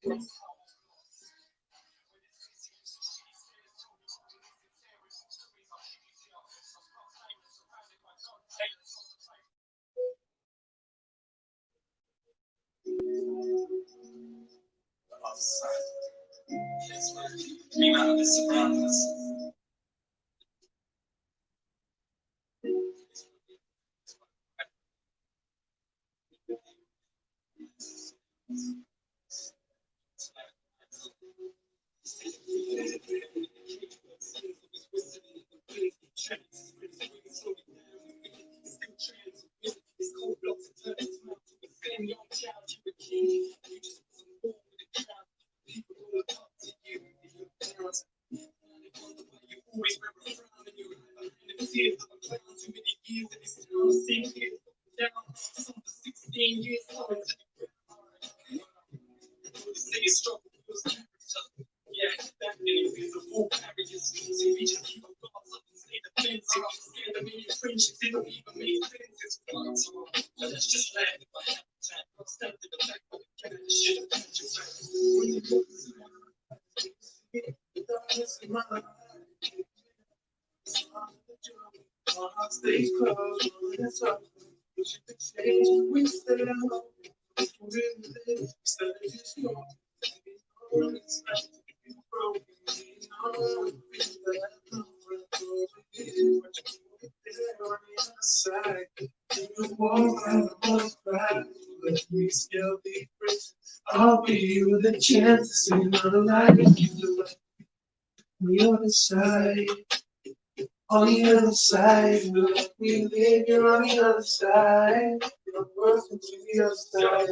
Came out of the surroundings. I'll give you the chance to see another life. On the other side, on the other side, we live, you're on the other side. You're working to the other side.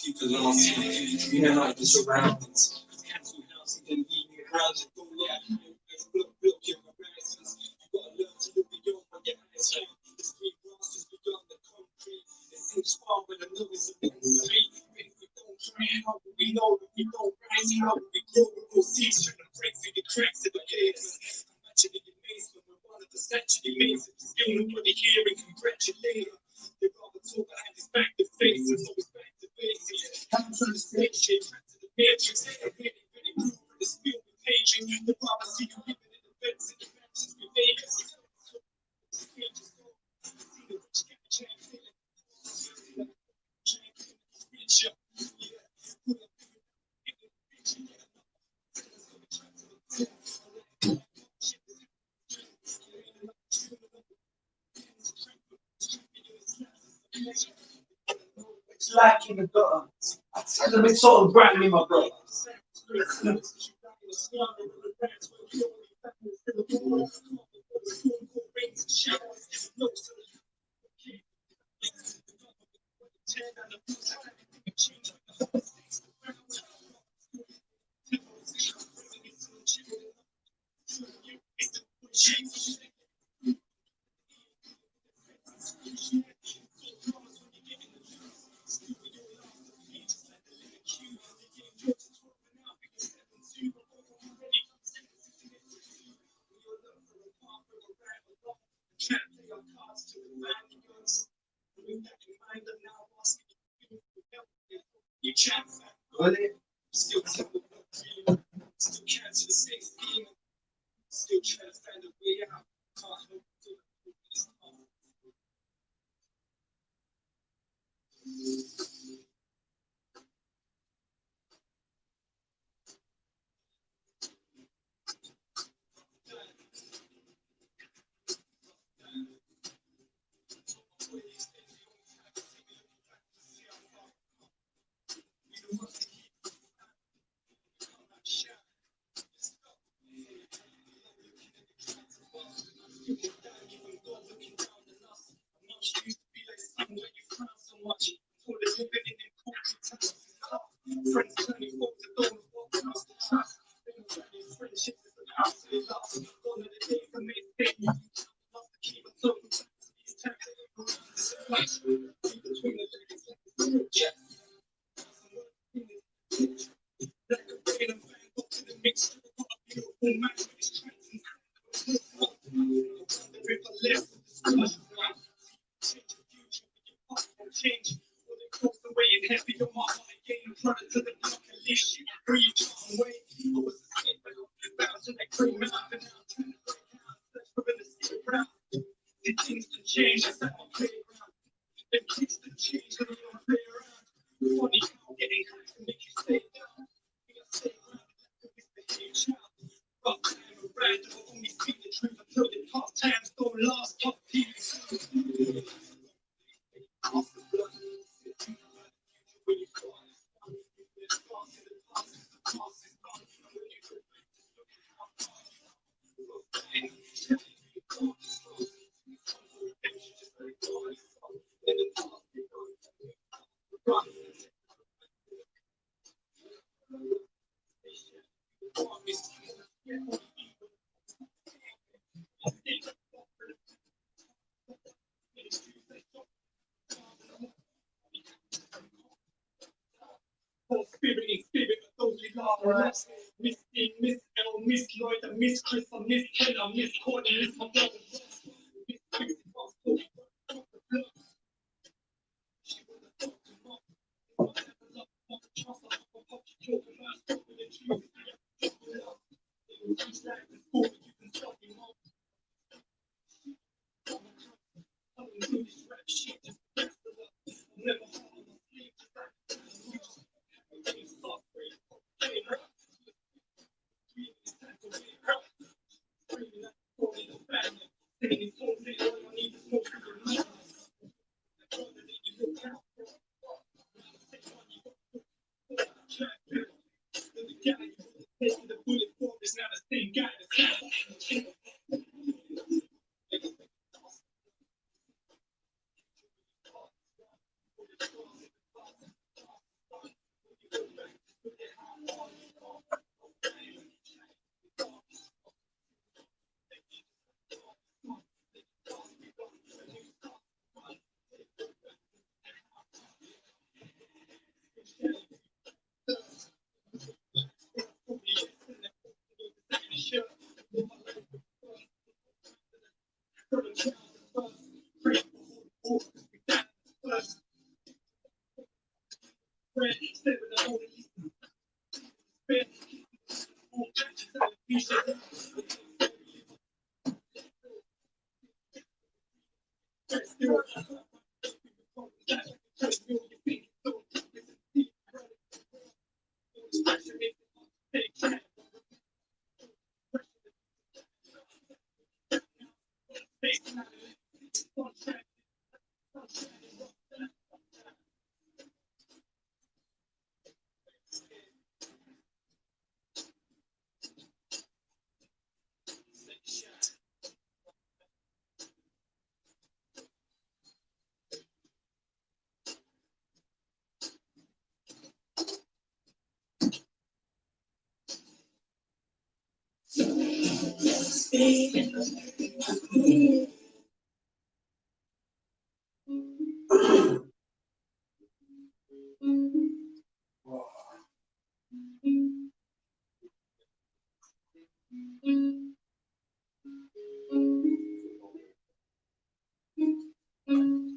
People don't see you know, like the surroundings. Cancel house and then leave you houses. Go yeah, build your horizons. You gotta learn to look beyond what your eyes see. The street monsters beyond the concrete. It seems far when the noise is in the street. If we don't try, how will we know if we don't rise? How will we grow? We'll see trying to break through the cracks of the pavement. Imagine the amazement when one of the century makes it. Still nobody here and congratulate her. They rather talk behind his back, the face is always back to basics. I'm trying to stay shit, back to the matrix. I'm really proof for the skill with paging. The prophecy you living in the beds and the mansions with Vegas. It's like in the gutter. It's a bit sort of brand me, my brother. You can't find it. Still can't stay steaming. Still trying to find a way out. Can't help mixture of a beautiful man with his strengths and the river left the discussion. Change the future with your heart will change. Or they close the way and heavy your heart again. Product to the block and leash you. Breathe away. I was a skate bound to that great mountain. Now I'm trying to break out. Search for the secret ground. The things to change. That's how I play around. The things to change. I don't play around. Funny how getting high can make you stay down. You gotta stay grounded like a misbehaved child. Rough time around. Don't only speak the truth until the tough times don't last. Tough people. Spirit, those we lost. Miss Dean, Miss L, Miss Lloyd, Miss Chris, Miss Keller, Miss Courtney, Miss my brother. Miss Chris, the bullet form is not the same guy.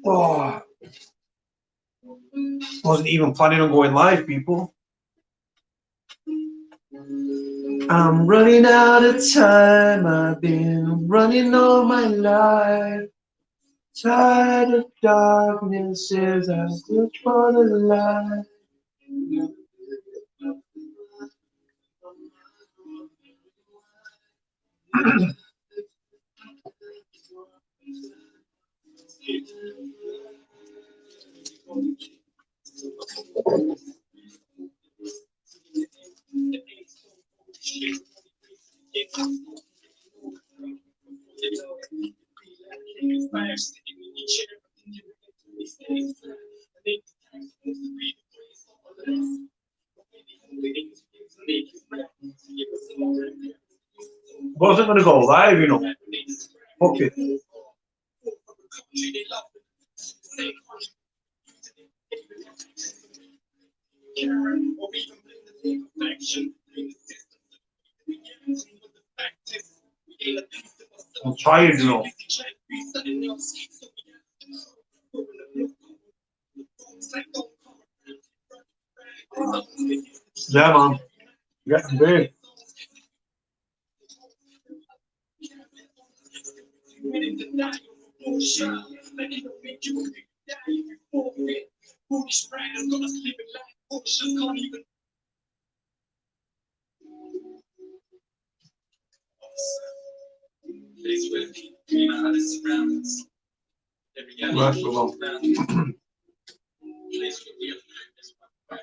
Oh, wasn't even planning on going live, people. I'm running out of time. I've been running all my life. Tired of darkness as I look for the light. Wasn't gonna go live, you know. Okay. I'm tired enough. Yeah, man. Getting big.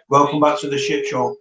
Welcome back to the shit show.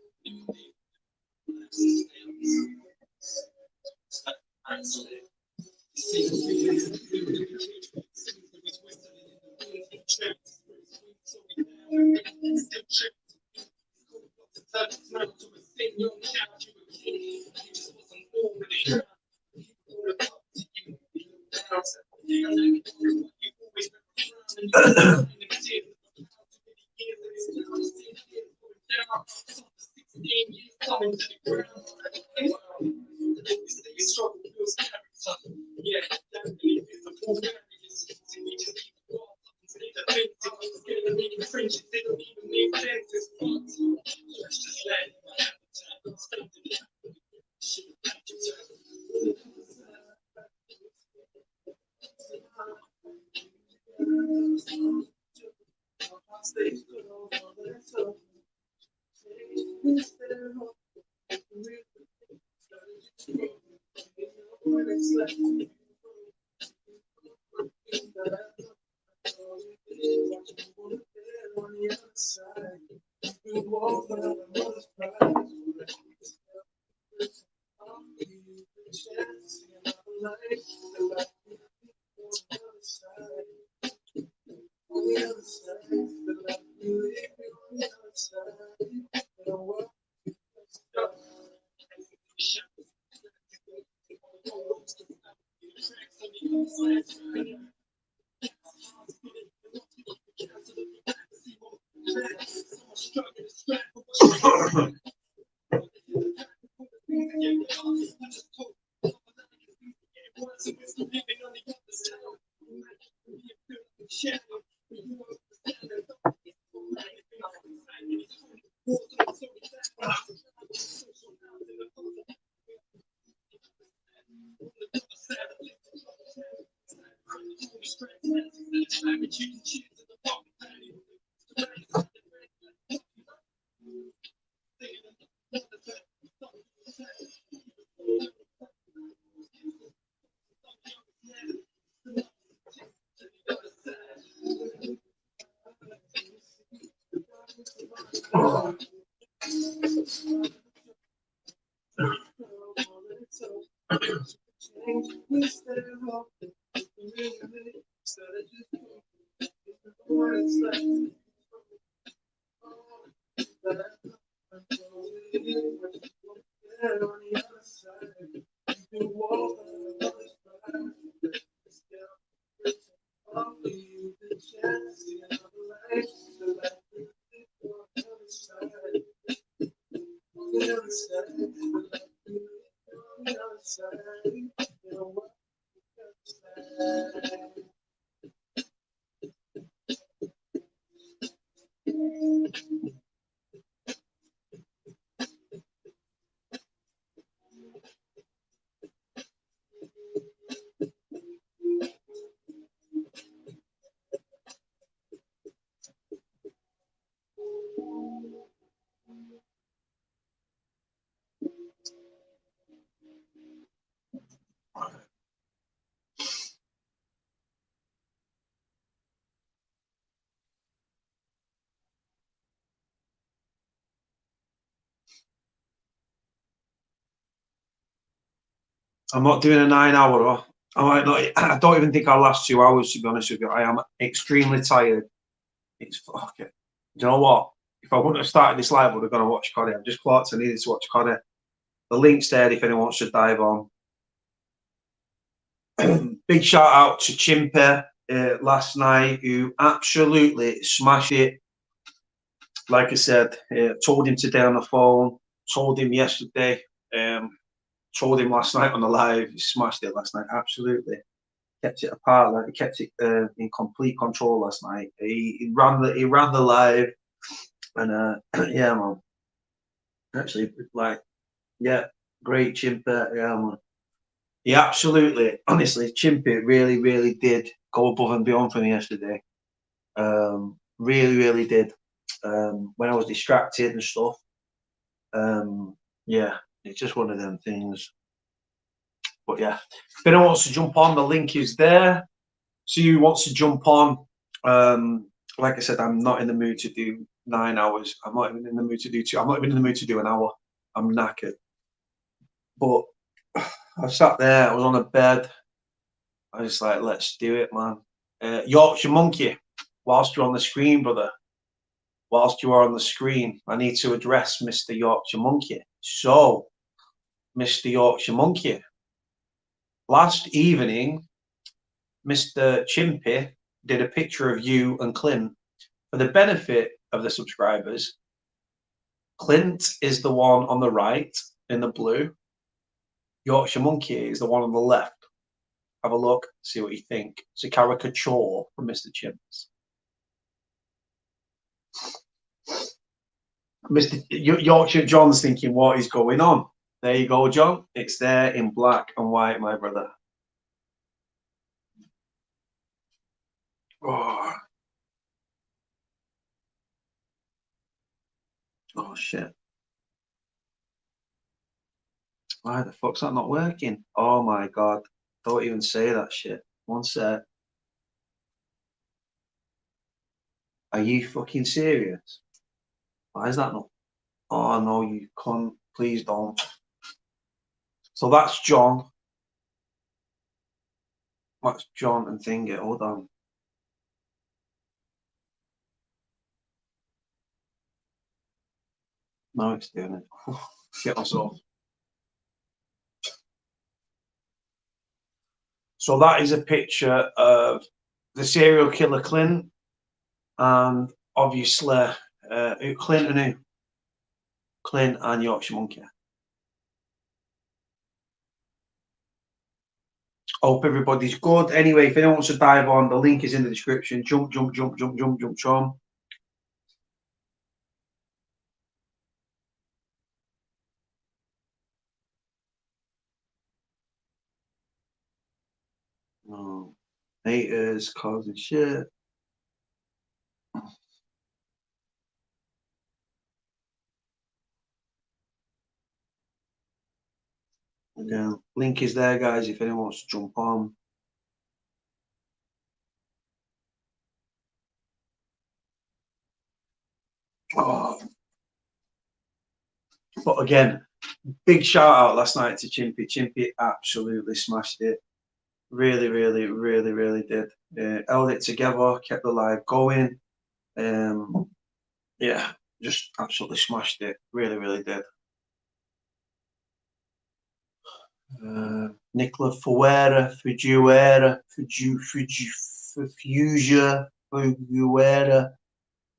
I'm not doing a 9 hour. I might not. I don't even think I'll last 2 hours, to be honest with you. I am extremely tired. It's fucking. Do you know what? If I wouldn't have started this live, I would have gone to watch Cody. I've just clocked I needed to watch Cody. The link's there if anyone wants to dive on. Big shout out to Chimps last night, who absolutely smashed it. Like I said, told him today on the phone, told him yesterday. told him last night on the live, he smashed it last night, absolutely. Kept it apart, like he kept it in complete control last night. He ran the live, and yeah, man. Actually, like, yeah, great Chimp, yeah, man. He absolutely, honestly, Chimpy really did go above and beyond for me yesterday. Really did. When I was distracted and stuff. Yeah, it's just one of them things. But yeah, if anyone wants to jump on, the link is there. See who wants to jump on. Like I said, I'm not in the mood to do 9 hours. I'm not even in the mood to do 2. I'm not even in the mood to do an hour. I'm knackered. But I sat there, I was on a bed. I was like, let's do it, man. Yorkshire Monkey, whilst you're on the screen, brother, whilst you are on the screen, I need to address Mr. Yorkshire Monkey. So, Mr. Yorkshire Monkey, last evening, Mr. Chimpy did a picture of you and Clint. For the benefit of the subscribers, Clint is the one on the right in the blue. Yorkshire Monkey is the one on the left. Have a look, see what you think. It's a caricature from Mr. Chimps. Mr. Yorkshire John's thinking, what is going on? There you go, John. It's there in black and white, my brother. Oh, oh shit. Why the fuck's that not working? Oh my god. Don't even say that shit. One sec. Are you fucking serious? Why is that not? Oh no, you can't. Please don't. So that's John. That's John and Thingy. Hold on. No, it's doing it. Shit myself. So that is a picture of the serial killer Clint, and obviously Clint and who? Clint and Yorkshire Monkey. Hope everybody's good. Anyway, if anyone wants to dive on, the link is in the description. Jump. Oh, haters causing shit. Again, link is there, guys, if anyone wants to jump on. Oh. But again, big shout out last night to Chimpy. Chimpy absolutely smashed it. Really did. Held it together, kept the live going. Yeah, just absolutely smashed it. Really did. Nicola Fuera, Fuguera,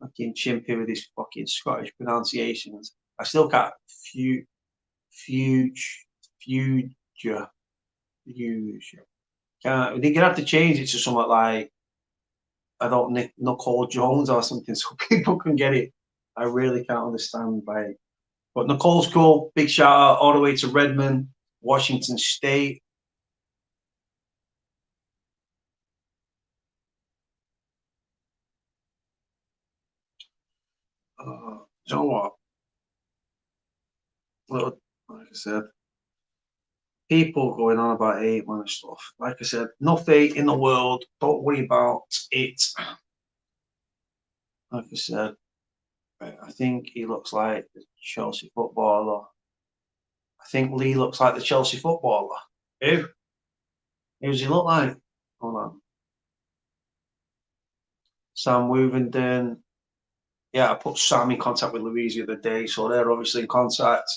fucking Chimpy with his fucking Scottish pronunciations. I still can't. Future. Can't. They're gonna have to change it to something like, I don't know, Nicole Jones or something, so people can get it. I really can't understand like. But Nicole's cool. Big shout out all the way to Redmond, Washington State. You know what? Well, like I said, people going on about hate, man, and stuff. Like I said, nothing in the world. Don't worry about it. Like I said, I think he looks like the Chelsea footballer. I think Lee looks like the Chelsea footballer. Who? Who does he look like? Hold on. Sam Wovenden. Yeah, I put Sam in contact with Louise the other day, so they're obviously in contact.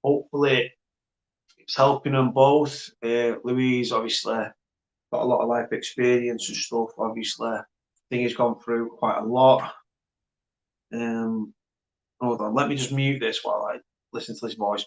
Hopefully, it's helping them both. Louise obviously got a lot of life experience and stuff. Obviously, I think he's gone through quite a lot. Hold on, let me just mute this while I listen to this voice.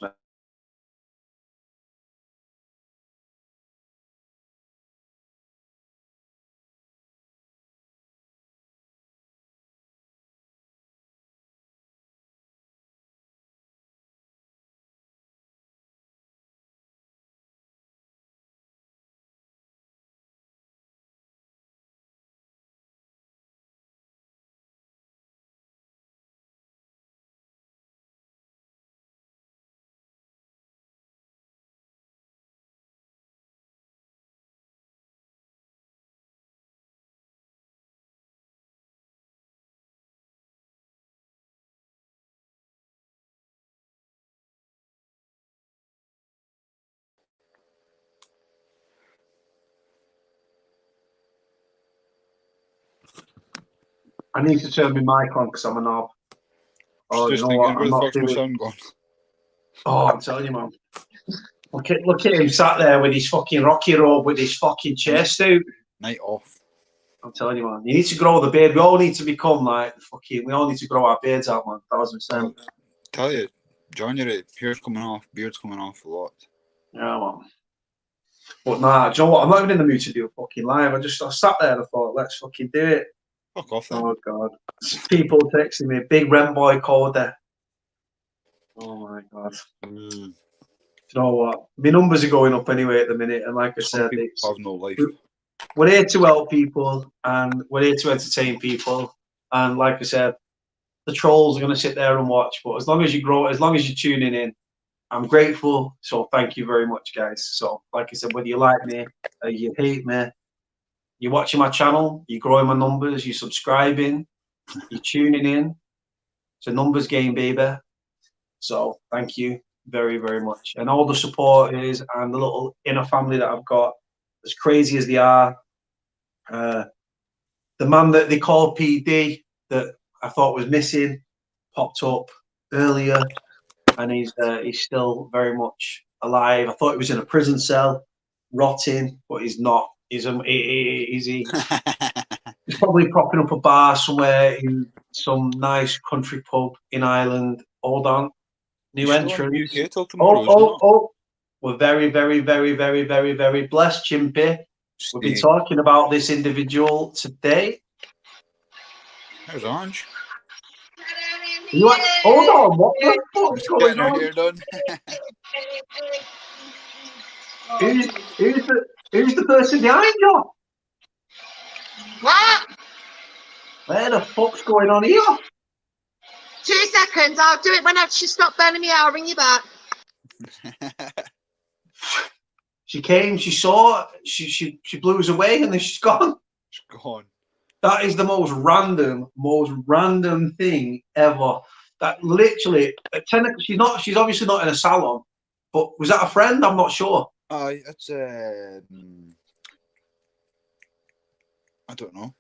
I need to turn my mic on because I'm a knob. Oh, you Just know thinking, what? where I'm the not fuck's my doing. sound gone? Oh, I'm telling you, man. Look at him sat there with his fucking Rocky robe with his fucking chest out. Night off. I'm telling you, man. You need to grow the beard. We all need to become like fucking. We all need to grow our beards out, man. 1,000%. Tell you, January, hair's coming off, beard's coming off a lot. Yeah, man. But nah, do you know what? I'm not even in the mood to do a fucking live. I sat there and I thought, let's fucking do it. Fuck off then. Oh god. People texting me, big Rem boy Coda. Oh my god. Mm. You know what? My numbers are going up anyway at the minute, and like I Some said, people have no life. we're here to help people and we're here to entertain people. And like I said, the trolls are going to sit there and watch. But as long as you grow, as long as you're tuning in, I'm grateful. So thank you very much, guys. So like I said, whether you like me or you hate me, you're watching my channel, you're growing my numbers, you're subscribing, you're tuning in. It's a numbers game, baby. So thank you very, very much. And all the supporters and the little inner family that I've got, as crazy as they are. The man that they called PD that I thought was missing popped up earlier, and he's still very much alive. I thought he was in a prison cell, rotting, but he's not. He's probably propping up a bar somewhere in some nice country pub in Ireland. Hold on. New entrance. UK till tomorrow, Oh. We're very, very, very, very, very, very blessed, Chimpy. We've been talking about this individual today. How's Ange? Hold on, what the fuck's going on? Hair done. Who's the person behind you? What? Where the fuck's going on here? 2 seconds. I'll do it when she stopped burning me. I'll ring you back. She came, she saw, she blew us away, and then she's gone. She's gone. That is the most random thing ever. That literally at 10. She's obviously not in a salon, but was that a friend? I'm not sure. That's I don't know.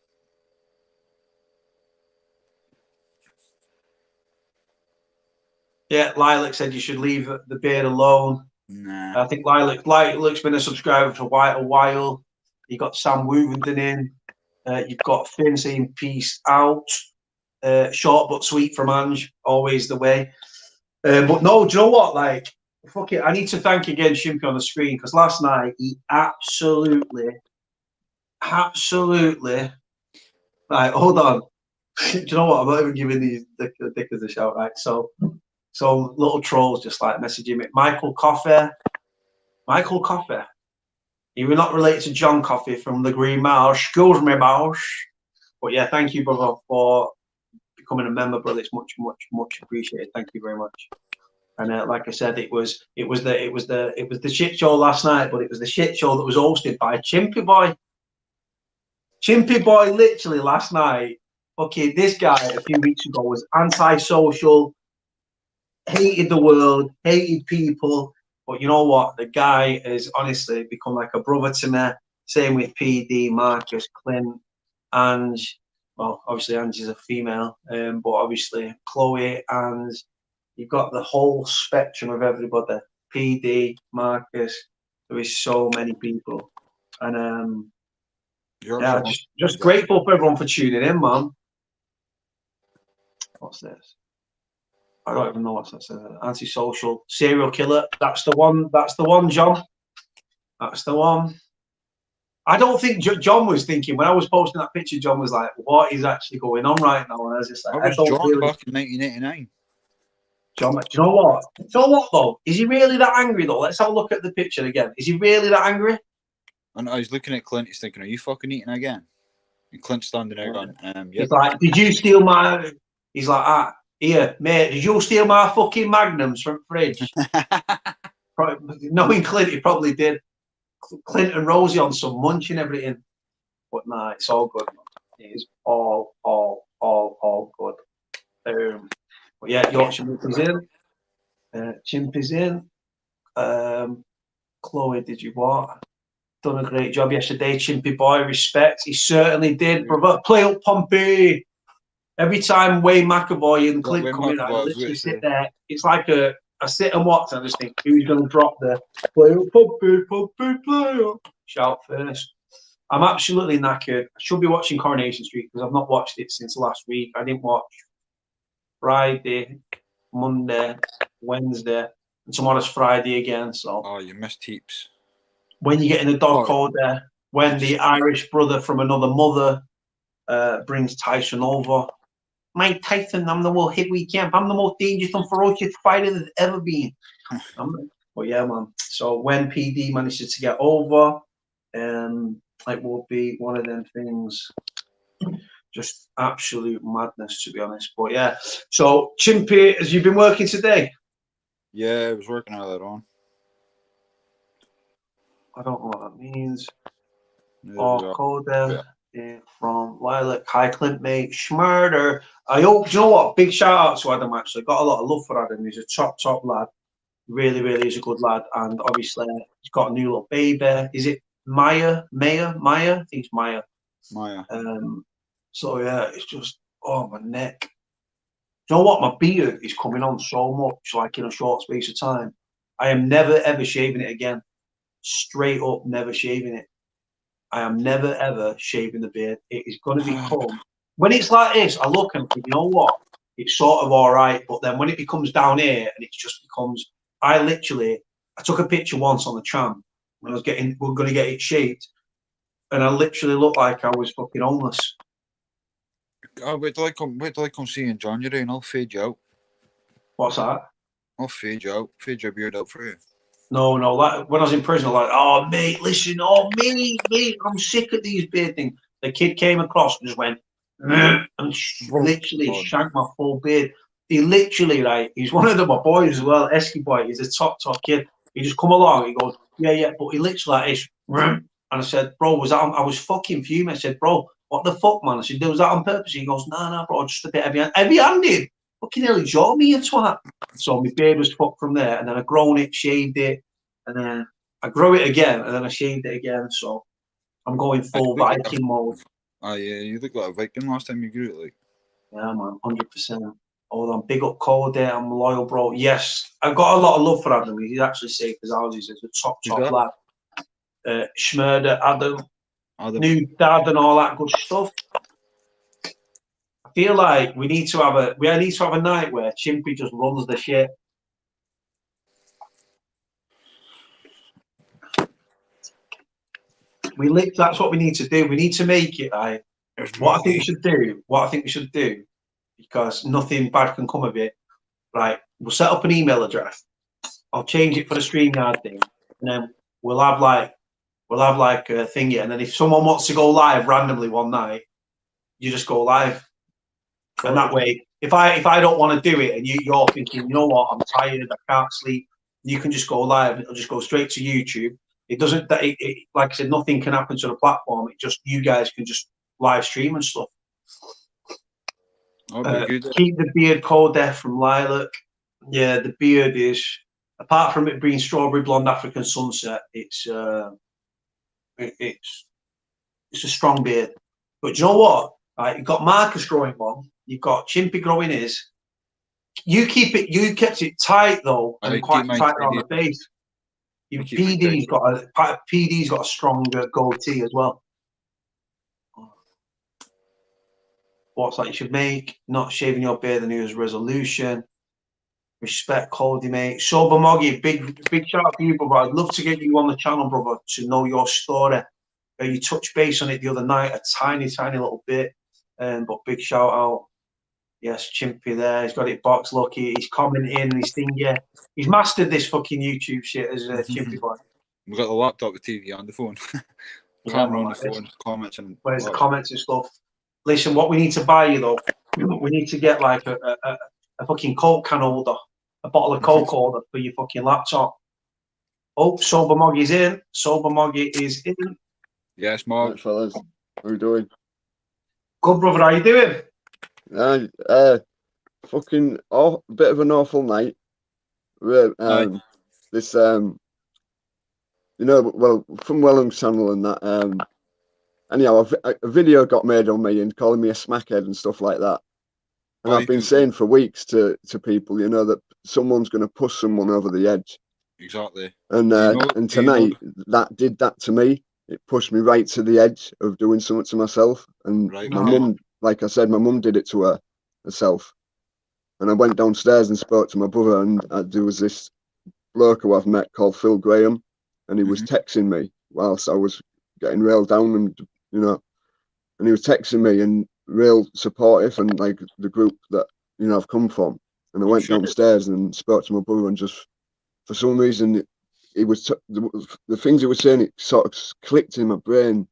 Yeah, Lilac said you should leave the beard alone. Nah. I think Lilac's been a subscriber for quite a while. You got Sam Woovenden in. You've got Finn saying peace out. Short but sweet from Ange, always the way. But no, do you know what? Like, fuck it. I need to thank again Chimpy on the screen, because last night he absolutely. Right, hold on. Do you know what? I'm not even giving these dickers a shout, right? So little trolls just like messaging me. Michael Coffey. You were not related to John Coffey from the Green Mile. Excuse me, boss. But yeah, thank you, brother, for becoming a member, brother. It's much appreciated. Thank you very much. And like I said, it was the shit show last night, but it was the shit show that was hosted by Chimpy Boy. Chimpy Boy, literally last night. Okay, this guy a few weeks ago was antisocial, hated the world, hated people. But you know what? The guy has honestly become like a brother to me. Same with PD, Marcus, Clint, Ange. Well, obviously Ange is a female, but obviously Chloe, and you've got the whole spectrum of everybody. PD, Marcus. There is so many people, and yeah, just grateful for everyone for tuning in, man. What's this? I don't even know what that says. Antisocial serial killer. That's the one. That's the one, John. That's the one. I don't think John was thinking when I was posting that picture. John was like, "What is actually going on right now?" And I was just like, "I was John really... back in 1989." John, do you know what? Do you know what though? Is he really that angry though? Let's have a look at the picture again. Is he really that angry? And I was looking at Clint. He's thinking, "Are you fucking eating again?" And Clint's standing there going, "Yep." He's like, "Did you steal my?" He's like, "Here, mate, did you steal my fucking magnums from the fridge?" Knowing Clint, he probably did. Clint and Rosie on some munch and everything. But nah, it's all good. It is all good. But yeah, Yorkshire is in. Chimp is in. Chloe, did you what? Done a great job yesterday, Chimpy boy. Respect. He certainly did, brother. Play up, Pompey. Every time Wayne McAvoy and Like Clint Wayne come in, I McAvoy, I was literally going to sit say. there. It's like I sit and watch and I just think, who's going to drop the player shout first? I'm absolutely knackered. I should be watching Coronation Street because I've not watched it since last week. I didn't watch Friday, Monday, Wednesday, and tomorrow's Friday again. So Oh, you missed heaps. when you get in the dog Oh, code there, when the Irish brother from another mother brings Tyson over, Mike Tyson, I'm the most heavyweight champ. I'm the most dangerous and ferocious fighter there's ever been. But yeah, man. So when PD manages to get over, it will be one of them things. Just absolute madness, to be honest. But yeah. So Chimpy, has you been working today? Yeah, I was working earlier on. I don't know what that means. Neither Or do I. Coda from Lilac, High Clint, mate, Schmurder. I hope, do you know what? Big shout out to Adam, actually. Got a lot of love for Adam. He's a top lad. Really, really is a good lad. And obviously, he's got a new little baby. Is it Maya? I think it's Maya. Maya. So, yeah, it's just, oh, my neck. Do you know what? My beard is coming on so much, like in a short space of time. I am never, ever shaving it again. Straight up, never shaving it. I am never, ever shaving the beard. It is going to become, when it's like this, I look and think, you know what? It's sort of all right. But then when it becomes down here and it just becomes, I took a picture once on the tram when we're going to get it shaved. And I literally looked like I was fucking homeless. Oh, wait till I come see you in January and I'll fade you out. What's that? I'll fade you out. Fade your beard out for you. No, like when I was in prison, I was like, oh, mate, listen, oh, mate, I'm sick of these beard things. The kid came across and just went, and literally shanked my full beard. He literally, right, he's one of my boys as well, Esky boy, he's a top kid. He just come along, he goes, yeah, but he literally like this, and I said, bro, I was fucking fuming. I said, bro, what the fuck, man? I said, was that on purpose? He goes, nah, bro, just a bit heavy-handed. Fucking hell, he's your me, a twat. So my beard was fucked from there, and then I grown it, shaved it, and then I grew it again, and then I shaved it again. So I'm going full Viking mode. Oh yeah, you look like a Viking last time you grew it, like. Yeah, man, 100%. Hold on, big up Cody, I'm loyal, bro. Yes, I've got a lot of love for Adam. He's actually safe as houses. He's a top lad. Schmurder, Adam, new dad, and all that good stuff. I feel like we need to have a night where Chimpy just runs the shit. That's what we need to do. We need to make it like what I think we should do, because nothing bad can come of it. Right, we'll set up an email address. I'll change it for the StreamYard thing, and then we'll have like a thingy. And then if someone wants to go live randomly one night, you just go live. And that way, if I don't want to do it, and you're thinking, you know what, I'm tired, I can't sleep, you can just go live. It'll just go straight to YouTube. It doesn't. Like I said, nothing can happen to the platform. It just, you guys can just live stream and stuff. Keep the beard cold death from Lilac. Yeah, the beard is, apart from it being strawberry blonde African sunset, it's a strong beard. But you know what? Right, you've got Marcus growing one. You've got Chimpy growing his. You kept it tight though, and quite tight on the face. PD's got a stronger goatee as well. What's that you should make? Not shaving your beard, the New Year's resolution. Respect Cody, mate. Sober Moggy, big shout out to you, brother. I'd love to get you on the channel, brother, to know your story. You touched base on it the other night, a tiny little bit. But big shout out. Yes, Chimpy there. He's got it box lucky. He's commenting and he's thinking, he's mastered this fucking YouTube shit as a Chimpy boy. We've got the laptop, the TV on the phone. Camera on the phone, comments and where's the comments and stuff. Listen, what we need to buy you though, we need to get like a fucking Coke can holder, a bottle of Coke holder for your fucking laptop. Oh, Sober Moggy's in. Sober Moggy is in. Yes, Mog. Right, fellas. How are you doing? Good, brother. How you doing? Fucking bit of an awful night. This well, from Wellham's channel and that. Anyhow, a video got made on me and calling me a smackhead and stuff like that. And I've been saying for weeks to people, you know, that someone's going to push someone over the edge. Exactly. And tonight, that did that to me. It pushed me right to the edge of doing something to myself. And Right, my okay. mum, like I said, my mum did it to herself. And I went downstairs and spoke to my brother, and there was this bloke who I've met called Phil Graham, and he was texting me whilst I was getting railed down, and you know, and he was texting me and real supportive, and like the group that you know I've come from. And I went downstairs and spoke to my brother, and just for some reason, he was the things he was saying. It sort of clicked in my brain.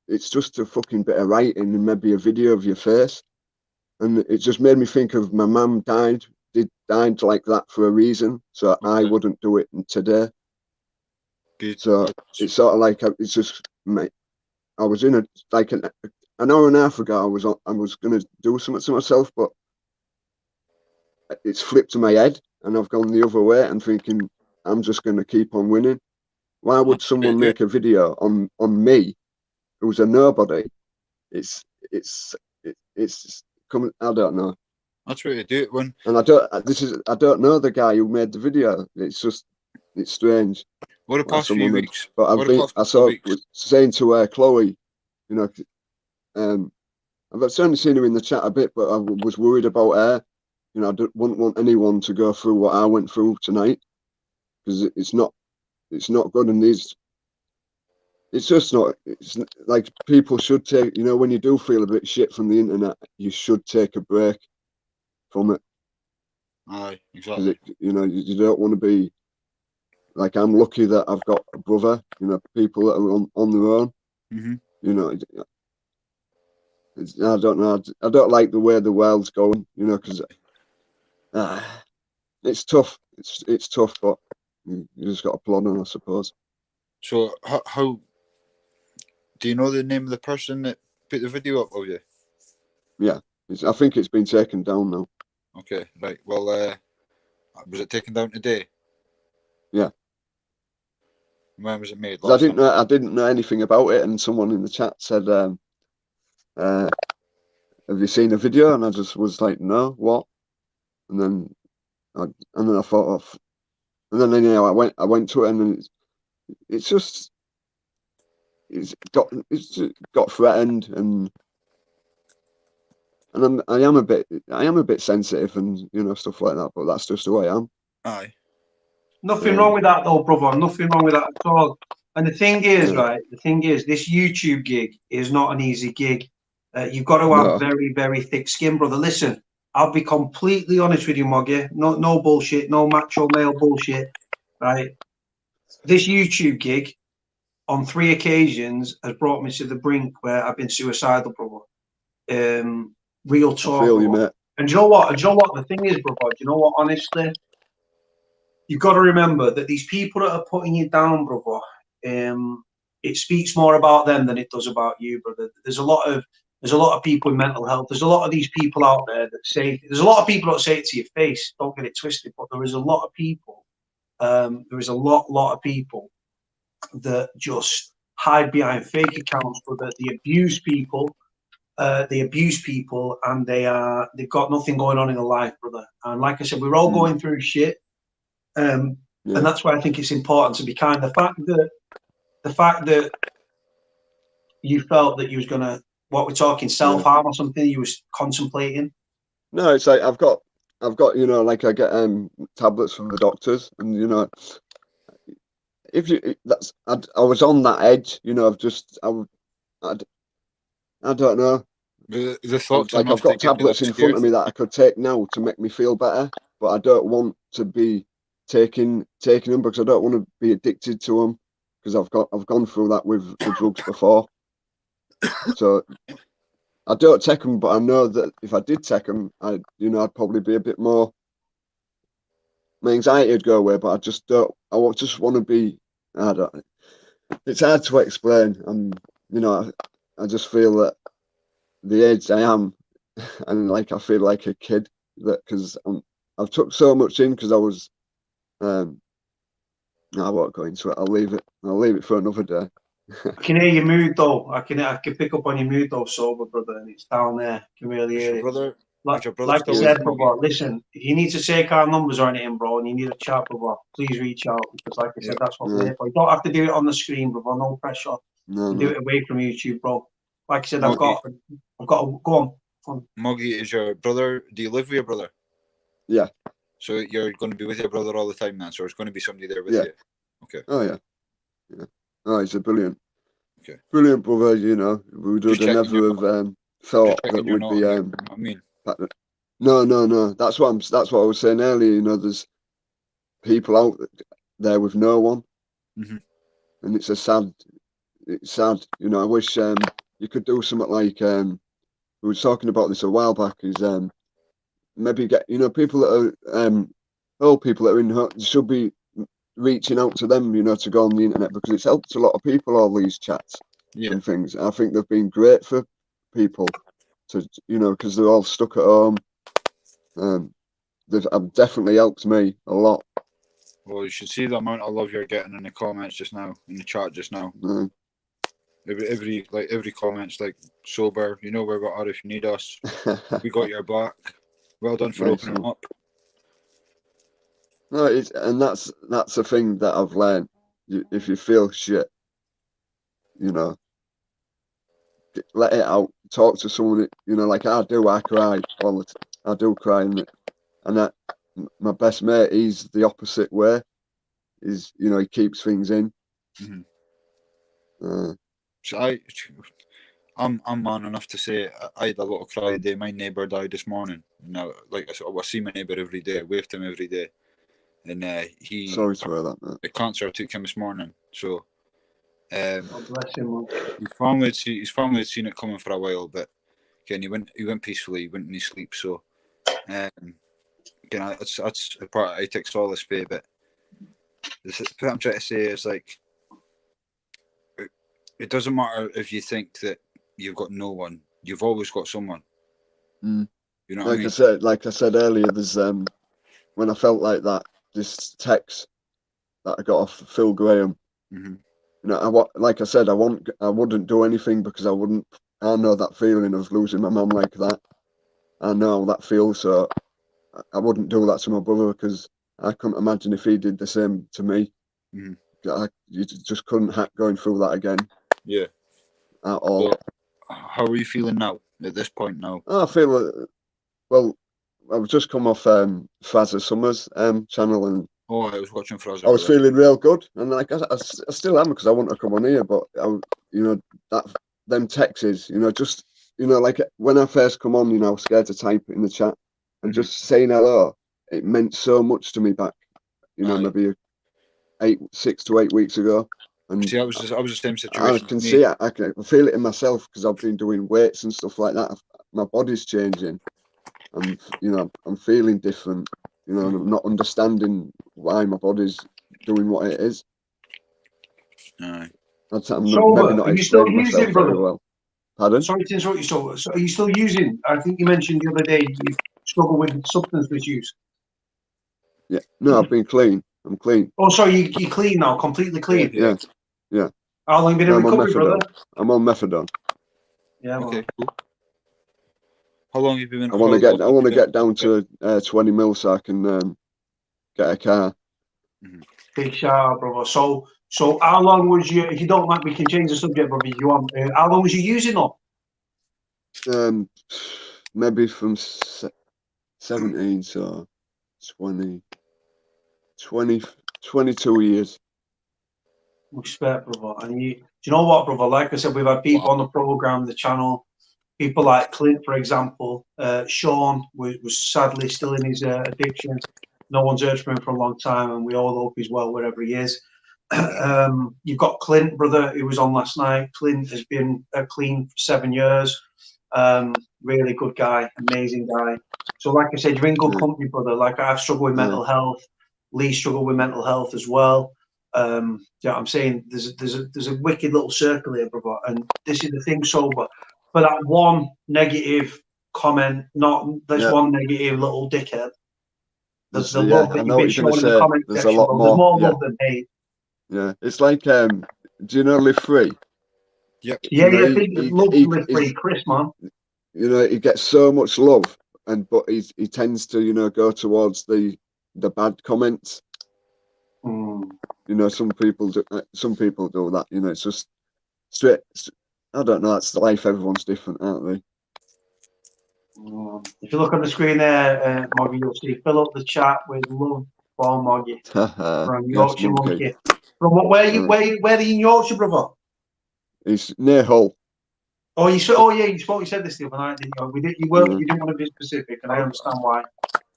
It's just a fucking bit of writing and maybe a video of your face, and it just made me think of my mum died like that for a reason, so I wouldn't do it today. Good. So it's sort of like it's just, mate, I was in an hour and a half ago. I was gonna do something to myself, but it's flipped to my head, and I've gone the other way and thinking I'm just gonna keep on winning. Why would someone make a video on me, who's a nobody? It's coming. I don't know. That's what you do it when. And I don't know the guy who made the video. It's strange. What the past few weeks? But was saying to Chloe, you know, I've certainly seen her in the chat a bit, but I was worried about her. You know, wouldn't want anyone to go through what I went through tonight, because it's not good. And it's just not. It's like people should take. You know, when you do feel a bit shit from the internet, you should take a break from it. Aye, exactly. You know, you don't want to be like, I'm lucky that I've got a brother. You know, people that are on their own. You know, I don't know. I don't like the way the world's going. You know, because it's tough. It's tough, but you just got to plod on, I suppose. So how do you know the name of the person that put the video up of you? Yeah, I think it's been taken down now. Okay, right. Well, was it taken down today? Yeah. When was it made? I didn't know anything about it, and someone in the chat said, "Have you seen a video?" And I just was like, "No, what?" And then I thought of, and then anyhow, I went to it, and it's got threatened, and I am a bit sensitive, and you know, stuff like that. But that's just the way I am. Aye. Nothing wrong with that though, brother. Nothing wrong with that at all. And the thing is, right? The thing is, this YouTube gig is not an easy gig. You've got to have very, very thick skin, brother. Listen, I'll be completely honest with you, Moggy. No bullshit. No macho male bullshit. Right? This YouTube gig, on 3 occasions, has brought me to the brink where I've been suicidal, brother. Real talk. I feel you, mate. And do you know what? The thing is, brother, do you know what? Honestly, you've got to remember that these people that are putting you down, brother, it speaks more about them than it does about you, brother. There's a lot of people with mental health. There's a lot of these people out there that say, there's a lot of people that say it to your face. Don't get it twisted, but there is a lot of people. There is a lot of people that just hide behind fake accounts, brother. They abuse people. And they've got nothing going on in their life, brother. And like I said, we're all going through shit. And that's why I think it's important to be kind. The fact that you felt that you was gonna, what we're talking, self-harm or something, you was contemplating. No, it's like I've got, you know, like I get tablets from the doctors, and you know, I was on that edge, you know. I don't know. The thoughts, like, I've got tablets in front of me that I could take now to make me feel better, but I don't want to be taking them, because I don't want to be addicted to them, because I've gone through that with the drugs before. So I don't take them, but I know that if I did take them, I'd probably be a bit more. My anxiety would go away, but I just don't. I just want to be. I don't. It's hard to explain. You know, I just feel that the age I am, and like I feel like a kid, that because I've took so much in, because I was. I won't go into it. I'll leave it for another day. I can hear your mood though. I can pick up on your mood though, sober brother, and it's down there. I can really Is hear your it. brother? Like, Is your brother like I still said, with brother, Moggy? listen, if you need to take our numbers or anything, bro, and you need a chat, brother, please reach out because, like I said, Yeah. that's what we're here for. You don't have to do it on the screen, brother. No pressure. No, You do no. it away from YouTube, bro. Like I said, Moggy. I've got to go on. Moggy, is your brother? Do you live with your brother? Yeah. So you're going to be with your brother all the time, then. So there's going to be somebody there with Yeah. you. Okay. Oh yeah. Yeah. Oh, he's a brilliant. Okay. Brilliant brother. You know, we would Just checking never you're have Just thought that checking you're we'd not. be You know what I mean, No. That's what I was saying earlier. You know, there's people out there with no one, Mhm. and it's sad. You know, I wish you could do something like we were talking about this a while back. Is maybe get, you know, people that are old people that are in should be reaching out to them, you know, to go on the internet, because it's helped a lot of people, all these chats Yeah. and things. I think they've been great for people to, you know, because they're all stuck at home. They've definitely helped me a lot. Well, you should see the amount of love you're getting in the comments just now, in the chat just now. Every comment's like, sober, you know where we are if you need us. We got your back. Well done for Nice opening one. up. No, and that's a thing that I've learned. If you feel shit, you know, let it out. Talk to someone. You know, like I do. I cry all the I do cry, and that my best mate, he's the opposite way. You know, he keeps things in. So I'm man enough to say I had a lot of cry today. My neighbour died this morning. Now, like I see my neighbour every day. I wave to him every day, and Sorry to hear that, mate. the cancer took him this morning. So, God bless him, man. his family had seen it coming for a while, but again, he went peacefully. He went in his sleep. So, again, that's a part I take solace for. But what I'm trying to say is, like, it doesn't matter if you think that you've got no one. You've always got someone. You know what I mean? Like I said earlier, there's when I felt like that, this text that I got off Phil Graham. Mm-hmm. You know, like I said, I wouldn't do anything because I know that feeling of losing my mum like that. I know how that feels, so I wouldn't do that to my brother because I couldn't imagine if he did the same to me. You just couldn't hack going through that again. Yeah. At all. So, how are you feeling now, at this point now? I feel, well, I've just come off Fraser Summers' channel, and I was watching Fraser. I was feeling real good, and like I still am, because I want to come on here, but you know, them texts, you know, just, you know, like when I first come on, you know, I was scared to type it in the chat, and just saying hello, it meant so much to me back, you know, maybe 6 to 8 weeks ago. And see, I was the same situation. I can see it. I can feel it in myself because I've been doing weights and stuff like that. My body's changing, and you know, I'm feeling different. You know, and I'm not understanding why my body's doing what it is. I'm maybe not are you still explaining using, myself brother? very well. Pardon? Sorry to interrupt you, so are you still using? I think you mentioned the other day you struggle with substance misuse. Yeah. No, I've been clean. I'm clean. Oh, sorry, you're clean now, completely clean. Yeah. How long have you been in recovery, brother? I'm on methadone. Yeah. Okay. Cool. How long have you been? I want to get down to 20 mil so I can get a car. Big shout out, brother. So how long was you? If you don't mind, we can change the subject, brother. If you want, how long was you using them? Maybe from 17 to 22 years. Respect, brother. And do you know what, brother? Like I said, we've had people on the program, the channel. People like Clint, for example. Sean was sadly still in his addiction. No one's heard from him for a long time, and we all hope he's well wherever he is. You've got Clint, brother, who was on last night. Clint has been clean for 7 years. Really good guy, amazing guy. So, like I said, you're in good company, brother. Like I've struggled with mental health. Lee struggled with mental health as well. You know what I'm saying? There's a wicked little circle here, brother. And this is the thing, sober. For that one negative comment, one negative little dickhead. There's the love that you've been showing in the comment section. There's more love than hate. Yeah, it's like Do you know Live Free? Yep. Yeah, You know, yeah, I think love to live free, Chris, man. You know, he gets so much love, but he tends to, you know, go towards the bad comments. Mm. You know, some people do that. You know, it's just straight. I don't know. It's life. Everyone's different, aren't they? If you look on the screen there, Moggy, you'll see fill up the chat with love for Moggy from Yes, Yorkshire monkey. Monkey. From what? Where are you in Yorkshire, brother? He's near Hull. Oh, you said. Oh, yeah, you said this the other night, didn't you? You weren't. You didn't want to be specific, and I understand why.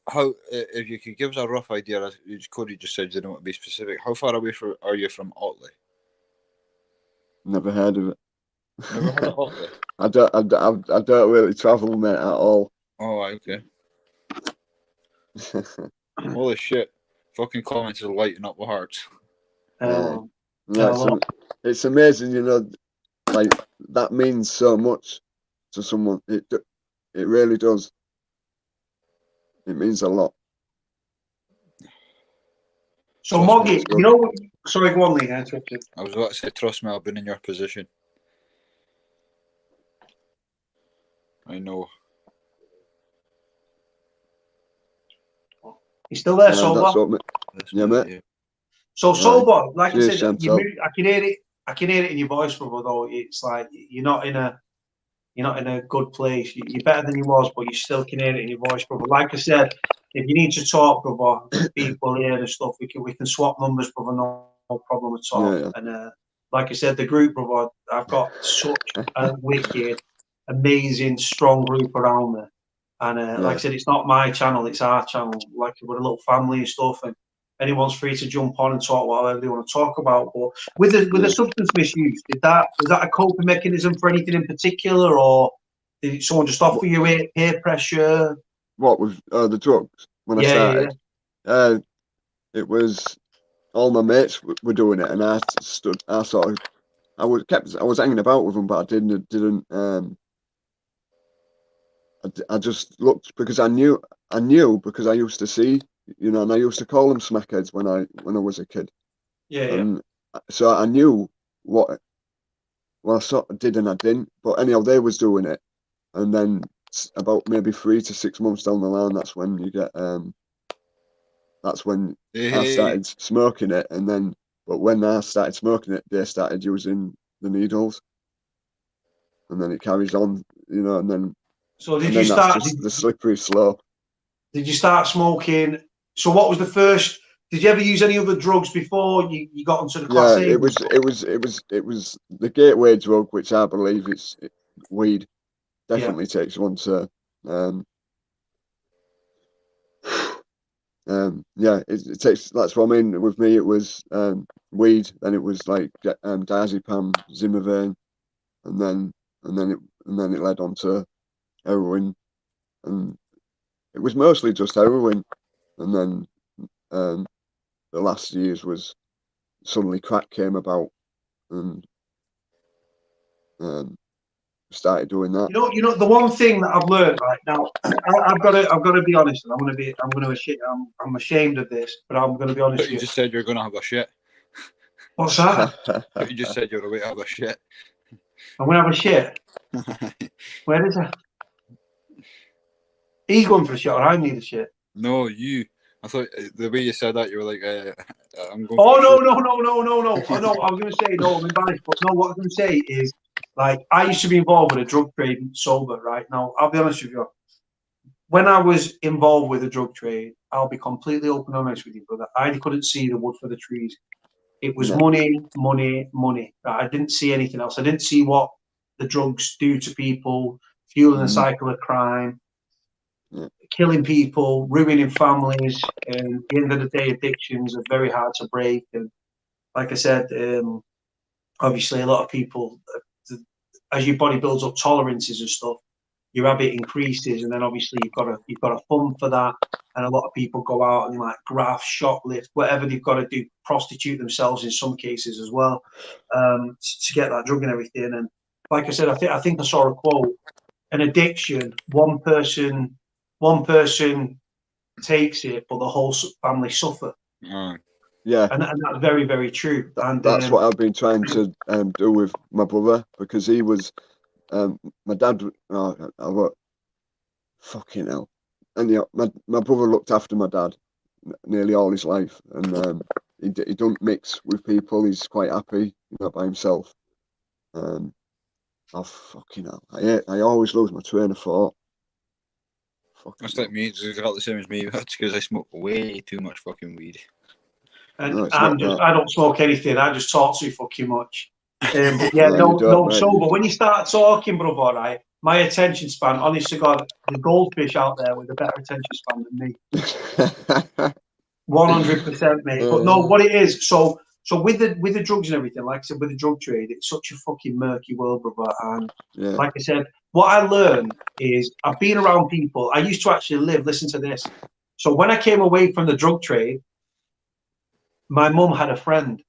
How, if you could give us a rough idea, as Cody just said, you didn't want to be specific. How far away are you from Otley? Never heard of it. Never heard of Otley? I don't really travel, mate, at all. Oh, okay. Holy shit! Fucking comments are lighting up with hearts. No, it's amazing, you know. Like that means so much to someone. It really does. It means a lot. So, Moggy, you know, sorry, go on, Lee. I was about to say, trust me, I've been in your position. I know. You still there, sober? Yeah, mate. So sober, like cheers, I said, I can hear it. I can hear it in your voice, brother. Though it's like you're not in a good place. You're better than you was, but you still can hear it in your voice, brother. Like I said, if you need to talk, brother, people here and stuff, we can swap numbers, brother. No problem at all. Yeah. And like I said, the group, brother, I've got such a wicked, amazing, strong group around me. And like I said, it's not my channel; it's our channel. Like we're a little family and stuff, and anyone's free to jump on and talk whatever they want to talk about. But with the substance misuse, was that a coping mechanism for anything in particular, or did someone just offer you it, peer pressure? What with the drugs when I started? Yeah. It was all my mates were doing it, and I was hanging about with them, but I didn't. I just looked because I knew because I used to see, you know, and I used to call them smackheads when I was a kid. And so I knew what I sort of did and I didn't, but anyhow, they was doing it, and then about maybe 3 to 6 months down the line, that's when you get that's when I started smoking it, and then but when I started smoking it, they started using the needles, and then it carries on, you know, and then. So did you start? That's just the slippery slope. Did you start smoking? So what was the first? Did you ever use any other drugs before you got into the class A? Yeah, it was the gateway drug, which I believe it's weed. Definitely takes one to. Yeah, it takes. That's what I mean. With me, it was weed. Then it was like diazepam, Zimmervane, and then it led on to heroin, and it was mostly just heroin, and then the last years was suddenly crack came about, and started doing that. You know the one thing that I've learned right now. I've got to be honest, and I'm ashamed of this, but I'm going to be honest. But you just said you're going to have a shit. What's that? You just said you're away to have a shit. I'm going to have a shit. Where is that? He's going for a shit, or I need a shit. No, you. I thought the way you said that, you were like, I'm going. Oh no! Oh no! I was going to say no. I'm embarrassed, but no. What I was going to say is, like, I used to be involved with a drug trade sober. Right now, I'll be honest with you. When I was involved with a drug trade, I'll be completely open and honest with you, brother. I couldn't see the wood for the trees. It was money, money, money. I didn't see anything else. I didn't see what the drugs do to people, fueling the cycle of crime, killing people, ruining families. And at the end of the day, addictions are very hard to break. And like I said, obviously, a lot of people, as your body builds up tolerances and stuff, your habit increases, and then obviously you've got to fund for that. And a lot of people go out and like graft, shoplift, whatever they've got to do, prostitute themselves in some cases as well, to get that drug and everything. And like I said, I think I saw a quote: an addiction, one person takes it, but the whole family suffer. Yeah, and that's very, very true. And that's what I've been trying to do with my brother, because he was my dad. Fucking hell. And yeah, my brother looked after my dad nearly all his life, and he don't mix with people. He's quite happy, by himself. Oh fucking hell! I always lose my train of thought. That's like me. It's exactly the same as me. That's because I smoke way too much fucking weed. And No, it's not that. I don't smoke anything. I just talk too fucking much. But yeah, No, you don't, mate. sober. When you start talking, brother, right, my attention span, honest to God, the goldfish out there with a better attention span than me. 100%, mate. But no, what it is, so with the drugs and everything, like I said, with the drug trade, it's such a fucking murky world, brother. And like I said, what I learned is I've been around people. I used to actually listen to this. So when I came away from the drug trade, my mum had a friend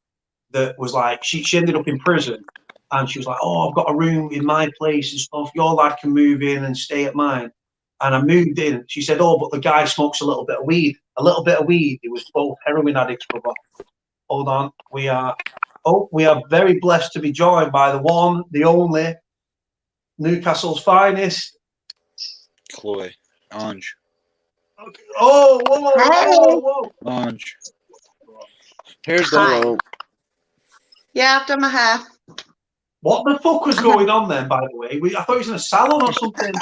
that was like, she ended up in prison, and she was like, oh, I've got a room in my place and stuff. Your lad can move in and stay at mine. And I moved in. She said, oh, but the guy smokes a little bit of weed. A little bit of weed. It was both heroin addicts, brother. Hold on. We are very blessed to be joined by the one, the only, Newcastle's finest. Chloe. Ange. Oh, whoa. Ange. Here's Hi. the Yeah, I've done my hair. What the fuck was going on then, by the way? I thought he was in a salon or something.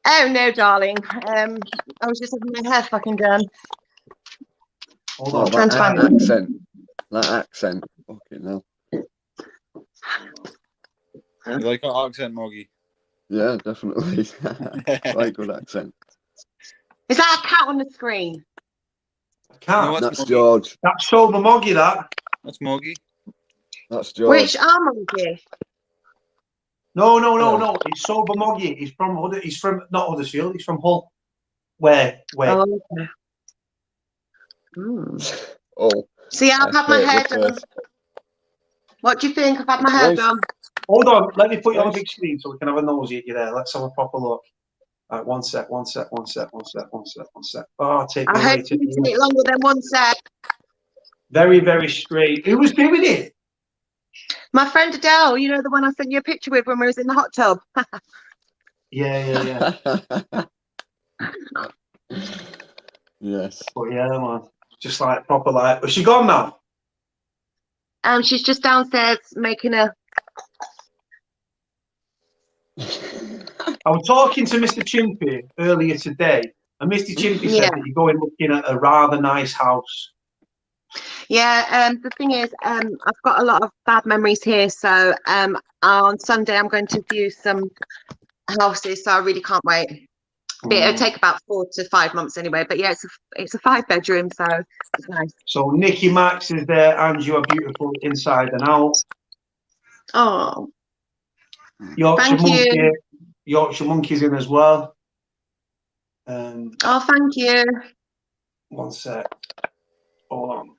Oh no, darling. I was just having my hair fucking done. Hold Oh, on. Trying to find that accent. That accent. Fucking hell. You like that accent, Moggy? Yeah, definitely. Quite good accent. Is that a cat on the screen? I can't. No, That's Moggy. George. That's sober Moggy, that. That's Moggy. That's George. Which arm are you? No. He's sober Moggy. He's from not Huddersfield. He's from Hull. Where? Oh, okay. Oh. See, I've had my hair done. What do you think? I've had my hair done. Hold on, let me put you on a big screen so we can have a nosy at you there. Let's have a proper look. All right, one sec. Oh, take me I away. hope you didn't take longer than 1 sec. Very, very straight. Who was doing it? My friend Adele, you know, the one I sent you a picture with when we was in the hot tub. Yeah. Yes. But yeah, man. Just like proper like. Was she gone now? She's just downstairs making a. I was talking to Mr. Chimpy earlier today, and Mr. Chimpy said that you're going looking at a rather nice house. Yeah, the thing is, I've got a lot of bad memories here, so on Sunday I'm going to view some houses, so I really can't wait. It'll take about 4 to 5 months anyway, but yeah, it's a 5-bedroom, so it's nice. So Nikki Max is there, and you are beautiful inside and out. Oh, Yorkshire thank you. Yorkshire Monkey's in as well. Oh, thank you. 1 sec. Hold on.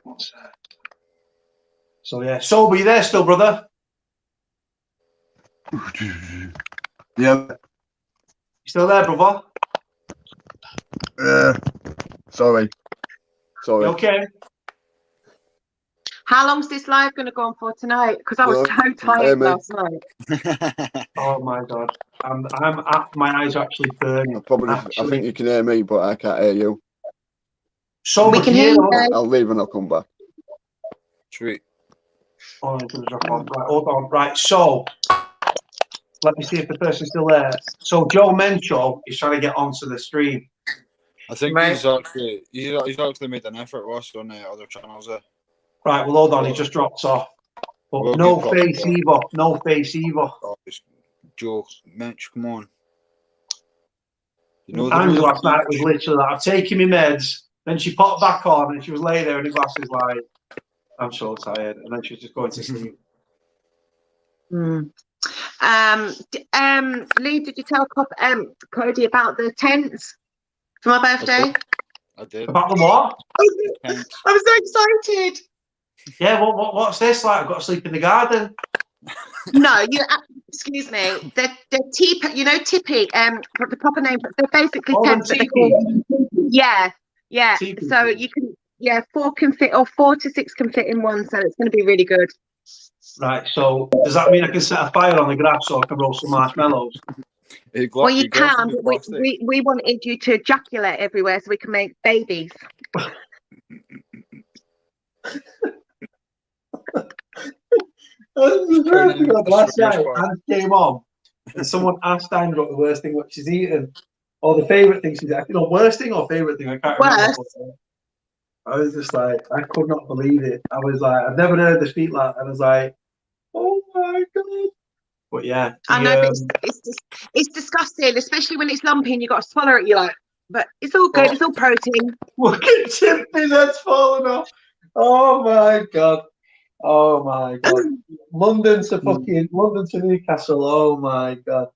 1 sec. So yeah, Sober, you there still, brother? Yeah. You still there, brother? Sorry. You okay? How long's this live going to go on for tonight? Because I was so tired last night. Oh my God. My eyes are actually burning. I think you can hear me, but I can't hear you. So we can hear you. I'll leave and I'll come back. Sweet. Oh, I'm gonna drop on. Right, hold on. Right, so let me see if the person's still there. So Joe Mencho is trying to get onto the stream. I think he's actually made an effort whilst on the other channels there. Right, well, hold on. He just dropped off. But no face either. No face either. Oh, Joe Mench, come on. You know Ange last night was literally like, I've taken my meds. Then she popped back on and she was laying there in the glasses like, I'm so tired. And then she was just going to sleep. Lee, did you tell Cody about the tents for my birthday? I did. About the what? I was so excited. Yeah, what's this like? I've got to sleep in the garden. No, excuse me. They're tippy. The proper name. They're basically tents. But they're called, yeah. Teepee. So you can yeah, 4 can fit, or 4 to 6 can fit in one, so it's going to be really good. Right, so does that mean I can set a fire on the grass so I can roast some marshmallows? Well, you can, but we wanted you to ejaculate everywhere so we can make babies. Last night, Ange came on, and someone asked Ange what the worst thing what she's eaten, or the favourite thing she's eaten. Worst thing or favourite thing, I can't remember. I was just like, I could not believe it. I was like, I've never heard her speak like that. I was like, oh my God. But yeah. I know, but it's disgusting, especially when it's lumpy and you got to swallow it. You're like, but it's all good. It's all protein. Look at Chimpy's head's falling off. Oh my God. Oh my God. London to Newcastle. Oh my God.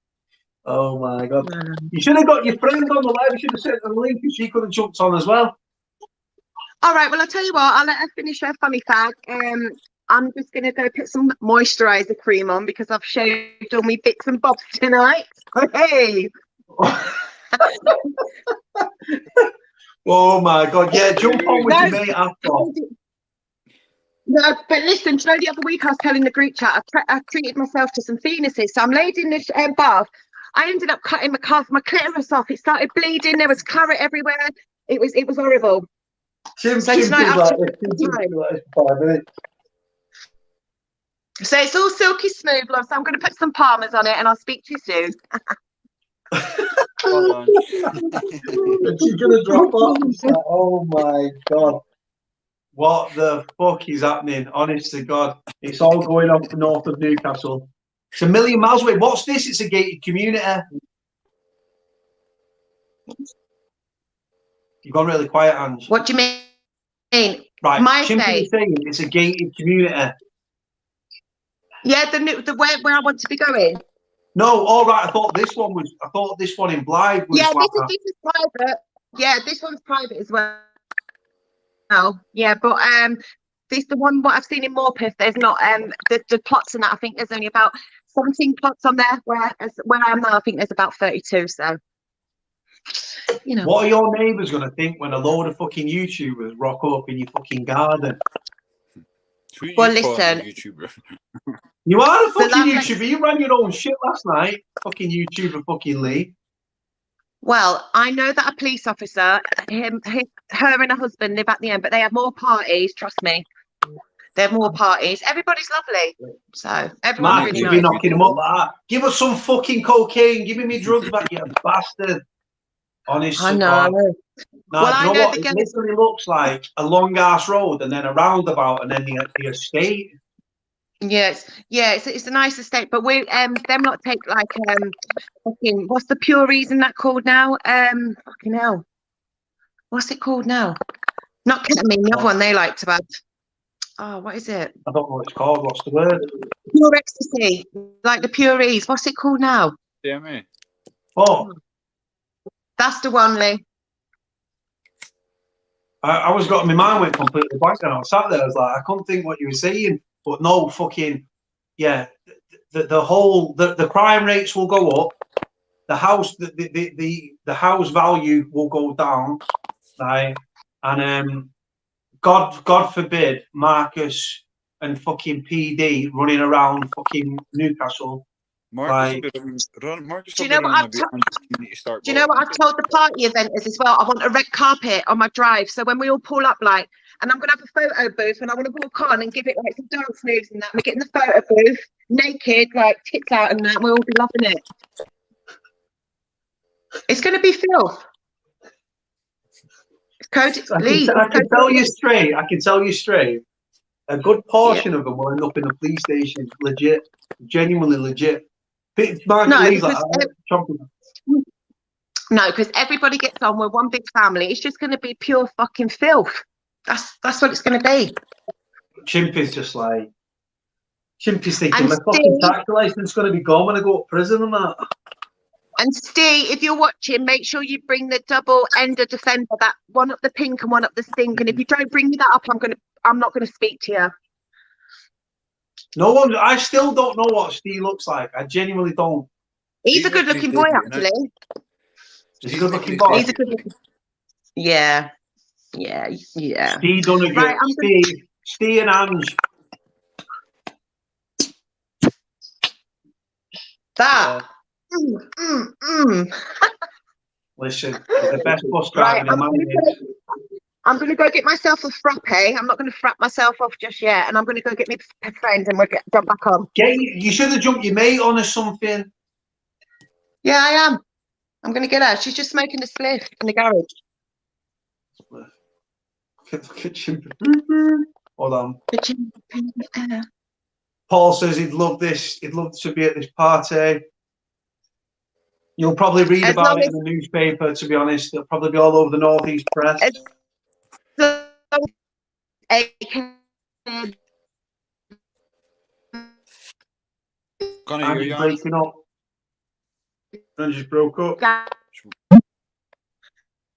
Oh my God. You should have got your friend on the live. You should have sent her the link and she could have jumped on as well. All right, well, I'll tell you what, I'll let her finish her funny fag. I'm just going to go put some moisturiser cream on because I've shaved all my bits and bobs tonight. Hey! Oh my God, yeah, jump on with your mate after. No, but listen, do you know the other week I was telling the group chat, I treated myself to some penises, so I'm laid in the bath. I ended up cutting my clitoris off. It started bleeding. There was claret everywhere. It was horrible. Chimps so it's all silky smooth, love. So I'm going to put some Palmers on it, and I'll speak to you soon. And she's going to drop off. Like, oh my God. What the fuck is happening? Honest to God. It's all going on north of Newcastle. It's a million miles away. What's this? It's a gated community. You've gone really quiet, Ange. What do you mean? Right, my Chimpy is saying it's a gated community. Yeah, the where I want to be going. No, all right. I thought this one in Blythe was. Yeah, this is private. Yeah, this one's private as well. Yeah, but this the one what I've seen in Morpeth. There's not the plots and that. I think there's only about 17 plots on there. Where I am now, I think there's about 32. So. You know. What are your neighbours going to think when a load of fucking YouTubers rock up in your fucking garden? Well, listen. YouTuber? You are a fucking YouTuber. You ran your own shit last night. Fucking YouTuber, fucking Lee. Well, I know that a police officer, her and her husband live at the end, but they have more parties. Trust me. They have more parties. Everybody's lovely. So everyone's really nice. Be knocking them up like that. Give us some fucking cocaine. Give me drugs back, you bastard. Honestly, I know. Well, I know what? It literally looks like a long ass road and then a roundabout and then the estate. Yes, it's a nice estate, but we them not take like fucking what's the pure reason that called now? Fucking hell. What's it called now? Not ketamine, the other one they liked about. Oh, what is it? I don't know what it's called. What's the word? Pure ecstasy, like the purees. What's it called now? DMA. Oh. That's the one, Lee. I was got my mind went completely blank and I was sat there. I was like, I couldn't think what you were saying, but no, fucking yeah. The crime rates will go up. The house house value will go down, right? And God forbid Marcus and fucking PD running around fucking Newcastle. Marcus, do you know what I've told the party eventers as well? I want a red carpet on my drive, so when we all pull up, like, and I'm gonna have a photo booth, and I want to walk on and give it like some dance moves and that. We get in the photo booth, naked, like tits out and that. We'll all be loving it. It's gonna be filth. Cody, I can tell you straight. A good portion of them will end up in the police station. Legit, genuinely legit. No, because everybody gets on. We're one big family. It's just going to be pure fucking filth. That's what it's going to be. Chimp is just like Chimpy's thinking my fucking tax license is going to be gone when I go to prison and that. And Steve, if you're watching, make sure you bring the double ender defender, that one up the pink and one up the stink. And if you don't bring me that up, I'm not going to speak to you. No one. I still don't know what Steve looks like. I genuinely don't. He's a good-looking boy, actually. He's a good-looking boy. He's a good-looking. Yeah. Yeah, yeah. Steve Donegan, Right, Steve and Ange. That. Listen, he's the best bus driver Right, in Manchester. I'm going to go get myself a frappe. I'm not going to frap myself off just yet, and I'm going to go get me a friend, and we'll jump back on. You should have jumped your mate on or something. Yeah, I am. I'm going to get her. She's just smoking a spliff in the garage. Hold on. Paul says he'd love this. He'd love to be at this party. You'll probably read about it in the newspaper, to be honest. It'll probably be all over the Northeast press. Can't hear you. Breaking up. And just broke up.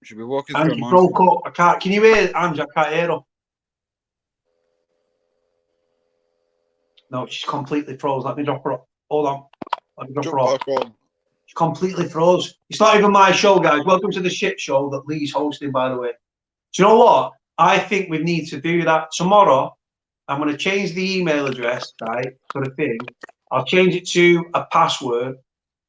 Should be walking Ange through a broke up. I can't. Can you hear Ange? I can't hear her. No, she's completely froze. Let me drop her up. Hold on. Let me drop her off. She completely froze. It's not even my show, guys. Welcome to the shit show that Lee's hosting, by the way. Do you know what? I think we need to do that tomorrow. I'm going to change the email address, right, for the thing. I'll change it to a password,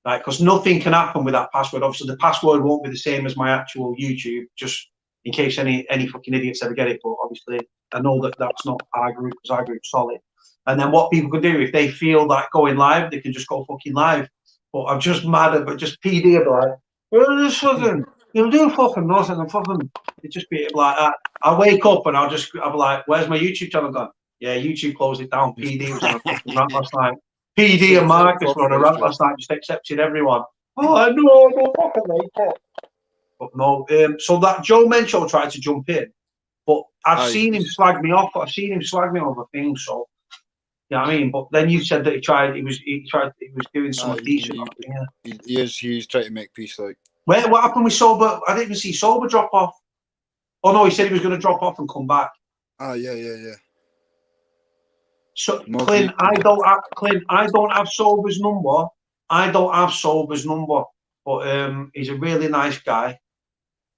right, because nothing can happen with that password. Obviously, the password won't be the same as my actual YouTube, just in case any fucking idiots ever get it. But obviously, I know that that's not our group, because our group's solid. And then what people can do, if they feel that going live, they can just go fucking live. But I'm just mad at, just PD about it. Well, this fucking, you'll do fucking nothing, and fucking, it just be like that. I'll wake up and I'll be like, where's my YouTube channel gone? Yeah, YouTube closed it down. PD was on a fucking rant last night. PD and Marcus were on a rant last night, just accepting everyone. Oh, I don't fucking like it. But no, so that Joe Mencho tried to jump in, but I've seen him slag me off. I've seen him slag me over things, so. You know what I mean? But then you said that he was doing something decent. He's trying to make peace. Like, what happened with Sober? I didn't even see Sober drop off. Oh no, he said he was going to drop off and come back. Yeah. So Moggy. Clint, I don't have Sober's number. I don't have Sober's number, but he's a really nice guy.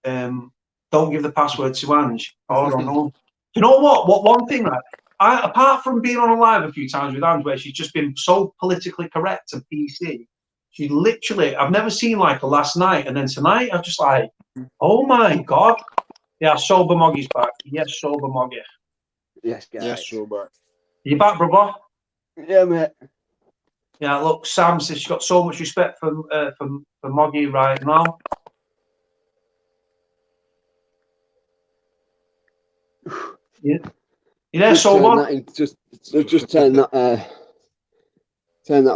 Don't give the password to Ange. Oh no. You know what? One thing that. Apart from being on a live a few times with Ange, where she's just been so politically correct and PC, she literally, I've never seen like her last night, and then tonight I'm just like, oh my god. Yeah, Sober Moggy's back. Yes, Sober Moggy. Yes, guys. Yes, Sober. You back, brother? Yeah, mate. Yeah, look, Sam says she's got so much respect for Moggy right now. Yeah. You there, Sober? Just turn that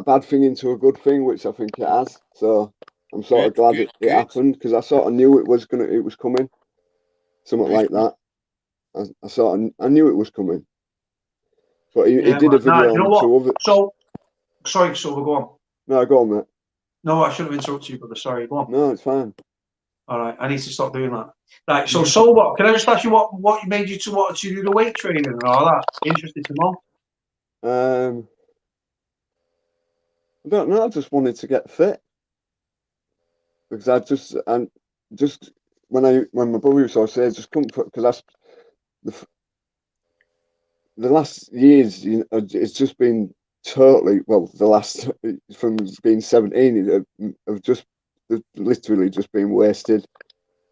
bad thing into a good thing, which I think it has. So I'm sort of glad it happened, because I sort of knew it was coming, something like that. I knew it was coming. But he did a video on two of it. So sorry, Sober, go on. No, go on, mate. No, I should have interrupted you, brother. Sorry, go on. No, it's fine. All right, I need to stop doing that. Right, so Sober, can I just ask you what made you to want to do the weight training and all that? Interested to know. I don't know. I just wanted to get fit, because when my brother used to say, just couldn't put, because the last years, you know, it's just been totally, well, the last from being 17 have just literally just been wasted.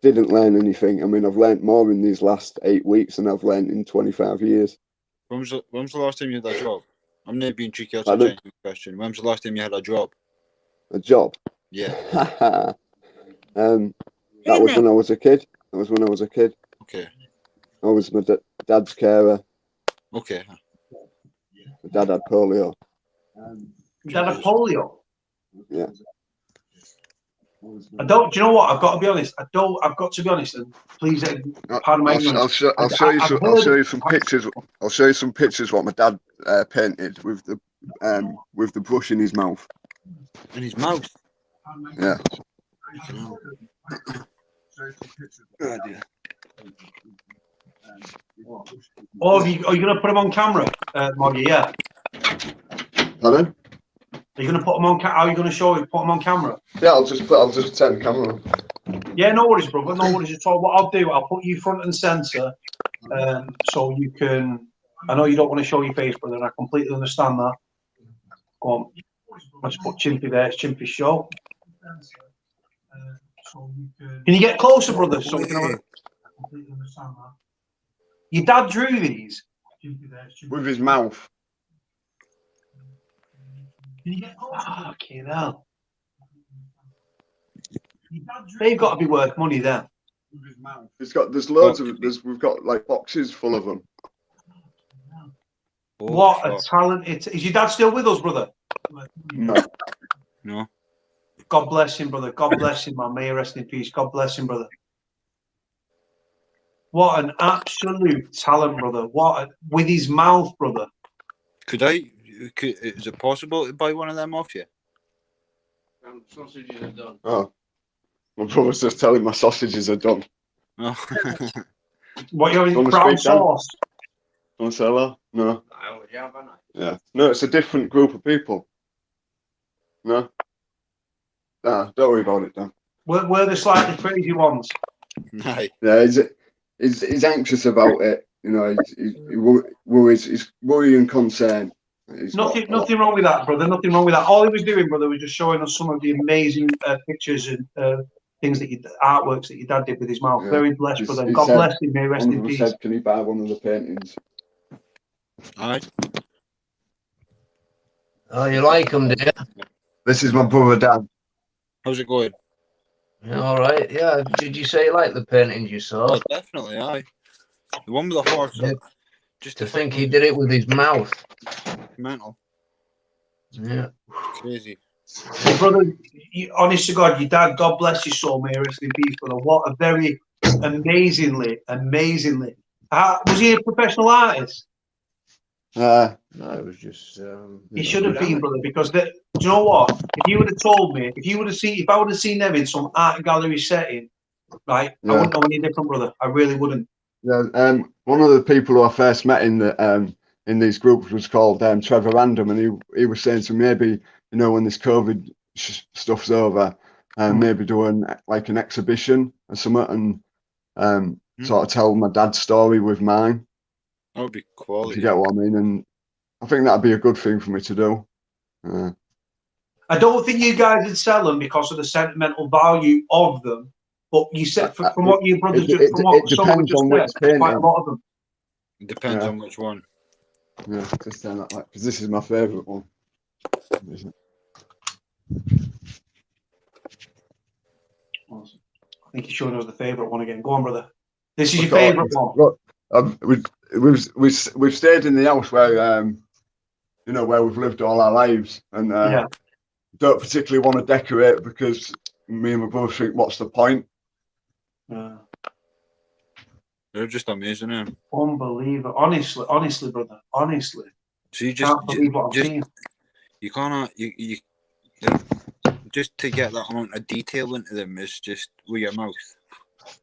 Didn't learn anything. I mean, I've learned more in these last 8 weeks than I've learned in 25 years. When was the last time you had a job? I'm not being tricky. That's a genuine question. When was the last time you had a job? A job? Yeah. That was when I was a kid. Okay. I was my dad's carer. Okay. My dad had polio. Dad had polio? Yeah. I don't. Do you know what? I've got to be honest. I've got to be honest. And please, pardon my ignorance. I'll show you some pictures. I'll show you some pictures what my dad painted with the brush in his mouth. In his mouth. Yeah. Oh, dear. Oh, are you going to put him on camera, Moggy? Yeah. Pardon? Are you going to put him on? How are you going to put him on camera? Yeah, I'll just turn the camera on. Yeah, no worries, brother. No worries at all. What I'll do, I'll put you front and centre, so you can. I know you don't want to show your face, brother, and I completely understand that. Go on. Let's put Chimpy there. It's Chimpy's show. Can you get closer, brother? So we can have I completely understand that. Your dad drew these with his mouth. Can you get closer? Fucking hell. They've got to be worth money then. With his mouth. There's loads of we've got like boxes full of them. What a talent! Is your dad still with us, brother? No. God bless him, brother. God bless him, man. May he rest in peace. God bless him, brother. What an absolute talent, brother. With his mouth, brother. Is it possible to buy one of them off you? Sausages are done. Oh, my brother's just telling my sausages are done. Oh. What, you're in Wanna brown speak, Dan? sauce? Want to say hello? No. I already have, haven't I? Yeah. No, it's a different group of people. No. Nah, don't worry about it, Dan. We're the slightly crazy ones. Nice. Yeah, he's anxious about it. You know, he's worried and concerned. Nothing wrong with that, brother. Nothing wrong with that. All he was doing, brother, was just showing us some of the amazing pictures and things artworks that your dad did with his mouth. Yeah. Very blessed, brother. He God said- bless him. May he rest One in of them peace. said, "Can you buy one of the paintings?" Aye. Oh, you like them, do you? This is my brother Dan. How's it going? Yeah, all right. Yeah. Did you say you like the paintings you saw? Oh, definitely, aye. The one with the horse. Yeah. Just To think he did it with his mouth. mental. Yeah. Crazy. Brother, honest to God, your dad, God bless his soul, may he rest in peace, brother. What a very amazingly. Was he a professional artist? No, it was just. He should have been, brother, because do you know what? If you would have told me, if I would have seen them in some art gallery setting, right, Yeah. I wouldn't know any different, brother. I really wouldn't. Yeah, one of the people who I first met in these groups was called Trevor Random, and he was saying to me, maybe, you know, when this COVID stuff's over, maybe doing like an exhibition or something, and sort of tell my dad's story with mine. That would be If quality. you get what I mean, and I think that'd be a good thing for me to do. I don't think you guys would sell them because of the sentimental value of them. But you said from what your brothers it depends on which said, painting. quite a lot of them. It depends on which one. Yeah, just saying that, like, because this is my favourite one. I think you showed us the favourite one again. Go on, brother. This is your favourite one. Look, we've stayed in the house where you know, where we've lived all our lives, and don't particularly want to decorate because me and my brother think, what's the point? They're just amazing, eh? Unbelievable. Honestly, brother. Honestly. So you Can't believe what I'm seeing. You cannot. You just to get that amount of detail into them is just with your mouth.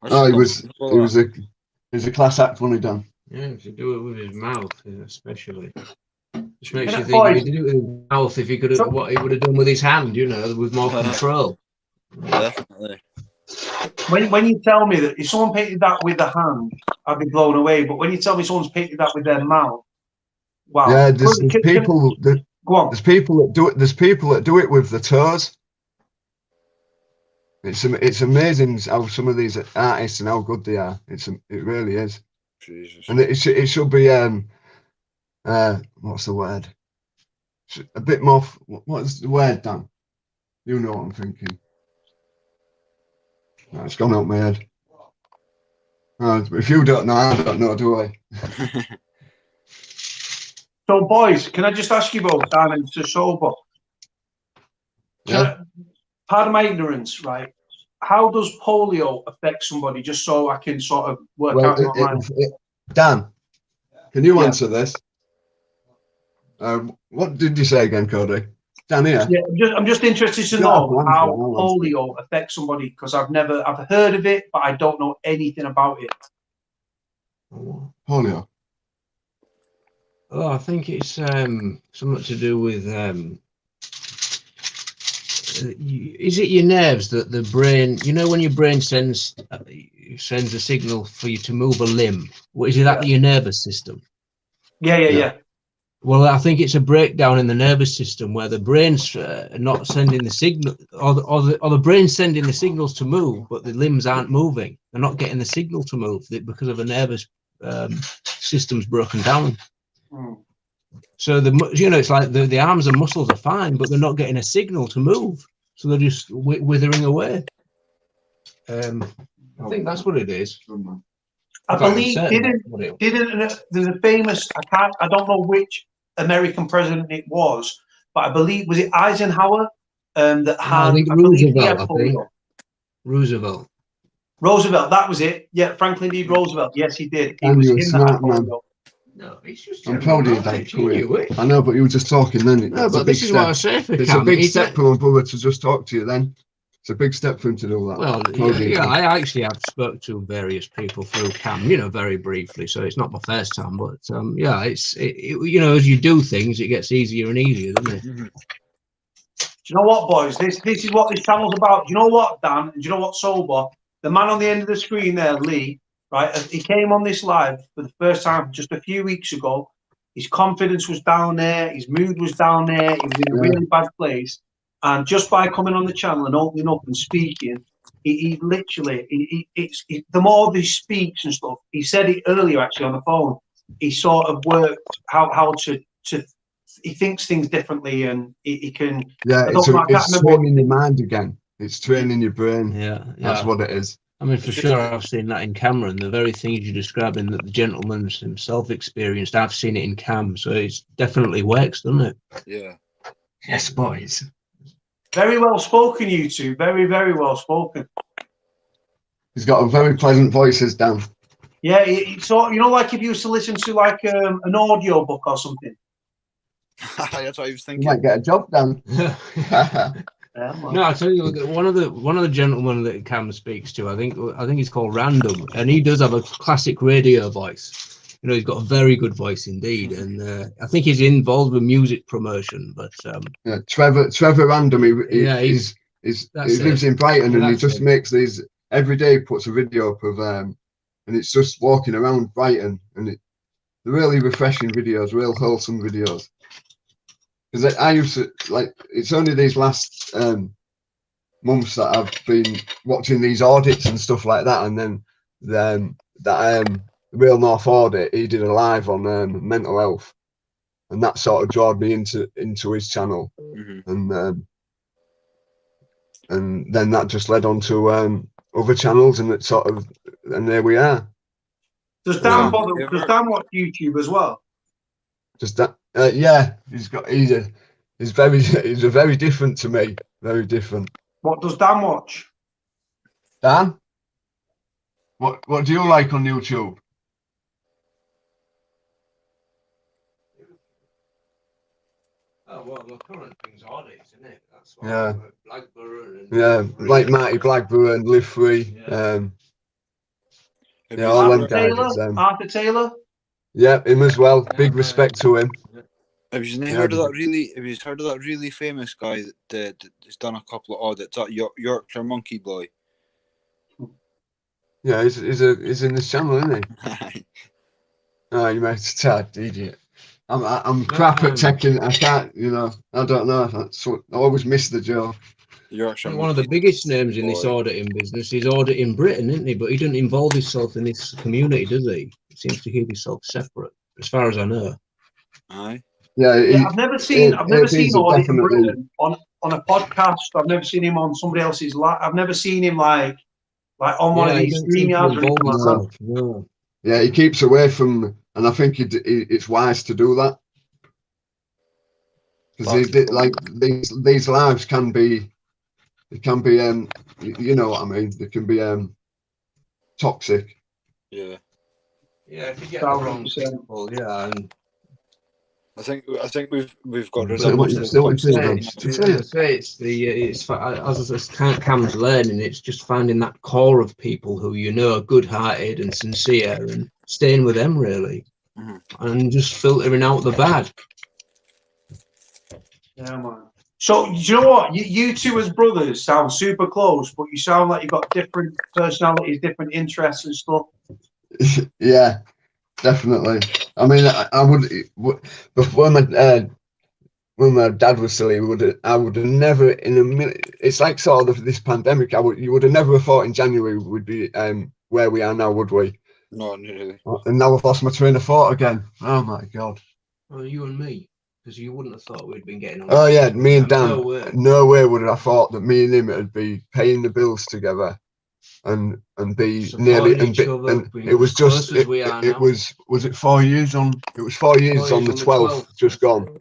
He was a class act when he done. Yeah, to do it with his mouth, especially. Just makes Yeah, you think boys. if he did it with his mouth, if he could have, what he would have done with his hand, you know, with more control. Definitely. When you tell me that if someone painted that with the hand, I'd be blown away. But when you tell me someone's painted that with their mouth, wow. Yeah, there's people that go on. There's people that do it. There's people that do it with the toes. It's amazing how some of these artists and how good they are. It really is. Jesus. And it should be what's the word? A bit more. What's the word, Dan? You know what I'm thinking. No, it's gone out my head. If you don't know, I don't know, do I? So, boys, can I just ask you both, Dan and Sober? Pardon my ignorance, right? How does polio affect somebody? Just so I can sort of work out in my mind. Dan, can you answer this? What did you say again, Cody? Dan here? Yeah, I'm just interested to know how polio affects somebody because I've heard of it, but I don't know anything about it. Polio. Oh, I think it's something to do with is it your nerves that the brain? You know, when your brain sends a signal for you to move a limb. What is it? That your nervous system? Yeah. Well, I think it's a breakdown in the nervous system where the brain's not sending the signal, or the brain's sending the signals to move, but the limbs aren't moving. They're not getting the signal to move because of a nervous system's broken down. So it's like the arms and muscles are fine, but they're not getting a signal to move, so they're just withering away. I think that's what it is. I believe didn't there's a famous I don't know which American president it was, but I believe was it Eisenhower that had Roosevelt, that was it. Yeah, Franklin D. Roosevelt. Yes, he did. He And was you were in smart, that man. No, it's just I'm proud of you, Dave. I know, but you were just talking then. No, but this is what I say for It's a big step for my brother to just talk to you then. It's a big step for him to do that. Well, I actually have spoke to various people through Cam, very briefly, so it's not my first time, but it's as you do things, it gets easier and easier, doesn't it? Do you know what, boys? This is what this channel's about. Do you know what, Dan? And do you know what, Sober? The man on the end of the screen there, Lee, right? He came on this live for the first time just a few weeks ago. His confidence was down there. His mood was down there. He was in a really bad place. And just by coming on the channel and opening up and speaking, he literally, the more he speaks and stuff, he said it earlier actually on the phone, he sort of worked how to he thinks things differently and he can. Yeah, it's training your mind again. It's training your brain. Yeah. That's what it is. I mean, for sure, I've seen that in camera, and the very things you're describing that the gentleman himself experienced, I've seen it in Cam, so it definitely works, doesn't it? Yeah. Yes, boys. Very well spoken, you two. Very, very well spoken. He's got a very pleasant voice, as Dan. Yeah, so like if you used to listen to like an audio book or something. That's what I was thinking. You might get a job done. No, I tell you, one of the gentlemen that Cam speaks to, I think he's called Random, and he does have a classic radio voice. He's got a very good voice indeed, and I think he's involved with music promotion. But Trevor Random, he lives in Brighton, and he just makes these every day. He puts a video up of and it's just walking around Brighton, and they're really refreshing videos, real wholesome videos. Because I used to it's only these last months that I've been watching these audits and stuff like that, and then that Real North Audit, he did a live on mental health, and that sort of drawed me into his channel, and then that just led on to other channels, and there we are. Does Dan watch YouTube as well? Just that, yeah. He's very different to me. Very different. What does Dan watch? Dan, what do you like on YouTube? Oh well, the current thing's audits, isn't it? That's what Blackburn and like Marty Blackburn, Live Free. All them guys. Arthur Taylor. Yeah, him as well. Big respect to him. Have you heard of that really famous guy that has done a couple of audits? That Yorkshire Monkey Boy. Yeah, he's in this channel, isn't he? Oh, you made a tad idiot. I'm crap at taking. I can't. I don't know. I always miss the joke. One of the biggest names in this auditing business is auditing Britain, isn't he? But he doesn't involve himself in this community, does he? He seems to keep himself separate, as far as I know. Aye. Yeah, I've never seen auditing Britain on a podcast. I've never seen him on somebody else's live. I've never seen him like on one of these StreamYards or anything like that. No. Yeah, he keeps away from, and I think it's wise to do that, because these lives can be. It can be, you know what I mean. They can be toxic. Yeah. Yeah, if you get the wrong people, yeah. And I think we've got rid So of what you say, as Cam's learning, it's just finding that core of people who are good-hearted and sincere, and staying with them really, and just filtering out the bad. Yeah, man. So do you know what? You two as brothers sound super close, but you sound like you've got different personalities, different interests and stuff. Yeah, definitely. I mean, I would before when my dad was silly, I would have never in a minute. It's like sort of this pandemic. You would have never thought in January we'd be where we are now, would we? No, not really. And now I've lost my train of thought again. Oh my god. Well, you and me, because you wouldn't have thought we'd been getting on. Oh yeah, me and Dan. No way. Would I thought that me and him would be paying the bills together, and be Supporting nearly each other, and being it was as close just as we are it now. was it 4 years on? It was 4 years on the 12th, just gone.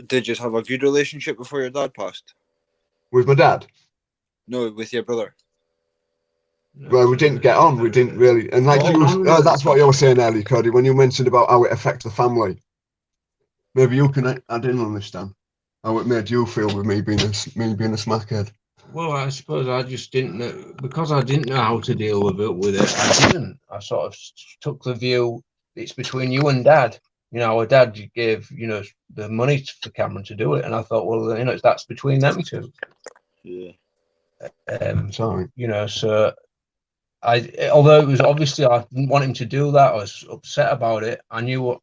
Did you have a good relationship before your dad passed? With my dad? No, with your brother. No, Well, we didn't get on. We didn't really. And like that's what you were saying earlier, Cody, when you mentioned about how it affects the family. Maybe you can add in on this, Dan. How it made you feel with me being a smackhead. Well, I suppose I just didn't know, because I didn't know how to deal with it. I didn't. I sort of took the view it's between you and Dad. You know, our dad gave the money for Cameron to do it, and I thought, well, that's between them two. Yeah. Sorry. So although it was obviously I didn't want him to do that, I was upset about it. I knew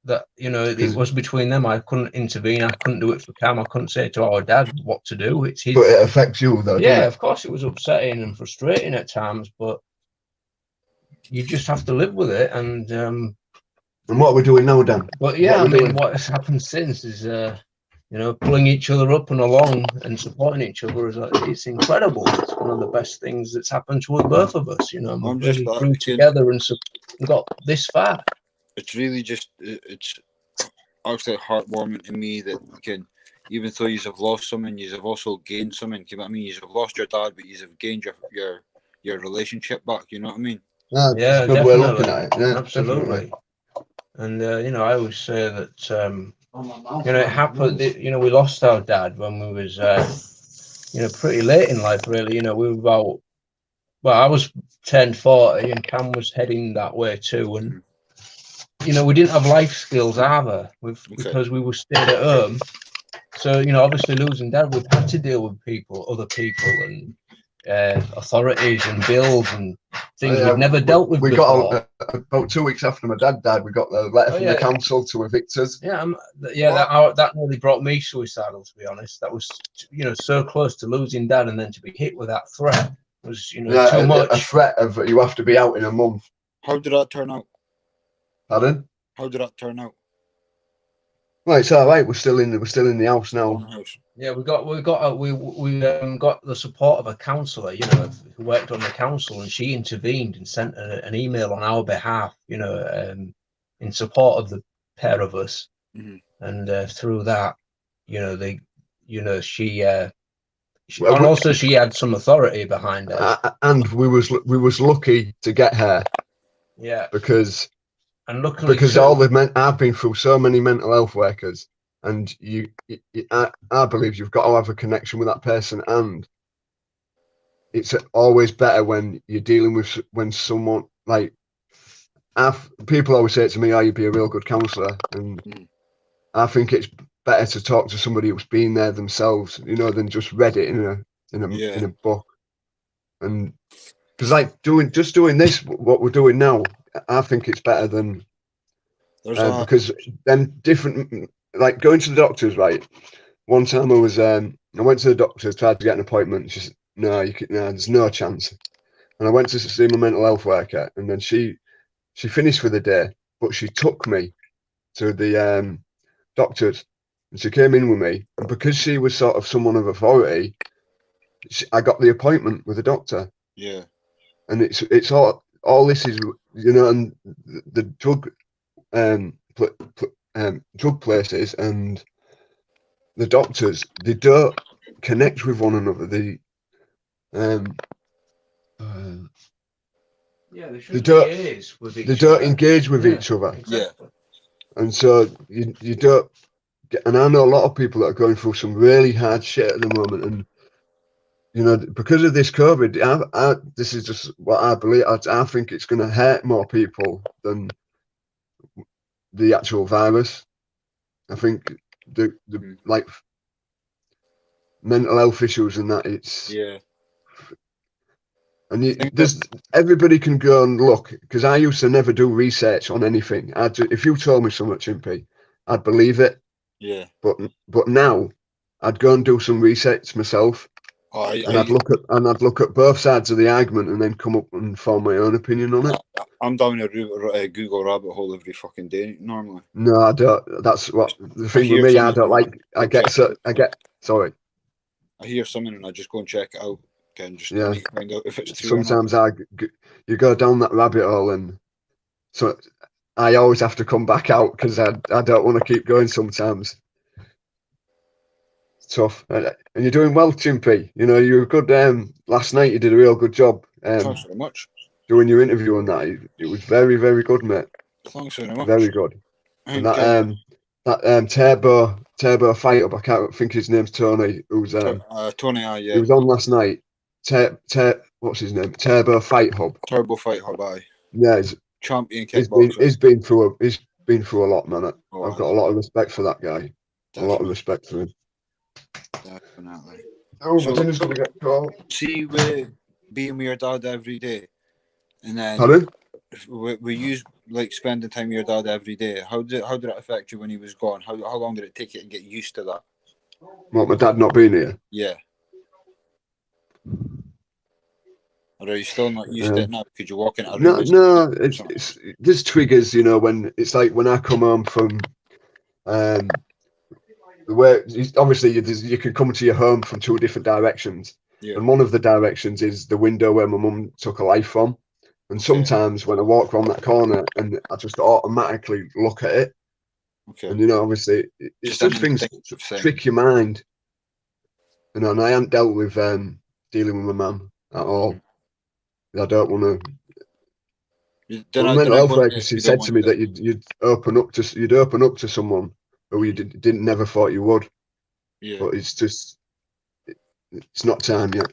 that it was between them. I couldn't intervene. I couldn't do it for Cam. I couldn't say to our dad what to do. It's his. But it affects you though. Yeah, doesn't it? of course it was upsetting and frustrating at times, but you just have to live with it. And what we're doing now, Dan. But yeah, what has happened since is pulling each other up and along and supporting each other it's incredible. It's one of the best things that's happened to both of us. We've really grew together and got this far. It's really just it's actually heartwarming to me that even though you have lost someone, you have also gained someone. You know what I mean? You have lost your dad, but you have gained your relationship back. You know what I mean? Yeah, yeah, good way of looking at it. Yeah, absolutely. Definitely. And I always say that it happened. We lost our dad when we was pretty late in life. Really, we were about. Well, I was 10-40, and Cam was heading that way too, and. We didn't have life skills either because we were stayed at home. So, obviously losing dad, we've had to deal with other people and authorities and bills and things we've never dealt with before. Got about 2 weeks after my dad died, we got the letter from the council to evict us. Yeah, that nearly brought me suicidal, to be honest. That was, so close to losing dad, and then to be hit with that threat was, too much. A threat of you have to be out in a month. How did that turn out? Pardon? How did that turn out? Well, it's all right. We're still in the house now. Yeah, we got the support of a counsellor, who worked on the council, and she intervened and sent an email on our behalf, in support of the pair of us, and through that, she had some authority behind her, and we was lucky to get her. Yeah, because luckily I've been through so many mental health workers, and I believe you've got to have a connection with that person, and it's always better when you're dealing with someone like people always say to me, "Oh, you'd be a real good counsellor," and I think it's better to talk to somebody who's been there themselves, than just read it in a book, and because doing this, what we're doing now. I think it's better than because then different, like going to the doctors. Right, one time I went to the doctor, tried to get an appointment. She said, "No, there's no chance." And I went to see my mental health worker, and then she finished for the day, but she took me to the doctors, and she came in with me, and because she was sort of someone of authority, I got the appointment with the doctor. Yeah, and it's all this is. And the drug drug places and the doctors, they don't connect with one another. They don't engage with each other. Exactly. Yeah, and so you don't get. And I know a lot of people that are going through some really hard shit at the moment, and because of this COVID, this is just what I believe. I think it's going to hurt more people than the actual virus. I think mental health issues and that. It's Yeah. and everybody can go and look, because I used to never do research on anything. If you told me something, Chimpy, I'd believe it. Yeah. But now I'd go and do some research myself, and I'd look at both sides of the argument and then come up and form my own opinion on it. I'm down a Google rabbit hole every fucking day normally. No, I don't. That's what the thing with me. I don't like. I get. Sorry. I hear something and I just go and check it out. And just find out if it's true. Sometimes you go down that rabbit hole, and so I always have to come back out because I don't want to keep going sometimes. It's tough. And you're doing well, Chimpy. You know, you were good. Last night you did a real good job. Thanks very much. Doing your interview on that. It was very, very good, mate. Thanks very much. Very good. And that Turbo fight up, I can't think his name's Tony, who's Tony, yeah. He was on last night. What's his name? Turbo Fight Hub. Turbo Fight Hub, aye. Yeah, he's champion kickboxer. He's been through a lot, man. I've got a lot of respect for that guy. Definitely. A lot of respect for him. Definitely. Oh, so, dinner's gonna get cold. See, with being with your dad every day, and then pardon? We use like spending time with your dad every day. How did it affect you when he was gone? How long did it take you to get used to that? What, my dad not being here? Yeah. Or are you still not used to it now? Could you walk in a room? No. It's there's triggers, you know, when it's like when I come home from where obviously you can come to your home from two different directions, and one of the directions is the window where my mum took her life from. And sometimes when I walk around that corner, and I just automatically look at it, and you know, obviously, it's just things trick your mind. You know, and I haven't dealt with dealing with my mum at all. I don't want to. Mental health therapist, she said to me that you'd open up to someone who you didn't never thought you would. Yeah. But it's just, it's not time yet.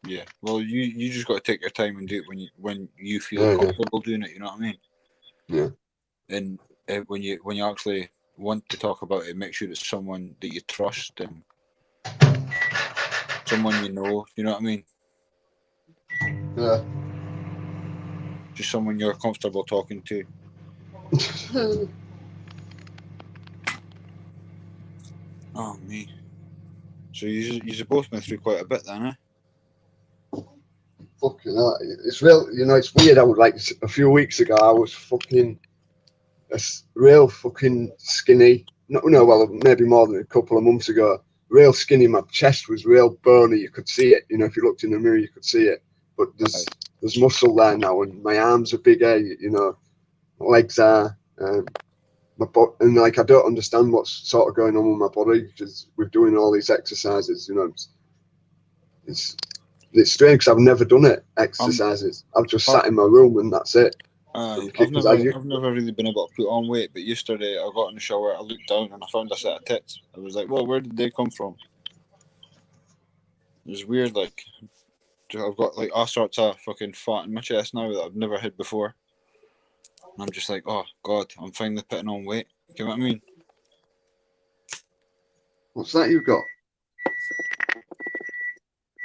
Yeah. Well, you just got to take your time and do it when you feel comfortable doing it. You know what I mean? Yeah. And when you actually want to talk about it, make sure it's someone that you trust and someone you know. You know what I mean? Yeah. Just someone you're comfortable talking to. Oh me. So you've both been through quite a bit then, eh? Fucking hell. It's real, you know, it's weird. I was like a few weeks ago, I was fucking real fucking skinny. Well, maybe more than a couple of months ago. Real skinny. My chest was real bony. You could see it. You know, if you looked in the mirror, you could see it. But there's muscle there now, and my arms are bigger. You know, my legs are. And like I don't understand what's sort of going on with my body because we're doing all these exercises. You know, it's strange because I've never done it. Exercises. I've just sat in my room and that's it. I've never really been able to put on weight, but yesterday I got in the shower, I looked down and I found a set of tits. I was like, well, where did they come from? It was weird, like I've got like all sorts of fucking fat in my chest now that I've never had before. And I'm just like, oh God, I'm finally putting on weight. You know what I mean? What's that you've got?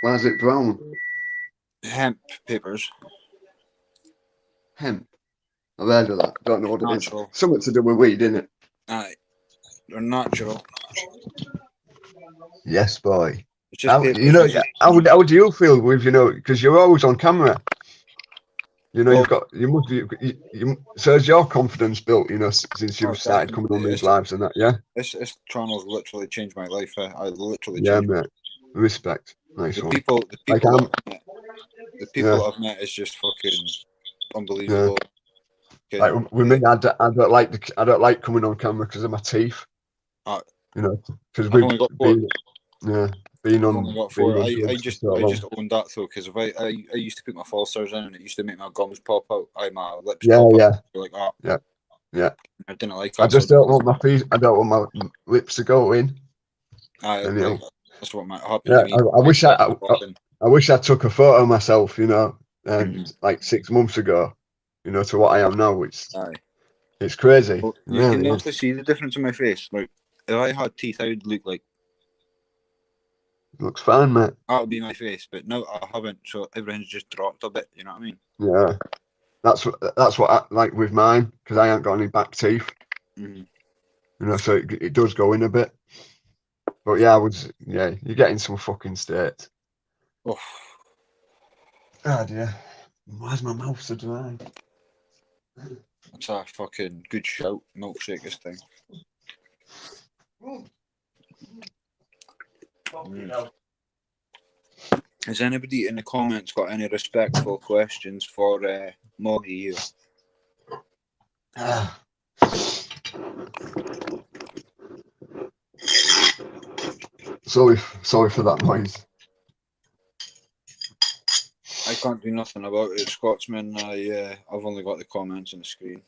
Why is it brown? Hemp papers. Hemp? I've heard of that. Don't know what natural. It is. Something to do with weed, isn't it? Aye. They're natural. Yes, boy. It's just you know, how do you feel with, you know, because you're always on camera. You know, so has your confidence built, you know, since you've started coming on these lives and that, yeah? This channel's literally changed my life. I literally changed. Mate. Respect. Nice the one. People I've met is just fucking unbelievable. Yeah. Like with me, I don't like coming on camera because of my teeth. You know, because we've got being on. I just owned that though, because if I used to put my falsers in and it used to make my gums pop out. My lips pop out. Like that. Yeah. I didn't like that. I just don't want my feet. I don't want my lips to go in. That's what might happen. Yeah, I wish I took a photo of myself, you know, like 6 months ago, you know, to what I am now. It's crazy. Well, you can actually see the difference in my face. Like if I had teeth, I would look like Looks fine, mate. That'll be my face, but no, I haven't. So everything's just dropped a bit. You know what I mean? Yeah. That's what I like with mine, because I ain't got any back teeth. Mhm. You know, so it does go in a bit. But yeah, you're getting some fucking states. Oh, Oh dear. Why's my mouth so dry? that's a fucking good shout. Milkshake this thing. Has anybody in the comments got any respectful questions for Moggy? Sorry for that noise. I can't do nothing about it, Scotsman. I've only got the comments on the screen.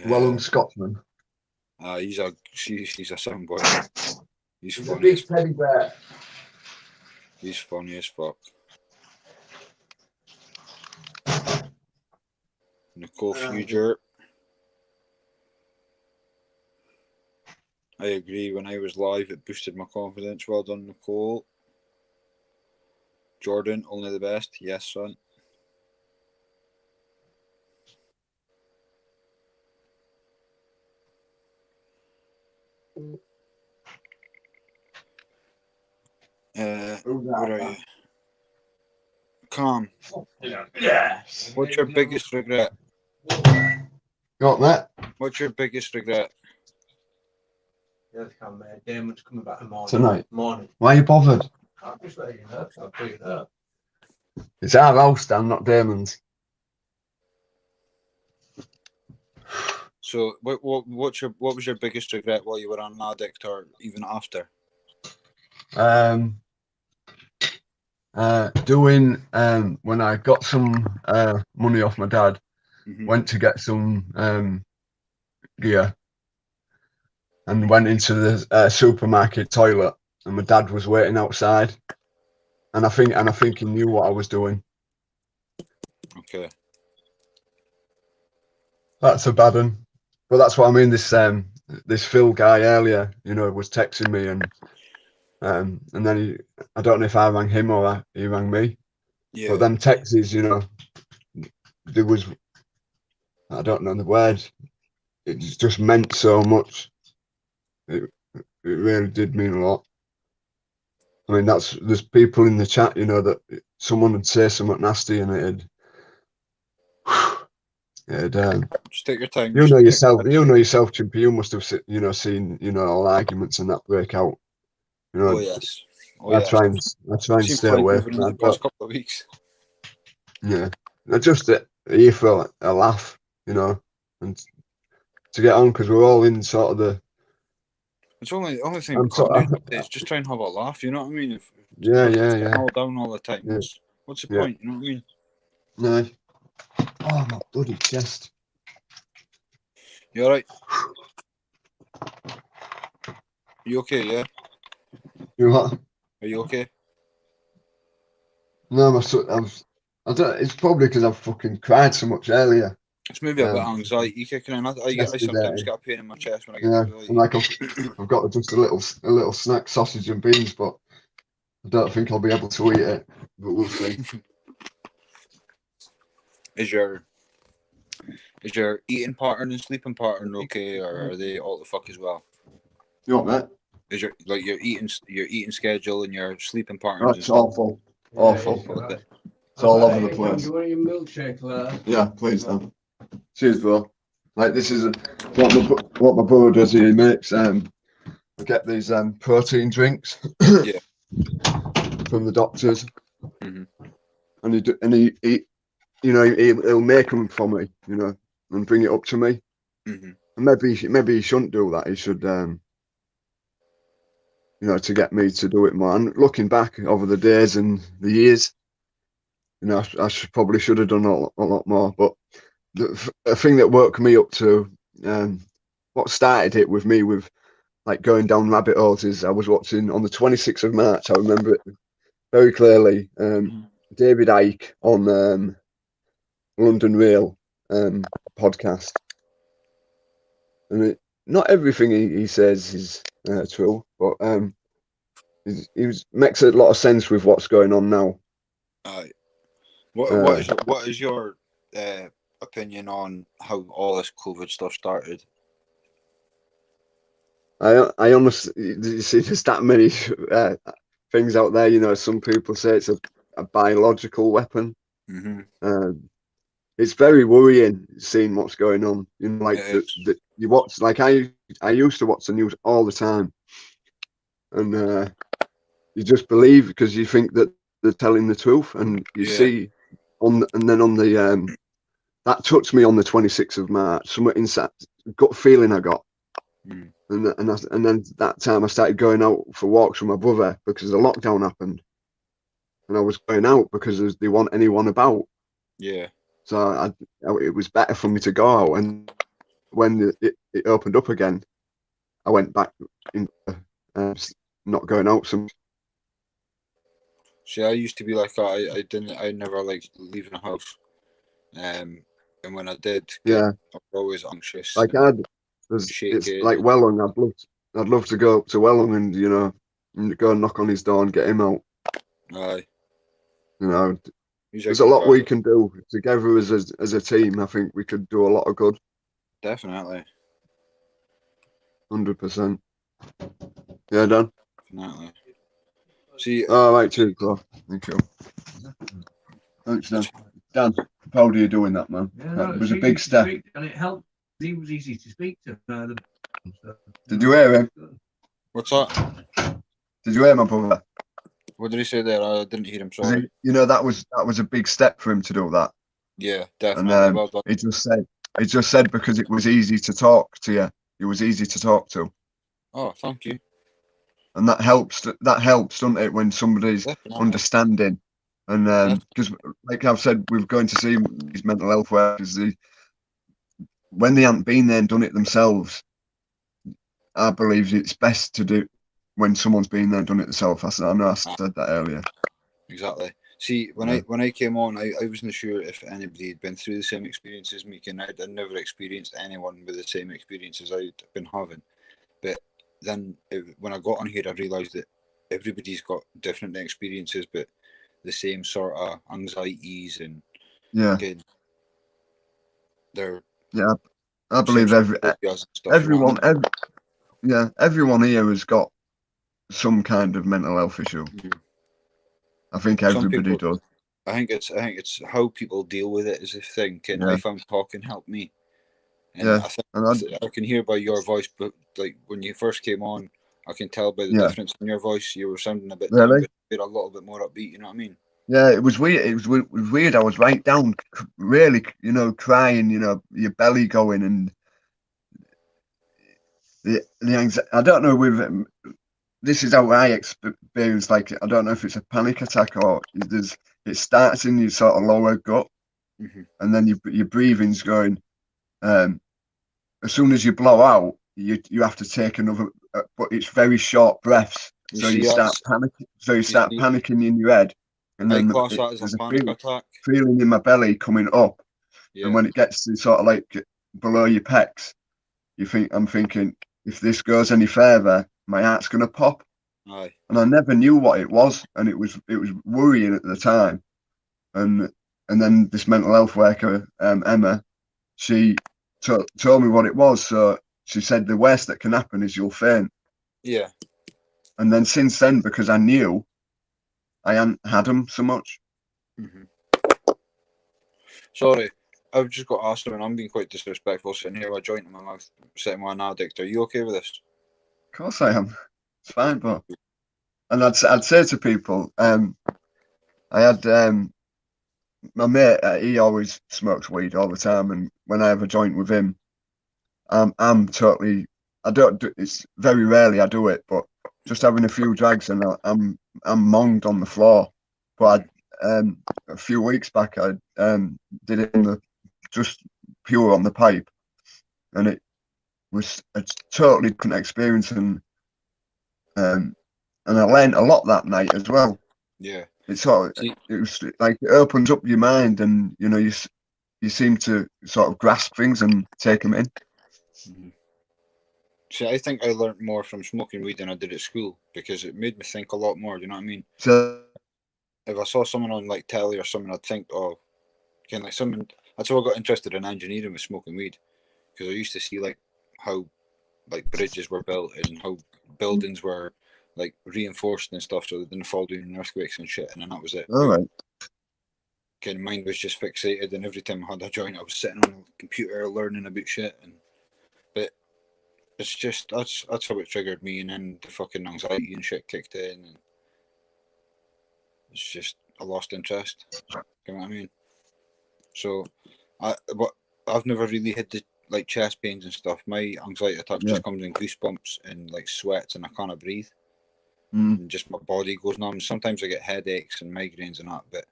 Well, Scotsman. He's a sound boy. He's He's a funny. big teddy bear. He's funny as fuck. Nicole Fuger. I agree. When I was live, it boosted my confidence. Well done, Nicole. Jordan, only the best. Yes, son. Where are you? Calm. Yes. What's your biggest regret? Got that? What's your biggest regret? Yes, come, mate. Damon's coming back tomorrow. Tonight? Morning. Why are you bothered? I'll just let you know. I'll tell you that. It's our house, Dan, not Damon's. So, what was your biggest regret while you were on addict, or even after? Doing when I got some money off my dad, went to get some gear, and went into the supermarket toilet, and my dad was waiting outside, and I think he knew what I was doing. Okay. That's a bad one, but that's what I mean. This Phil guy earlier, you know, was texting me, and then I don't know if I rang him or he rang me. Yeah. But them texts, you know, there was, I don't know the word. It just meant so much. It really did mean a lot. I mean, there's people in the chat, you know, that someone would say something nasty and it'd just take your time. you know yourself, Chimpy. You must have, you know, seen, you know, all arguments and that break out. You know, Oh yes. I try and Seems stay like away even from in the that. past couple of weeks. Yeah, just here for a laugh, you know, and to get on, because we're all in sort of the. It's only thing we can do is just try and have a laugh. You know what I mean? If Yeah. all down all the time. Yeah. What's the point? You know what I mean? No. Oh, my bloody chest. You all right? You okay? Yeah. You what? Are you okay? No, I don't. It's probably because I've fucking cried so much earlier. It's maybe a bit of anxiety kicking in. I sometimes get a pain in my chest when I get and like I've got just a little snack, sausage and beans, but I don't think I'll be able to eat it. But we'll see. Is your eating pattern and sleeping pattern okay, or are they all the fuck as well? You want that? Is your eating schedule and your sleeping pattern? Oh, it's awful. Awful. It's all over the place. You want your milkshake, lad? Yeah, please, Dan. Cheers, bro. Like, this is what my brother does. He makes I get these protein drinks. Yeah. From the doctors. Mm-hmm. And he you know, he'll make them for me, you know, and bring it up to me. Mm-hmm. And maybe he shouldn't do that. He should, you know, to get me to do it more. And looking back over the days and the years, you know, I probably should have done a lot more. But the thing that woke me up to, what started it with me with like going down rabbit holes is I was watching on the 26th of March. I remember it very clearly. David Icke on London Real podcast, and not everything he says is true, but makes a lot of sense with what's going on now. Aye. Uh, What is your opinion on how all this COVID stuff started? I honestly, you see, there's that many things out there. You know, some people say it's a biological weapon. Mm-hmm. It's very worrying seeing what's going on. You know, like It is. you watch, like I used to watch the news all the time, and you just believe because you think that they're telling the truth, and you Yeah. see and then on the that touched me on the 26th of March. Somewhere inside, gut feeling I got. Mm. And then that time I started going out for walks with my brother because the lockdown happened, and I was going out because they want anyone about. Yeah. So it was better for me to go out. And when it opened up again, I went back into not going out so much. See, I used to be like that. I never liked leaving the house. And when I did, Yeah, I was always anxious like and it's shaking. like Wellung. I'd love to go up to Wellung and and go and knock on his door and get him out. Aye. You know, He's a there's a good lot we guy. can do together as a team. I think we could do a lot of good. Definitely. 100%. Yeah, Dan. Definitely. See, All right, cheers, Claw. Thank you. Thanks, Dan. Dan, how proud of you doing that, man. Yeah, That was a big step. And it helped. He was easy to speak to. Did you hear him? what's that? Did you hear my brother? What did he say there? I didn't hear him. Sorry. You know, that was a big step for him to do that. Yeah, And definitely. Well done. he just said because it was easy to talk to you. It was easy to talk to. Oh, thank you. And that helps, doesn't it, when somebody's Definitely. understanding. And because, like I've said, we're going to see these mental health workers, when they haven't been there and done it themselves, I believe it's best to do when someone's been there and done it themselves. I know I said that earlier. Exactly. See, when I came on, I wasn't sure if anybody had been through the same experience as me, and I'd never experienced anyone with the same experiences I'd been having. But then when I got on here, I realised that everybody's got different experiences, but the same sort of anxieties and again, they're I believe everyone here has got some kind of mental health issue. Mm-hmm. I think everybody does. I think it's how people deal with it is the thing. And I found talking helped me. And I think I can hear by your voice, but like when you first came on, I can tell by the difference in your voice. You were sounding a bit down, but you're a little bit more upbeat. You know what I mean? Yeah, it was weird. It was weird. I was right down, really, crying. Your belly going, and the anxiety. I don't know with this is how I experience. Like, I don't know if it's a panic attack or it starts in your sort of lower gut, and then your breathing's going. As soon as you blow out, you have to take another, but it's very short breaths. So you start panicking. So you start panicking in your head, and then there's a feeling in my belly coming up, and when it gets to sort of like below your pecs, I'm thinking if this goes any further, my heart's gonna pop. Aye. And I never knew what it was, and it was worrying at the time, and then this mental health worker, Emma, she told me what it was. So she said the worst that can happen is you'll faint. Yeah. And then since then, because I knew I hadn't had them so much. Sorry, I've just got asked and I'm being quite disrespectful sitting here with a joint in my mouth, sitting with an addict. Are you okay with this? Of course I am. It's fine, but and I'd say to people, I had my mate. He always smokes weed all the time, and when I have a joint with him, I'm totally. I don't. It's very rarely I do it, but just having a few drags and I'm monged on the floor. But a few weeks back I did it just pure on the pipe, and it was a totally different experience, and I learned a lot that night as well. Yeah, it was like it opens up your mind, and you seem to sort of grasp things and take them in. See, I think I learnt more from smoking weed than I did at school because it made me think a lot more. Do you know what I mean? So If I saw someone on like telly or something, I'd think, oh, can like someone. That's how I got interested in engineering with smoking weed because I used to see like how like bridges were built and how buildings were like reinforced and stuff so they didn't fall during earthquakes and shit. And then that was it. all right. Again, mind was just fixated, and every time I had a joint, I was sitting on a computer learning about shit. But it's just that's how it triggered me, and then the fucking anxiety and shit kicked in, and it's just I lost interest. You know what I mean? So, but I've never really had the like chest pains and stuff. My anxiety attacks Yeah. just comes in goosebumps and like sweats, and I can't breathe, Mm, and just my body goes numb. Sometimes I get headaches and migraines and that, but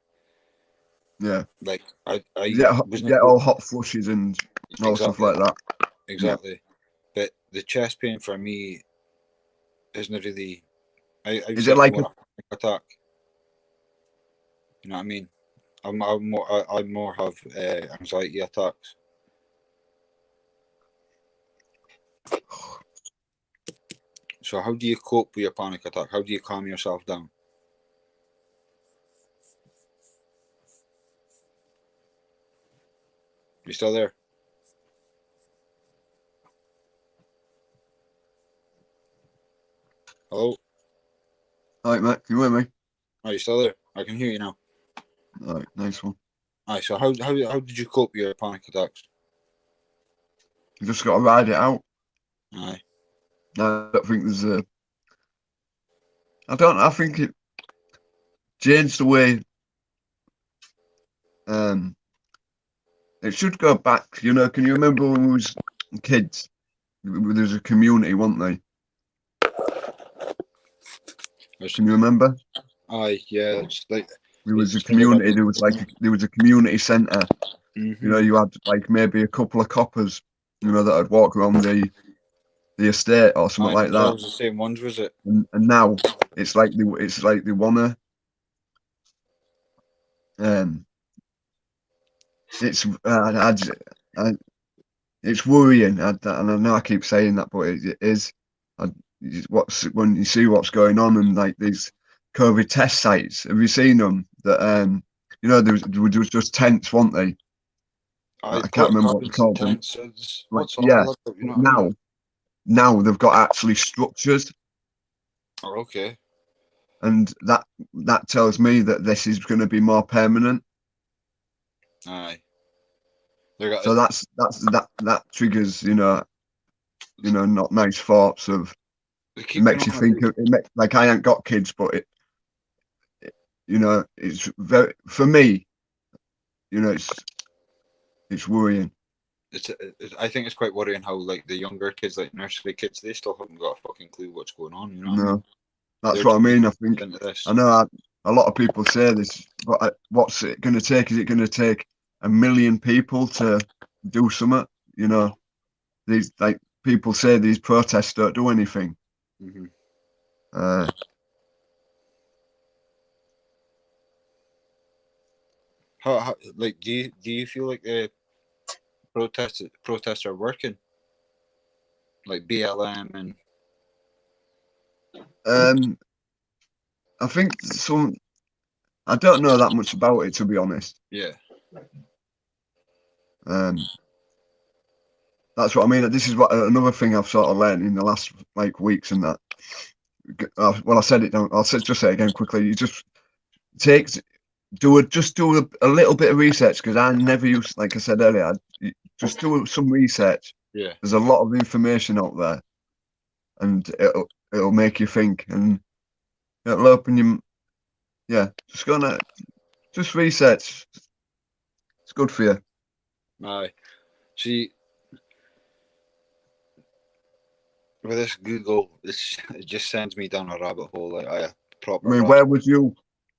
yeah. like I You wasn't get all hot flushes and all stuff exactly like that. exactly. But the chest pain for me isn't really. I Is say it it's like more a panic attack. You know what I mean? I more have anxiety attacks. So how do you cope with your panic attack? How do you calm yourself down? You still there? Hello? All right, Matt, can you hear me? Are you still there? I can hear you now. All right, nice one. Aye, so how did you cope with your panic attacks? You just got to ride it out. Aye. I don't think there's a. I think it changed the way. It should go back. You know, can you remember when we was kids? There was a community, wasn't there? Can you remember? Aye, yeah. It's like There was a it's never community. got- There was a community centre. Mhm. You know, you had like maybe a couple of coppers. You know, that would walk around the estate or something Aye, like it's that. always the same ones, was it? And now it's like they wanna. It's it's worrying, and I know I keep saying that, but it is. When you see what's going on and like these COVID test sites, have you seen them? That you know, there was just tents, weren't they? Aye, I can't porta remember what they cabins and called them. tents. It's Like, what's yeah, all about, you know but what I mean? now they've got actually structures, Oh, okay. and that tells me that this is going to be more permanent. Aye. They got So that triggers, not nice thoughts of. they It keep going makes you on think about like I ain't got kids, but it's very for me. It's worrying. I think it's quite worrying how like the younger kids, like nursery kids, they still haven't got a fucking clue what's going on. You know what I mean? No, that's They're what I just mean. I think into this. I know a lot of people say this, but what's it going to take? Is it going to take 1 million people to do something? You know, these like people say these protests don't do anything. Mm-hmm. Uh, How like do you feel like the protests are working? Like BLM and um, I think I don't know that much about it, to be honest. yeah. Um, that's what I mean. This is what another thing I've sort of learned in the last like weeks and that. Well, I said it. I'll just say it again quickly. You just do a little bit of research because I never used, like I said earlier, just do some research. Yeah. There's a lot of information out there, and it'll make you think, and it'll open you. Yeah, just research. It's good for you. Aye. See, with this Google, it just sends me down a rabbit hole. Like I I proper mean, rabbit.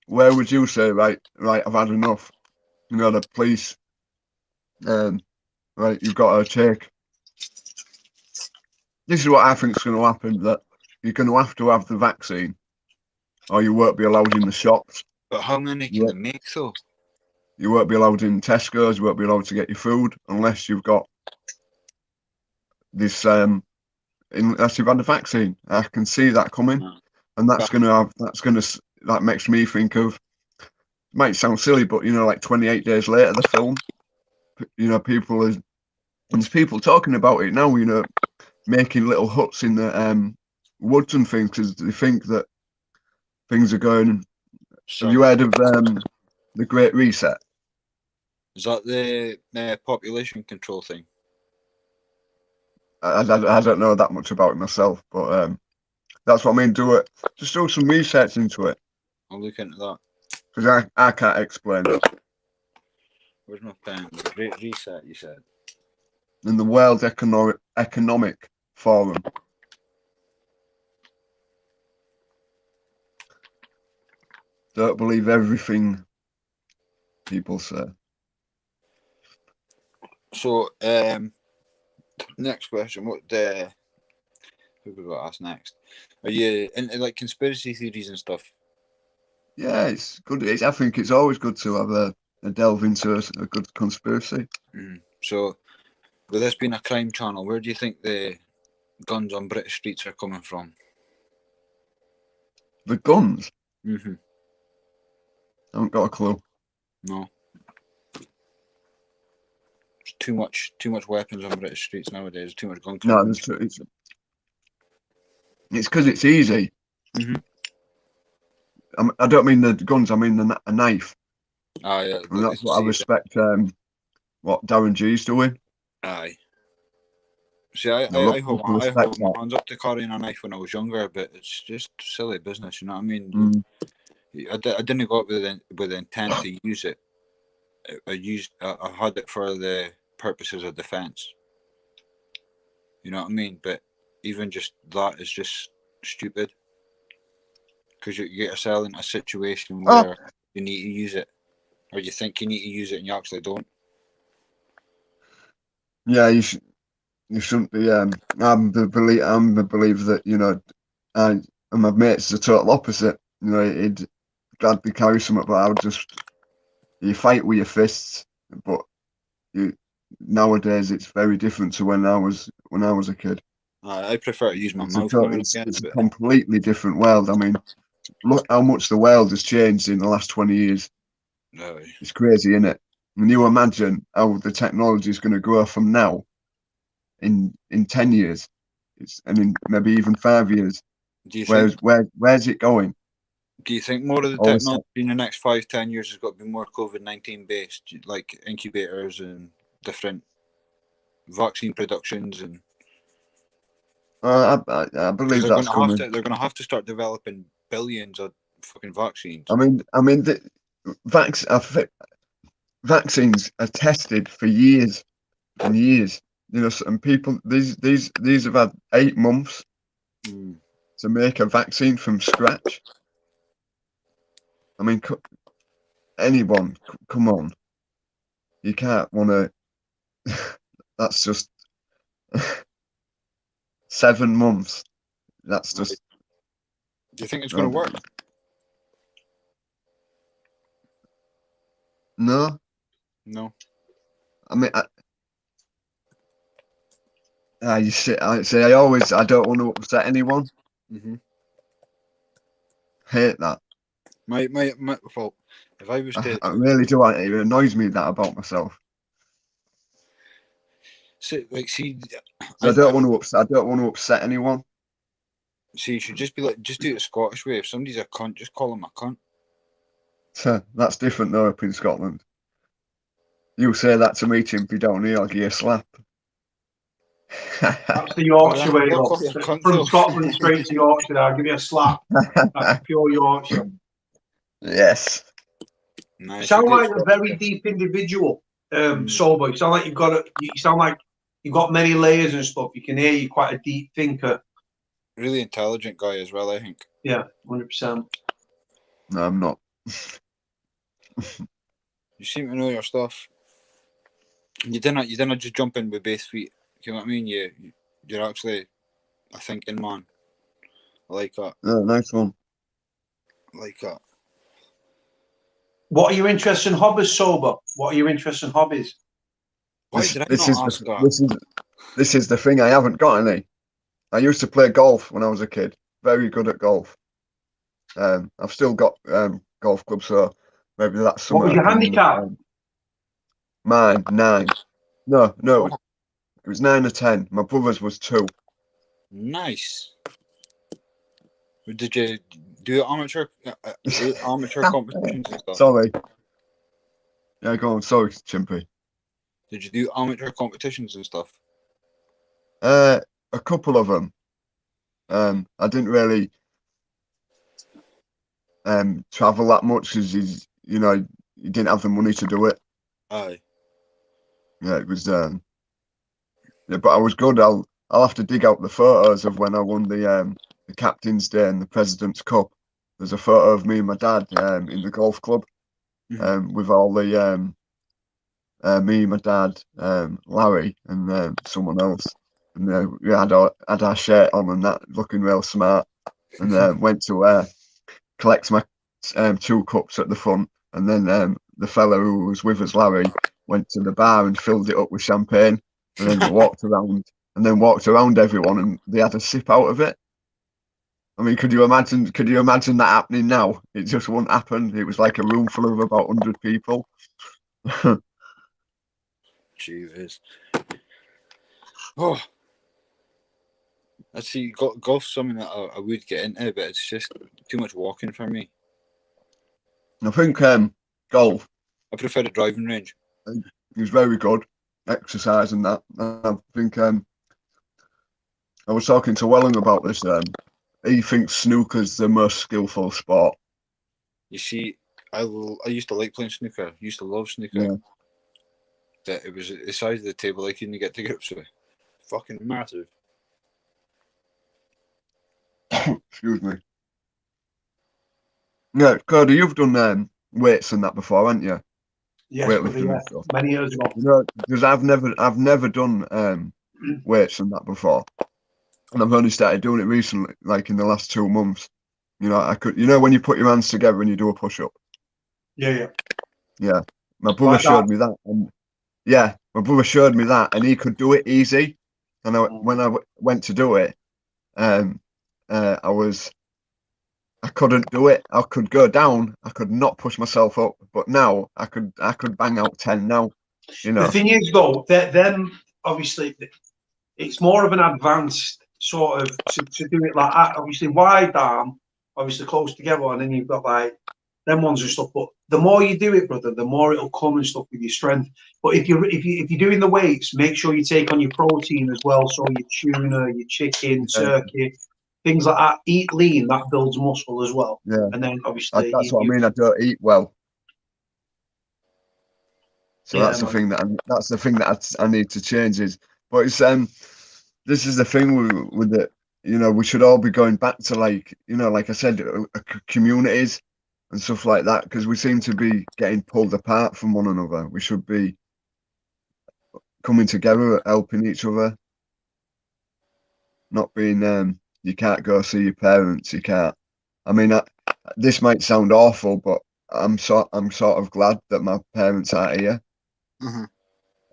where would you say, right, I've had enough? You know, the police, right, you've got to take. This is what I think is going to happen, that you're going to have the vaccine, or you won't be allowed in the shops. But how many can Yeah. they make though? You won't be allowed in Tesco's. You won't be allowed to get your food unless you've got this unless you've had the vaccine. I can see that coming, Mm. and that makes me think of. Might sound silly, but like 28 days later, the film. There's people talking about it now. Making little huts in the woods and things because they think that things are going. Have you heard of the Great Reset? Is that the population control thing? I don't know that much about it myself, but that's what I mean. Just do some research into it I'll look into that. because I can't explain it. Where's my pen? The Great Reset, you said. In the World Economic Forum. Don't believe everything people say. So, next question. Who we got to ask next? Are you into like conspiracy theories and stuff? Yeah, it's good. I think it's always good to have a delve into a good conspiracy. So, with this being a crime channel, where do you think the guns on British streets are coming from? The guns? Mm-hmm. I haven't got a clue. No. There's too much weapons on British streets nowadays. Too much gun No, coverage. it's because it's easy. Mhm. I don't mean the guns. I mean a knife. Ah, yeah. And that's what I respect. What Darren G's doing. Aye. See, I hold my hands up to carrying a knife when I was younger, but it's just silly business. You know what I mean? I didn't go up with the intent to use it. I had it for the purposes of defense. You know what I mean? But even just that is just stupid because you get yourself in a situation where you need to use it, or you think you need to use it and you actually don't. Yeah, you shouldn't be. I'm the believer that and my mate's the total opposite. He'd gladly carry something, but you fight with your fists. But nowadays it's very different to when I was a kid. I prefer to use my mouth. It's a completely different world. I mean, look how much the world has changed in the last 20 years. It's crazy, isn't it? When you imagine how the technology is going to grow from now in 10 years, and in maybe even 5 years. Where's it going? Do you think more of the technology in the next 5-10 years has got to be more COVID-19 based, like incubators and different vaccine productions? And I believe that's coming. They're going to have to start developing billions of fucking vaccines. I mean, the vaccines are tested for years and years. And people, these have had 8 months to make a vaccine from scratch. I mean, anyone, come on. You can't want to. That's just 7 months. That's just. Do you think it's going to work? No. I mean, I don't want to upset anyone. Hate that. My fault. If I was to, I really do. It annoys me that about myself. I don't want to upset anyone. See, you should just do it the Scottish way. If somebody's a cunt, just call them a cunt. That's different though up in Scotland. You say that to me, Chimpy, don't you? I'll give you a slap. That's the Yorkshire way, though. From Scotland straight to Yorkshire, I'll give you a slap. That's pure Yorkshire. Yes. Nice. You sound like a very deep individual, sober. You sound like you've got many layers and stuff. You can hear you're quite a deep thinker. Really intelligent guy as well, I think. Yeah, 100%. No, I'm not. You seem to know your stuff. You didn't just jump in with both feet. You know what I mean? You're actually a thinking man. I like that. Yeah, nice one. I like that. What are your interests and hobbies, sober? What are your interests and hobbies? Why did I not ask that? This is the thing. I haven't got any. I used to play golf when I was a kid. Very good at golf. I've still got golf clubs, so maybe that's What something was your handicap? Mine 9. No, Oh, it was 9 or 10. My brother's was 2. nice. Did you do amateur competitions and stuff? Sorry. Yeah, go on. Sorry, Chimpy. Did you do amateur competitions and stuff? A couple of them. I didn't really travel that much because you didn't have the money to do it. Aye. Yeah, it was yeah, but I was good. I'll have to dig out the photos of when I won the Captain's Day and the President's Cup. There's a photo of me and my dad in the golf club with all the me, my dad, Larry, and someone else. And we had our shirt on and that, looking real smart. And went to collect my 2 cups at the front. And then the fella who was with us, Larry, went to the bar and filled it up with champagne. And then walked around everyone, and they had a sip out of it. I mean, could you imagine that happening now? It just wouldn't happen. It was like a room full of about 100 people. Jesus. Oh, I see. Golf's something that I would get into, but it's just too much walking for me. I think golf I prefer the driving range. is very good, exercise and that. I think I was talking to Welling about this. He thinks snooker's the most skillful sport. You see, I used to like playing snooker. Used to love snooker. Yeah. But it was the size of the table I couldn't get to grips with. Fucking massive. Excuse me. Yeah, Cody, you've done weights and that before, haven't you? Yes, Weightlifting yeah, and stuff. many years ago. Because I've never done weights and that before, and I've only started doing it recently, like in the last 2 months. I could, when you put your hands together and you do a push up. Yeah. Yeah, my brother Like showed that. me that, and my brother showed me that, and he could do it easy. And when I went to do it, I couldn't do it. I could go down. I could not push myself up. But now I could bang out 10 now. The thing is, though, that them obviously it's more of an advanced sort of to do it like that. Obviously, wide arm, obviously close together, and then you've got like them ones and stuff. But the more you do it, brother, the more it'll come and stuff with your strength. But if you're doing the weights, make sure you take on your protein as well. So your tuna, your chicken, turkey, things like that. Eat lean, that builds muscle as well. Yeah, and then obviously that's what I mean. I don't eat well, so Yeah, that's the thing that I need to change. But it's this is the thing with it. We should all be going back to like I said, communities and stuff like that, because we seem to be getting pulled apart from one another. We should be coming together, helping each other, not being you can't go see your parents. You can't. I mean, this might sound awful, but I'm sort of glad that my parents aren't here. Mm-hmm.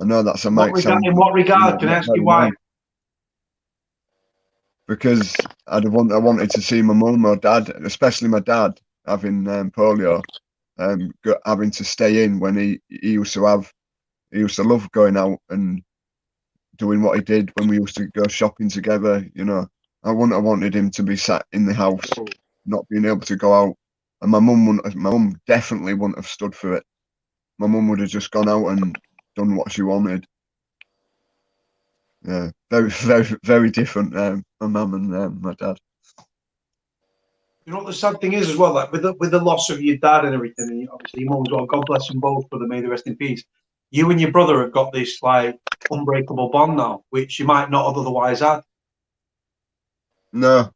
I know that's in what regard? Can I ask you why? Because I wanted to see my mum or dad, especially my dad, having polio, having to stay in when he used to love going out and doing what he did when we used to go shopping together. I wouldn't have wanted him to be sat in the house, not being able to go out. And my mum definitely wouldn't have stood for it. My mum would have just gone out and done what she wanted. Yeah, very, very, very different. My mum and my dad. You know what the sad thing is as well, like with the loss of your dad and everything, and obviously your mum's well, God bless them both, brother, may they rest in peace. You and your brother have got this like unbreakable bond now, which you might not have otherwise had. No,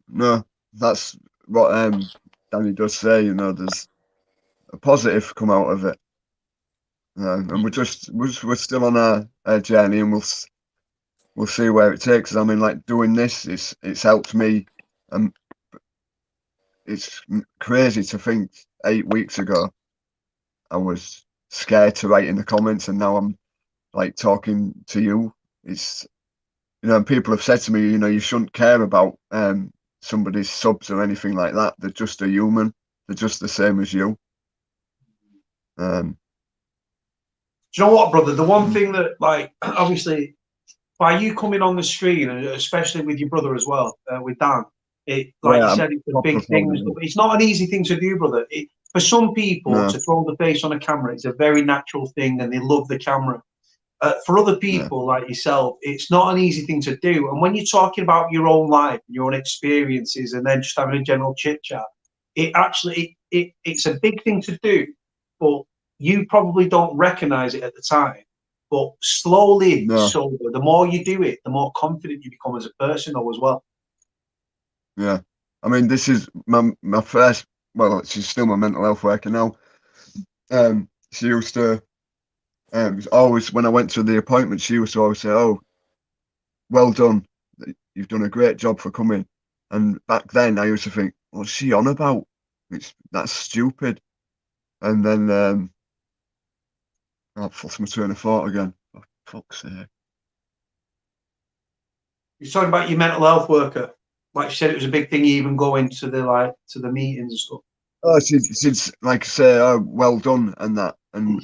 that's what Danny does say. There's a positive come out of it, and we're still on our journey, and we'll see where it takes us. I mean, like doing this, it's helped me. It's crazy to think 8 weeks ago I was scared to write in the comments, and now I'm like talking to you. you know, and people have said to me, you know, you shouldn't care about somebody's subs or anything like that. They're just a human. They're just the same as you. Do you know what, brother? The one thing that, like, obviously, by you coming on the screen, and especially with your brother as well, with Dan, it, like you said, it's a big thing. It's not an easy thing to do, brother. For some people, to throw the face on a camera, it's a very natural thing, and they love the camera. For other people like yourself, it's not an easy thing to do. And when you're talking about your own life, your own experiences, and then just having a general chit chat, it actually it's a big thing to do, but you probably don't recognize it at the time. But slowly, sober, the more you do it, the more confident you become as a person, though, as well. Yeah, I mean, this is my first. Well, she's still my mental health worker now. She used to. Always when I went to the appointment, she used to always say, "Oh, well done, you've done a great job for coming." And back then, I used to think, "What's she on about? That's stupid." And then, I've lost my train of thought again. For fuck's sake! You're talking about your mental health worker. Like you said, it was a big thing. You even going to the meetings and stuff. Oh, she'd like say, "Oh, well done," and that, and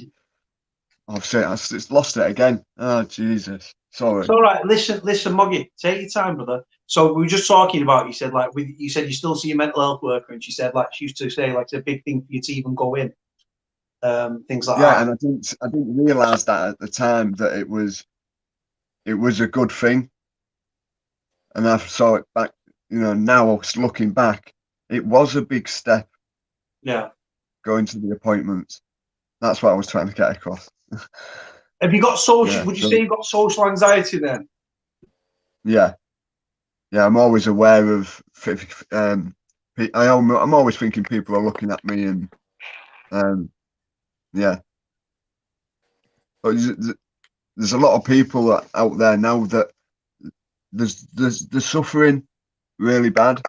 I've said it's lost it again. Oh, Jesus. Sorry. It's all right. Listen, Moggy, take your time, brother. So we were just talking about, you said you said you still see your mental health worker, and she said like she used to say like it's a big thing for you to even go in, things like that. Yeah, and I didn't realise that at the time that it was a good thing, and I saw it back. You know, now looking back, it was a big step. Yeah. Going to the appointments. That's what I was trying to get across. Have you got social? Yeah, would you say you've got social anxiety then? Yeah, I'm always aware of. I'm always thinking people are looking at me, and yeah. But there's a lot of people out there now that they're suffering really bad,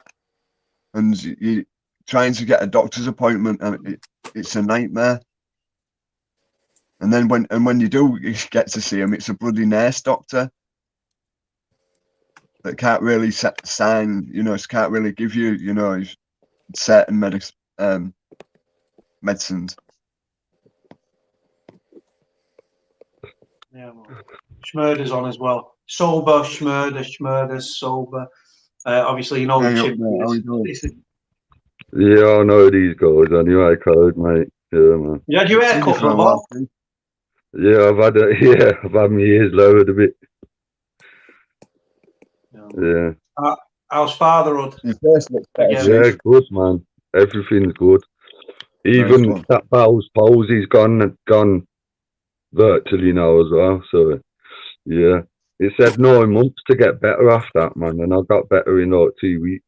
and you trying to get a doctor's appointment, and it's a nightmare. And then when you do get to see him, it's a bloody nurse doctor that can't really sign, you know, can't really give you, you know, certain medicines. Yeah, well, Schmurder's on as well. Sober, Schmurder, sober. Obviously, you know the Chimps. Yeah, I know these guys anyway, Code, mate. Yeah, man. You had your hair cut for a while? Yeah, I've had my ears lowered a bit. Yeah. How's fatherhood? Yeah, good, man. Everything's good. Even that Bell's palsy's gone virtually now as well. So, yeah. It said 9 months to get better after that, man. And I got better in like 2 weeks.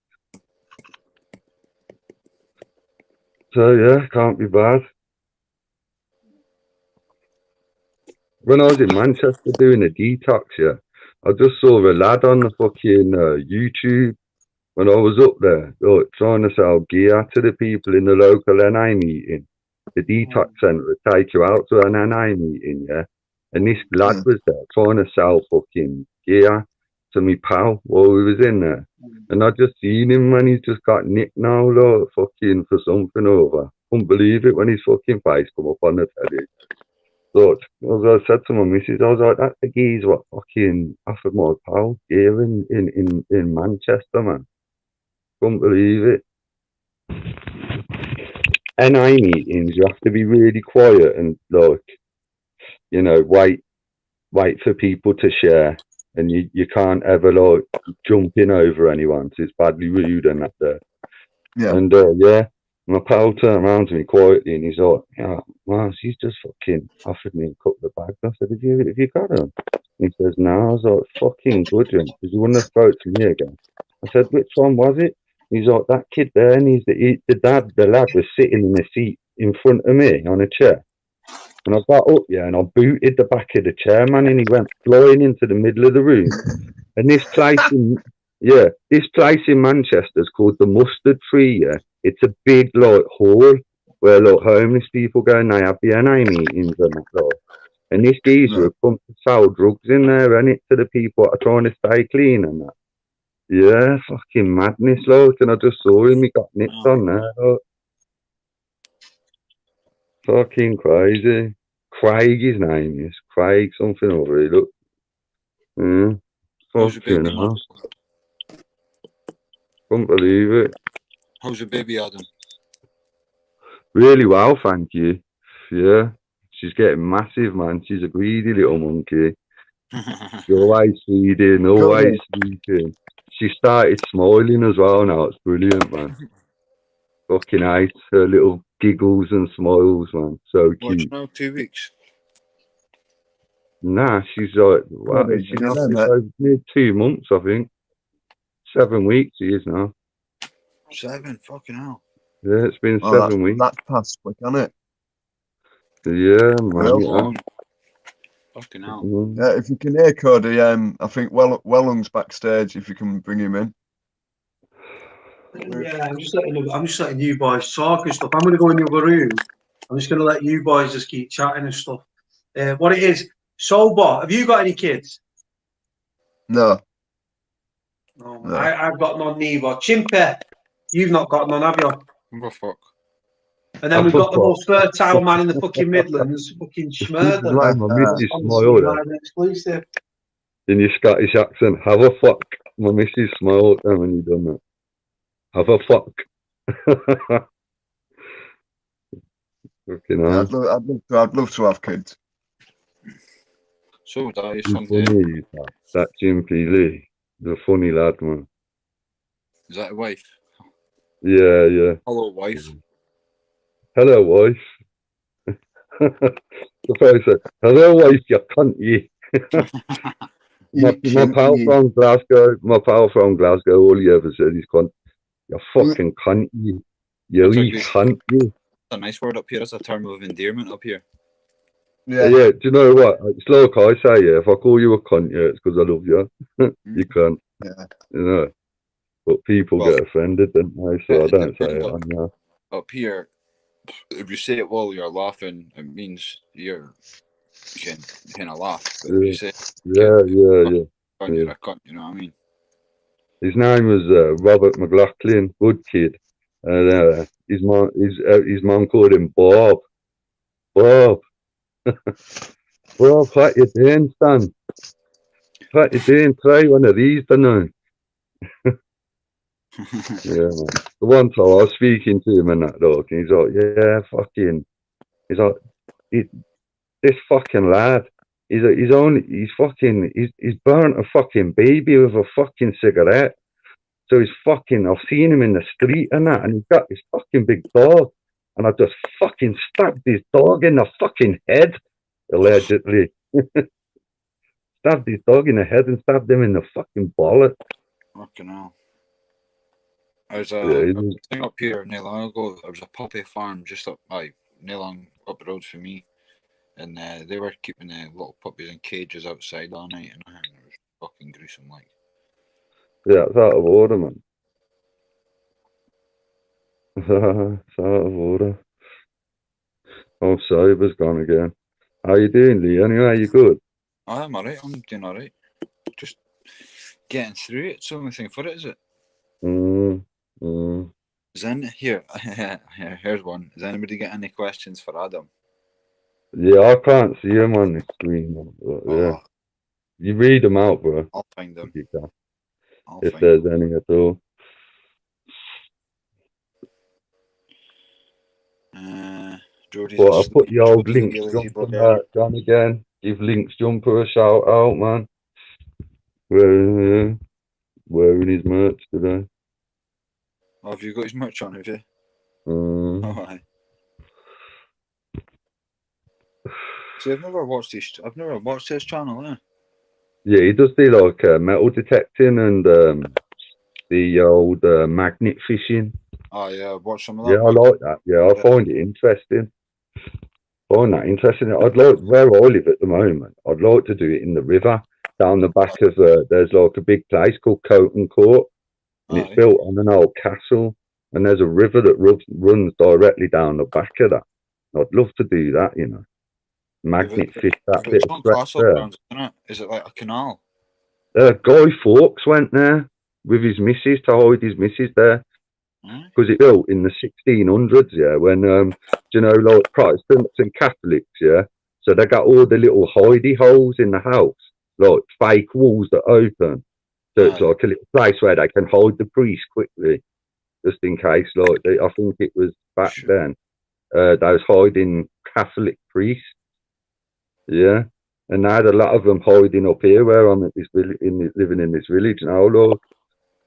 So, yeah, can't be bad. When I was in Manchester doing a detox, yeah, I just saw a lad on the fucking YouTube when I was up there, like, trying to sell gear to the people in the local NI meeting. The detox centre would take you out to an NI meeting, yeah. And this lad was there trying to sell fucking gear to me pal while we was in there. And I just seen him, man, he's just got nicked now, like, fucking for something over. Couldn't believe it when his fucking face come up on the telly. Look, as I said to my missus, I was like, that's the geese what fucking offered my pal here in Manchester, man. Couldn't believe it. NI meetings, you have to be really quiet and, like, you know, wait for people to share. And you can't ever, like, jump in over anyone, so it's badly rude and that there. Yeah. And, yeah. My pal turned around to me quietly and he's like, "Yeah, man, she's just fucking offered me a couple of bags." I said, have you got them? He says, "No." I was like, "Fucking good, because you wouldn't have spoke to me again." I said, "Which one was it?" He's like, "That kid there," and the lad was sitting in the seat in front of me on a chair. And I got up, yeah, and I booted the back of the chair, man, and he went flying into the middle of the room. And this place in Manchester is called the Mustard Tree, yeah. It's a big, like, hall where, like, homeless people go and they have the NI meetings and that, like. And this geezer would come to sell drugs in there, innit, to the people that are trying to stay clean and that. Yeah, fucking madness, look. And I just saw him, he got nipped on there, look. Fucking crazy. Craig, his name is. Craig something over here, look. Yeah. How's the Fucking baby? hell. Couldn't believe it. How's the baby, Adam? Really well, thank you. Yeah. She's getting massive, man. She's a greedy little monkey. She's always feeding, always sleeping. She started smiling as well now. It's brilliant, man. Fucking nice. Her little giggles and smiles, man. So What's cute. now 2 weeks? Nah, she's like, what is she now? She's over near 2 months, I think. 7 weeks she is now. 7, fucking hell. Yeah, it's been 7 weeks. That's past quick, hasn't it? Yeah, man. Well, Yeah. Long. Fucking hell. Yeah, if you can hear Cody, I think Wellung's backstage. If you can bring him in. Yeah, I'm just letting you boys talk and stuff. I'm going to go in the other room. I'm just going to let you boys just keep chatting and stuff. What it is, Soulbot, have you got any kids? No. No. I've got none neither. Chimps, you've not got none, have you? Oh, fuck. And then we've got the most fertile man in the fucking Midlands, fucking Schmurder. Like my missus Honestly, smiled like an exclusive. in your Scottish accent. Have a fuck. My missus smiled then when you done that. Have a fuck. Fucking Yeah, hell. I'd love to have kids. So would I. He's funny, that Jimpy Lee. He's a funny lad, man. Is that a wife? Yeah, yeah. Hello, wife. Hello, wife. The fellow said, hello, wife, you cunt, you. my pal from Glasgow, all he ever said is cunt. You fucking cunt, you. You wee cunt, you. A nice word up here. It's a term of endearment up here. Yeah. Yeah, do you know what? It's like I say, yeah, if I call you a cunt, yeah, it's because I love you. You can't. Yeah. You know. But people get offended, don't they? So I don't say it on there. Up here, if you say it while you're laughing, it means you're kind of laugh. But if you say yeah. you're a cunt, you know what I mean? His name was Robert McLaughlin, good kid. And his mum called him Bob. Bob. Bob, what you doing, son? What you doing? Try one of these, don't you? Yeah, man. The one time I was speaking to him and that dog, and he's like, yeah, fucking. He's like, this fucking lad. He's burnt a fucking baby with a fucking cigarette. So he's fucking, I've seen him in the street and that, and he's got this fucking big dog. And I just fucking stabbed his dog in the fucking head, allegedly. Stabbed his dog in the head and stabbed him in the fucking bollock. Fucking hell. There's a thing up here not long ago. There was a puppy farm just up not long up the road for me. And they were keeping little puppies in cages outside all night, and it was fucking gruesome, like. Yeah, it's out of order, man. It's out of order. Oh, Sober's gone again. How you doing, Lee? Anyway, you good? I'm alright. I'm doing alright. Just getting through it. It's the only thing for it, is it? Here's one. Does anybody get any questions for Adam? Yeah, I can't see him on the screen. Yeah. You read them out, bro. I'll find them. If you can. If there's any at all. But I'll put the old Links Jumper down again. Give Links Jumper a shout out, man. Wearing his merch today. Oh, have you got his merch on, have you? Oh, aye. See, I've never watched his channel, eh? Yeah, he does the like metal detecting and the old magnet fishing. Oh yeah, I've watched some of that. Yeah, I like that. Yeah, I find it interesting. I'd like, where I live at the moment, I'd like to do it in the river down the back of there's like a big place called Coton Court, and it's built on an old castle, and there's a river that runs directly down the back of that. I'd love to do that, you know. magnet fish that It's bit of on stretch castle there. grounds, isn't it? Is it like a canal? Guy Fawkes went there with his missus to hide his missus there Aye. because it built in the 1600s, yeah, when, you know, like Protestants and Catholics, yeah, so they got all the little hidey holes in the house, like fake walls that open, so it's Aye. like a little place where they can hide the priest quickly, just in case, like, I think it was back then, they was hiding Catholic priests, yeah. And I had a lot of them hiding up here where I'm at this living in this village now, Lord.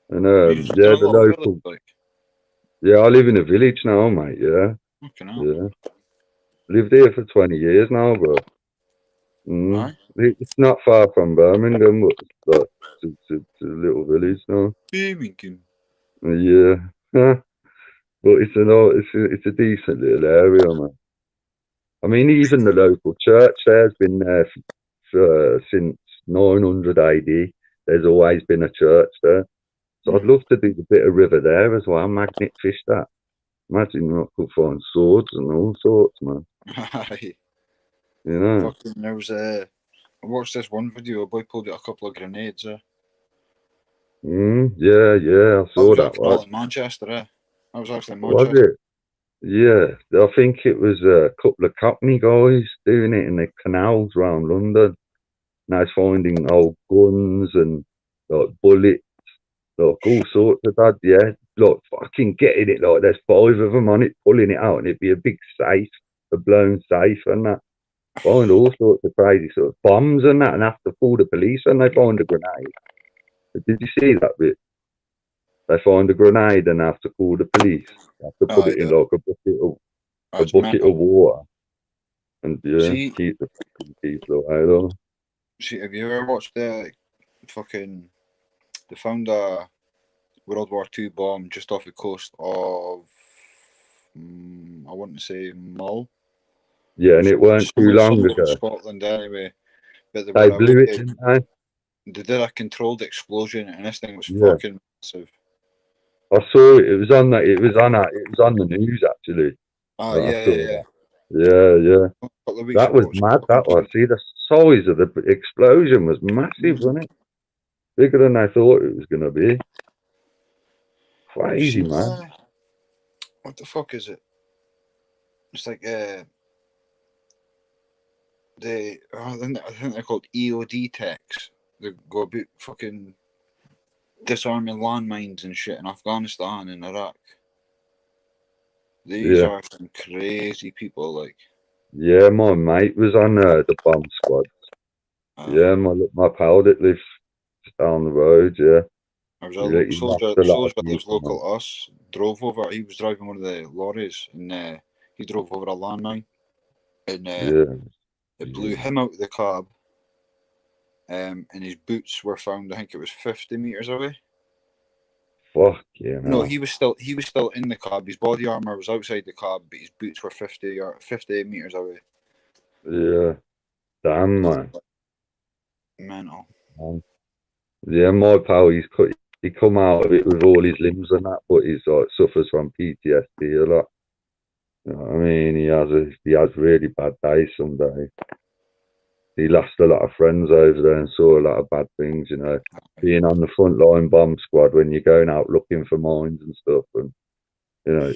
And You just in yeah, a the little local. village, like. Yeah, I live in a village now, mate. Yeah, Fucking hell. yeah. Lived here for 20 years now, bro. Aye. It's not far from Birmingham, but it's a little village now. Birmingham. Yeah, but it's a decent little area, man. I mean, even the local church there's been there since 900 AD. There's always been a church there. So I'd love to do a bit of river there as well, magnet fish that. Imagine I could find swords and all sorts, man. Aye. You know? Fucking, there was I watched this one video, a boy pulled out a couple of grenades, Yeah, I saw that one. in Manchester, That was actually in Was Manchester. it? Yeah, I think it was a couple of Cockney guys doing it in the canals around London. Now finding old guns and like bullets, like all sorts of that, yeah. Like fucking getting it, like there's 5 of them on it, pulling it out, and it'd be a big safe, a blown safe and that. Find all sorts of crazy sort of bombs and that, and have to call the police when they find a grenade. Did you see that bit? They find a grenade and have to call the police. They have to put it in like a bucket of water, and See, keep the fucking people away though. see, have you ever watched the fucking? They found a World War II bomb just off the coast of, I want to say Mull. Yeah, and it weren't too long Somewhere in ago. Scotland anyway. But they They were blew away, it, didn't they? they did a controlled explosion, and this thing was Yeah. fucking massive. I saw it. It was on that. It was on the news actually. Ah, I yeah, saw yeah. that. Yeah. A couple of weeks That ago, was it was mad. That fucking was. See, the size of the explosion was massive, wasn't it? Bigger than I thought it was gonna be. Crazy, man. What the fuck is it? It's like I think they're called EOD techs. They go about fucking disarming landmines and shit in Afghanistan and Iraq. These are some crazy people, like. Yeah, my mate was on the bomb squad. Yeah, my pal that lives down the road. Yeah, There was a soldier that lives local to us. Drove over. He was driving one of the lorries, and he drove over a landmine, and it blew him out of the cab. And his boots were found. I think it was 50 meters away. Fuck yeah. No, he was still in the cab. His body armor was outside the cab, but his boots were 50 meters away. Yeah, damn man. Mental. Yeah, my pal, he come out of it with all his limbs and that, but he's like suffers from PTSD a lot. You know what I mean? He has really bad days some days. He lost a lot of friends over there and saw a lot of bad things, you know. Being on the front line bomb squad when you're going out looking for mines and stuff, and you know,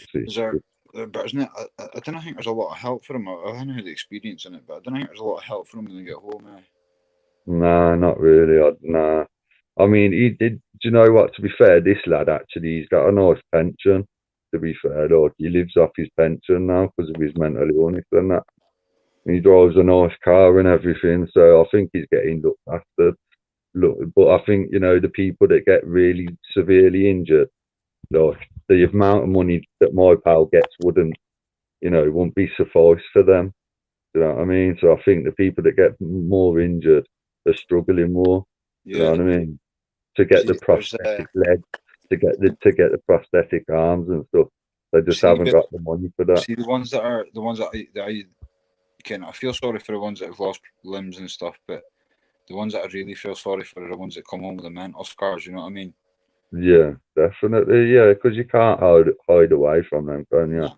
but isn't it? I don't think there's a lot of help for him. I don't know the experience in it, but I don't think there's a lot of help for him when they get home. Nah, not really. Nah. I mean, he did. Do you know what? To be fair, this lad actually, he's got a nice pension. To be fair, like he lives off his pension now because of his mental illness and that. He drives a nice car and everything, so I think he's getting looked after. But I think, you know, the people that get really severely injured, like the amount of money that my pal gets wouldn't be suffice for them. You know what I mean? So I think the people that get more injured are struggling more. You know what I mean? To get the prosthetic legs, to get the prosthetic arms and stuff, they just haven't got the money for that. See, the ones that I feel sorry for the ones that have lost limbs and stuff, but the ones that I really feel sorry for are the ones that come home with the mental scars. You know what I mean? Yeah, definitely. Yeah, because you can't hide away from them, can you?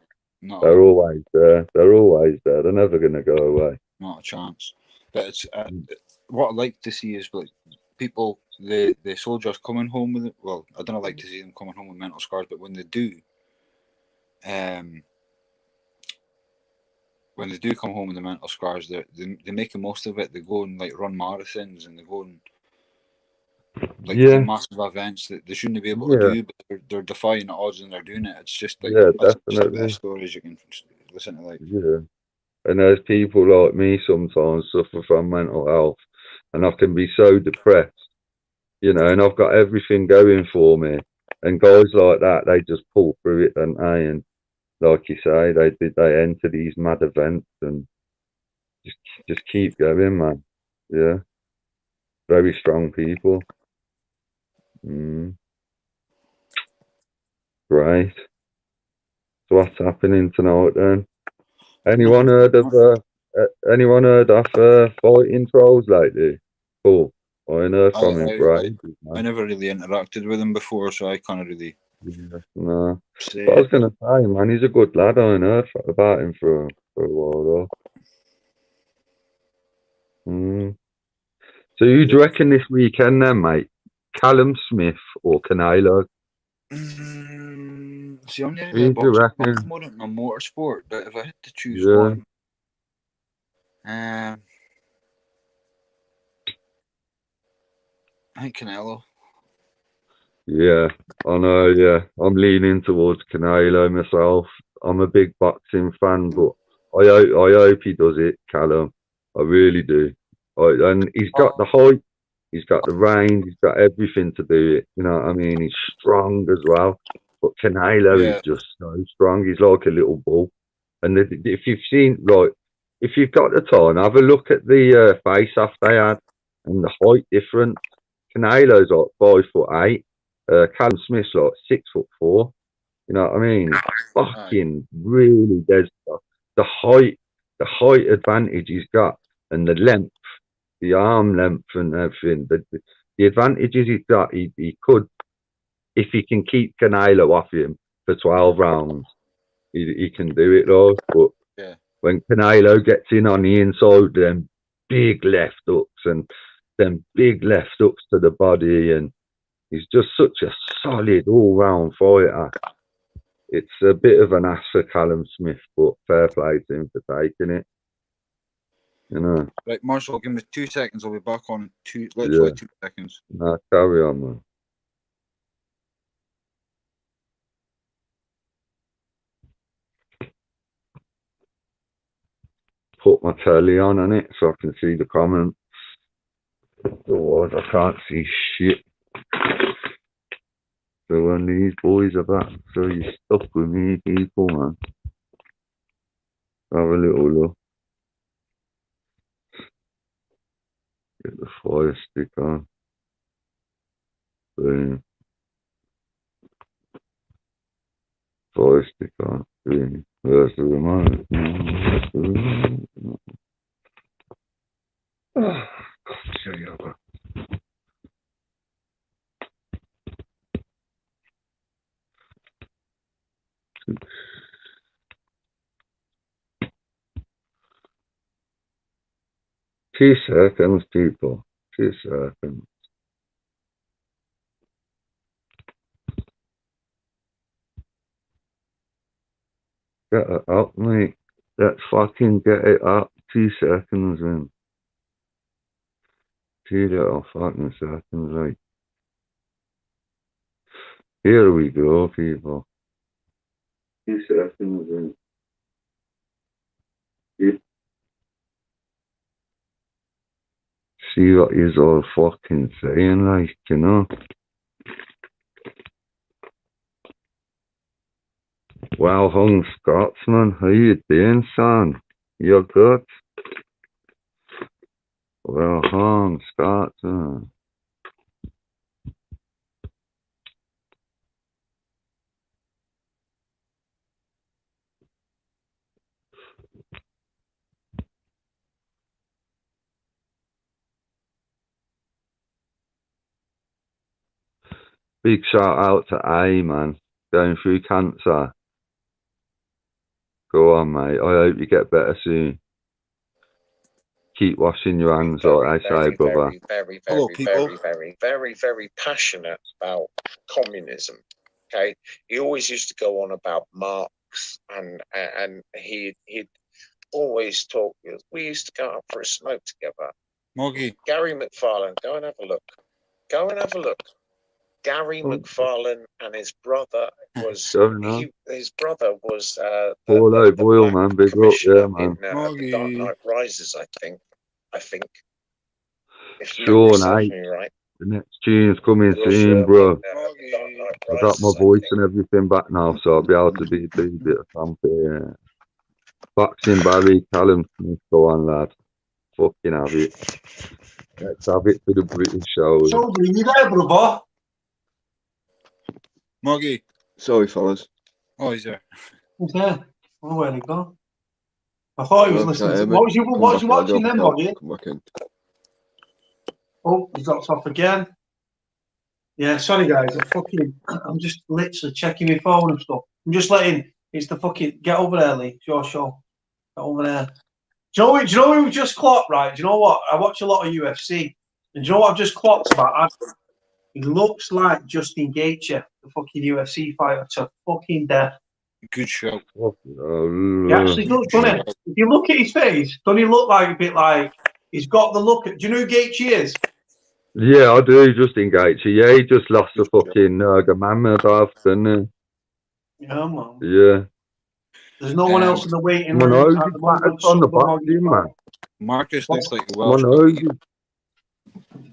No. They're always there. They're always there. They're never going to go away. not a chance. But it's what I like to see is like people, the soldiers coming home with it. Well, I don't like to see them coming home with mental scars, but when they do, come home with the mental scars, they make the most of it. They go and like run marathons, and they go and like do massive events that they shouldn't be able to do, but they're defying the odds and they're doing it. It's just like that's just the best stories you can listen to. Like, and there's people like me sometimes suffer from mental health, and I can be so depressed, you know, and I've got everything going for me, and guys like that, they just pull through it, don't they? And like you say, they enter these mad events and just keep going, man. Yeah, very strong people. Great. So what's happening tonight then? Anyone heard of fighting trolls lately? Cool. I ain't heard from him for ages, I never really interacted with him before, so I can't really. No. But I was gonna say, man, he's a good lad. I ain't heard about him for a while though. So who do you reckon this weekend then, mate? Callum Smith or Canelo? See, I'm nearly Who do you reckon? more than a motorsport, but if I had to choose one, I think Canelo. Yeah, I know. Yeah, I'm leaning towards Canelo myself. I'm a big boxing fan, but I hope he does it, Callum. I really do. And he's got the height, he's got the range, he's got everything to do it. You know what I mean? He's strong as well. But Canelo is just so strong. He's like a little bull. And if you've seen, like, if you've got the time, have a look at the face-off they had and the height difference. Canelo's like 5'8". Callum Smith's like 6'4". You know what I mean? Fucking really, there's the height advantage he's got, and the length, the arm length, and everything. The advantages he's got, he could, if he can keep Canelo off him for 12 rounds, he can do it though. But when Canelo gets in on the inside, them big left hooks and them big left hooks to the body, and he's just such a solid all-round fighter. It's a bit of an ass for Callum Smith, but fair play to him for taking it. You know. Right, Marshall, give me 2 seconds. I'll be back on literally 2 seconds. Nah, carry on, man. Put my telly on it so I can see the comments. Otherwise, I can't see shit. So when these boys are back, so you're stuck with me, people, man. Have a little look. Get the fire stick on. Boom. Fire stick on. Boom. Where's the remote? Oh, God, show you that. Two seconds, people. 2 seconds. Get it up, mate. Let's fucking get it up. 2 seconds in. 2 little fucking seconds, right? Here we go, people. 2 seconds in. See what you're all fucking saying, like, you know? Well hung Scotsman, how you doing, son? You're good? Well hung Scotsman. Big shout out to A, man. Going through cancer. Go on, mate. I hope you get better soon. keep washing your hands, like I say, brother. Hello, people. very passionate about communism. Okay, he always used to go on about Marx, and he'd always talk. We used to go out for a smoke together. Moggy. Gary McFarlane, go and have a look. Go and have a look. Gary McFarlane and his brother was his brother was Paulo Boyle, man, big up, yeah, man. in The Dark Knight Rises, I think. If Sure, memory serves mate. me right. The next tune's coming He also soon, bro. in, The Dark Knight I've got my Rises, I voice think. and everything back now, so I'll be able to do a bit of something. Boxing Barry, Callum Smith, go on, lad. Fucking have it. Let's have it for the British show. So, are you there, brother? Moggy. Sorry, fellas. Oh, he's there. He's there. Oh, where'd he go? I thought he was listening to... mate. What was you watching then, Moggy? Come back in. Oh, he's dropped off again. Yeah, sorry guys, I'm just literally checking my phone and stuff. I'm just letting, it's the fucking, get over there, Lee, it's your show. Get over there. Do you know who we just clocked, right? Do you know what? I watch a lot of UFC. And do you know what I've just clocked about Adam? He looks like Justin Gaethje, the fucking UFC fighter, to fucking death. Good show. He actually does, doesn't he? If you look at his face, doesn't he look like a bit like, he's got the look at, do you know who Gaethje is? Yeah, I do, Justin Gaethje. Yeah, he just lost the fucking Nurmagomedov, didn't Yeah, man. he? Yeah. There's no one else in the waiting My room. nose is battered from the boxing, man. Marcus looks like a My Welsh. nose is...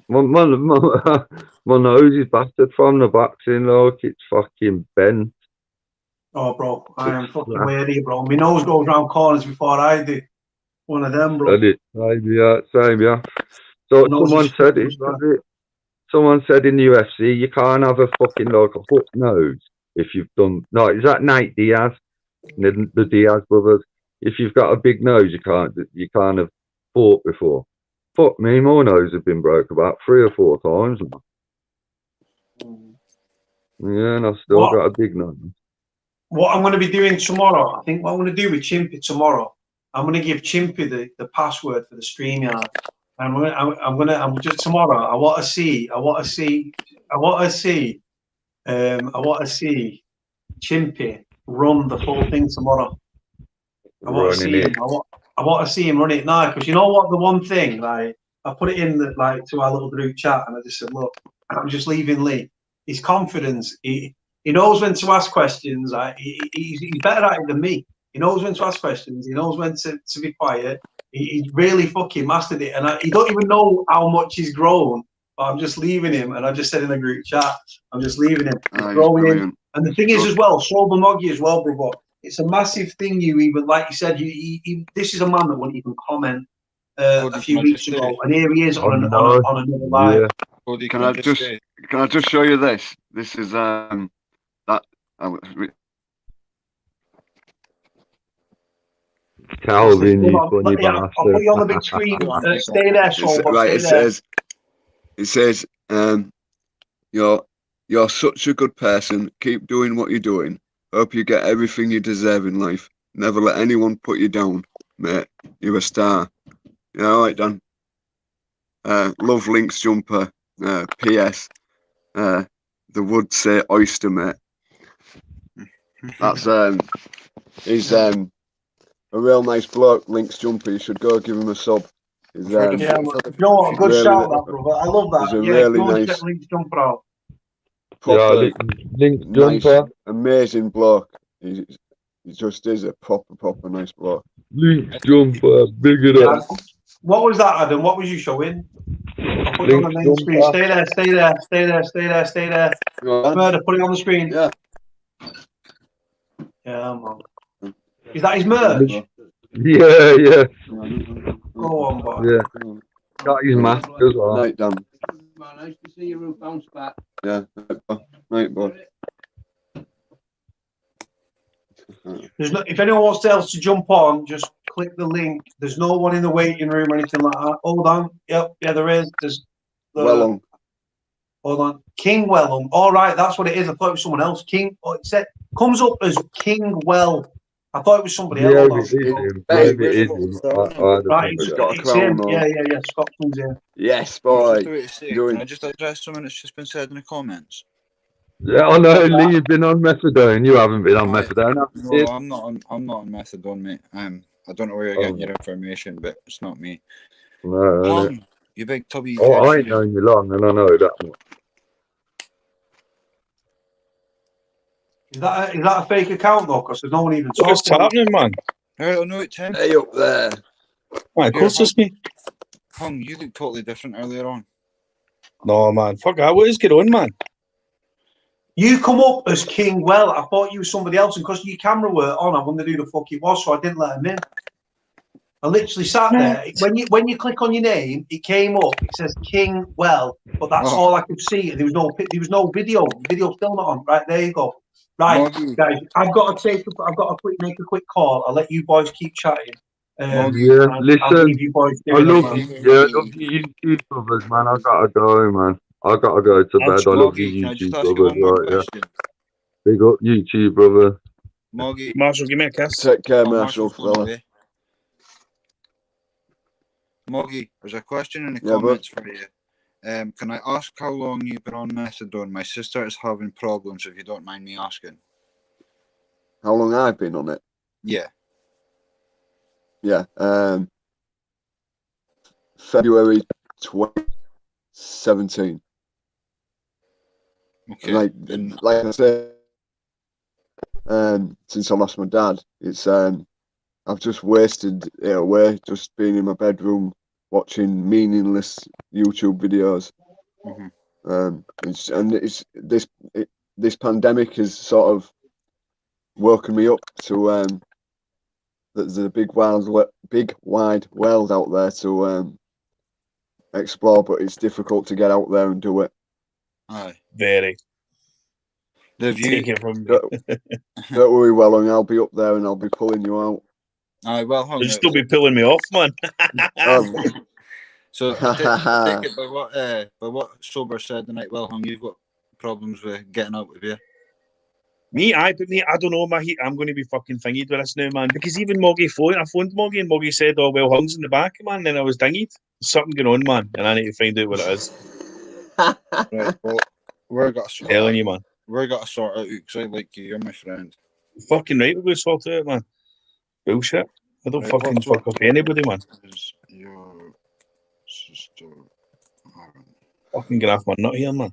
My nose is battered from the boxing, like, it's fucking bent. Oh, bro, I am fucking weary, bro. My nose goes round corners before I do. One of them, bro. Same, yeah. So someone said it, was it? Someone said in the UFC, you can't have a fucking, like, a hook nose if you've done... No, is that Nate Diaz? The Diaz brothers. If you've got a big nose, you can't have fought before. Fuck me, my nose has been broke about 3 or 4 times now. Yeah, and I've still got a big nose. What I'm going to be doing tomorrow, I think what I'm going to do with Chimpy tomorrow, I'm going to give Chimpy the password for the StreamYard. I'm just tomorrow. I want to see Chimpy run the full thing tomorrow. I want to see him run it now, because you know what, the one thing, like, I put it in to our little group chat, and I just said, look, I'm just leaving Lee. His confidence, he knows when to ask questions. He's better at it than me. He knows when to ask questions. He knows when to be quiet. He's really fucking mastered it, and he don't even know how much he's grown. But I'm just leaving him, and I just said in the group chat, I'm just leaving him. Growing him. And the thing is, as well, Sober Moggy as well, brother. It's a massive thing. You even, like you said, this is a man that wouldn't even comment a few weeks ago, and here he is on another live. Yeah. Can I just show you this? This is that. Calvin, you funny bastard. I'll put you on the big screen. Stay there, Sober. Right, it says, you're such a good person. Keep doing what you're doing. Hope you get everything you deserve in life. Never let anyone put you down, mate. You're a star. Yeah, all right, Dan. Love Link's jumper. P.S. The wood say oyster, mate. That's he's a real nice bloke. Link's jumper. You should go give him a sub. He's, yeah, you know what, a good really, shout, that, brother. I love that. He's a Yeah, really nice. nice. Link's jumper out. Yeah, Link's jumper. Amazing bloke. He just is a proper nice bloke. Link's jumper, big it up. What was that, Adam? What was you showing? I'll put it on the main screen. Stay there. Murder, put it on the screen. Yeah. Yeah, man. Is that his merch? Yeah. Go on, boy. Yeah. Got his mask as well. Night, Dan. Nice to see you bounce back. Yeah. Night, boy. If anyone wants else to jump on, just click the link. There's no one in the waiting room or anything like that. Hold on. Yep, yeah, there is. There's Wellum. Hold on. King Wellum. All right, that's what it is. I thought it was someone else. King. Oh, it said, comes up as King Well. I thought it was somebody Yeah, else. it is Hold on. him. Hey, Maybe it is him. I had a Right, think it's, He's got a it's him. crown on. Yeah. Scotsman's here. Yes, I was just boy. about to say, Doing- can I just address something that's just been said in the comments? Yeah, I know. Lee, you've been on methadone. You haven't been on Right. methadone. have No, you? I'm not on methadone, mate. I don't know where you're getting your information, but it's not me. No, innit? You big tubby. Oh, Ed I ain't Sheeran. known you long, and I know that much. Is that a fake account though? Because there's no one even What's talking. happening, man? Oh no, it's him. Hey, up there. Right, of course it's me. Hung, you look totally different earlier on. No, man. Fuck that. What is going on, man? You come up as King Well. I thought you were somebody else, and because your camera weren't on, I wondered who the fuck it was, so I didn't let him in. I literally sat there. When you click on your name, it came up. It says King Well, but that's all I could see. There was no video. The video's still not on. Right, there you go. Right, Moggy. guys, I've got to make a quick call. I'll let you boys keep chatting. Moggy. Yeah, I'll listen. leave you boys I doing it, love man. you. Love your YouTube brothers, man. I gotta go, man. I gotta go to bed. I love Moggy, your can I just YouTube ask you brothers, one more right? Yeah. question? Big up YouTube, brother. Moggy. Marshall, give me a kiss. Take care, Oh, Marshall, Marshall's going fella. away. Moggy, there's a question in the Yeah, bud. comments for you. Can I ask how long you've been on methadone? My sister is having problems, if you don't mind me asking. How long I've been on it? Yeah. Yeah. February 2017. Okay. And like I said, since I lost my dad, it's I've just wasted it away, just being in my bedroom watching meaningless YouTube videos. This pandemic has sort of woken me up to there's a big wide world out there to explore, but it's difficult to get out there and do it. Aye. Very. The view. Take it from me. Don't worry, Wellung, I'll be up there and I'll be pulling you out. Aye, well hung. You'll still be pulling me off, man. So I take it by what Sober said the night. Well hung, you've got problems with getting out of here. I don't know, I'm going to be fucking thingied with this now, man. Because even Moggy I phoned Moggy and Moggy said, "Oh well, Hung's in the back, man." Then I was dingied. There's something going on, man, and I need to find out what it is. Right, well, we're got to Telling you, man. We're got to sort out because I like you. You're my friend. Fucking right, we're going to sort it out, man. Bullshit. I don't fucking fuck up anybody, man. Is your sister having... Fucking get off my nut here, man.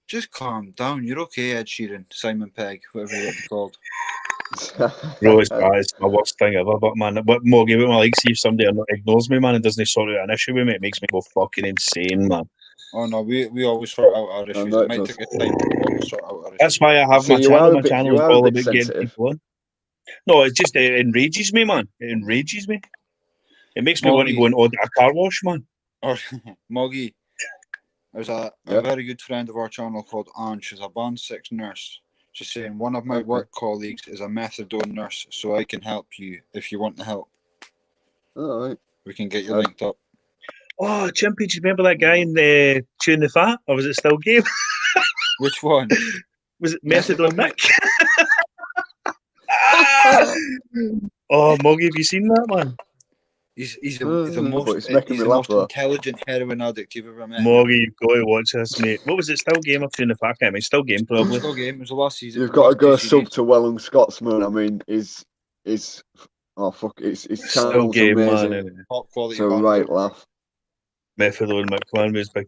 Just calm down. You're okay, Ed Sheeran, Simon Pegg, whatever you want to be called. Bro, it's my worst thing ever. But man, what Moggy, what I like, see if somebody ignores me, man, and doesn't sort out an issue with me, it makes me go fucking insane, man. Oh no, we always sort out our issues. It might take a time, but we always sort out our issues. That's why I have So my you channel. are a My bit- channel you is are a all bit about getting sensitive. people in. No, it just enrages me, man. It enrages me. It makes me want to go and order a car wash, man. Or Moggy, there's a very good friend of our channel called Ange. She's a band 6 nurse. She's saying one of my work colleagues is a methadone nurse, so I can help you if you want to help. All right. We can get you linked up. Oh, Chimpy, do you remember that guy in Tune the Fat? Or was it still Game? Which one? Was it Methadone Nick? Oh, Moggy, have you seen that, man? He's the most intelligent heroin addict you've ever met. Moggy, you've got to watch this, mate. What was it? Still Game or Tune the Fat? I mean, Still Game, probably. Still Game. It was the last season. You've got to go sub to Wellung Scotsman. I mean, it's Still Game, amazing. man. Top quality. So right laugh. Methadone McMahon was big.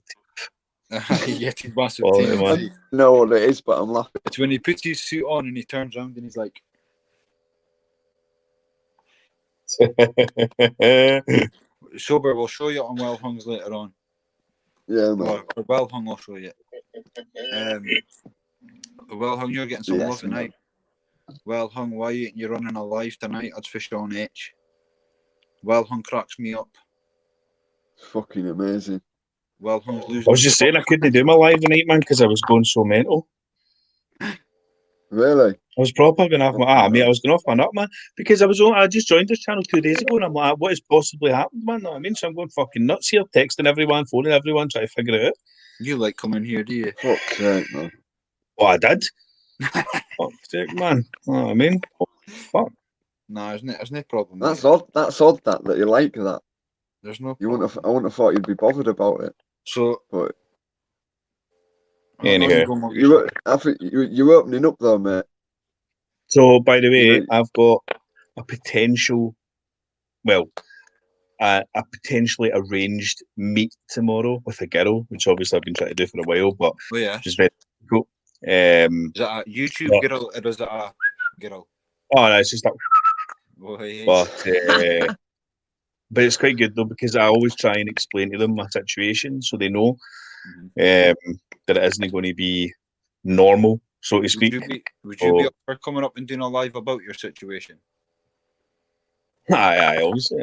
Yeah, he's massive. I know what it is, but I'm laughing. It's when he puts his suit on and he turns around and he's like, Sober, we'll show you on Well Hung's later on. Yeah, man. Or Well Hung, I'll show you. Well Hung, you're getting some love tonight. Well Hung, why ain't you running a live tonight? That's for Sean H. Well Hung cracks me up. It's fucking amazing. Well Hung's losing. I was just saying I couldn't do my live tonight, man, because I was going so mental. Really? I was proper going off my mate. I was going off my nut, man, because I just joined this channel 2 days ago, and I'm like, what has possibly happened, man? Know what I mean? So I'm going fucking nuts here, texting everyone, phoning everyone, trying to figure it out. You like coming here, do you? Fuck's sake, man. Oh, I did. Fuck's sake, man. Know what I mean? fuck? No, there's no problem. That's mate. odd. That's odd that you like that. There's no You problem. wouldn't have. I wouldn't have thought you'd be bothered about it. So, But Anyhow. you go, Moggy, I think you're opening up though, mate. So, by the way, You know- I've got a potential, well, a potentially arranged meet tomorrow with a girl, which obviously I've been trying to do for a while, but Oh, yeah. it's very difficult. Is that a YouTube But- girl or is it a girl? Oh, no, it's just like, Oh, yeah. but it's quite good though, because I always try and explain to them my situation so they know that it isn't going to be normal, so to speak. Would you be up for coming up and doing a live about your situation? Aye, obviously.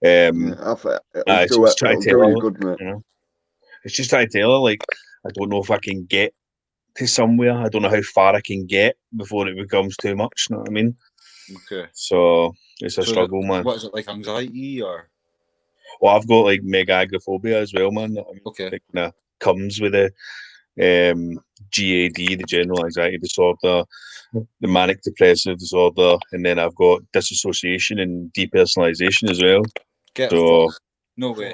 I'll it's do just it. try It'll to do tell you her, good, mate. you know. It's just trying to tell her, like, I don't know if I can get to somewhere. I don't know how far I can get before it becomes too much. You know what I mean? Okay. So it's a struggle, man. What is it, like anxiety or? Well, I've got like mega agoraphobia as well, man. I mean, Okay. it kind of comes with the GAD, the general anxiety disorder, the manic depressive disorder, and then I've got disassociation and depersonalization as well. Get So, fucked. No way.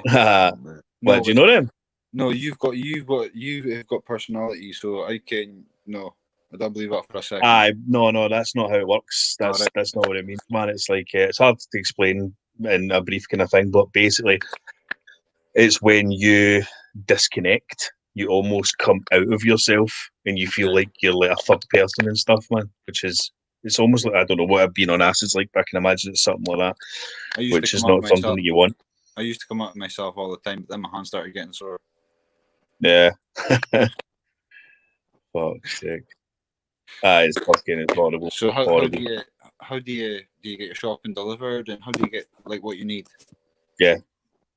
What, do you know them? No, you've got personality, so I can no. I don't believe that for a second. No, that's not how it works. That's Alright. that's not what it means, man. It's like it's hard to explain in a brief kind of thing, but basically, it's when you disconnect, you almost come out of yourself, and you feel like you're like a third person and stuff, man. Which is it's almost like I don't know what I've been on acid's like, but I can imagine it's something like that, which is not something that you want. I used to come out of myself all the time, but then my hands started getting sore. Yeah. Fuck's sake. It's fucking it's horrible. So how horrible. do you get your shopping delivered, and how do you get like what you need? Yeah.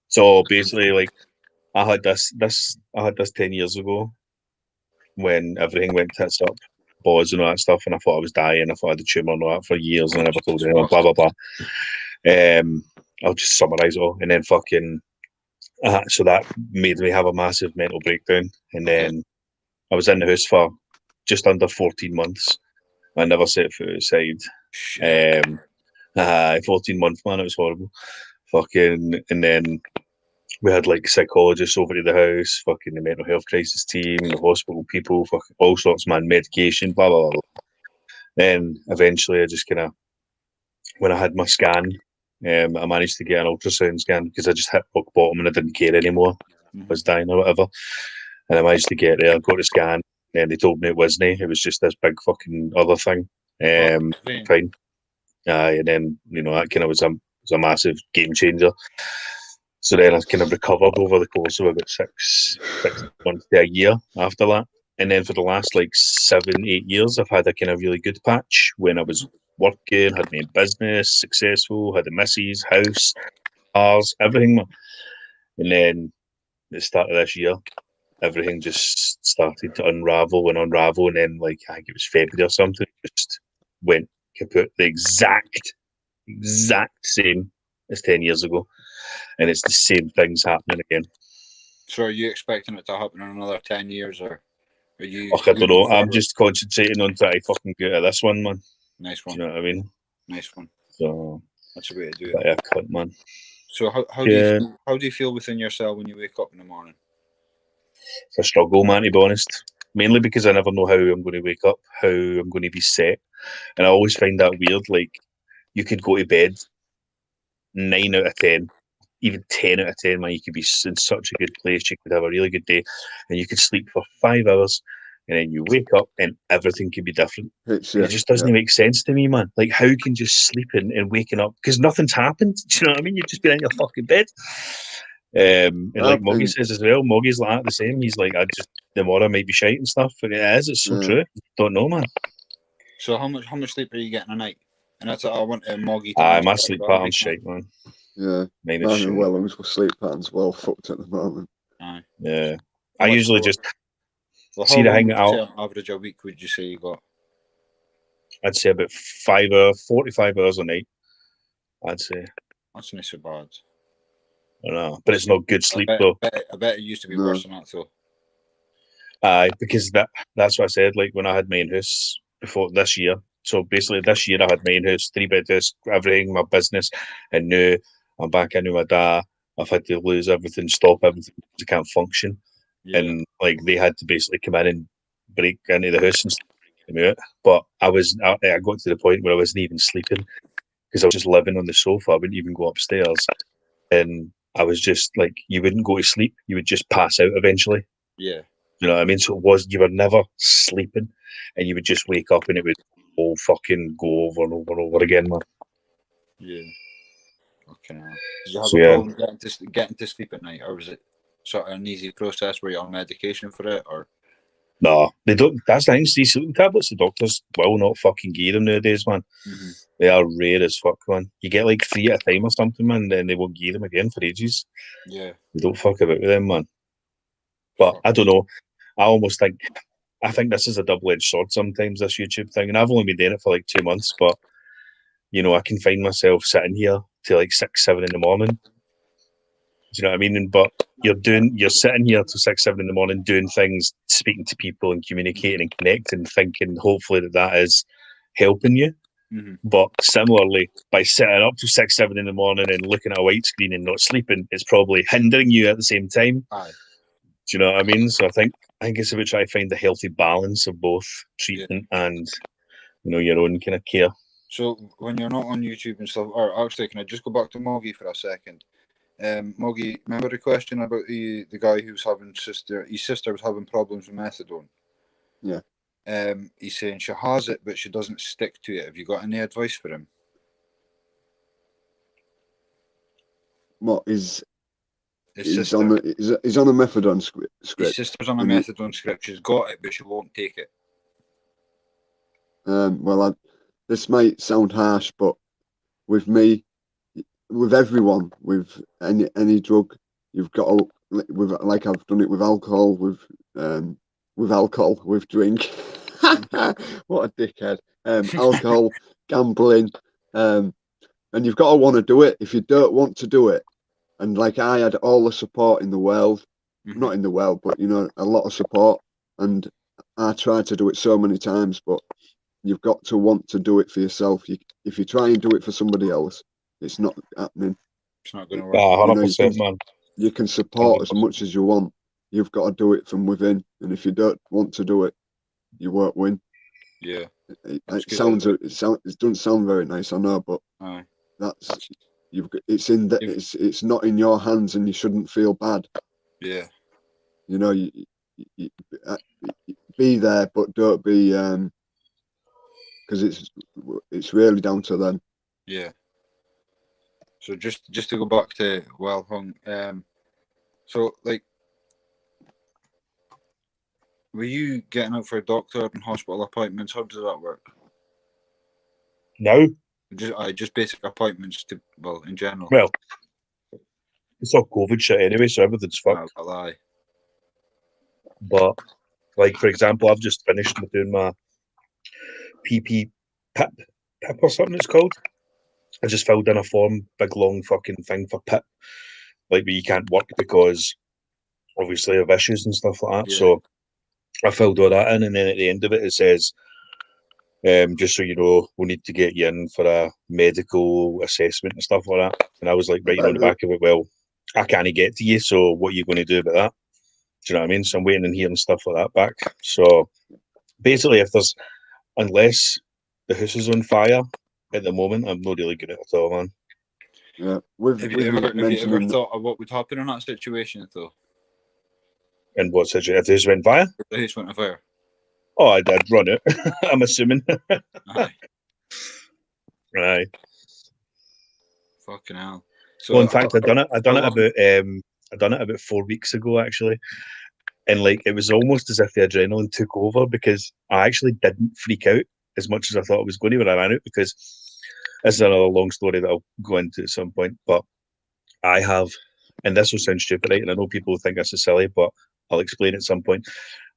So basically, like I had this 10 years ago when everything went tits up, boys and all that stuff, and I thought I was dying. I thought I had a tumour and all that for years, and I never told anyone. Blah blah blah. I'll just summarise it all, and then fucking. So that made me have a massive mental breakdown, and then I was in the house for just under 14 months. I never set foot outside. 14 months, man, it was horrible. Fucking, and then we had like psychologists over to the house, fucking the mental health crisis team, the hospital people, fucking all sorts, man, medication, blah blah blah. Then eventually, I just kind of, when I had my scan, I managed to get an ultrasound scan because I just hit rock bottom and I didn't care anymore. I was dying or whatever. And I managed to get there, got a scan, and they told me it wasn't. It was just this big fucking other thing. Fine. And then, you know, that kind of was a massive game changer. So then I kind of recovered over the course of about six months to a year after that. And then for the last like 7-8 years, I've had a kind of really good patch when I was working, had my own business, successful, had a missus, house, cars, everything. And then at the start of this year, everything just started to unravel, and then like I think it was February or something, just went kaput. The exact same as 10 years ago, and it's the same things happening again. So are you expecting it to happen in another 10 years, or are you? I don't know. I'm just concentrating on trying to fucking get out of this one, man. Nice one. Do you know what I mean? Nice one. So that's a way to do it. Yeah, cut, man. So how do you feel within yourself when you wake up in the morning? It's a struggle, man, to be honest. Mainly because I never know how I'm going to wake up, how I'm going to be set. And I always find that weird. Like, you could go to bed 9 out of 10, even 10 out of 10, man. You could be in such a good place. You could have a really good day, and you could sleep for 5 hours, and then you wake up, and everything can be different. It just doesn't make sense to me, man. Like, how can you just sleep and waking up? Because nothing's happened. Do you know what I mean? You've just been in your fucking bed. And like Moggy says as well, Moggy's like the same. He's like, tomorrow might be shite and stuff. And it is, it's so true. Don't know, man. So how much sleep are you getting a night? And that's what I want Moggy to my sleep pattern's shite, man. Yeah. Mine is shit. Well, my sleep pattern's well fucked at the moment. Aye. Yeah. I usually just see the hang out. Average a week would you say you got? I'd say about 45 hours a night. I'd say. That's not so bad. I don't know, but it's not good sleep though. I bet it used to be worse than that though. Because that's what I said. Like when I had my own house before this year, So basically, this year I had my own house, 3-bed house, everything, my business, and now I'm back into my dad. I've had to lose everything, stop everything, because I can't function. Yeah. And like they had to basically come in and break into the house and bring me out. But I got to the point where I wasn't even sleeping because I was just living on the sofa. I wouldn't even go upstairs, and I was just like, you wouldn't go to sleep. You would just pass out eventually. Yeah. You know what I mean? So you were never sleeping, and you would just wake up and it would all fucking go over and over and over again, man. Yeah. Okay. Did you have So, a yeah. problem getting to sleep at night, or was it sort of an easy process where you're on medication for it, or? No, they don't. That's the thing. See, sleeping tablets, the doctors will not fucking give them nowadays, man. Mm-hmm. They are rare as fuck, man. You get like 3 at a time or something, man, then they won't give them again for ages. Yeah. They don't fuck about with them, man. But I don't know. I think this is a double-edged sword sometimes, this YouTube thing. And I've only been doing it for like 2 months, but, you know, I can find myself sitting here till like 6, 7 in the morning. Do you know what I mean? But you're sitting here till 6, 7 in the morning doing things, speaking to people and communicating and connecting, thinking hopefully that is helping you. Mm-hmm. But similarly, by sitting up to 6, 7 in the morning and looking at a white screen and not sleeping, it's probably hindering you at the same time. Aye. Do you know what I mean? So I think it's about trying to find the healthy balance of both treatment and, you know, your own kind of care. So when you're not on YouTube and stuff, or actually, can I just go back to Moggy for a second? Moggy, remember the question about the guy who was having his sister was having problems with methadone? Yeah. He's saying she has it, but she doesn't stick to it. Have you got any advice for him? What is His he's sister, on he's on a methadone script. his sister's on a and methadone script. She's got it, but she won't take it. well, this might sound harsh, but with me, with everyone, with any drug, you've got to, like I've done it with alcohol, with drink. What a dickhead. Alcohol, gambling, and you've got to want to do it. If you don't want to do it, and like I had all the support in the world, not in the world, but you know, a lot of support, and I tried to do it so many times, but you've got to want to do it for yourself. If you try and do it for somebody else, it's not happening. It's not going to work. 100%, man. You can support as much as you want. You've got to do it from within, and if you don't want to do it, you won't win. Yeah. It doesn't sound very nice, I know, but Aye. it's not in your hands, and you shouldn't feel bad. Yeah. You know, you be there, but don't be because it's really down to them. Yeah. So just to go back to well hung, so like, were you getting out for a doctor and hospital appointments? How does that work? No. Just basic appointments in general. Well, it's all COVID shit anyway, so everything's fucked. I'll lie. But like, for example, I've just finished doing my PP PIP or something it's called. I just filled in a form, big long fucking thing for PIP, like where you can't work because obviously of issues and stuff like that. Yeah. So I filled all that in, and then at the end of it, it says, just so you know, we'll need to get you in for a medical assessment and stuff like that. And I was like writing on the back of it, well, I can't get to you, so what are you going to do about that? Do you know what I mean? So I'm waiting and hearing stuff like that back. So basically, unless the house is on fire at the moment, I'm not really good at it at all, man. Yeah. Have you ever thought of what would happen in that situation, though? In what situation? If the house went fire? If the house went on fire. Oh, I'd run it. I'm assuming. Aye. Aye. Fucking hell. So, well, in fact, I done it about 4 weeks ago, actually, and like it was almost as if the adrenaline took over because I actually didn't freak out as much as I thought I was going to when I ran out. Because this is another long story that I'll go into at some point, but I have, and this will sound stupid, right? And I know people think this is silly, but I'll explain at some point.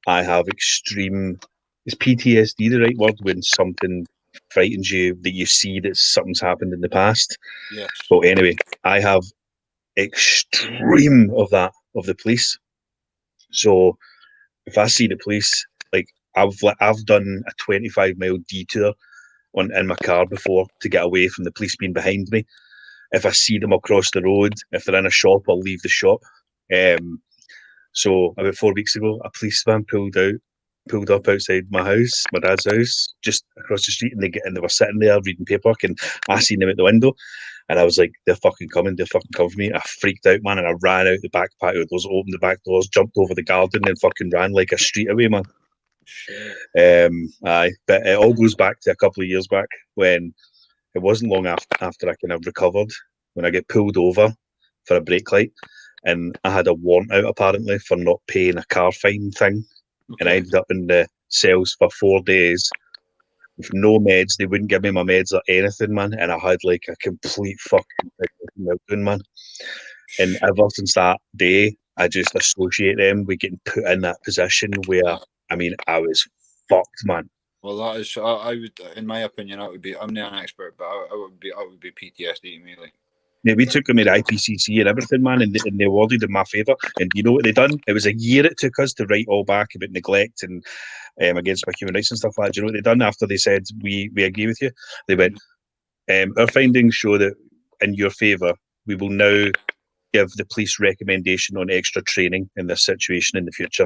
I have extreme. Is PTSD the right word when something frightens you that you see that something's happened in the past? Yes. Well, anyway, I have extreme of the police. So if I see the police, like I've done a 25-mile detour in my car before to get away from the police being behind me. If I see them across the road, if they're in a shop, I'll leave the shop. So about 4 weeks ago, a policeman pulled up outside my house, my dad's house, just across the street, and they were sitting there reading paperwork, and I seen them at the window, and I was like, they're fucking coming for me. I freaked out, man, and I ran out the back patio doors, opened the back doors, jumped over the garden, and fucking ran like a street away, man. But it all goes back to a couple of years back when it wasn't long after I kind of recovered, when I get pulled over for a brake light, and I had a warrant out apparently for not paying a car fine thing. Okay. And I ended up in the cells for 4 days with no meds. They wouldn't give me my meds or anything, man. And I had like a complete fucking meltdown, man. And ever since that day, I just associate them with getting put in that position where, I mean, I was fucked, man. Well, that is, I would, in my opinion, that would be, I'm not an expert, but I would be PTSD to me, like. Yeah, we took them to the IPCC and everything, man, and they awarded in my favour. And you know what they done? It was a year it took us to write all back about neglect and against my human rights and stuff like that. Do you know what they done after they said, we agree with you? They went, our findings show that in your favour, we will now give the police recommendation on extra training in this situation in the future.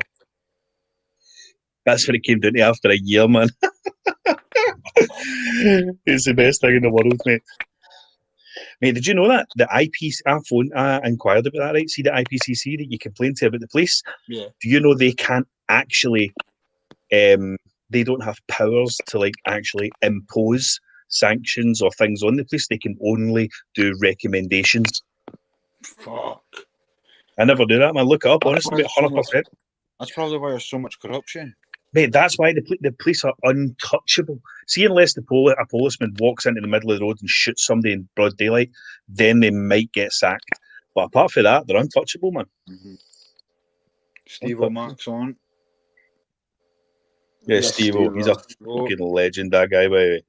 That's what it came down to after a year, man. It's the best thing in the world, mate. Mate, did you know that the I inquired about that, right? See the IPCC that you complained to about the police? Yeah. Do you know they can't actually, they don't have powers to like actually impose sanctions or things on the police. They can only do recommendations. Fuck. I never do that, man. Look it up, honestly, 100%. That's probably why there's so much corruption. Mate, that's why the police are untouchable. See, unless a policeman walks into the middle of the road and shoots somebody in broad daylight, then they might get sacked. But apart from that, they're untouchable, man. Mm-hmm. Steve O'Mark's on. Yeah, Yes, Steve-O, he's a fucking legend, that guy, by the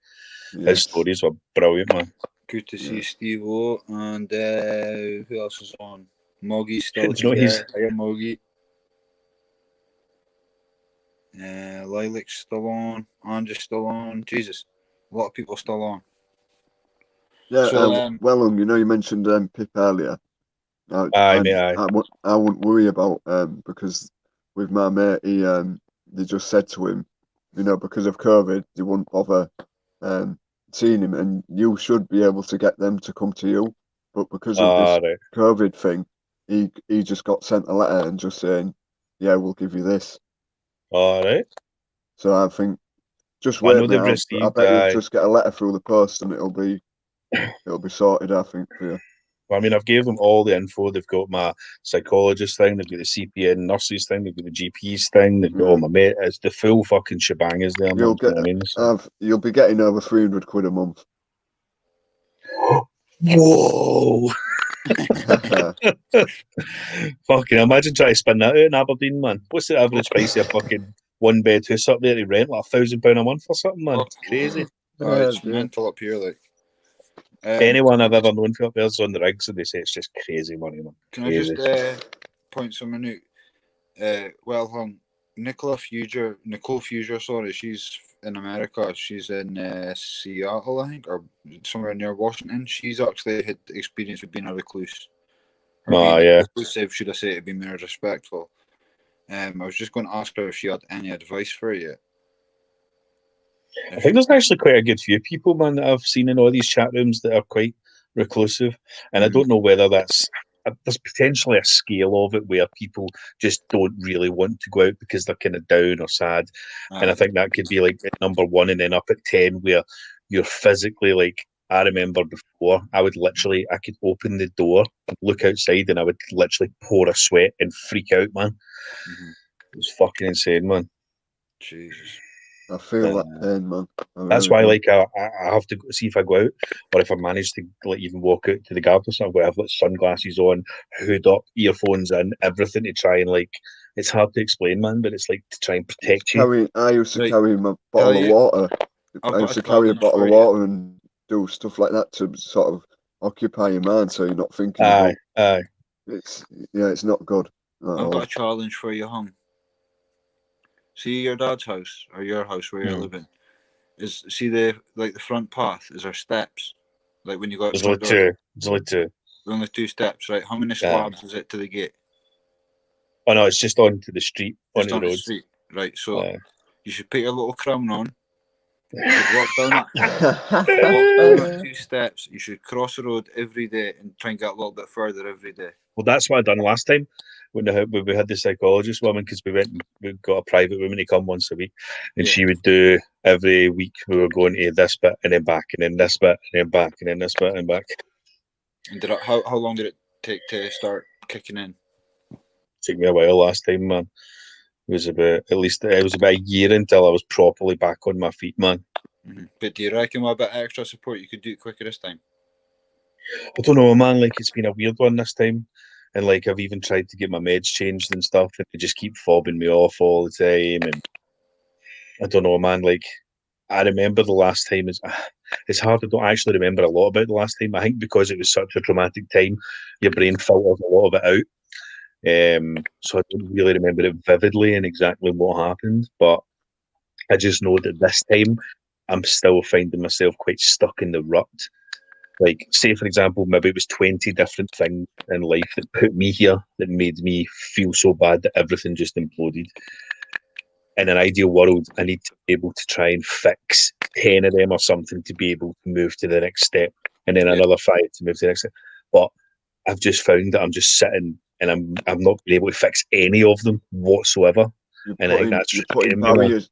way. His stories were brilliant, man. Good to see Steve-O. And who else is on? Moggy's still Do you know here. Hiya, Moggy. Lilac's still on. Ange is still on. Jesus, a lot of people still on. Yeah, so, you know, you mentioned Pip earlier. I wouldn't worry about because with my mate, they just said to him, you know, because of COVID, they wouldn't bother seeing him, and you should be able to get them to come to you. But because of this COVID thing, he just got sent a letter and just saying, yeah, we'll give you this. All right. So I think just wait. I bet you'll just get a letter through the post and it'll be sorted. I think for you. Well, I mean, I've gave them all the info. They've got my psychologist thing. They've got the CPN nurses thing. They've got the GPs thing. They've got all my mate. It's the full fucking shebang is there. You'll be getting over 300 quid a month. Whoa! Fucking imagine trying to spin that out in Aberdeen, man. What's the average price of a fucking one bed house up there to rent? Like £1,000 a month or something, man. It's crazy. It's mental up here, like. Anyone I've ever known for up there's on the rigs and they say it's just crazy money, man. Can I just point something out? Well hung. Nicole Fuger, sorry, she's in America. She's in Seattle, I think, or somewhere near Washington. She's actually had experience with being a recluse. Reclusive, should I say, to be more respectful. I was just going to ask her if she had any advice for you. I think there's actually quite a good few people, man, that I've seen in all these chat rooms that are quite reclusive. And I don't know whether there's potentially a scale of it where people just don't really want to go out because they're kind of down or sad. And I think that could be like at number 1 and then up at 10 where you're physically like, I remember before, I could open the door and look outside and I would literally pour a sweat and freak out, man. It was fucking insane, man. Jesus. I feel that pain, man. That's why, like, I have to see if I go out, or if I manage to like even walk out to the garden or something. I've got to have like sunglasses on, hood up, earphones in, everything to try and like. It's hard to explain, man, but it's like to try and protect you. I used to carry my bottle of water. I used to carry a bottle of water and do stuff like that to sort of occupy your mind, so you're not thinking. It's not good. I've got a challenge for you, hung. See your dad's house or your house where you're living. is see the front path? Is there steps? Like when you go out There's the only front door, two. There's only two. only 2 steps, right? How many slabs is it to the gate? Oh no, it's just onto the street, Just onto on the the road. street, right? So Aye. you should put your little crown on. You should walk down that 2 steps. You should cross the road every day and try and get a little bit further every day. Well, that's what I done last time when we had the psychologist woman, because we got a private woman to come once a week, and Yeah. she would do every week. We were going to this bit and then back, and then this bit and then back, and then this bit and back. And how long did it take to start kicking in? Took me a while last time, man. It was about a year until I was properly back on my feet, man. Mm-hmm. But do you reckon with a bit of extra support you could do it quicker this time? I don't know, man. Like, it's been a weird one this time, and like I've even tried to get my meds changed and stuff, and they just keep fobbing me off all the time. And I don't know, man. Like, I remember the last time. It's hard. I don't actually remember a lot about the last time. I think because it was such a traumatic time, your brain filters a lot of it out. So I don't really remember it vividly and exactly what happened, but I just know that this time I'm still finding myself quite stuck in the rut. Like, say for example, maybe it was 20 different things in life that put me here, that made me feel so bad that everything just imploded. In an ideal world, I need to be able to try and fix 10 of them or something to be able to move to the next step, and then another 5 to move to the next step. But I've just found that I'm just sitting and I'm not been able to fix any of them whatsoever. And I think that's you're just putting getting me, man. barriers.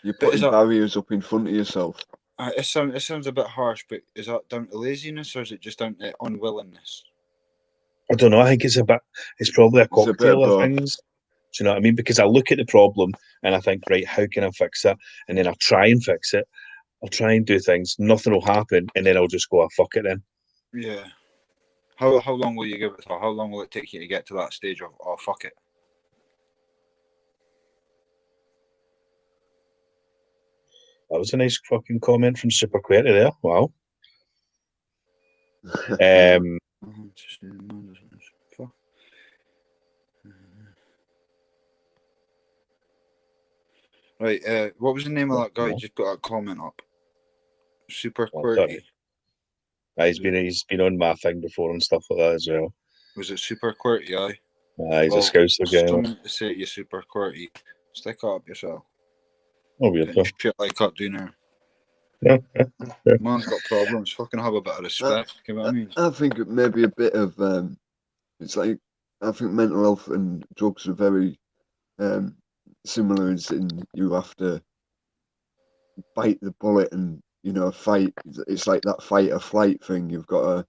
You're But is putting that- barriers up in front of yourself. It sounds a bit harsh, but is that down to laziness or is it just down to unwillingness? I don't know. I think it's probably a It's a bit cocktail of of both. things. Do you know what I mean? Because I look at the problem and I think, right, how can I fix it? And then I'll try and fix it. I'll try and do things. Nothing will happen, and then I'll just go, fuck it then. Yeah. How long will you give it? How long will it take you to get to that stage of fuck it? That was a nice fucking comment from Super Query there. Wow. Right, what was the name of that guy? Just put that comment up. Super quirky. He's been on my thing before and stuff like that as well. Was it super quirky? Aye. He's a Scouser guy. Someone to say you super quirky. Stick it up yourself. Oh, weird. Getting shit like that, do you know? Man's got problems. Fucking have a bit of respect. You know what I mean? I think it may be a bit of it's like, I think mental health and drugs are very similar, as in you have to bite the bullet and, you know, fight. It's like that fight or flight thing. You've got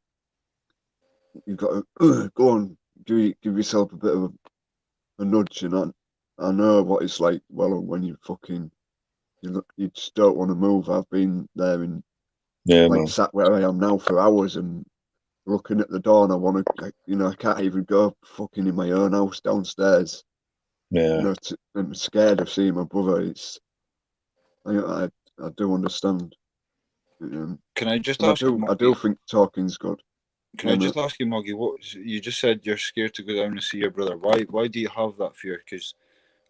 to go on, give yourself a bit of a nudge. And I know what it's like. Well, when you just don't want to move. I've been there and sat where I am now for hours and looking at the door, and I want to, you know, I can't even go fucking in my own house downstairs. Yeah. You know, I'm scared of seeing my brother. I do understand. Can I just ask you, I do think talking's good. Can I just ask you, Moggy, what you just said? You're scared to go down and see your brother. Why do you have that fear? Because,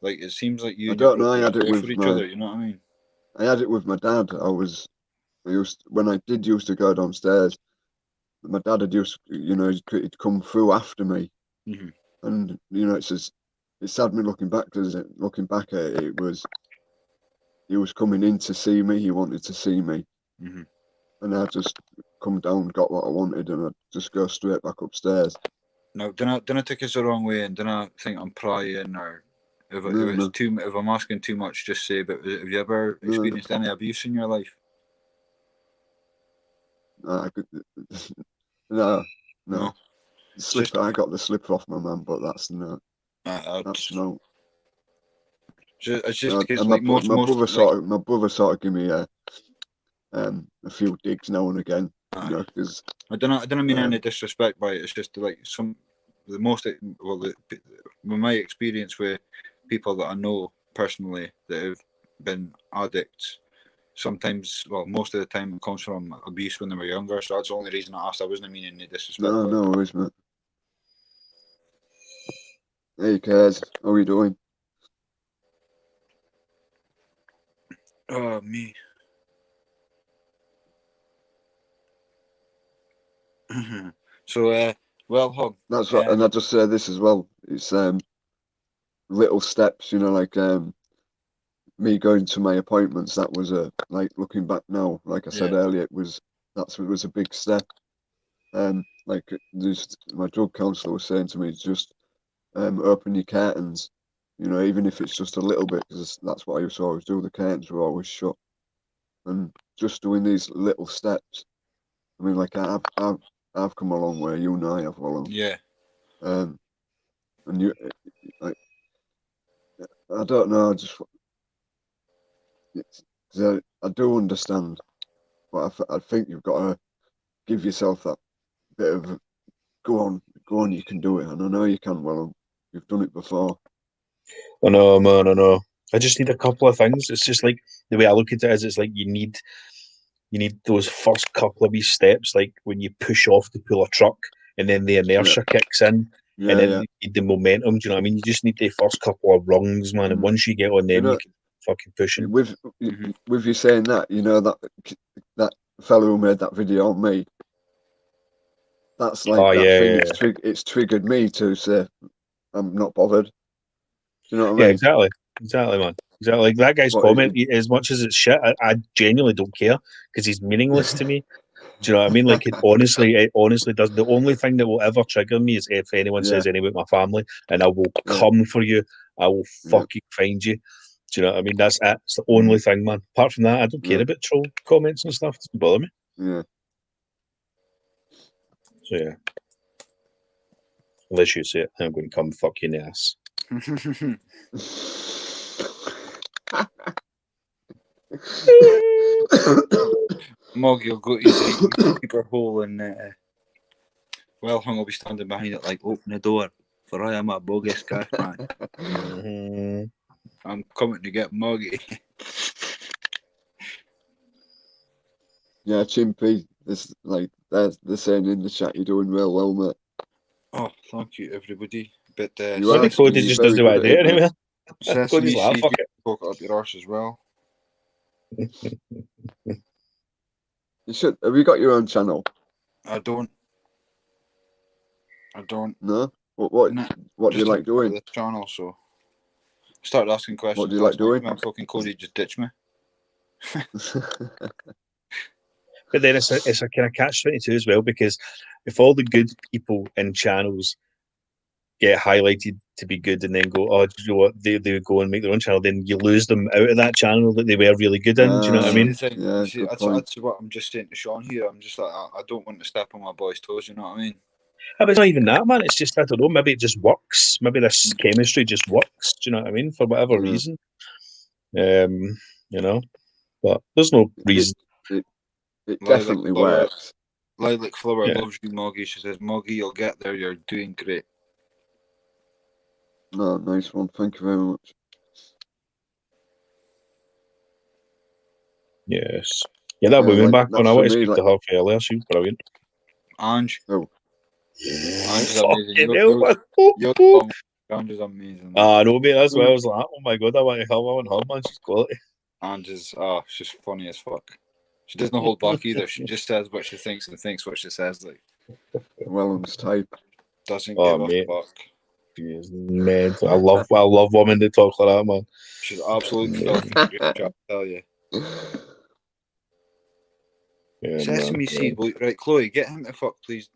like, it seems like you. I don't know. I had it with each other. You know what I mean? I had it with my dad. When I did used to go downstairs, my dad had he'd come through after me, and you know, it's sad me looking back, because looking back at it, he was coming in to see me. He wanted to see me, and I just come down, got what I wanted, and I just go straight back upstairs. No, don't I take it the wrong way, and don't I think I'm prying, or if I'm asking too much, just say. But have you ever experienced any abuse in your life? No. No. Slipper. I got the slipper off my man, but that's no. That's no. It's just and my brother sort of give me a few digs now and again. You know, because I don't mean any disrespect by it. It's just like with my experience with people that I know personally that have been addicts. Sometimes, most of the time, it comes from abuse when they were younger. So that's the only reason I asked. I wasn't meaning any disrespect. No worries, mate. Hey, Kaz, how are you doing? Oh, me. So, well, Hog. That's right. And I just say this as well. It's little steps, you know, like me going to my appointments. That was like looking back now, like I said earlier, it was a big step. Like my drug counselor was saying to me, just open your curtains, you know, even if it's just a little bit, because that's what I used to always do. The curtains were always shut, and just doing these little steps. I mean, like I've come a long way. You know, I have a long. Yeah. And you, like, I don't know. I do understand, but I think you've got to give yourself that bit of go on, you can do it, and I know you can. Well, you've done it before. I know, man. I know. I just need a couple of things. It's just like the way I look at it is, it's like you need those first couple of wee steps, like when you push off to pull a truck, and then the inertia kicks in, and then you need the momentum. Do you know what I mean? You just need the first couple of rungs, man. And once you get on them, you can fucking push it. With you saying that, you know, that fellow who made that video on me, that's like thing. It's triggered me to say I'm not bothered. Do you know what I mean? Yeah, exactly, man. Exactly. Like that guy's comment, as much as it's shit, I genuinely don't care because he's meaningless to me. Do you know what I mean? Like it honestly does. The only thing that will ever trigger me is if anyone says anything about my family, and I will come for you. I will fucking find you. Do you know what I mean? That's it. It's the only thing, man. Apart from that, I don't care about troll comments and stuff. It doesn't bother me. Yeah. So yeah. Unless you say it, I'm going to come fuck you in the ass. Moggy will go to his keeper hole and well hung will be standing behind it like open the door, for I am a bogus cash man. I'm coming to get Moggy. Yeah, Chimpy, they're saying in the chat you're doing real well, mate. Oh, thank you everybody. But Cody just does about it anyway. Sesame seed, poke it up your arse as well. You should. Have you got your own channel? I don't. No. What do you like doing? This channel, so I started asking questions. What do you like doing? Man, fucking Cody just ditched me. But then it's a kind of catch-22 as well, because if all the good people in channels get highlighted to be good and then go, oh, do you know what, they go and make their own channel, then you lose them out of that channel that they were really good in. Do you know what I mean? Yeah, that's what I'm just saying to Sean here. I'm just like, I don't want to step on my boy's toes, you know what I mean? But it's not even that, man. It's just, I don't know, maybe it just works. Maybe this chemistry just works. Do you know what I mean? For whatever reason. You know? But there's no reason. It definitely works. Lilac Flower loves you, Moggy. She says, Moggy, you'll get there. You're doing great. No, nice one. Thank you very much. Yes. Yeah, that woman back on. I want to speak to her earlier. She was brilliant. Ange. Oh. Ange's amazing. Ange's amazing. I know, mate. That's why I was like, oh my god, I want her, man. She's quality. Ange's, she's funny as fuck. She doesn't hold back either. She just says what she thinks and thinks what she says. Like, Wellham's type. Doesn't give a fuck. She is mad. I love women that talk like that, man. She's absolutely filthy. I tell you. Yeah, Sesame seed, right, Chloe, get him to fuck, please.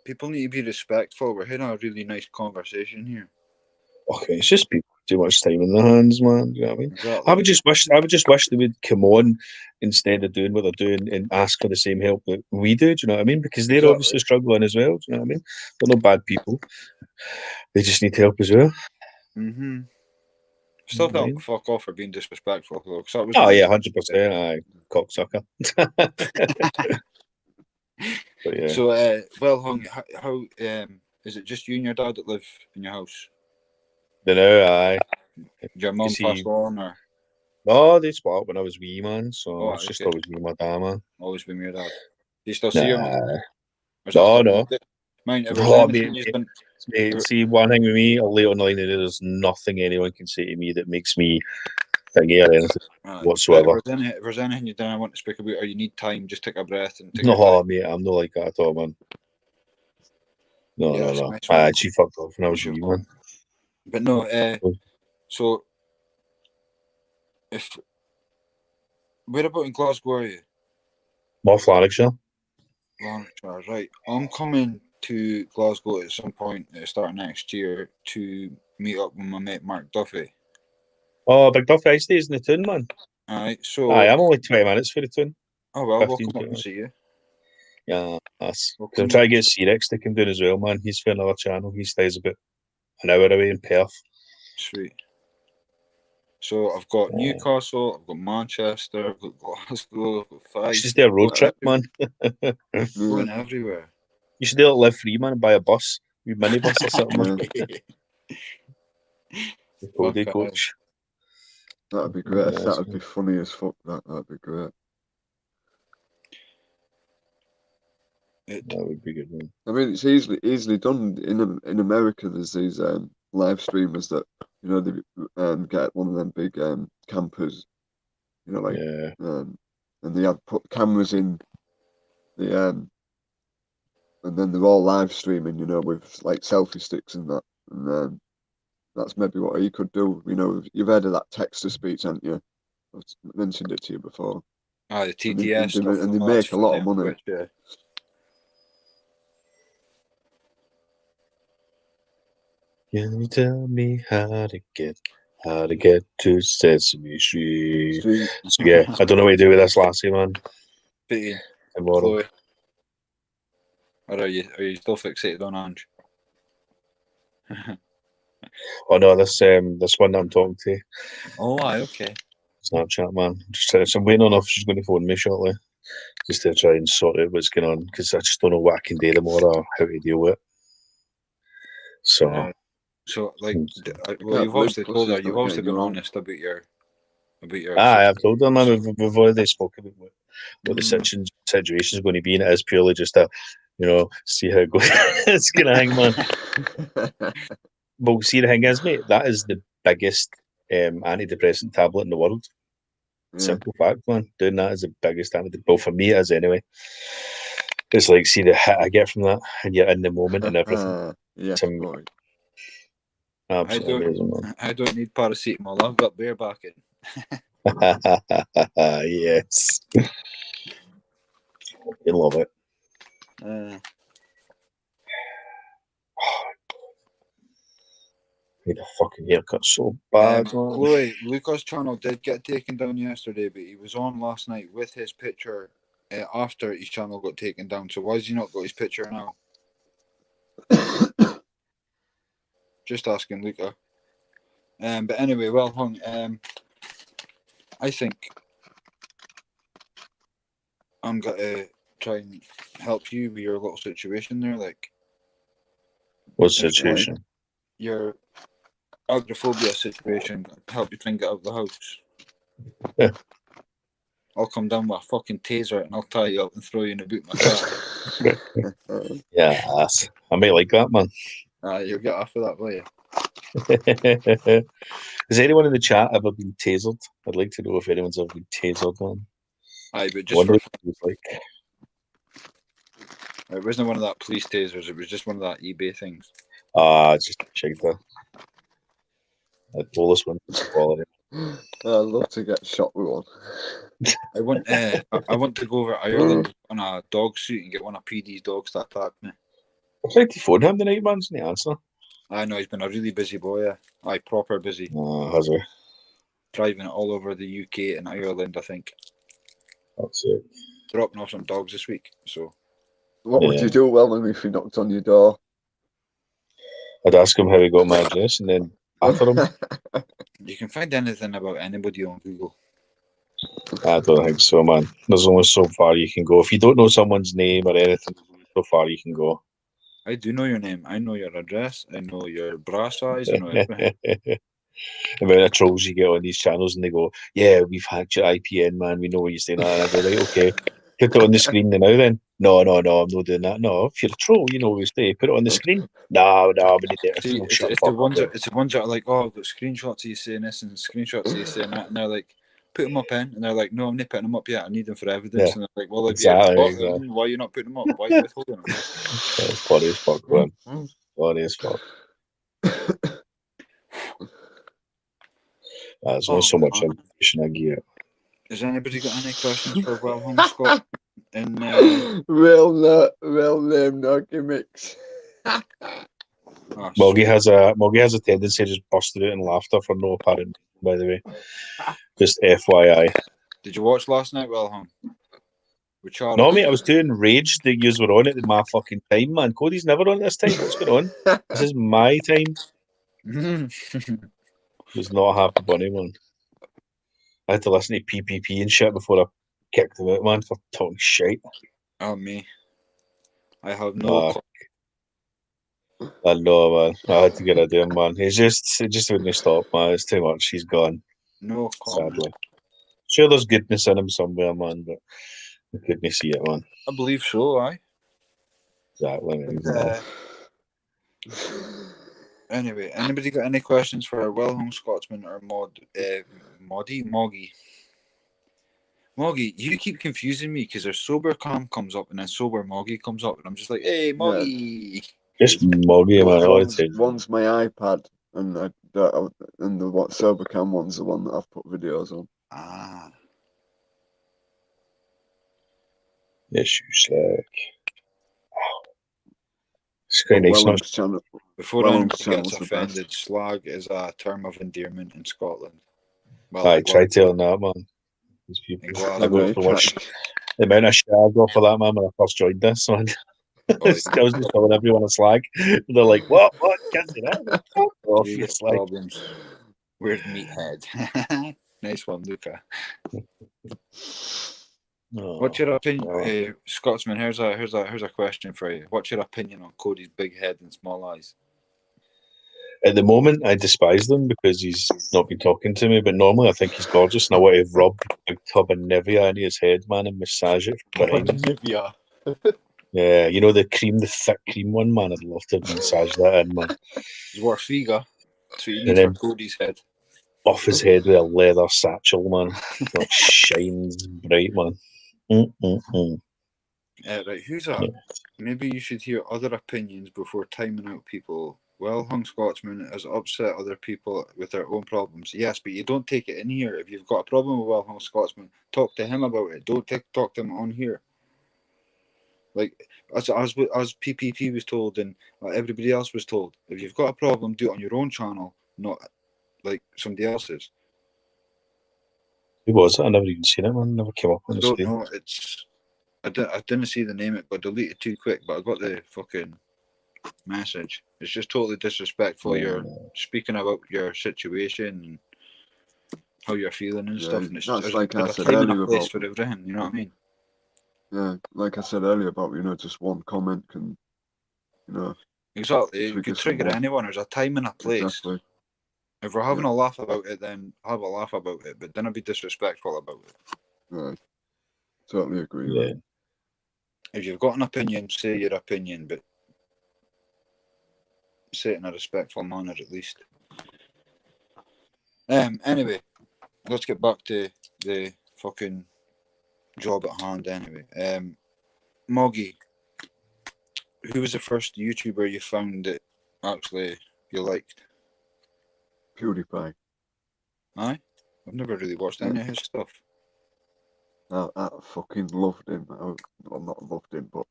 People need to be respectful. We're having a really nice conversation here. Okay, it's just people too much time in their hands, man. You know what I mean? Exactly. I would just wish they would come on instead of doing what they're doing and ask for the same help that we do. Do you know what I mean? Because they're obviously struggling as well. Do you know what I mean? They're not bad people. They just need help as well. Mm-hmm. Still don't fuck off for being disrespectful, though. 100%. Aye, cocksucker. But yeah. So, well hung. How is it? Just you and your dad that live in your house? Aye. Your mum passed on, or? No, they split up when I was wee, man. So it's just always me and my dad, man. Always been your dad. Do you still see your mum? No. Mine. See, one thing with me, I'll lay it on the line, there's nothing anyone can say to me that makes me thingy or anything Right. whatsoever. If there's anything you don't want to speak about or you need time, just take a breath and take No, your time. mate, I'm not like that at all, man. No, Yeah, no, that's no. nice, man. She fucked off when I was Push it wee, along. man. But no, so if where about in Glasgow are you? North Lanarkshire. Lanarkshire, right. I'm coming to Glasgow at some point at the start of next year to meet up with my mate Mark Duffy. Oh, Big Duffy stays in the town, man. Alright, so Aye, I'm only 20 minutes for the town. oh well, we'll 15, come up 20 and see you. Yeah, that's. We'll 'Cause I'm come trying up to get C-Rex to come down as well, man. He's for another channel. He stays about an hour away in Perth. Sweet. So I've got Oh. Newcastle, I've got Manchester, I've got Glasgow, I've got Fife. You should do a road trip, man. Going everywhere. You should do it live free, man, and buy a bus. A minibus or something, man. The Cody Fuck coach. That'd be great. Yeah, That'd be funny as fuck. That'd be great. It, That would be good, man. I mean, it's easily done. In America, there's these live streamers that they get one of them big campers, like Yeah. and they have put cameras in the and then they're all live streaming, with like selfie sticks and that, and that's maybe what he could do. You've heard of that text to speech, haven't you? I've mentioned it to you before. the And TTS stuff. they make a lot of money. Which, yeah. Can you tell me how to get to Sesame Street? So yeah, I don't know what to do with this lassie, man. Beating Tomorrow. Chloe. Or are you still fixated on Ange? Oh no, this one that I'm talking to. Oh, aye, okay. Snapchat, man. So I'm waiting on if she's going to phone me shortly, just to try and sort out what's going on, because I just don't know what I can do tomorrow or how to deal with it. So, like, well, you've obviously told her. You've obviously been honest about your. I've told her, man. We've already spoken about what the situation is going to be, and it is purely just a, see how it goes. It's gonna hang, man. Well, see, the thing is, mate, that is the biggest antidepressant tablet in the world. Yeah. Simple fact, man. Doing that is the biggest antidepressant. Well, for me, it is anyway. It's like, see the hit I get from that, and you're in the moment and everything. Yes, boy. Absolutely amazing, man. I don't need paracetamol. I've got beer backing. Yes. You love it. Need a fucking haircut so bad. Chloe, Luca's channel did get taken down yesterday, but he was on last night with his picture after his channel got taken down. So why has he not got his picture now? Just asking Luca. But anyway, well hung. I think I'm gonna try and help you with your little situation there. Like, what situation? Your agoraphobia situation. Help you try and get out of the house. Yeah. I'll come down with a fucking taser and I'll tie you up and throw you in the boot of my car. Yeah, I may like that, man. You'll get off of that, will you? Has anyone in the chat ever been tasered? I'd like to know if anyone's ever been tasered, man. Aye, but just for like. It wasn't one of that police tasers. It was just one of that eBay things. Just check that. I'd pull this one. I'd love to get shot with one. I want to go over to Ireland on a dog suit and get one of PD's dogs to attack me. I tried to phone him tonight, man. Didn't he answer? I know he's been a really busy boy. Yeah, proper busy. Has he? Driving it all over the UK and Ireland, I think. That's it. Dropping off some dogs this week. So, what would you do, Wellman, if he knocked on your door? I'd ask him how he got my address and then after him. You can find anything about anybody on Google. I don't think so, man. There's only so far you can go. If you don't know someone's name or anything, so far you can go. I do know your name. I know your address. I know your bra size. I know everything. The amount of trolls you get on these channels and they go, yeah, we've hacked your IPN, man. We know what you're saying. And I go, right, okay. Put it on the screen now then. No, I'm not doing that. No, if you're a troll, you know we say put it on the screen. No, we need to See, shut it's the the fuck ones up. that are like, oh, I've got screenshots of you saying this and screenshots of you saying that, and they're like, put them up in, and they're like, no, I'm not putting them up yet. I need them for evidence. Yeah. And they're like, well, if Exactly, you have exactly. them, why are you not putting them up? Why are you withholding them? It's funny as fuck, man. Funny as fuck. There's not so much information I get. Has anybody got any questions for Wilhelm Scott? And real name, no gimmicks. Moggy has a tendency to just bust out in laughter for no apparent reason, by the way. Just FYI. Did you watch last night, Wilhelm? With Charles? No, mate, I was doing Rage that you were on at my fucking time, man. Cody's never on this time. What's going on? This is my time. Was not a happy bunny, man. I had to listen to PPP and shit before I kicked him out, man, for talking shit. Oh, me. I have no. I know, man. I had to get rid of him, man. It just wouldn't stop, man. It's too much. He's gone. No comment. Sadly. Sure, there's goodness in him somewhere, man, but I couldn't see it, man. I believe so, aye. Exactly, man. Anyway, anybody got any questions for Wilhelm Scotsman or Moggy? Moggy, you keep confusing me because there's sober Cam comes up and then sober Moggy comes up, and I'm just like, hey, Moggy. Yeah. Just Moggy, man. One's my iPad, and the sober Cam one's the one that I've put videos on. Ah. Yes, you slack. It's quite nice. Before anybody gets offended, slag is a term of endearment in Scotland. Well, I try telling that, man. These people. I go for watch the amount of shit I got for that, man, when I first joined this, man. I was just telling everyone a slag. They're like, what? Can't say that. Fuck off, you slag. Problems. Weird meathead. Nice one, Luca. What's your opinion, Scotsman? Here's a question for you. What's your opinion on Cody's big head and small eyes? At the moment, I despise them because he's not been talking to me. But normally, I think he's gorgeous, and I want to rub a tub of Nivea into his head, man, and massage it from behind. Nivea. Yeah, you know the thick cream one, man. I'd love to massage that in, man. It's worth figure. That's what you need for Cody's head. Off his head with a leather satchel, man. That shines bright, man. Right, who's that? Yeah. Maybe you should hear other opinions before timing out people. Well-hung Scotsman has upset other people with their own problems. Yes, but you don't take it in here. If you've got a problem with well-hung Scotsman, talk to him about it. Don't talk to him on here. Like as PPP was told and everybody else was told, if you've got a problem, do it on your own channel, not like somebody else's. Who was it? I never even seen it, man. Never came up on the screen. I don't know. I didn't see the name. It got deleted too quick, but I got the fucking message. It's just totally disrespectful. You're speaking about your situation and how you're feeling and stuff. And that's like I said earlier about for everything. You know what I mean? Yeah, like I said earlier about just one comment can, exactly. It could trigger anyone. There's a time and a place. Exactly. If we're having a laugh about it, then have a laugh about it, but don't be disrespectful about it. Right. Totally agree. Yeah. Right. If you've got an opinion, say your opinion, but say it in a respectful manner at least. Anyway, let's get back to the fucking job at hand anyway. Moggy, who was the first YouTuber you found that actually you liked? PewDiePie. Aye? I've never really watched any of his stuff. I fucking loved him. Well, not loved him, but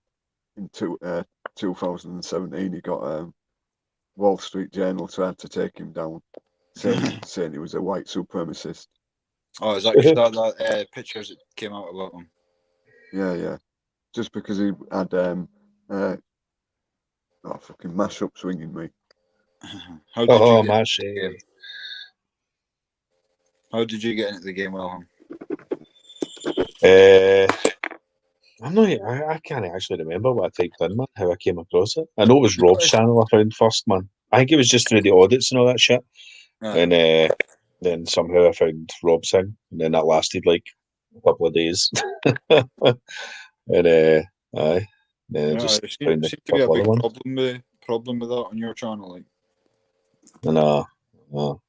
in 2017 he got Wall Street Journal tried to take him down, saying he was a white supremacist. Oh, is that that pictures that came out about him? Yeah. Just because he had fucking mash up swinging me. How did you get into the game, Wilhelm? I can't actually remember what I typed in, man, how I came across it. I know it was Rob's channel I found first, man. I think it was just through the audits and all that shit. Right. And then somehow I found Rob's thing, and then that lasted like a couple of days. And aye. Then Yeah, just there found a seems to be a couple big other ones. problem with that on your channel. Like, No, no.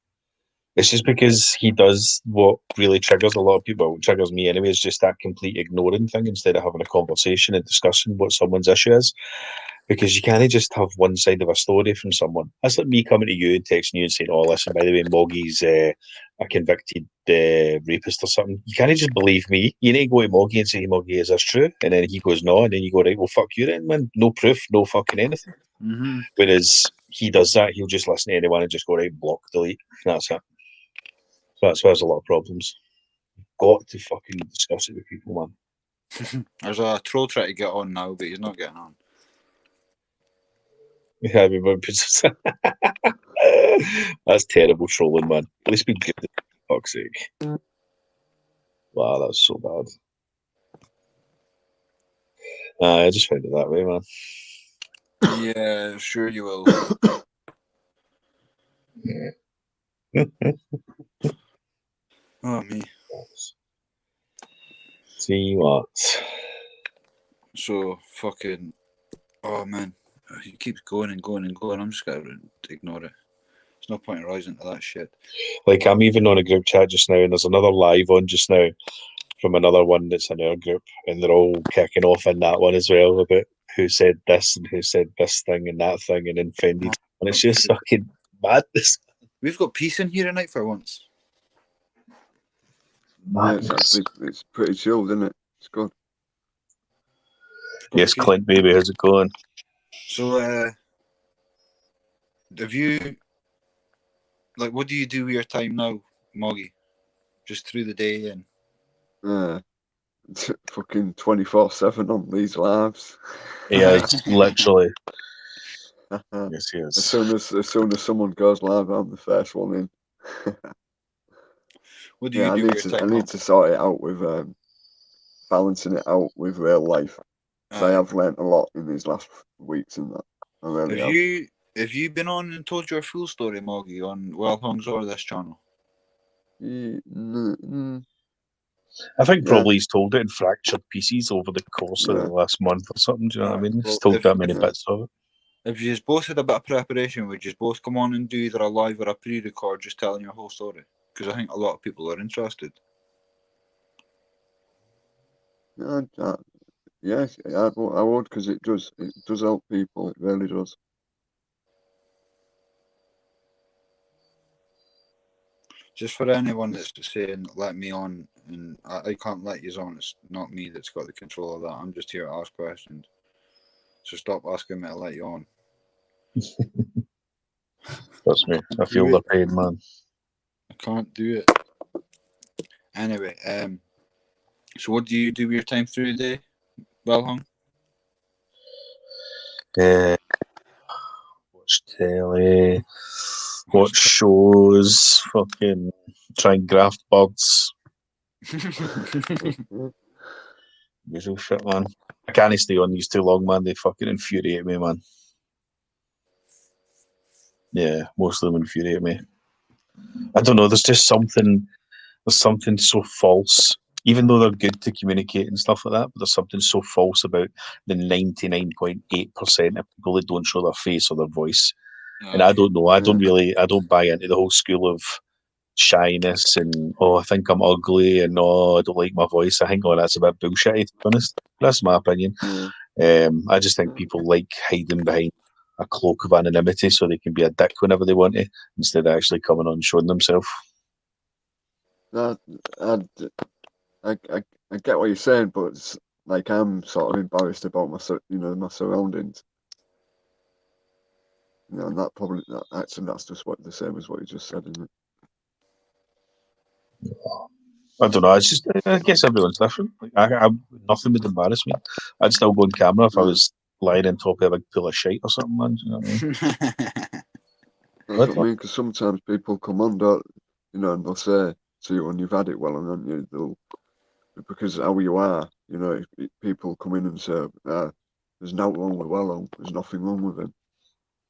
It's just because he does what really triggers a lot of people. What triggers me anyway is just that complete ignoring thing instead of having a conversation and discussing what someone's issue is. Because you can't just have one side of a story from someone. That's like me coming to you and texting you and saying, "Oh, listen, by the way, Moggy's a convicted rapist or something." You can't just believe me. You need to go to Moggy and say, "Hey, Moggy, is this true?" And then he goes, "No," and then you go, "Right, well, fuck you then, man. No proof, no fucking anything." mm-hmm. Whereas he does that, he'll just listen to anyone and just go, "Right, block, delete," and that's it. So that's why there's a lot of problems. Got to fucking discuss it with people, man. There's a troll trying to get on now, but he's not getting on. Yeah, everyone puts that's terrible trolling, man. At least be good, for fuck's sake. Wow, that's so bad. I just found it that way, man. Yeah, sure you will. Oh, me. See what? So, fucking... Oh, man. He keeps going and going and going. I'm just going to ignore it. There's no point in rising to that shit. Like, I'm even on a group chat just now, and there's another live on just now from another one that's in our group, and they're all kicking off in that one as well about who said this and who said this thing and that thing and offended. And it's just fucking madness. We've got peace in here tonight for once. Yeah, it's pretty chilled, isn't it? It's good. Yes, Clint, baby, how's it going? So, have you... Like, what do you do with your time now, Moggy? Just through the day and... Fucking 24/7 on these lives. Yeah, it's literally. Yes, he is. As soon as someone goes live, I'm the first one in. What do you do with your time? I need to sort it out with balancing it out with real life. I have learnt a lot in these last weeks and that. I really have. Have you been on and told your full story, Moggy, on Well Hungs or this channel? I think probably he's told it in fractured pieces over the course of the last month or something. Do you know what I mean? He's told that many bits of it. If you both had a bit of preparation, would you both come on and do either a live or a pre-record just telling your whole story? Because I think a lot of people are interested. Yes, I would, because it does help people. It really does. Just for anyone that's saying, let me on, and I can't let you on, it's not me that's got the control of that. I'm just here to ask questions. So stop asking me to let you on. Trust me, I feel the pain, man. I can't do it. Anyway, so what do you do with your time through the day, Well Hung? Watch telly, watch shows, fucking try and graft birds. Usual shit, man. I can't stay on these too long, man. They fucking infuriate me, man. Yeah, most of them infuriate me. I don't know, there's just something so false. Even though they're good to communicate and stuff like that, but there's something so false about the 99.8% of people that don't show their face or their voice. And I don't know, I don't buy into the whole school of shyness and, oh, I think I'm ugly and, oh, I don't like my voice. I think, oh, that's a bit bullshit, to be honest. That's my opinion. I just think people like hiding behind a cloak of anonymity so they can be a dick whenever they want to, instead of actually coming on and showing themselves. I get what you're saying, but it's like I'm sort of embarrassed about my surroundings. And that's just the same as what you just said, isn't it? I don't know. It's just, I guess everyone's different. Like, nothing would embarrass me. I'd still go on camera if I was lying on top of a big pool of shite or something, man. Do you know what I mean? That's what I mean, because sometimes people come on, and they'll say to you when you've had it well, and then because how you are, people come in and say, there's nothing wrong with Wello, there's nothing wrong with him.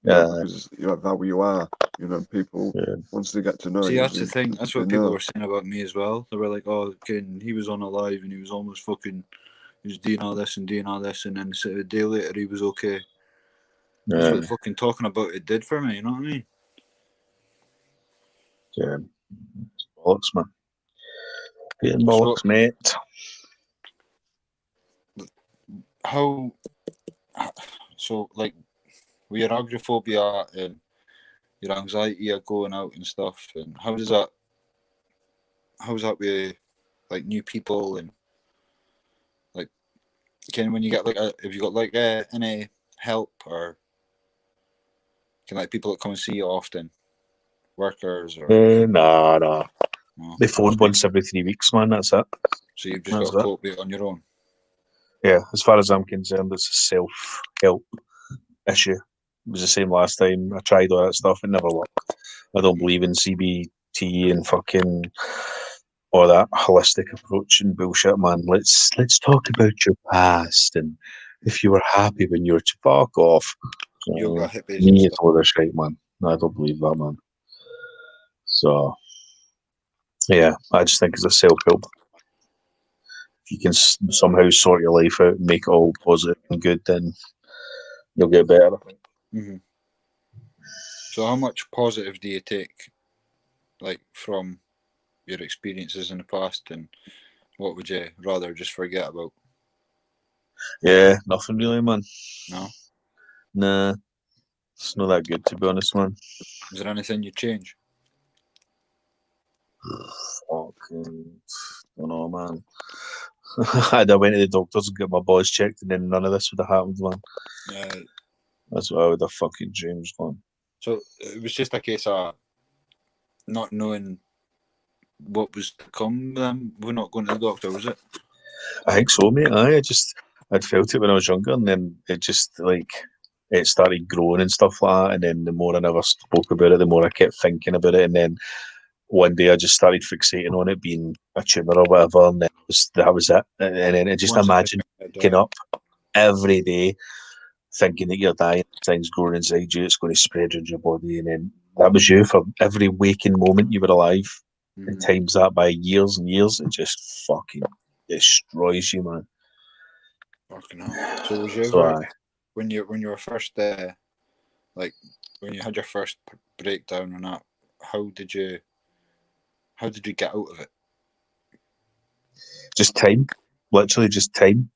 Yeah. because you're how you are. You know, people once they get to know See, you, that's the thing. That's they what people know. were saying about me as well. They were like, "Oh, he was on Alive and he was almost fucking, he was doing all this and doing all this, and then a day later he was okay." That's what fucking talking about it did for me. You know what I mean? Yeah. Bollocks, man. Getting bollocks, mate. How? So, like, with your agoraphobia and your anxiety of going out and stuff, and how's that with like new people and like, when you get like, have you got like any help, or can like people that come and see you often, workers or? Nah. No. They phone once every 3 weeks, man. That's it. So you've just got to cope with it on your own. Yeah, as far as I'm concerned, it's a self-help issue. It was the same last time. I tried all that stuff. It never worked. I don't believe in CBT and fucking all that holistic approach and bullshit, man. Let's talk about your past and if you were happy when you were to fuck off. Yoga, hippies and Me, it's stuff. all this shit, man. No, I don't believe that, man. So, yeah, I just think it's a self-help. If you can somehow sort your life out and make it all positive and good, then you'll get better. Mm-hmm. So how much positive do you take, like, from your experiences in the past, and what would you rather just forget about? Yeah, nothing really, man. No? Nah, it's not that good, to be honest, man. Is there anything you change? Fucking, don't know, man. I went to the doctors and got my boys checked, and then none of this would have happened, man. Yeah. That's what I would have fucking changed, man. So it was just a case of not knowing what was to come. We're not going to the doctor, was it? I think so, mate. I'd felt it when I was younger, and then it just like it started growing and stuff like that. And then the more I never spoke about it, the more I kept thinking about it. And then one day I just started fixating on it being a tumour or whatever, and then that was it. And then I just imagine waking up every day thinking that you're dying, things growing inside you, it's going to spread around your body, and then that was you for every waking moment you were alive. And times that by years and years, it just fucking destroys you, man. Fucking hell. So was you ever, when you were first like when you had your first breakdown and that, how did you get out of it? Just time, literally just time,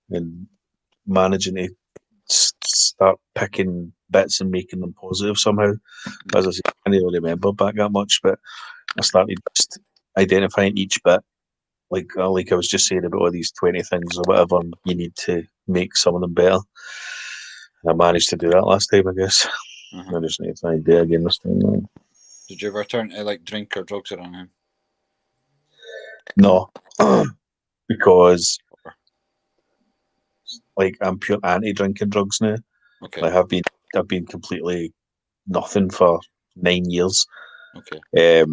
and managing to start picking bits and making them positive somehow. As I say, I can't really remember back that much, but I started just identifying each bit. Like I was just saying about all these 20 things or whatever, you need to make some of them better. And I managed to do that last time, I guess. I just need to try and do it again this time. Man. Did you ever turn to like drink or drugs around him? No, because like I'm pure anti-drinking drugs now. Okay. Like I've been completely nothing for 9 years. Okay.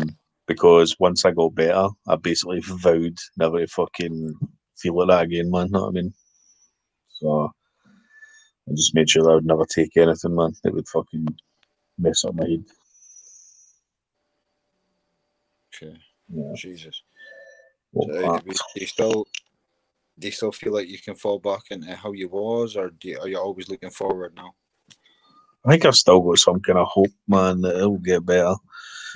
Because once I got better, I basically vowed never to fucking feel like that again, man. Know what I mean? So I just made sure that I would never take anything, man. It would fucking mess up my head. Okay. Yeah. Jesus. So, do you still feel like you can fall back into how you was, or are you always looking forward now? I think I've still got some kind of hope, man, that it'll get better.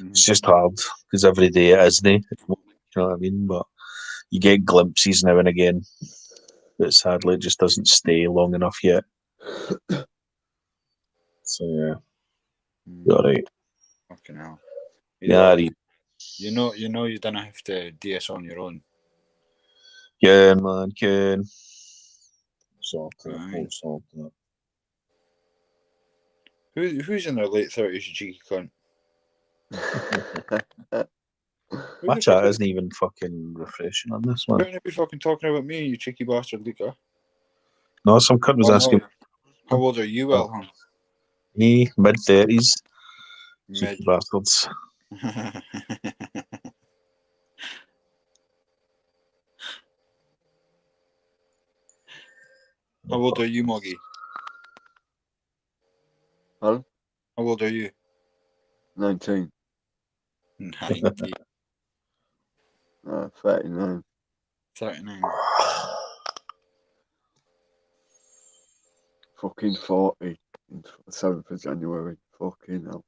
It's just hard because every day it isn't. You know what I mean? But you get glimpses now and again. But sadly, it just doesn't stay long enough yet. So yeah, you're all right. Fucking hell. Yeah, you know you don't have to do this on your own. Good, man, good. Sort that. Who's in their late 30s, you cheeky cunt? My chat isn't even fucking refreshing on this one. You're going to be fucking talking about me, you cheeky bastard, Luca. No, some cunt was asking. How old are you, Elham? Me, mid-30s. Mid. Cheeky bastards. How old are you, Moggy? Huh? How old are you? 19. 90. 39. 39. Fucking 40. On the 7th of January. Fucking hell.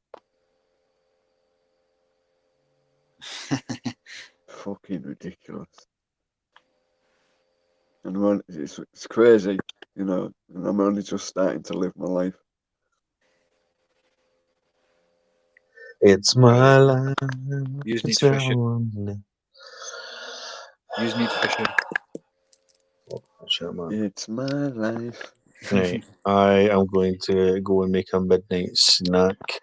Fucking ridiculous. And it's crazy, you know, and I'm only just starting to live my life. It's my life. You need It's where I fishing. want to live. You need fishing. Shit, man. It's my life. Right. I am going to go and make a midnight snack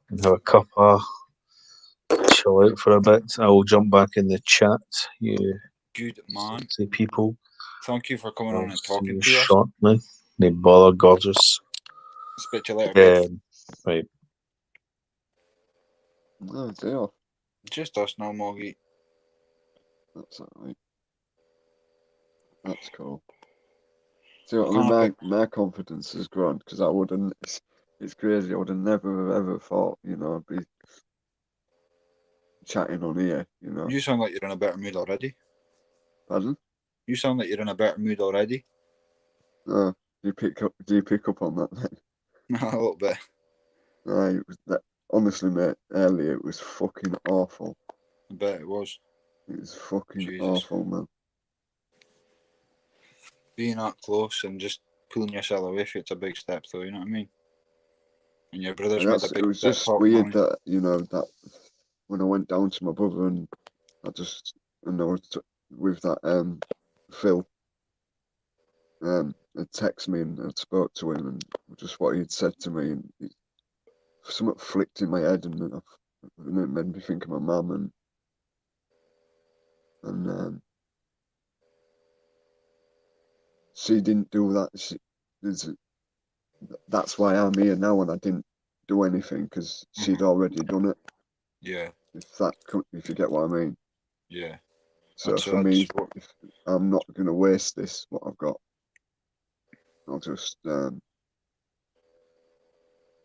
and have a cuppa, chill out for a bit. I will jump back in the chat, you Good man. sexy people. Thank you for coming I'll on and see talking you to us. shortly. No bother, gorgeous. Spit you later, bud. Right. No, deal. Just us now, Moggy. That's alright. That's cool. See what I Can't mean? My confidence has grown because I wouldn't. It's crazy. I would have never ever thought, you know, I'd be chatting on here. You know. You sound like you're in a better mood already. Pardon? You sound like you're in a better mood already. Do you pick up on that then? A little bit. It was that. Honestly, mate. Earlier it was fucking awful. I bet it was. It was fucking Jesus. awful, man. Being that close and just pulling yourself away from it's a big step, though. You know what I mean? And your brother's made a It big was step just talking weird on you. that, you know, that when I went down to my brother and I was with that Phil had texted me and I spoke to him and just what he'd said to me and something flicked in my head and it made me think of my mum and she didn't do that. That's why I'm here now and I didn't do anything because she'd already done it. Yeah. If you get what I mean. Yeah. So for me, if I'm not going to waste what I've got. I'll just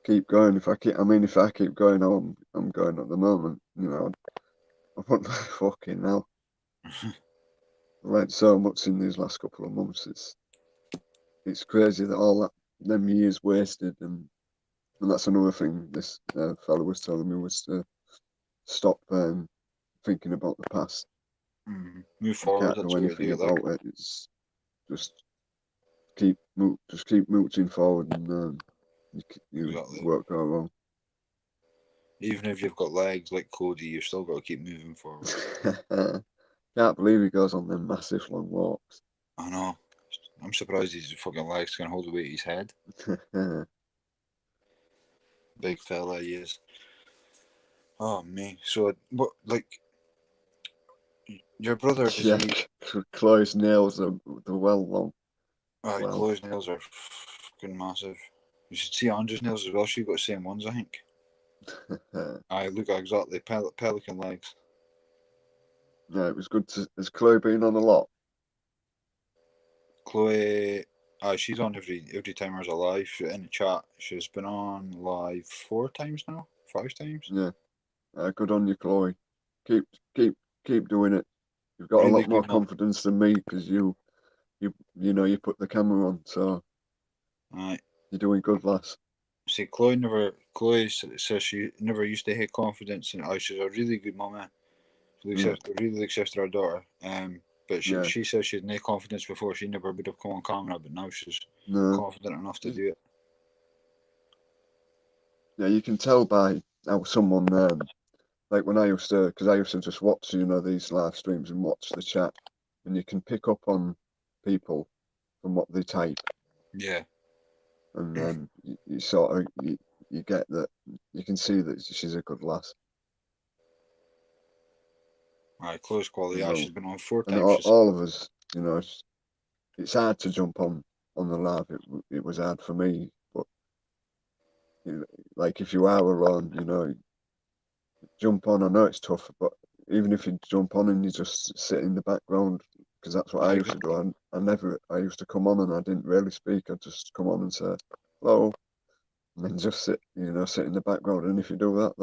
keep going. If I keep going, I'm going at the moment. You know, I want fucking hell. I learned so much in these last couple of months. It's crazy that all them years wasted, and that's another thing this fellow was telling me was to stop thinking about the past. Move forward. Can't That's do what anything you do. about it. It's just keep mooching forward, and you Exactly. won't go wrong. Even if you've got legs like Cody, you've still got to keep moving forward. Can't believe he goes on them massive long walks. I know. I'm surprised his fucking legs can hold the weight of his head. Big fella he is. Oh me. So what? Like your brother? Does Yeah, he? Chloe's nails are well long. Well, Chloe's nails are fucking massive. You should see Ange's nails as well. She's got the same ones, I think. I look exactly pelican legs. Yeah, it was good to. Has Chloe been on a lot? Chloe, she's on every time there's a live. She's in the chat. She's been on live 4 times now, 5 times. Yeah, good on you, Chloe. Keep doing it. You've got Really a lot more good, man. confidence than me because you put the camera on, so Aye. you're doing good, lass. See, Chloe says she never used to hate confidence, and she's a really good mama. Really looks after her daughter. But she says she had no confidence before. She never would have come on camera, but now she's confident enough to do it. Yeah, you can tell by how someone like when I used to just watch these live streams and watch the chat, and you can pick up on people from what they type. Yeah. And then you sort of you get that you can see that she's a good lass. Right, close quality. Yeah, she's been on 4 and times. all of us, it's hard to jump on the live. It was hard for me, but like if you are alone, jump on. I know it's tough, but even if you jump on and you just sit in the background, because that's what I used to do. I used to come on and I didn't really speak. I'd just come on and say hello, and just sit in the background. And if you do that,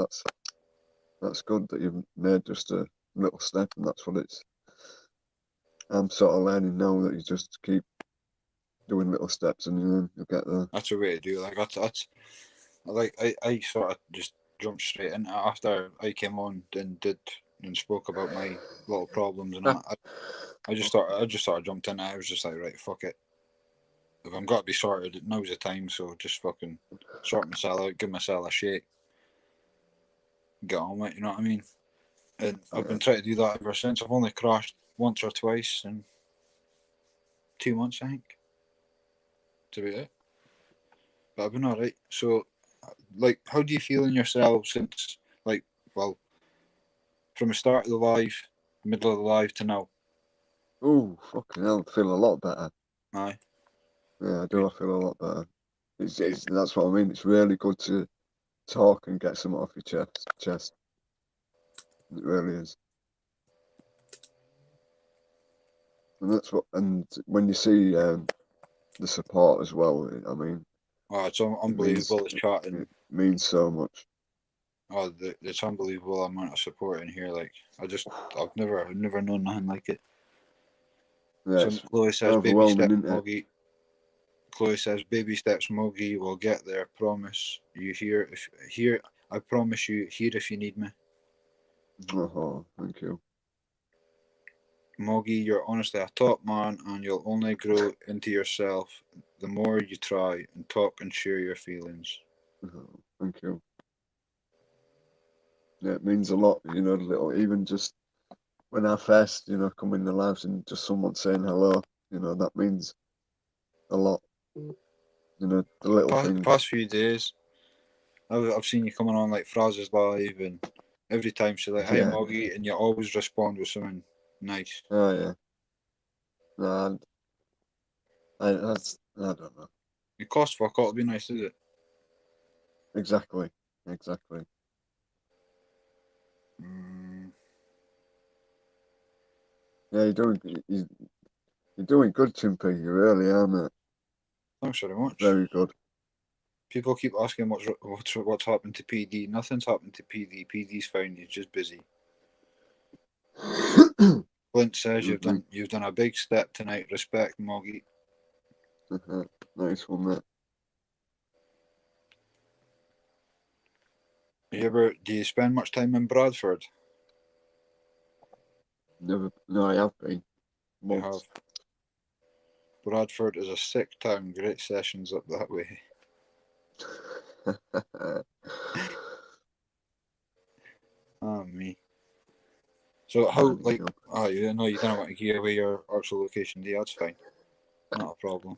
that's good that you've made just a little step, and that's what I'm sort of learning now, that you just keep doing little steps and then you'll get there. That's a way to do it. I sort of just jumped straight into it after I came on and spoke about my little problems, and I just sort of jumped in it. I was just like, right, fuck it. If I'm got to be sorted, now's the time. So just fucking sort myself out, give myself a shake, get on with it. You know what I mean? And I've been trying to do that ever since. I've only crashed once or twice in 2 months, I think. To be it, but I've been alright. So, like, how do you feel in yourself since, like, well, from the start of the live, middle of the live to now? Oh, fucking hell, I feel a lot better. Aye. Yeah, I do. I feel a lot better. That's what I mean. It's really good to talk and get something off your chest. It really is. And when you see the support as well, I mean, Oh, it's unbelievable. It's chatting. It means so much. Oh, it's unbelievable amount of support in here. Like, I've never known nothing like it. Yeah, So Chloe says, baby steps, Moggy. Chloe says, baby steps, Moggy. We'll get there. Promise. You here? I promise you, here if you need me. Oh, thank you. Moggy, you're honestly a top man, and you'll only grow into yourself the more you try and talk and share your feelings. Oh, thank you. Yeah, it means a lot, even just when I first, come in the lives and just someone saying hello, that means a lot. The little things. The past few days, I've seen you coming on like Phrases Live, and every time she's like, "Hey, Moggy," and you always respond with something nice. Oh yeah. No, I don't know. It costs fuck all to be nice, does it? Exactly. Yeah, you're doing good, Chimpy. You really are, mate. Thanks very much. Very good. People keep asking what's happened to PD. Nothing's happened to PD. PD's fine. He's just busy. Clint says you've done a big step tonight. Respect, Moggy. Nice one, mate. Do you spend much time in Bradford? Never. No, I have been. You have. Bradford is a sick town. Great sessions up that way. Oh, me. So how, like, you don't want to give away your actual location, do you? That's fine. Not a problem.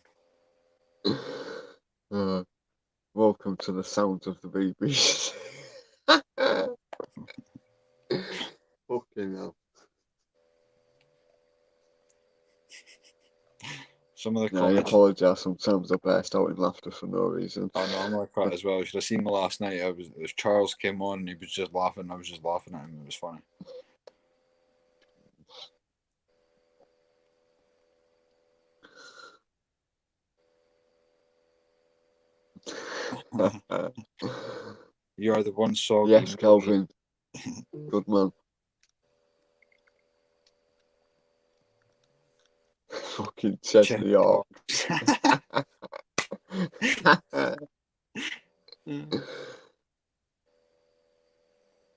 Welcome to the sounds of the BBC. Fucking hell. Some of the comments. I apologise. Sometimes I burst out in laughter for no reason. Oh no, I'm like that as well. You should have seen me last night. Charles came on and he was just laughing. I was just laughing at him. It was funny. You are the one soggy. Yes, Calvin. Good man. Fucking Chesney York.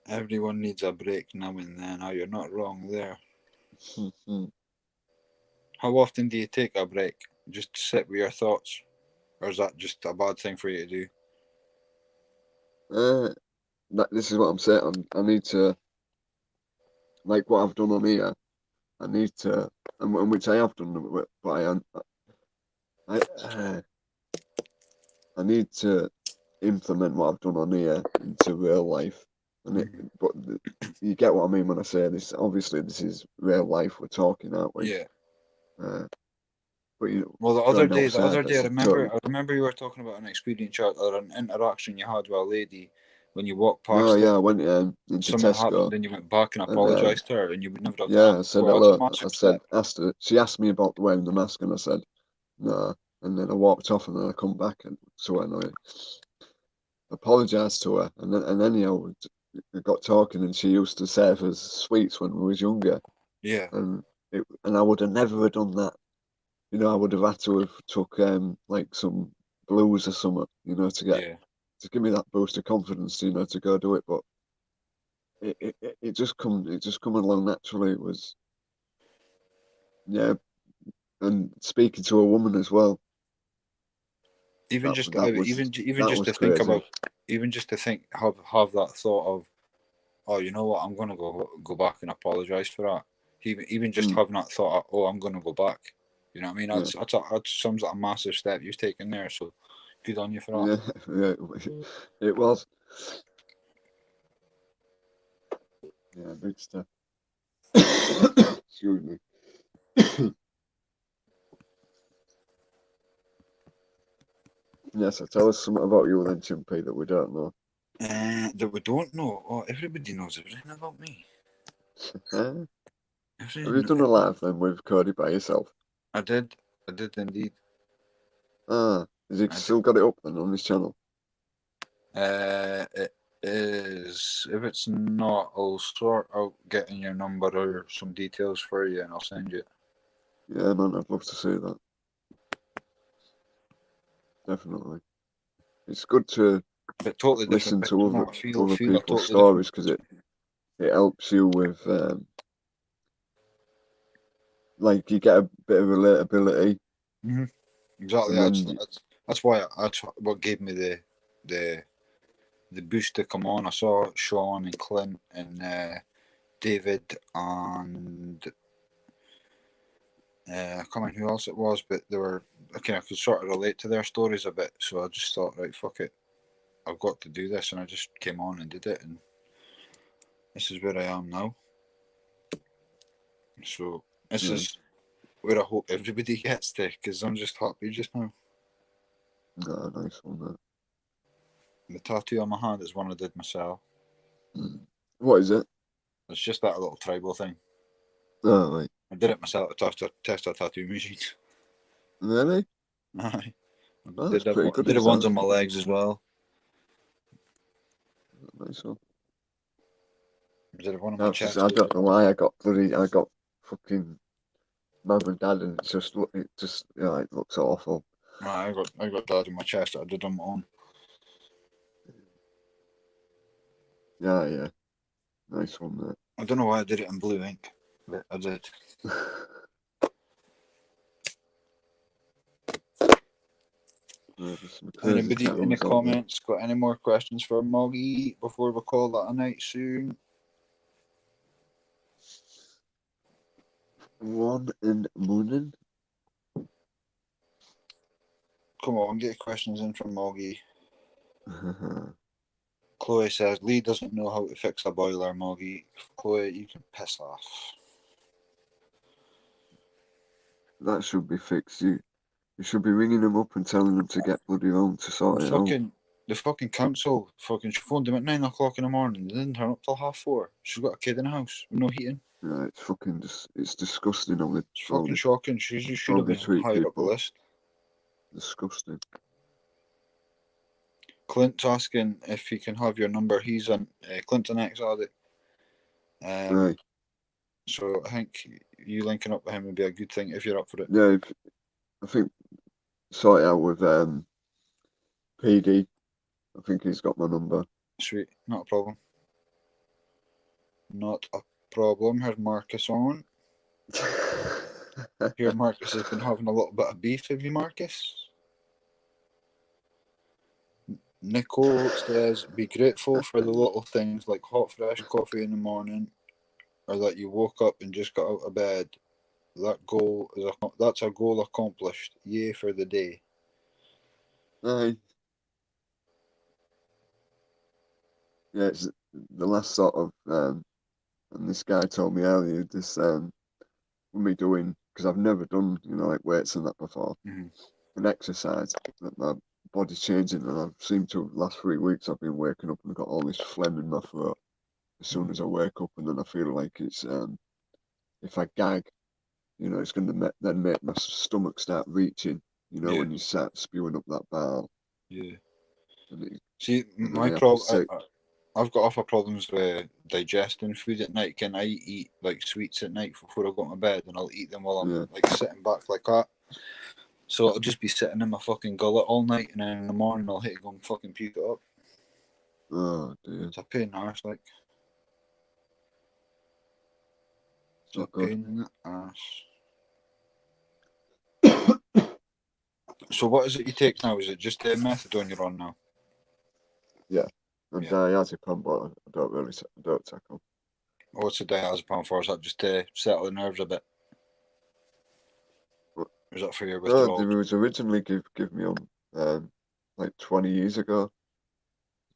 Everyone needs a break now and then. Oh, you're not wrong there. How often do you take a break? Just to sit with your thoughts? Or is that just a bad thing for you to do? This is what I'm saying. I need to, like what I've done on here, I need to, and which I have done, but I need to implement what I've done on here into real life. But you get what I mean when I say this. Obviously, this is real life we're talking, aren't we? Yeah. But well, the other day, I remember you were talking about an experience or an interaction you had with a lady when you walked past. Oh yeah, I went into something Tesco. happened, then you went back and apologised to her, and you would never have done that. I said hello. She asked me about wearing the mask, and I said no, and then I walked off, and then I come back, and so annoying. apologised to her, and then we got talking, and she used to save us sweets when we was younger, Yeah. and I would have never have done that. You know, I would have had to have took like some blues or something, you know, to give me that boost of confidence, you know, to go do it. But it just come along naturally. It was, yeah, and speaking to a woman as well. Even that, just that was even that just was to think crazy. about, even just to think have that thought of, oh, you know what, I'm gonna go back and apologise for that. Even just having that thought of, oh, I'm gonna go back. You know what I mean? That's sums up a massive step you've taken there. So good on you for that. Yeah, it was. Yeah, big stuff. Excuse me. Yeah, so tell us something about you then, Chimpy, that we don't know. That we don't know. Oh, everybody knows everything about me. Have you done a live then with Cody by yourself? I did indeed. Has he still got it up then on his channel? It is. If it's not, I'll sort out getting your number or some details for you, and I'll send you. Yeah, man, I'd love to see that. Definitely. It's good to totally listen to other people's people's stories because it helps you with like you get a bit of relatability. Mm-hmm. Exactly. That's why that's what gave me the boost to come on. I saw Sean and Clint and David and I can't remember who else it was, but they were okay. I could sort of relate to their stories a bit, so I just thought, right, fuck it, I've got to do this, and I just came on and did it, and this is where I am now. So this is where I hope everybody gets to, because I'm just happy just now. No, nice one, man. The tattoo on my hand is one I did myself. What is it? It's just that little tribal thing. Oh, right. I did it myself to test a tattoo machine. Really? Aye. Oh, that's pretty good. Did the ones on my legs as well. Nice one. Did one on my chest. I don't know why I got fucking mum and dad, and it looks awful. I got dad on my chest. I did on my own. Yeah. Nice one, mate. I don't know why I did it in blue ink, but I did. Anybody in the comments got any more questions for Moggy before we call that a night soon? One in Moonin. Come on, get questions in from Moggy. Chloe says Lee doesn't know how to fix a boiler, Moggy. Chloe, you can piss off. That should be fixed. You should be ringing them up and telling them to get bloody home to sort it out. The fucking council she phoned them at 9 o'clock in the morning. They didn't turn up till 4:30. She's got a kid in the house with no heating. Yeah, it's fucking it's disgusting. It's fucking shocking. She should have been higher up the list. Disgusting. Clint's asking if he can have your number. He's on Clint's an ex-addict. Right. So I think you linking up with him would be a good thing if you're up for it. Yeah, I think sort it out with PD. I think he's got my number. Sweet, not a problem. Not a problem. Here's Marcus on. Here, Marcus has been having a little bit of beef. Have you, Marcus? Nicole says, be grateful for the little things like hot, fresh coffee in the morning, or that you woke up and just got out of bed. That's a goal accomplished. Yay for the day. Aye. Yeah, it's the last sort of, and this guy told me earlier, this, with me doing, because I've never done, like weights and that before, and exercise, that my body's changing, and I've seemed to, last 3 weeks, I've been waking up and got all this phlegm in my throat as soon as I wake up, and then I feel like it's, if I gag, it's going to then make my stomach start reaching, when you start spewing up that bile. Yeah. And See, And my I have to problem, sit. I've got awful problems with digesting food at night. Can I eat like sweets at night before I go to my bed, and I'll eat them while I'm Yeah. like sitting back like that. So it'll just be sitting in my fucking gullet all night, and then in the morning I'll hit to go and fucking puke it up. Oh dear, It's a pain in the arse, like. It's a not good. pain in the arse. So what is it you take now? Is it just methadone you're on now? Yeah, and Yeah. diazepam, but I don't take them. What's the diazepam for? Is that just to settle the nerves a bit? Or is that for your No, withdrawal? they was originally give me on like 20 years ago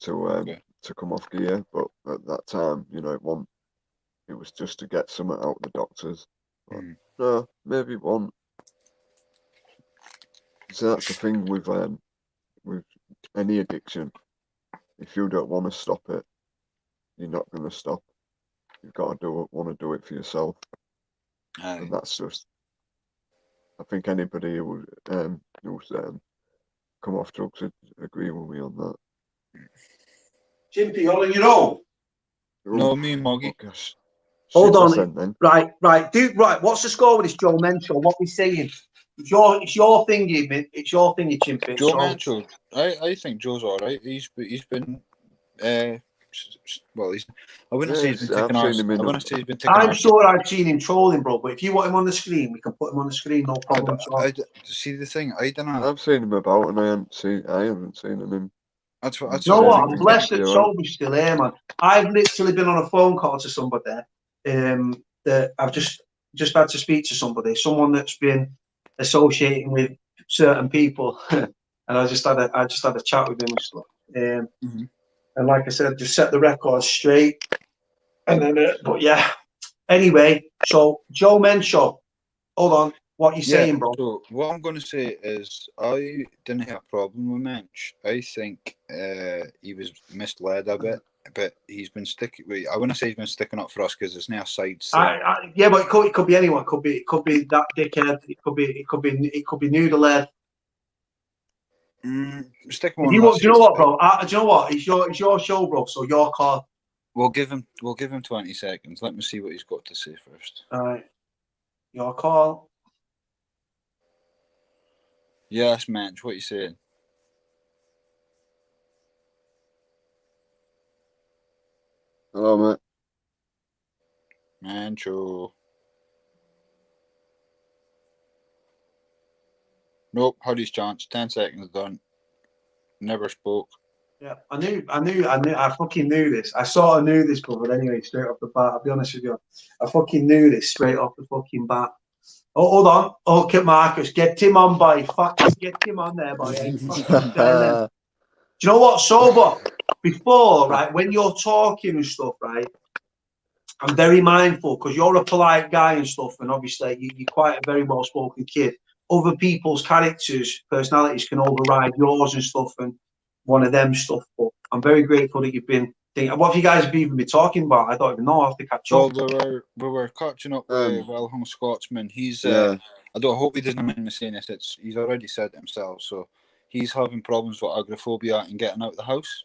Okay. to come off gear, but at that time, you know, it was just to get something out of the doctors. But no, maybe it won't. So that's the thing with any addiction. If you don't want to stop it, you're not going to stop. You've got to want to do it for yourself. Aye. And that's just, I think anybody who's come off drugs would agree with me on that. Chimpy, all on your own. No, me and Moggy. Oh, gosh. Hold on. Then. Right. What's the score with this Joe Mental? What we saying? It's your thingy, mate. It's your thingy, Chimpy. Joe So- Mansell, I think Joe's all right. He's been well, I wouldn't say he's been taking I've ours. seen him I in wouldn't say he's been taking I'm ours. sure I've seen him trolling, bro. But if you want him on the screen, we can put him on the screen, no problem. See the thing, I don't know. I've seen him about, and I haven't seen him. That's You what know I what? think. I'm blessed that Toby's still here, man. I've literally been on a phone call to somebody that I've just had to speak to someone that's been associating with certain people, and I just had a chat with him and stuff. And like I said, just set the record straight. And then, but yeah. Anyway, so Joe Menshaw, hold on. What you saying, bro? So what I'm going to say is I didn't have a problem with Mensch. I think he was misled a bit, but he's been sticking. I wouldn't say he's been sticking up for us because there's now sides. Yeah, but it could be anyone. It could be that dickhead. It could be Noodle Lad. Stick Do one. you know what, bro? Do you know what? It's your show, bro. So your call. We'll give him 20 seconds. Let me see what he's got to say first. All right, your call. Yes, Mensch. What are you saying? Hello, mate. Mancho. Nope, had his chance. 10 seconds done. Never spoke. Yeah, I fucking knew this. I sort of knew this, brother. Anyway, straight off the bat, I'll be honest with you. I fucking knew this straight off the fucking bat. Oh, hold on. Okay, Marcus, get him on, boy. Fuck, get him on there, boy. Do you know what, Sober? Before, right, when you're talking and stuff, right, I'm very mindful because you're a polite guy and stuff, and obviously you're quite a very well-spoken kid. Other people's characters, personalities can override yours and stuff, and one of them stuff. But I'm very grateful that you've been thinking. What have you guys even been talking about? I don't even know. I have to catch up. Well, we were catching up with Well-Hung Scotsman. He's Yeah. I hope he doesn't mind me saying this. He's already said it himself. So he's having problems with agoraphobia and getting out of the house.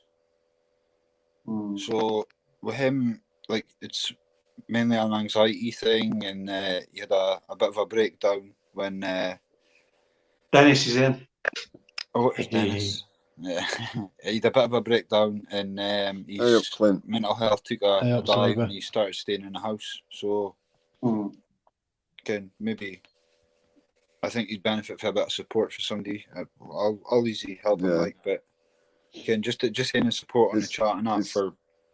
So with him, like, it's mainly an anxiety thing, and he had a bit of a breakdown when Dennis is in. Oh, it's Dennis. Yeah, he had a bit of a breakdown, and his mental health took a dive, and he started staying in the house. So, again, maybe I think he'd benefit for a bit of support for somebody. I'll easily help him, like, but again, just saying the support on the chat and that for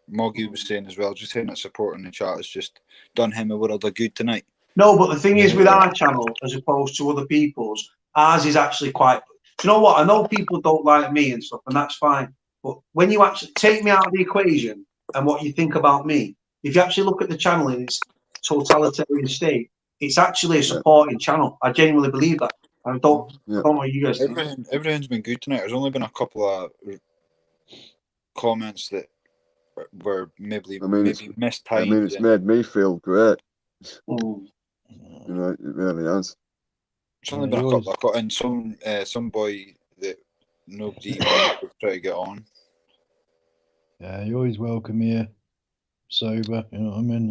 Moggy was saying as well. Just saying that support on the chat has just done him a world of good tonight. No, but the thing is, with our channel, as opposed to other people's, ours is actually quite. Do you know what? I know people don't like me and stuff, and that's fine. But when you actually take me out of the equation and what you think about me, if you actually look at the channel in its totalitarian state, it's actually a supporting channel. I genuinely believe that. I don't know what you guys think. Everything's been good tonight. There's only been a couple of comments that were maybe mistimed. I mean, it's made me feel great. You know, it really has. It's only been a couple. I got in some boy that nobody wanted to try to get on. Yeah, you're always welcome here. Sober, you know what I mean?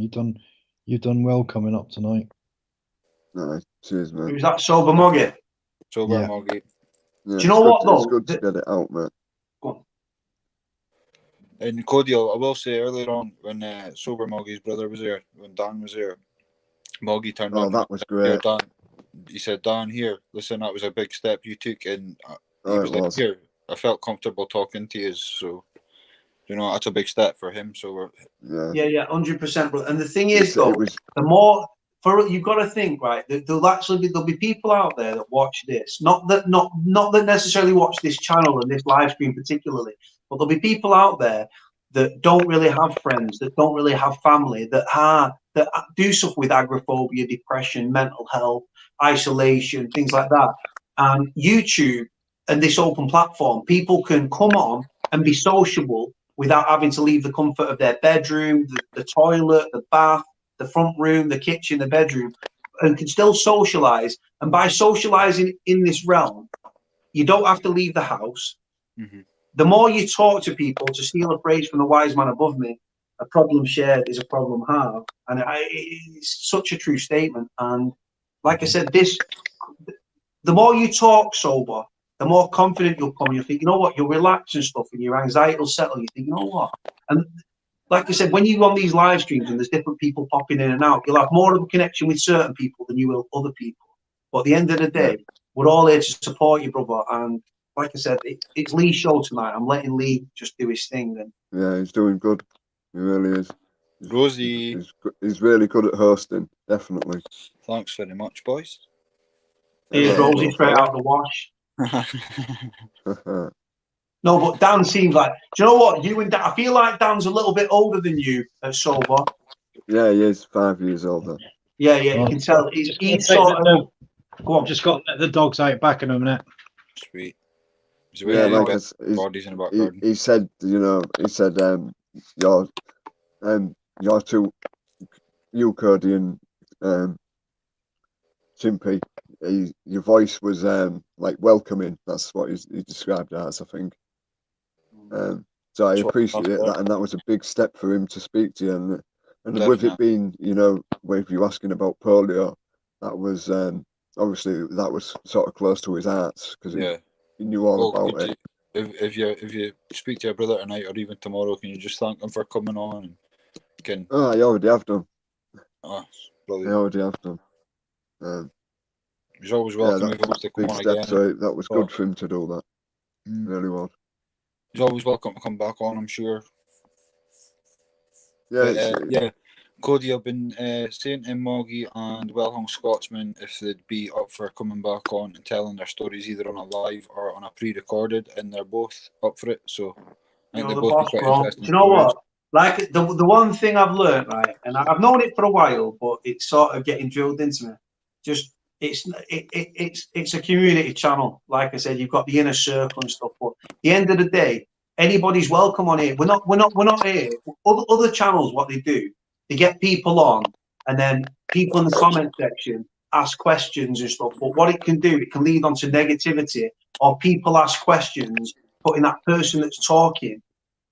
You've done well coming up tonight. No, cheers, man. Who's that sober Moggy? Sober Yeah. Moggy. Yeah, Do you know what, It's though? good to get it out, mate. And Cody, I will say earlier on when Sober Moggy's brother was there, when Dan was there, Moggy turned Oh, on. that was Here, great. Dan. He said, Dan, here, listen, that was a big step you took. And he Oh, was it like, was. here, I felt comfortable talking to you. So, you know, that's a big step for him. So, Yeah. Yeah, 100%. And the thing is, It though, was. the more you've got to think, right? There'll be people out there that watch this, not that necessarily watch this channel and this live stream particularly, but there'll be people out there that don't really have friends, that don't really have family, that do suffer with agoraphobia, depression, mental health, isolation, things like that. And YouTube and this open platform, people can come on and be sociable without having to leave the comfort of their bedroom, the toilet, the bath, the front room, the kitchen, the bedroom, and can still socialize. And by socializing in this realm, you don't have to leave the house. The more you talk to people, to steal a phrase from the wise man above me, a problem shared is a problem halved. And it's such a true statement. And like I said, the more you talk sober, the more confident you'll come. You'll think, you know what, you'll relax and stuff, and your anxiety will settle. You think, you know what? And like I said, when you go on these live streams and there's different people popping in and out, you'll have more of a connection with certain people than you will other people. But at the end of the day, we're all here to support you, brother. And like I said, it's Lee's show tonight. I'm letting Lee just do his thing. And Yeah, he's doing good. He really is. Rosie. He's really good at hosting, definitely. Thanks very much, boys. Here's Rosie straight out the wash. No, but Dan seems like, do you know what? You and Dan, I feel like Dan's a little bit older than you at sober. Yeah, he is 5 years older. Yeah, you can tell. He's sort of. Go on. Just got to let the dogs out back in a minute. Sweet. Yeah, like bodies in the back garden. he said, you're two, you, Cody, and Chimpy, your voice was like welcoming. That's what he described it as, I think. So I appreciate that, and that was a big step for him to speak to you. And with it being, with you asking about polio, that was obviously that was sort of close to his heart because he knew all about it. If you speak to your brother tonight or even tomorrow, can you just thank him for coming on? Oh, I already have done. Oh, brilliant. I already have done. He's always welcome if he wants to come on again. So that was good for him to do that. Really was. He's always welcome to come back on, I'm sure. Yeah, Cody, I've been saying to Moggy and Well Hung Scotsman if they'd be up for coming back on and telling their stories either on a live or on a pre-recorded, and they're both up for it. So I think they'll both be quite interesting. Do you know what? Like the one thing I've learned, right, and I've known it for a while, but it's sort of getting drilled into me. Just it's a community channel. Like I said, you've got the inner circle and stuff. But at the end of the day, anybody's welcome on here. We're not here. Other channels, what they do, they get people on, and then people in the comment section ask questions and stuff. But what it can do, it can lead on to negativity, or people ask questions, putting that person that's talking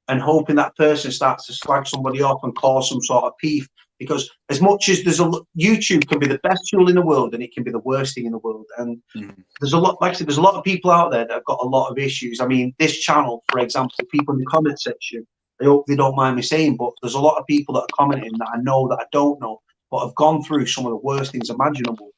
and hoping that person starts to slag somebody off and cause some sort of beef. Because as much as YouTube can be the best tool in the world, and it can be the worst thing in the world. And there's a lot, like I said, there's a lot of people out there that have got a lot of issues. I mean, this channel, for example, people in the comment section, I hope they don't mind me saying, but there's a lot of people that are commenting that I know that I don't know, but have gone through some of the worst things imaginable.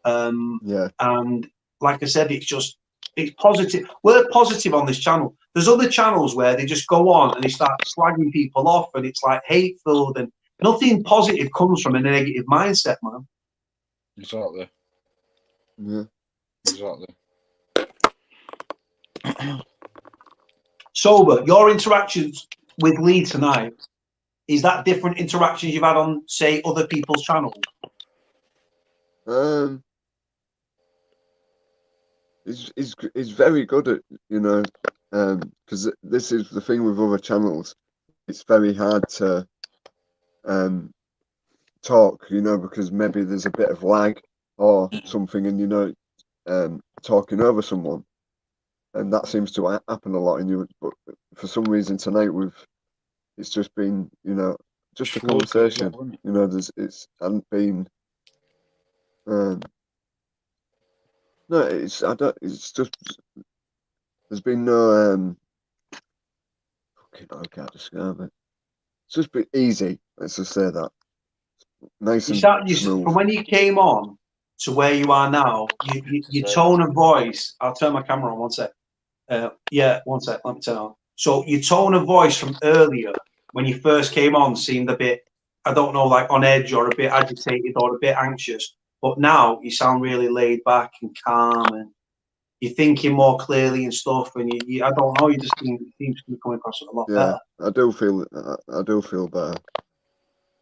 And like I said, it's positive. We're positive on this channel. There's other channels where they just go on and they start slagging people off, and it's like hate-filled, and nothing positive comes from a negative mindset, man. Exactly. Yeah. Exactly. Sober, your interactions with Lee tonight, is that different interactions you've had on, say, other people's channels? He's very good at, because this is the thing with other channels. It's very hard to talk, because maybe there's a bit of lag or something, and talking over someone, and that seems to happen a lot in you. But for some reason tonight, it's just been, you know, just a Slow as conversation. well, isn't it? You know, it's hadn't been. No, it's I don't. It's just there's been no. Fucking, I can't describe it. It's just been easy. Let's just say that. Nice and smooth. From when you came on to where you are now, your tone of voice. I'll turn my camera on one sec. Yeah, one sec. Let me turn it on. So your tone of voice from earlier, when you first came on, seemed a bit, I don't know, like on edge or a bit agitated or a bit anxious. But now you sound really laid back and calm, and you're thinking more clearly and stuff. And you I don't know, you just seem to be coming across a lot better. I do feel better.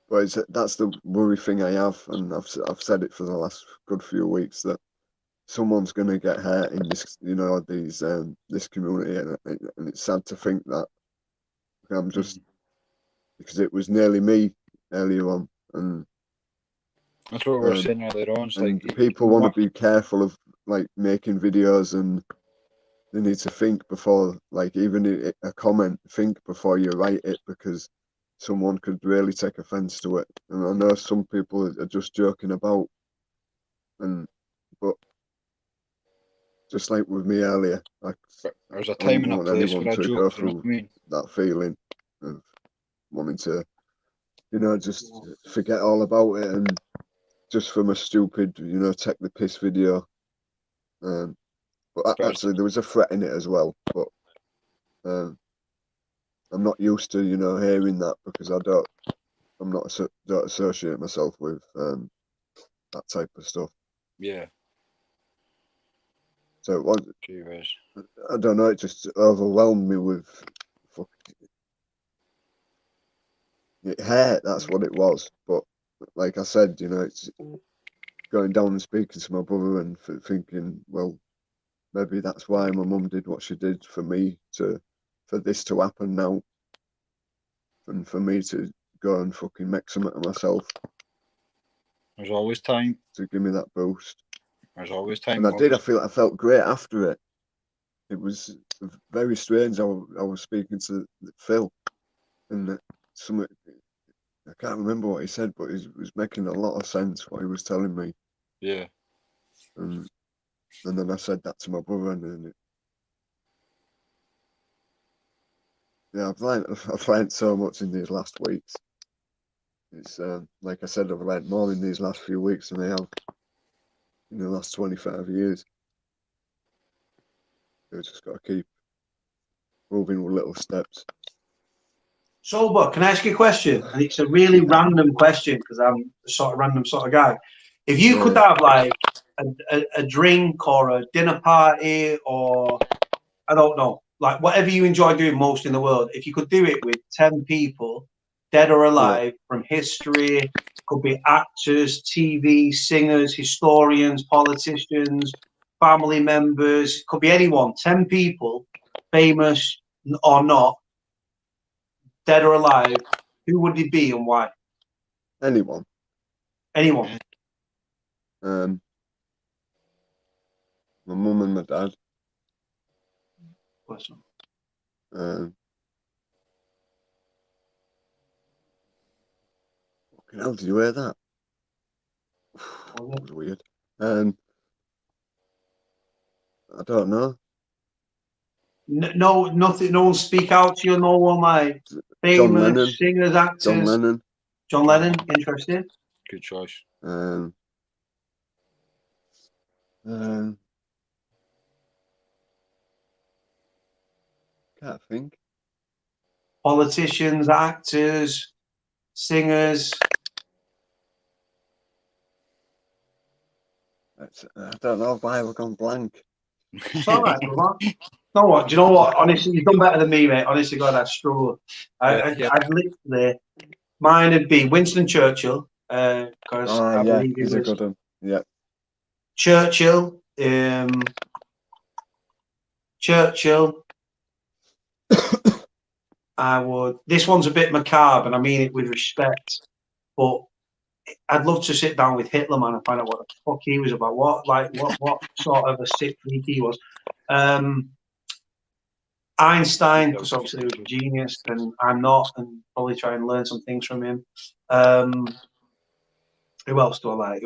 But that's the worry thing I have, and I've said it for the last good few weeks that someone's going to get hurt in this, you know, this community, and it's sad to think that I'm just because it was nearly me earlier on, and that's what we were saying earlier on. It's and like people want to be careful of like making videos, and they need to think before, like even a comment, think before you write it, because someone could really take offense to it. And I know some people are just joking about, but just like with me earlier, there's a time and a place for a joke. go You know through what I mean? that feeling of wanting to, you know, just forget all about it, and just from a stupid, you know, take the piss video. But actually, there was a threat in it as well. But I'm not used to, you know, hearing that, because don't associate myself with that type of stuff. Yeah. So it was. Jeez. I don't know. It just overwhelmed me with. It hurt. That's what it was. But like I said, you know, it's going down and speaking to my brother and thinking, well, maybe that's why my mum did what she did for me, for this to happen now, and for me to go and fucking make something of myself. There's always time to give me that boost. There's always time. And I felt great after it. It was very strange. I was speaking to Phil, and I can't remember what he said, but it was making a lot of sense what he was telling me. Yeah. And then I said that to my brother, and yeah, I've learned so much in these last weeks. It's like I said, I've learned more in these last few weeks than I have in the last 25 years. You just got to keep moving with little steps. Sober, can I ask you a question? And it's a really random question, because I'm a sort of random sort of guy. If you could have like a drink or a dinner party, or I don't know, like whatever you enjoy doing most in the world, if you could do it with 10 people, dead or alive, from history, could be actors, TV, singers, historians, politicians, family members, could be anyone, 10 people, famous or not, dead or alive, who would it be and why? Anyone. My mum and my dad. Question. Fucking hell, did you hear that? That was weird. I don't know. No, nothing. No one speak out to you. No one like famous singers, actors. John Lennon. John Lennon. Interesting. Good choice. Can't think. Politicians, actors, singers. I don't know why we've gone blank. It's all right, brother. No, what? Do you know what? Honestly, you've done better than me, mate. Honestly, God, I'd struggle. I'd literally. Mine would be Winston Churchill, because I believe he was a good one. Yeah. Churchill. Churchill. I would. This one's a bit macabre, and I mean it with respect, but I'd love to sit down with Hitler, man, and find out what the fuck he was about. What sort of a sick freak he was. Einstein, because obviously he was a genius, and I'm not, and probably try and learn some things from him. Who else do I like?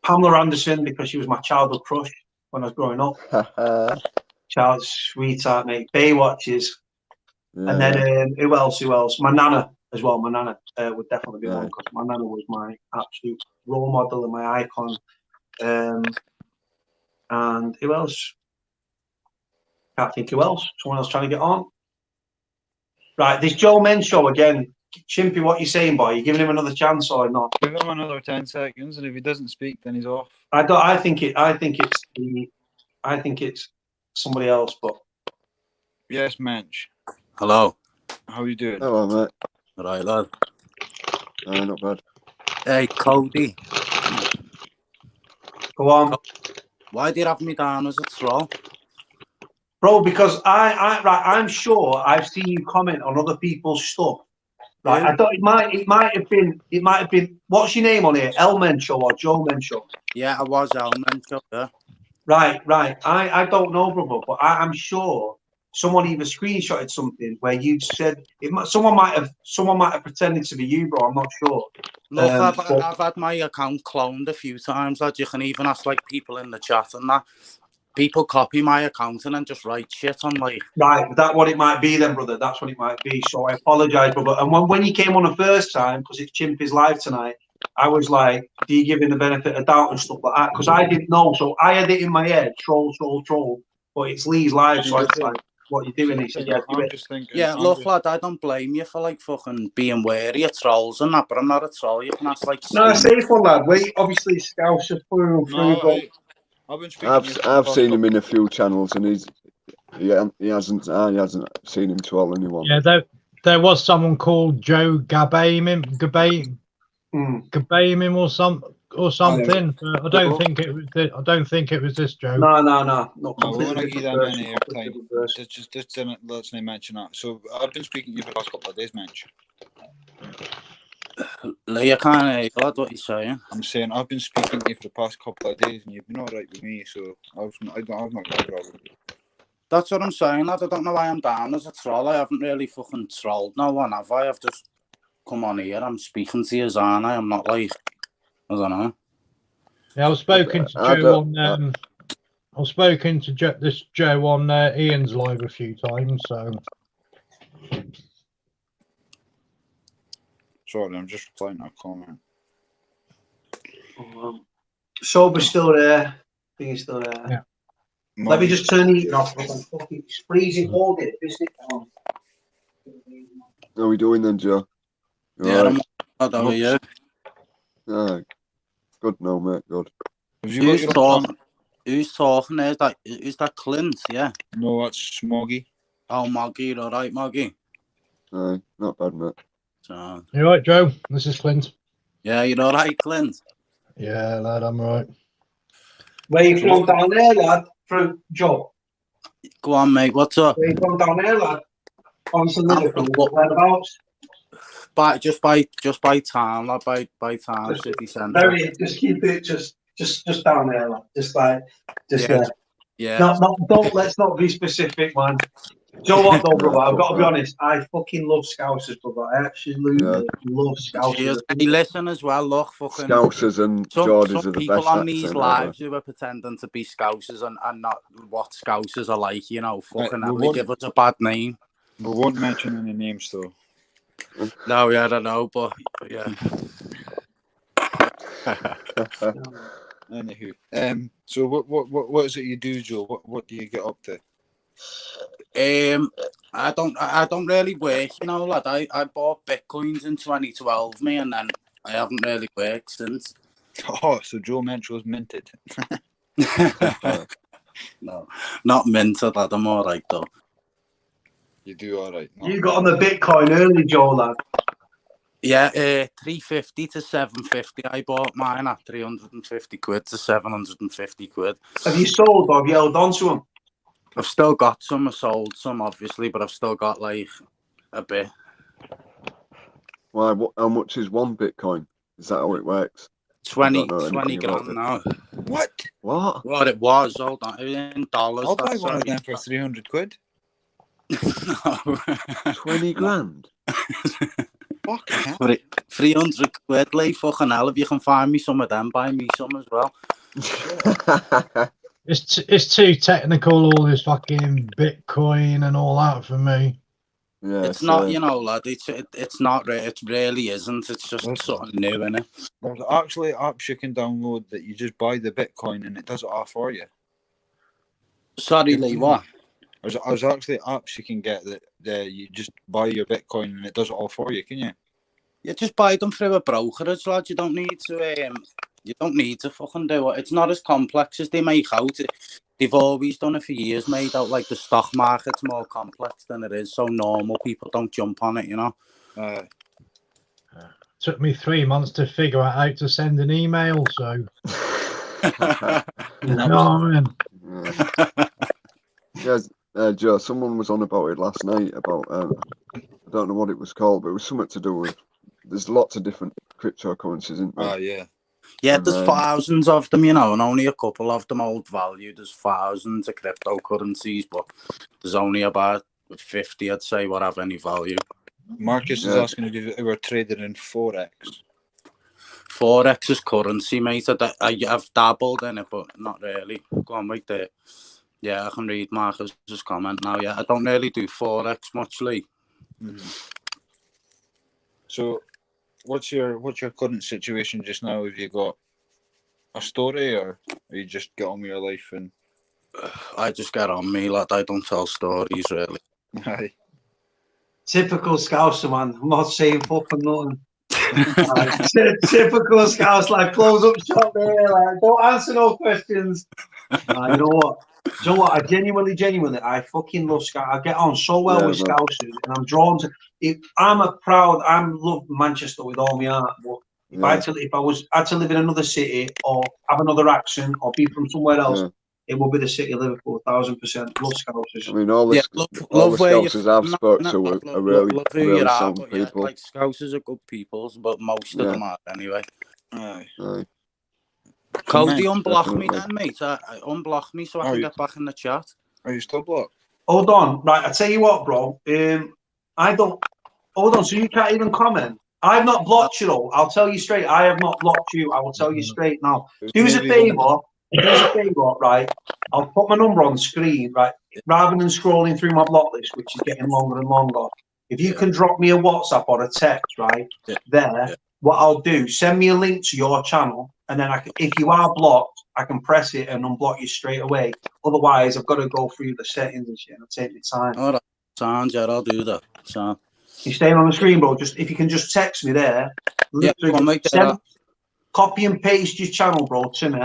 Pamela Anderson, because she was my childhood crush when I was growing up. Child sweetheart, mate. Baywatches. Yeah, And then who else? My nana as well. My nana would definitely be Yeah. one, because my nana was my absolute role model and my icon. And who else? Can't think who else. Someone else trying to get on. Right, this Joe Men show again. Chimpy, what you saying, boy? You giving him another chance or not? Give him another 10 seconds, and if he doesn't speak, then he's off. I think it's somebody else, but Yes, Mensch. Hello. How are you doing? Hello, mate. Right, lad. Not bad. Hey, Cody. go on. Why do you have me down as a troll? Bro, because I'm sure I've seen you comment on other people's stuff. Right, I thought it might have been. What's your name on here? El Mencho or Joe Mencho? Yeah, I was Mencho, yeah. Right. I don't know, brother, but I'm sure someone either screenshotted something where you said someone might have pretended to be you, bro. I'm not sure. Look, I've had my account cloned a few times, lad. You can even ask like people in the chat and that. People copy my account and then just write shit on like. Right, that's what it might be then, brother. That's what it might be. So I apologise, brother. And when you came on the first time, because it's Chimpy's live tonight, I was like, do you give him the benefit of doubt and stuff like that? Because I didn't know. So I had it in my head, troll. But it's Lee's live, so I was like, what are you doing? He said, yeah, do it. Just thinking, Yeah, look, lad, I don't blame you for like fucking being wary of trolls and that, but I'm not a troll. You can ask like. No, safe one, lad. We obviously Scouse are through and through, but I've seen him in a few channels, and he hasn't seen him troll anyone. Yeah, there was someone called Joe Gabamim or something. But I don't think it was. I don't think it was this Joe. No. We want to give them any airtime. Just let's not mention that. So I've been speaking to you for the last couple of days, Mensch. You can't hear what you're saying. I'm saying I've been speaking to you for the past couple of days, and you've been all right with me. So I've not got a problem. That's what I'm saying, lad. I don't know why I'm down as a troll. I haven't really fucking trolled no one, have I? I've just come on here. I'm speaking to you, aren't I? I'm not like, I don't know. Yeah, I've spoken to Joe on. I've spoken to this Joe on Ian's live a few times. So. Sorry, I'm just replying to a comment. Sober's still there. Thing's still there. Yeah. Let me just turn the heat off. It's freezing all day, isn't it? How are we doing then, Joe? Yeah, I don't know you. Good now, mate. Good. Who's talking? Who's talking? Is that Clint? Yeah. No, that's Moggy. Oh, Moggy, all right, Moggy. Aye, not bad, mate. So. You all right, Joe? This is Clint. Yeah, you're all right, Clint. Yeah, lad, I'm all right. Where you from down there, lad? From Joe. Go on, mate. What's up? Where you from down there, lad? Obviously, Liverpool. Whereabouts? Just by town, lad. By town, city centre. Just keep it just down there, lad. Just there. Yeah. Don't. Let's not be specific, man. Do you know what, though, brother? I've got to be honest. I fucking love Scousers, brother. I absolutely love Scousers. Hey, listen as well. Look, fucking Scousers and Geordies some are the people best on these accent lives ever. who are pretending to be Scousers and not what Scousers are like. You know, fucking Right, they give us a bad name. We won't mention any names, though. No, yeah, I don't know, but yeah. Anywho, so what is it you do, Joe? What do you get up to? I don't really work, you know, lad. I bought bitcoins in 2012, me, and then I haven't really worked since. Oh, so Joe Mensch was minted. No, not minted, lad. I'm all right though. You do all right. You got on the Bitcoin early, Joe, lad. Yeah, 350 to 750. I bought mine at 350 quid to 750 quid. Have you sold or have you held on to them? I've still got some. I sold some, obviously, but I've still got like a bit. Why? How much is one Bitcoin? Is that how it works? 20 grand now. What? What it was? Hold on, in dollars. I'll buy one of them for 300 quid. No. 20 grand. Fucking hell. 300 quid, like fucking hell. If you can find me some of them, buy me some as well. It's too technical, all this fucking Bitcoin and all that for me. Yeah, It's not, you know, lad. It's not. It really isn't. It's just something new, innit? There's actually apps you can download that you just buy the Bitcoin and it does it all for you. Sorry, Lee, what? There's actually apps you can get that you just buy your Bitcoin and it does it all for you, can you? You just buy them through a brokerage, lad. You don't need to. You don't need to fucking do it. It's not as complex as they make out. They've always done it for years, made out like the stock market's more complex than it is. So normal people don't jump on it, you know. Took me 3 months to figure out how to send an email, so. Yeah, Joe, someone was on about it last night about, I don't know what it was called, but it was something to do with, there's lots of different cryptocurrencies, isn't there? Yeah. Yeah, there's thousands of them, you know, and only a couple of them hold value. There's thousands of cryptocurrencies, but there's only about 50, I'd say, what have any value. Marcus is asking if you ever traded in Forex. Forex is currency, mate. I've dabbled in it, but not really. Go on, wait there. Yeah, I can read Marcus's comment now. Yeah, I don't really do Forex much, Lee. So, what's your current situation just now? Have you got a story, or you just get on with your life and? I just get on me, lad. I don't tell stories really. Aye. Typical Scouser, man. I'm not saying fucking nothing. Typical Scouse, like close up shop there, like don't answer no questions. You know what? Do you know what? I genuinely, I fucking love Scouse. I get on so well with Scousers, and I'm drawn to it. I love Manchester with all my heart, but if I had to live in another city or have another accent or be from somewhere else, it would be the city of Liverpool, 1000%. Love Scousers. I mean, all the Scousers I've spoke to are really, really sound people. Like Scousers are good people, but most of them are anyway. Aye. Cody, unblock me then, mate. Unblock me so I can get back in the chat. Are you still blocked? Hold on, right. I tell you what, bro. I don't. Hold on. So you can't even comment. I've not blocked you, though. I'll tell you straight. I have not blocked you. I will tell you straight now. Do us a favour. Right? I'll put my number on screen, right? Rather than scrolling through my block list, which is getting longer and longer. If you can drop me a WhatsApp or a text, right? What I'll do, send me a link to your channel, and then if you are blocked, I can press it and unblock you straight away. Otherwise, I've got to go through the settings and shit, and it'll take me time. All right, sounds, yeah, I'll do that. So, you're staying on the screen, bro. Just if you can just text me there. Copy and paste your channel, bro, to me,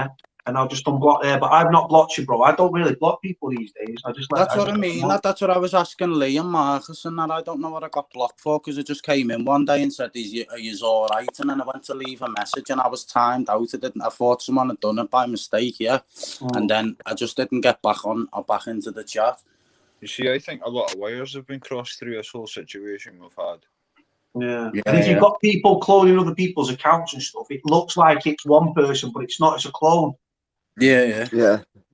and I'll just unblock there. But I've not blocked you, bro. I don't really block people these days. I just that's what I mean. That's what I was asking Lee and Marcus, and that I don't know what I got blocked for because I just came in one day and said, "Are you all right?" And then I went to leave a message, and I was timed out. I thought someone had done it by mistake, and then I just didn't get back on or back into the chat. You see, I think a lot of wires have been crossed through this whole situation we've had. Yeah. And if you've got people cloning other people's accounts and stuff, it looks like it's one person, but it's not. It's a clone. Yeah.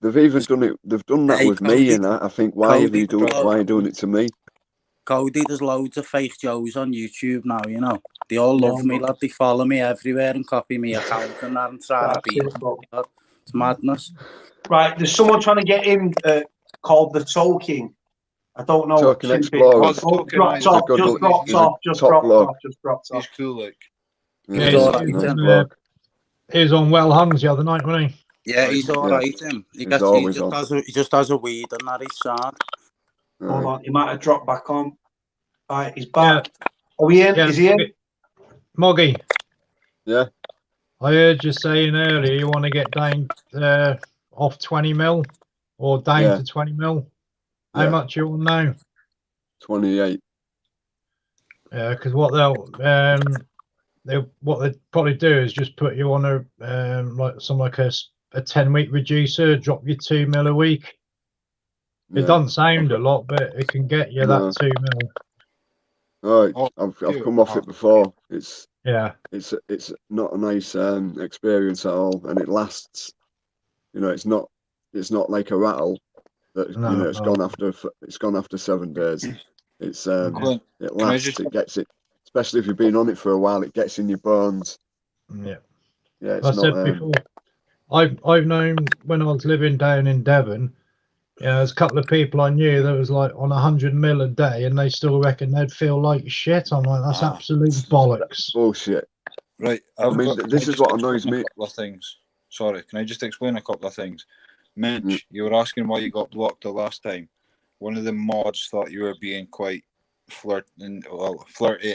They've even done it. They've done that with me, and I think, why are you doing it to me? Cody, there's loads of fake Joes on YouTube now. You know, they all love me, lad. They follow me everywhere and copy me account and that and trying to beat me. It's madness. Right, there's someone trying to get in called the Token. I don't know. Token Explorer. Just dropped off. He's cool, like. He was on Well Hungs the other night, wasn't he? Yeah, he's all right. He just has a weed and that he's sad. Hold on, he might have dropped back on. All right, he's back. Are we in? Is he in? Moggy. Yeah. I heard you saying earlier you want to get down off 20 mil or down to 20 mil. How much you want now? 28. Yeah, because what they'll probably do is just put you on a like a 10-week reducer, drop you 2 mil a week. It doesn't sound a lot, but it can get you that 2 mil. Right, I've come off it before. It's not a nice experience at all, and it lasts. You know, it's not like a rattle. that No, you know it's no. gone after 7 days. It's Clint, it can I lasts. just- It gets it, especially if you've been on it for a while. It gets in your bones. Yeah. Yeah, it's I not. said before, I've known when I was living down in Devon, there's a couple of people I knew that was like on 100 mil a day, and they still reckon they'd feel like shit. I'm like, that's absolute bollocks. Bullshit. Right, I mean, can this I is just what explain annoys a me. couple of things? Sorry, can I just explain a couple of things? Mensch, you were asking why you got blocked the last time. One of the mods thought you were being quite flirty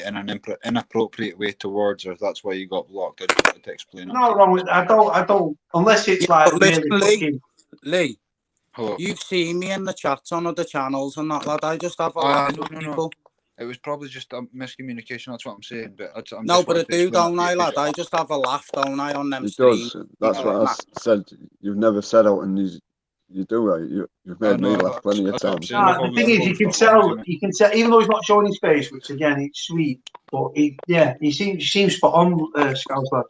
in an inappropriate way towards her. That's why you got blocked. I just wanted to explain it. No wrong with I don't unless it's Yeah, like but really listen, Lee, fucking. Lee, Hello. you've seen me in the chats on other channels and that, lad. I just have a Ah, laugh no, with no, people. no. It was probably just a miscommunication. That's what I'm saying. But I'm No, just but I wanted to do, explain that don't to you I, 'cause lad? you- I just have a laugh, don't I, on them It streams. does. That's what I said. You've never said out, and you do right. You've made me laugh plenty of times. The thing is, you can tell, even though he's not showing his face, which again, it's sweet, but he seems spot on, Scouts lad.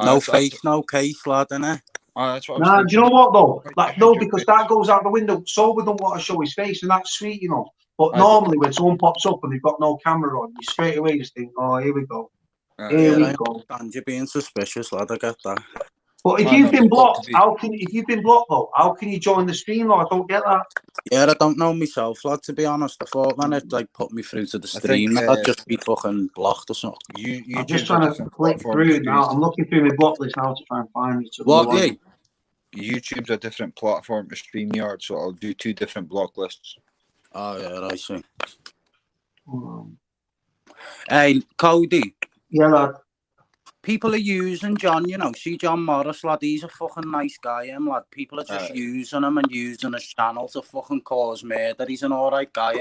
No face, no case, lad, innit? That's what I was Nah, thinking. do you know what though? Like, no, hide your because face. that goes out the window. Sober don't want to show his face, and that's sweet, you know. But I normally, when someone pops up and they've got no camera on, you straight away just think, "Oh, here we go, here we I go." understand you being suspicious, lad. I get that. But if you've been blocked, if you've been blocked though, how can you join the stream? Though I don't get that. Yeah, I don't know myself, lad, to be honest. I thought when it like put me through to the stream, think, I'd just be fucking blocked or something. I'm just trying to flick through it now. I'm looking through my block list now to try and find it. What, Lee? YouTube's a different platform to StreamYard, so I'll do 2 different block lists. Oh, yeah, I see. Hey, Cody. Yeah, lad. People are using John, see John Morris, lad, he's a fucking nice guy, lad. People are just using him and using his channel to fucking cause murder. He's an alright guy,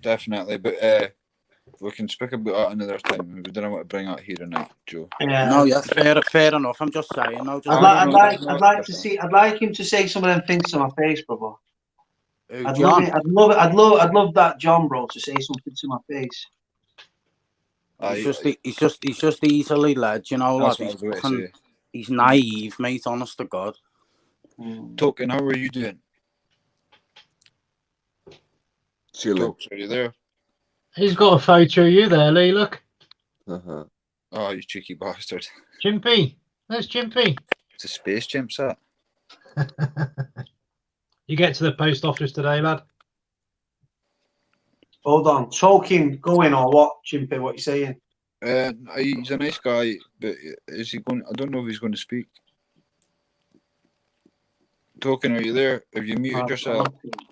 Definitely, but we can speak about that another time. We don't want to bring that here tonight, Joe. Yeah. No, yeah, fair enough. I'm just saying. No, just I'd like him to say some of them things to my face, brother. I'd love it. I'd love that John, bro, to say something to my face. He's just easily led, lad. He's naive, mate. Honest to God. Token, how are you doing? Tokes, are you there? He's got a photo of you there, Lee. Look. Uh-huh. Oh, you cheeky bastard! Chimpy, there's Chimpy. It's a space chimp, that. You get to the post office today, lad? Hold on, talking, going or what, Chimpy? What you saying? He's a nice guy, but is he going? I don't know if he's going to speak. Token, are you there? Have you muted yourself?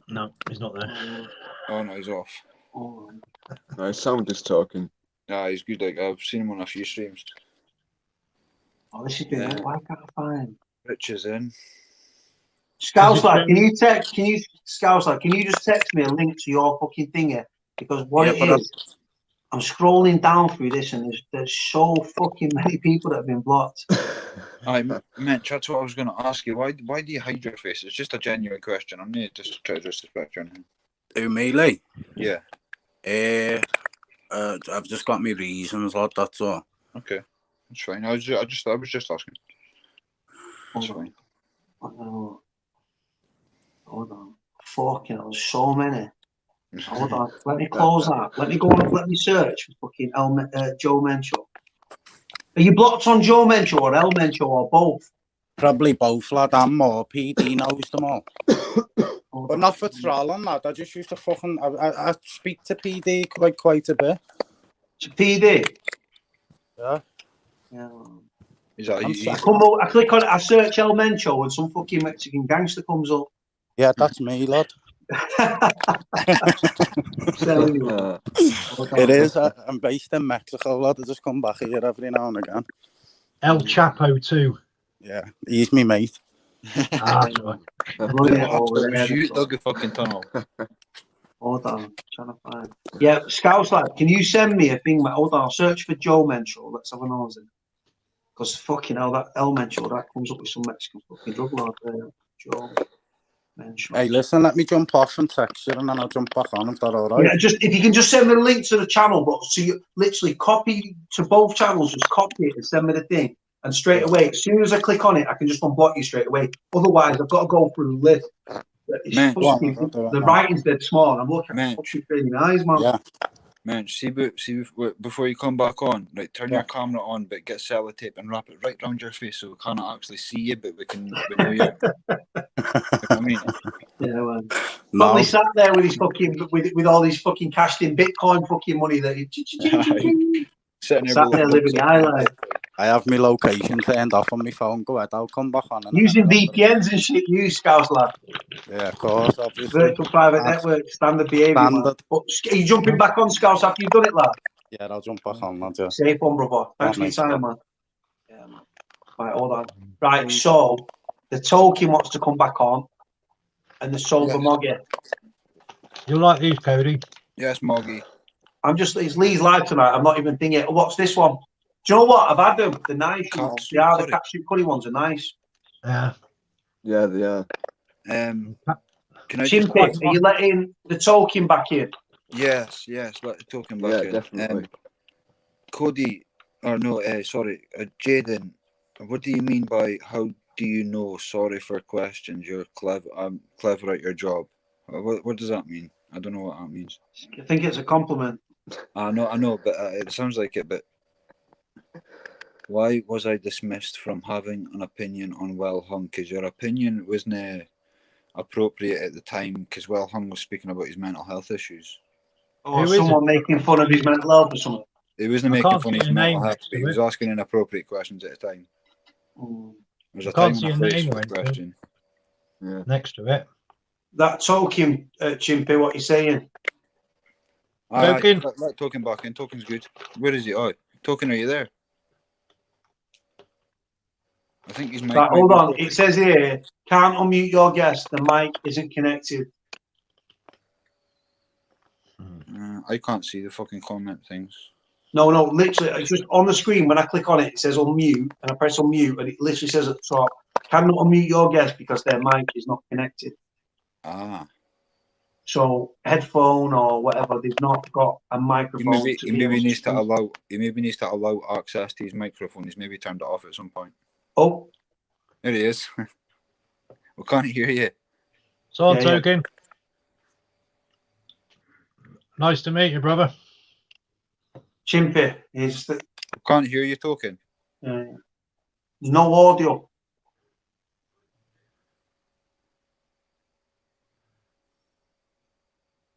No, he's not there. Oh no, he's off. I sound is talking. Yeah, he's good. Like I've seen him on a few streams. Oh, this is good. Why can't I find? Rich is in. Scouts lad, can you just text me a link to your fucking thing here? Because I'm scrolling down through this and there's so fucking many people that have been blocked. I meant that's what I was going to ask you. Why do you hide your face? It's just a genuine question. I'm not just trying to disrespect you. Who, me, Lee? Yeah. I've just got my reasons, lad. That's all. Okay, that's fine. I was just asking. That's fine. Hold on. Fucking hell, there's so many. Hold on. Let me close that. Let me go on. Let me search for fucking Joe Mencho. Are you blocked on Joe Mencho or El Mencho or both? Probably both, lad. And more. PD knows them all. But not for trolling, lad. I just used to fucking. I speak to PD quite a bit. To PD? Yeah. Is that I click on it, I search El Mencho and some fucking Mexican gangster comes up. Yeah, that's me, lad. It is. I'm based in Mexico, lad. I just come back here every now and again. El Chapo too. Yeah, he's me mate. Hold on, trying to find. Yeah, Scouts lad, can you send me a thing? Hold on, I'll search for Joe Mencho. Let's have a nose in. Because fucking hell, that El Mencho, that comes up with some Mexican fucking drug lord there. Joe Mencho. Hey, listen, let me jump off and text you, and then I'll jump back on. Is that all right? Yeah, if you can just send me the link to the channel, but so you literally copy to both channels, just copy it and send me the thing. and straight away, as soon as I click on it, I can just unblock you straight away. Otherwise, I've got to go through the list. Man, The writing's dead small, and I'm looking Man. at fucking really nice, man. Yeah. Man, see before you come back on, right? Turn your camera on, but get sellotape and wrap it right round your face so we can't actually see you, but we know you. You know what I mean? Yeah, man. No. Probably sat there with his fucking with all these fucking cashed in Bitcoin fucking money that he Sitting there, sat there living the high life. I have my location turned off on my phone. Go ahead, I'll come back on. Using VPNs and shit, you Scouse lad. Yeah, of course, obviously. Virtual private network, standard behaviour, man. Standard. But are you jumping back on Scouse after you've done it, lad? Yeah, I'll jump back on, lad. Yeah. Safe one, brother. Thanks for your mate, time, man. Yeah, man. Right, hold on. Right, so the token wants to come back on, and the sober Moggy. You like these, Cody? Yes, Moggy. It's Lee's live tonight. I'm not even thinking. What's this one? Do you know what? I've had them. The nice ones. Yeah, the catsuit curry ones are nice. Yeah. Yeah, they are. Can I Chimpy, are you letting the token back in? Yes, let the token back in. Yeah, definitely. Cody, Jaden, what do you mean by how do you know? Sorry for questions. You're clever. I'm clever at your job. What does that mean? I don't know what that means. I think it's a compliment. I know, but it sounds like it. But why was I dismissed from having an opinion on Well Hung? Because your opinion wasn't appropriate at the time. Because Well Hung was speaking about his mental health issues. Or someone making fun of his mental health or something. He wasn't making fun of his mental health. He was asking inappropriate questions at the time. There's a time and a place for the question. Yeah. Next to it. That token, Chimpy, what you saying? Token. Let token back in. Token's good. Where is he? Oh, token, are you there? I think he's. Right, hold on. It says here, can't unmute your guest. The mic isn't connected. I can't see the fucking comment things. No, literally, it's just on the screen. When I click on it, it says unmute, and I press unmute, and it literally says at the top, cannot unmute your guest because their mic is not connected. So headphone or whatever, they've not got a microphone. He maybe needs to allow access to his microphone. He's maybe turned it off at some point. Oh, there he is. We can't hear you. It's on, Token. Nice to meet you, brother. Chimpy, can't hear you talking. There's no audio.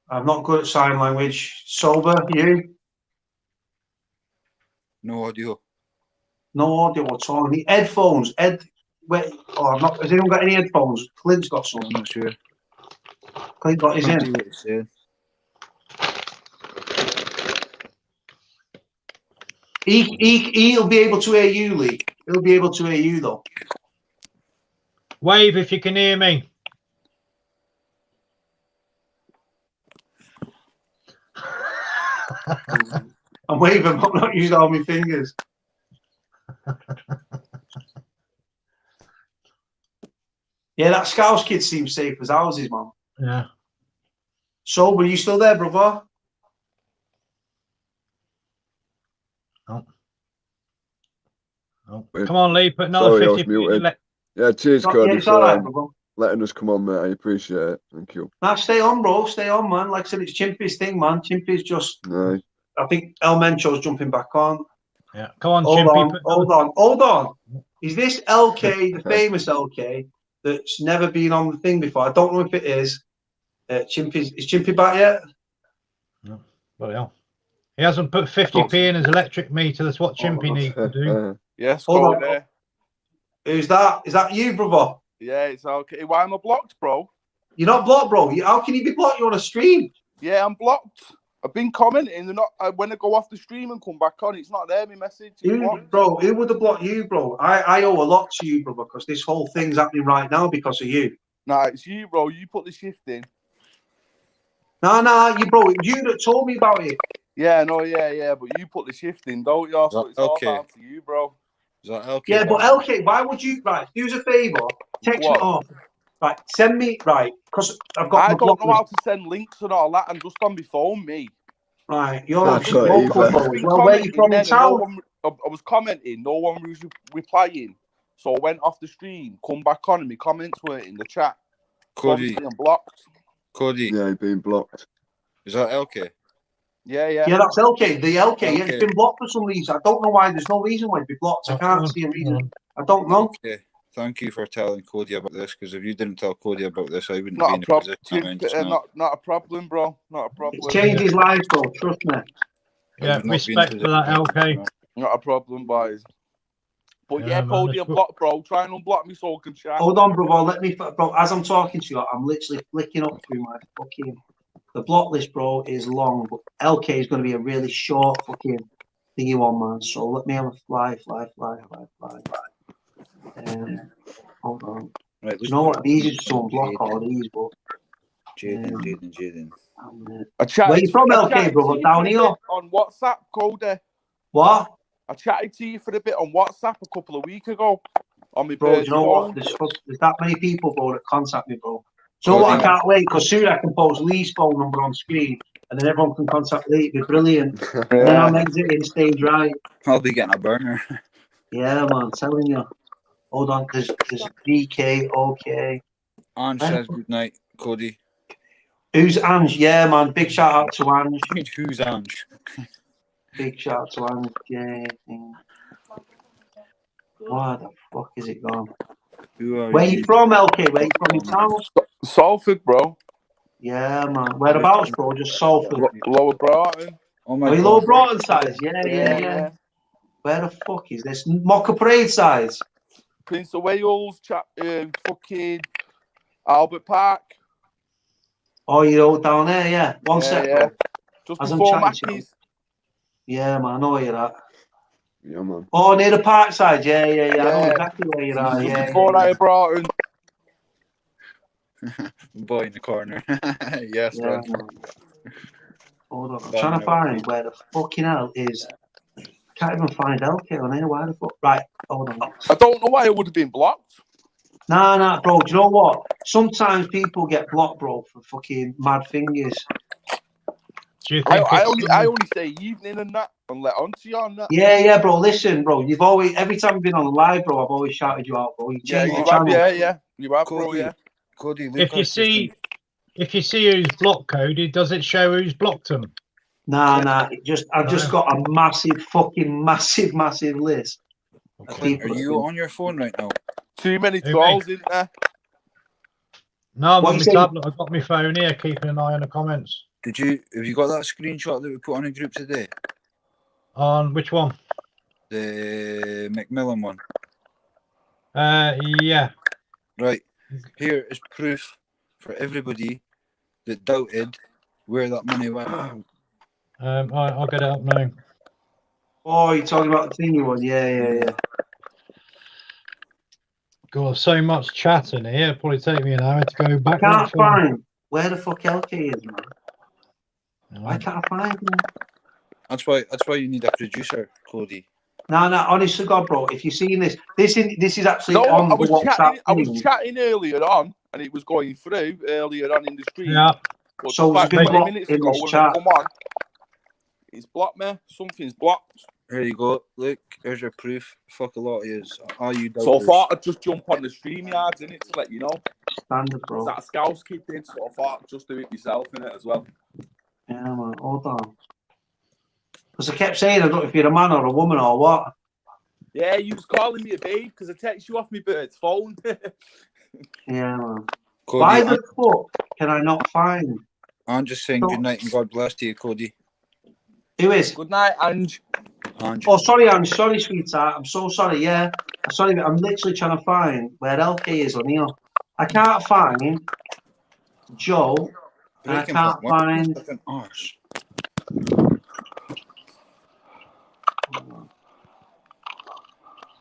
I'm not good at sign language. Sober, you? No audio. No audio at all. The headphones. Has anyone got any headphones? Clint's got some. I'm not sure. Clint got his in. He'll be able to hear you, Lee. He'll be able to hear you, though. Wave if you can hear me. I'm waving, I'm not using all my fingers. Yeah, that Scouse kid seems safe as houses, man. Yeah. Sober, you still there, brother? Oh. Come on, Lee, put another 50. Yeah, cheers, Cody, it's all right, brother. Letting us come on, mate. I appreciate it. Thank you. Nah, stay on, bro. Stay on, man. Like I said, it's Chimpy's thing, man. Chimpy's just... Nice. I think El Mencho's jumping back on. Yeah, come on, Chimpy. Chimpy. Hold on. Is this LK, the famous LK, that's never been on the thing before? I don't know if it is. Is Chimpy back yet? No. Bloody hell. He hasn't put 50p in his electric meter. That's what Chimpy needs to do. Yes, hold on. on. Who's that? Is that you, brother? Yeah, it's okay. Why am I blocked, bro? You're not blocked, bro. How can you be blocked? You're on a stream. Yeah, I'm blocked. I've been commenting. They're not. When I go off the stream and come back on, it's not there. My message. Bro, who would have blocked you, bro? I owe a lot to you, brother, because this whole thing's happening right now because of you. Nah, it's you, bro. You put the shift in. Nah, you, bro. You that told me about it. Yeah, no, yeah, but you put the shift in, don't you? So it's all down to you, bro. Is that LK? Yeah, but LK, why would you? Right, do us a favour. Text me off. Right, send me. Right, because I've got. I don't know how to send links and all that. I'm just on my phone, me. Right, you're on your phone. Well, where you from in town? was commenting, no one was replying. So I went off the stream, come back on, and my comments were in the chat. So Cody, obviously I'm blocked. Cody, Yeah, being blocked. is that LK? Yeah. Yeah, that's LK. The LK, yeah, it's LK. been blocked for some reason. I don't know why. There's no reason why it'd be blocked. I can't see a reason. I don't know. Okay. Thank you for telling Cody about this, because if you didn't tell Cody about this, I wouldn't Not be a in the problem. position I'm in just now. Not a problem, bro. Not a problem. It's changed his life, bro. Trust me. I Yeah, would not be in the respect for that, position. LK. Not a problem, boys. But yeah, man, Cody, that's I'm good. blocked, bro. Try and unblock me so I can chat. Hold on, bro. Let me, bro. As I'm talking to you, I'm literally flicking up through my fucking. The block list, bro, is long, but LK is going to be a really short fucking thingy one, man. So let me have a fly. Hold on. Right, Do you know what? These are just to unblock all these, but. Jaden. Where you from, LK, bro? Down here? On WhatsApp, Cody. What? I chatted to you for a bit on WhatsApp a couple of weeks ago. On my Bro, do bird's you know phone. what? There's that many people, bro, that contact me, bro. So what? I can't wait, because soon I can post Lee's phone number on screen, and then everyone can contact Lee. It'd be brilliant. And then I'm exiting stage right. I'll be getting a burner. Yeah, man, I'm telling you. Hold on, there's BK, OK. Ange says good night, Cody. Who's Ange? Yeah, man, big shout out to Ange. Who's Ange? Big shout out to Ange. Yeah. Where the fuck is it gone? Where you from, LK? Where you from in town? Salford, bro. Yeah, man. Whereabouts, bro? Just Salford. Lower Broughton. Oh my Are you God. Lower Broughton size? Yeah. Where the fuck is this? Mocha Parade size? Prince of Wales, fucking Albert Park. Oh, you're all down there, yeah. One sec, bro. Just As before I'm chatting to you. Mackey's. Yeah, man, I know where you're at. Yeah, man. Oh, near the park side, yeah. I know exactly where you are, Just yeah. before I Broughton. Boy in the corner. Yes, Yeah, man. Hold on, I'm trying to find where the fucking hell is. I can't even find LK on here. Why the fuck? Right, hold on. I don't know why it would have been blocked. Nah, bro. Do you know what? Sometimes people get blocked, bro, for fucking mad fingers. Do you think I only say evening and that, and let on to you on that. Yeah, bro. Listen, bro. You've always, every time you've been on live, bro, I've always shouted you out, bro. You changed the channel. Yeah. You have, bro, yeah. Cody, if you see who's blocked Cody, does it show who's blocked them? Nah. I've just got a massive list. Clint, are you on your phone right now? Too many trolls, isn't there? No, I'm on my tablet. I've got my phone here, keeping an eye on the comments. Have you got that screenshot that we put on a group today? On which one? The Macmillan one. Yeah. Right. Here is proof for everybody that doubted where that money went. I'll get it up now. Oh, you're talking about the thingy one? Yeah. God, so much chatting here. It'll probably take me an hour to go back. I can't find where the fuck LK is, man. I can't find him. That's why you need a producer, Cody. No, honestly, God, bro. If you're seeing this is actually on I was the WhatsApp. I was chatting earlier on, and it was going through earlier on in the stream. Yeah. But So just it's been like 20 blocked minutes in ago, this when chat. I come on, it's blocked me. Something's blocked. Here you go. Look, here's your proof. Fuck a lot of yous. Are you doubters? So I thought I'd just jump on the stream yards in it to let you know. Standard, bro. That Scouse kid did, so I thought I'd just do it myself in it as well. Yeah, man. Hold on. Because I kept saying, I don't know if you're a man or a woman or what. Yeah, you was calling me a babe because I text you off my bird's phone. Yeah, man. Cody, Why the fuck can I not find? I'm just saying good night and God bless to you, Cody. Who is? Good night, Ange. Oh, sorry, Ange. Sorry, sweetheart. I'm so sorry. Yeah. Sorry, I'm literally trying to find where LK is on here. I can't find Joe. And I can't find.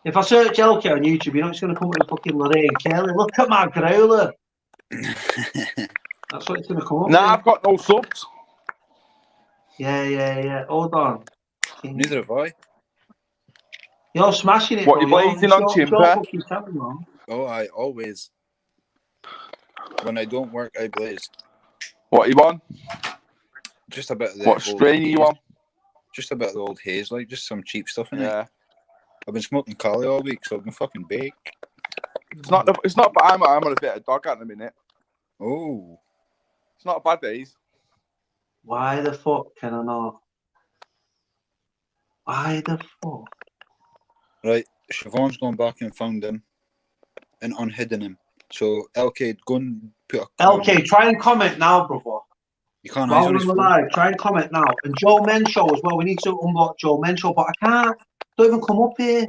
If I search LK on YouTube, you know it's going to come with a fucking Lorraine Kelly. Look at my growler. That's what it's going to come up. Nah, I've got no subs. Yeah. Hold on. Neither have I. You're smashing it, What, bro. you blazing on Chimps? Oh, I always. When I don't work, I blaze. What you on? Just a bit of that. What strain are you on? just a bit of the old haze, like just some cheap stuff in it. Yeah. I've been smoking Cali all week, so I can fucking bake. It's not, but I'm on a bit of dog at the minute. Oh. It's not a bad days. Why the fuck can I not? Why the fuck? Right, Siobhan's gone back and found him and unhidden him. So, LK, go and put a comment. LK, try and comment now, brother. You can't. While we're on the live, try and comment now. And Joe Menshow as well. We need to unblock Joe Menshow, but I can't. Don't even come up here.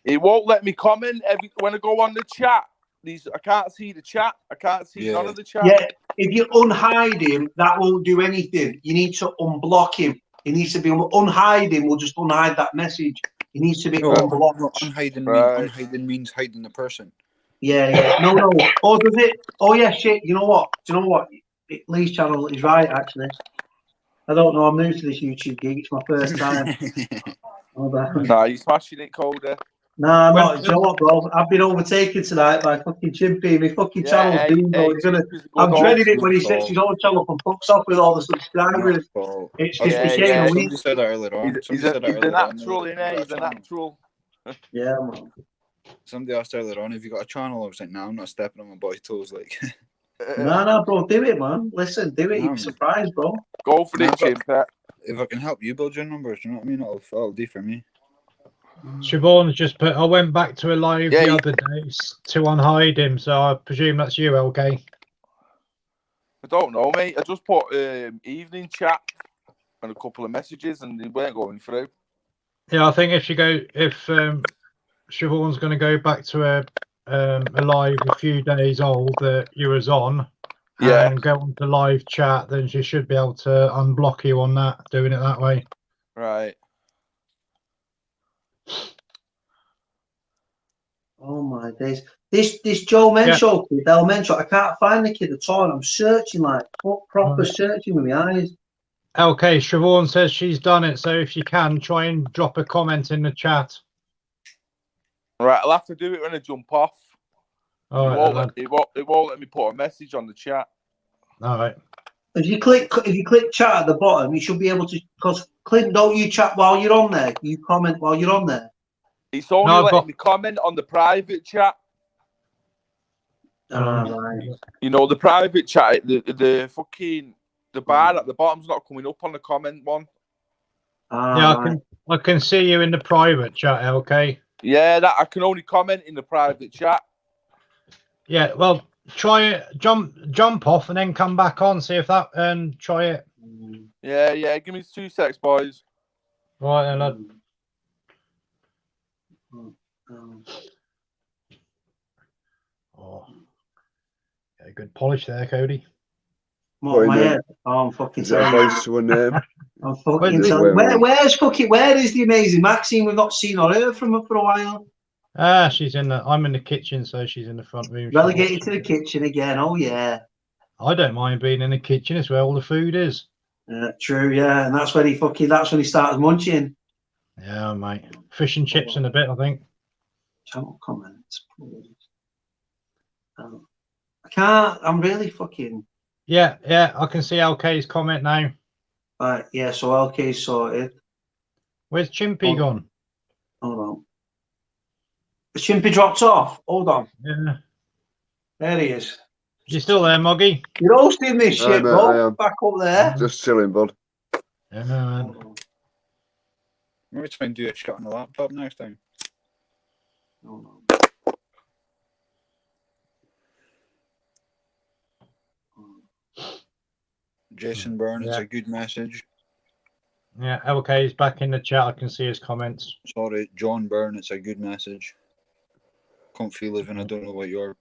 It won't let me comment when I go on the chat. I can't see the chat. I can't see none of the chat. Yeah, if you unhide him, that won't do anything. You need to unblock him. He needs to be unhide him. We'll just unhide that message. He needs to be unblocked. No, unhiding means hiding the person. Yeah. No. Oh, does it? Oh, yeah, shit. You know what? Do you know what? Lee's channel is right, actually. I don't know. I'm new to this YouTube gig. It's my first time. Nah, you smashing it, Cody. Nah, I'm not. Do you know what, bro? I've been overtaken tonight by fucking Chimpy. My fucking channel's been, bro. I'm dreading it when he sets his own channel up and fucks off with all the subscribers. It's 50K a week. Somebody said that earlier on. He's a natural, innit? He's a natural. Yeah, man. Somebody asked earlier on, have you got a channel? I was like, no, I'm not stepping on my boy's toes. Like, no, bro, do it, man. Listen, do it. You'll be surprised, bro. Go for it, Chimp. If I can help you build your numbers, do you know what I mean? It'll do for me. Siobhan's just put, I went back to a live the other day to unhide him, so I presume that's you, LK. I don't know, mate. I just put evening chat and a couple of messages, and they weren't going through. Yeah, I think if Siobhan's going to go back to a live a few days old that you was on, and go on to live chat, then she should be able to unblock you on that, doing it that way. Right. Oh my days! This Joe Menshow kid, Del Menshow, I can't find the kid at all. I'm searching like proper searching with my eyes. Okay, Siobhan says she's done it, so if you can, try and drop a comment in the chat. Right, I'll have to do it when I jump off. All right, it won't let me put a message on the chat. All right. If you click chat at the bottom, you should be able to. Because Clint, don't you chat while you're on there? You comment while you're on there. It's only letting me comment on the private chat. Right. You know, the private chat, the fucking bar at the bottom's not coming up on the comment one. Yeah, I can see you in the private chat, LK. Yeah, that I can only comment in the private chat. Yeah, well, try it, jump off and then come back on, see if that, and try it. Yeah, give me 2 secs, boys. Right then, lad. Oh, yeah, good polish there, Cody. What, my head? Oh, I'm fucking sorry. I'm fucking sorry. Where is the amazing Maxine? We've not seen or heard from her for a while. She's in the. I'm in the kitchen, so she's in the front room. Relegated to the kitchen again. Oh yeah. I don't mind being in the kitchen. It's where all the food is. True. Yeah, and that's when he starts munching. Yeah, mate. Fish and chips in a bit, I think. Channel comments. I can't. I'm really fucking. Yeah. I can see LK's comment now. Right. Yeah. So LK's sorted. Where's Chimpy gone? Hold on. The Chimpy dropped off. Hold on. Yeah. There he is. You still there, Moggy? You're hosting this shit, bro. Back up there. Just chilling, bud. Yeah, man. Maybe try and do a shot on the laptop next time. Jason Byrne, it's a good message. Yeah, LK is back in the chat. I can see his comments. Sorry, John Byrne, it's a good message. Comfy living, I don't know what your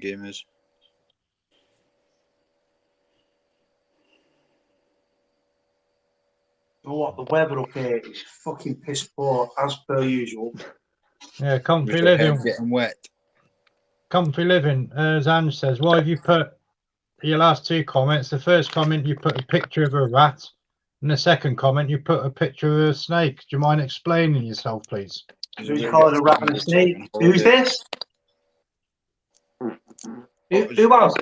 game is. You know what? The weather up here is fucking piss poor as per usual. Yeah, comfy With living. your head getting wet. Comfy living. As Ange says, why have you put your last 2 comments? The first comment you put a picture of a rat, and the second comment you put a picture of a snake. Do you mind explaining yourself, please? Who's calling a rat and a snake? Who's this? Who was?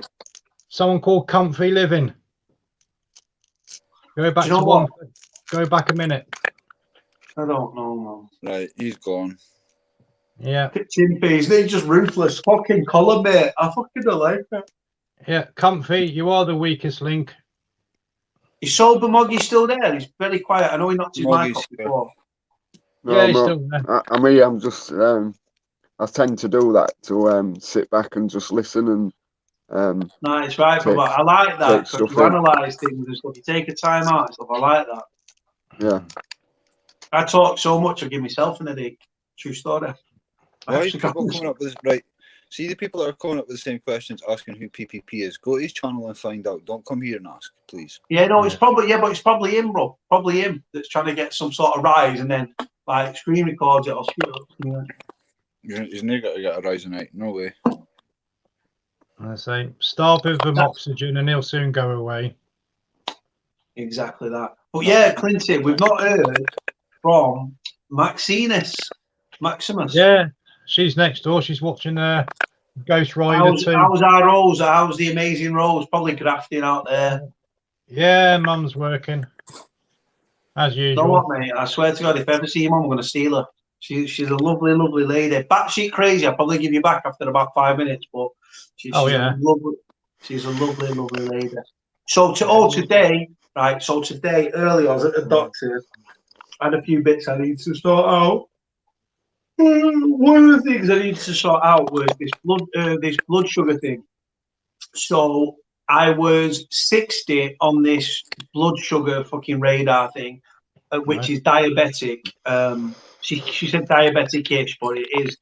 Someone called Comfy Living. Go back you know to one. what? Go back a minute. I don't know, man. Right, he's gone. Yeah. Chimps, they're just ruthless. Fucking column, mate. I fucking don't like that. Yeah, Comfy, you are the weakest link. Is sober Moggy still there? He's very quiet. I know he knocked his mic Moggy's off here. before. No, Yeah, he's I'm still there. not. I mean, I'm just. I tend to do that to sit back and just listen and No, it's right, take, brother. I like that take because stuff you in. analyse things and stuff. You take a time out and stuff. I like that. Yeah. I talk so much, I give myself an headache. True story. Why are people coming up with right? See the people that are coming up with the same questions, asking who PPP is. Go to his channel and find out. Don't come here and ask, please. Yeah, no, it's probably but it's probably him, bro. Probably him that's trying to get some sort of rise and then like screen records it or He's never got to get a rise tonight. No way. I say, start with the oxygen and he'll soon go away. Exactly that. But yeah, Clinton, we've not heard from Maximus. Yeah, she's next door. She's watching Ghost Rider 2. How's our Rose? How's the amazing Rose? Probably grafting out there. Yeah, Mum's working. As You usual. know what, mate? I swear to God, if I ever see your mum, I'm going to steal her. She's a lovely, lovely lady. Batshit crazy. I'll probably give you back after about 5 minits, but she's a lovely, lovely lady. So today, right? So today, early, I was at the doctor. I had a few bits I need to sort out. One of the things I needed to sort out was this blood sugar thing. So I was 60 on this blood sugar fucking radar thing, which is diabetic. She said diabetic-ish, but it is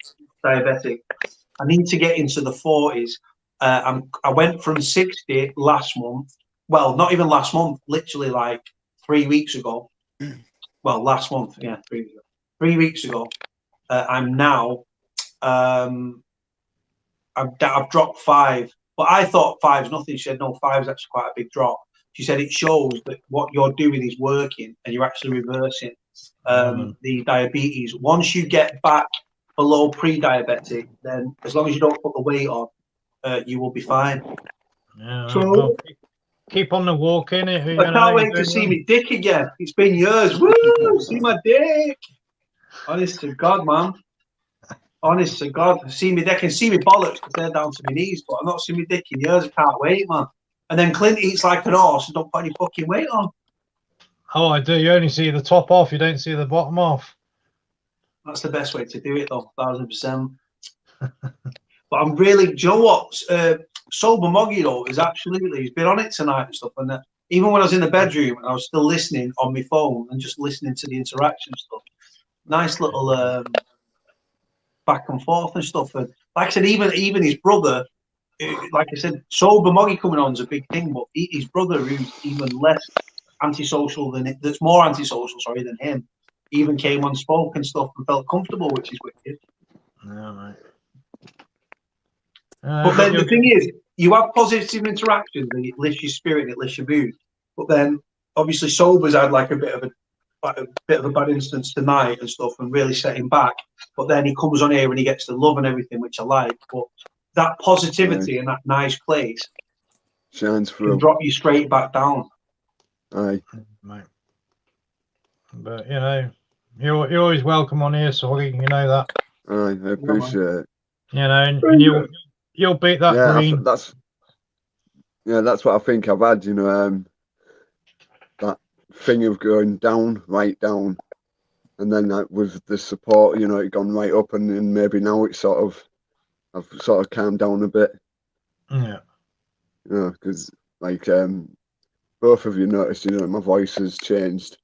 diabetic. I need to get into the 40s. I went from 60 last month. Well, not even last month, literally like 3 weeks ago. Well, last month, yeah, 3 weeks ago. 3 weeks ago. I'm now, I've dropped 5, but I thought 5's nothing. She said, no, 5's actually quite a big drop. She said, it shows that what you're doing is working and you're actually reversing the diabetes. Once you get back below pre-diabetic, then as long as you don't put the weight on, you will be fine. Yeah, So, well, keep on the walk in it. I can't wait to see me dick again. It's been years. Woo! See my dick. Honest to God, man. Honest to God. See me dick and see me bollocks because they're down to my knees, but I've not seen me dick in years. I can't wait, man. And then Clint eats like an horse and don't put any fucking weight on. Oh, I do. You only see the top off. You don't see the bottom off. That's the best way to do it, though. 1000%. But I'm really, do you know what? Sober Moggy, though, is absolutely, he's been on it tonight and stuff. And even when I was in the bedroom, I was still listening on my phone and just listening to the interaction stuff. Nice little back and forth and stuff. And like I said, even his brother, like I said, Sober Moggy coming on is a big thing, but his brother, who's even less antisocial that's more antisocial, sorry, than him, even came on, spoke and stuff and felt comfortable, which is wicked. Yeah, mate. But then the thing is, you have positive interactions and it lifts your spirit and it lifts your mood. But then obviously Sober's had like a bit of a bad instance tonight and stuff and really set him back. But then he comes on here and he gets the love and everything, which I like. But that positivity and that nice place shines through. Can drop you straight back down. Aye. Mate. But you know, you're always welcome on here, Solly. You know that. Aye, I appreciate it. You know, and you'll beat that green. That's what I think I've had. You know, that thing of going down, right down, and then with the support, you know, it gone right up, and then maybe now it's I've sort of calmed down a bit. Yeah. You know, because like both of you noticed, you know, my voice has changed.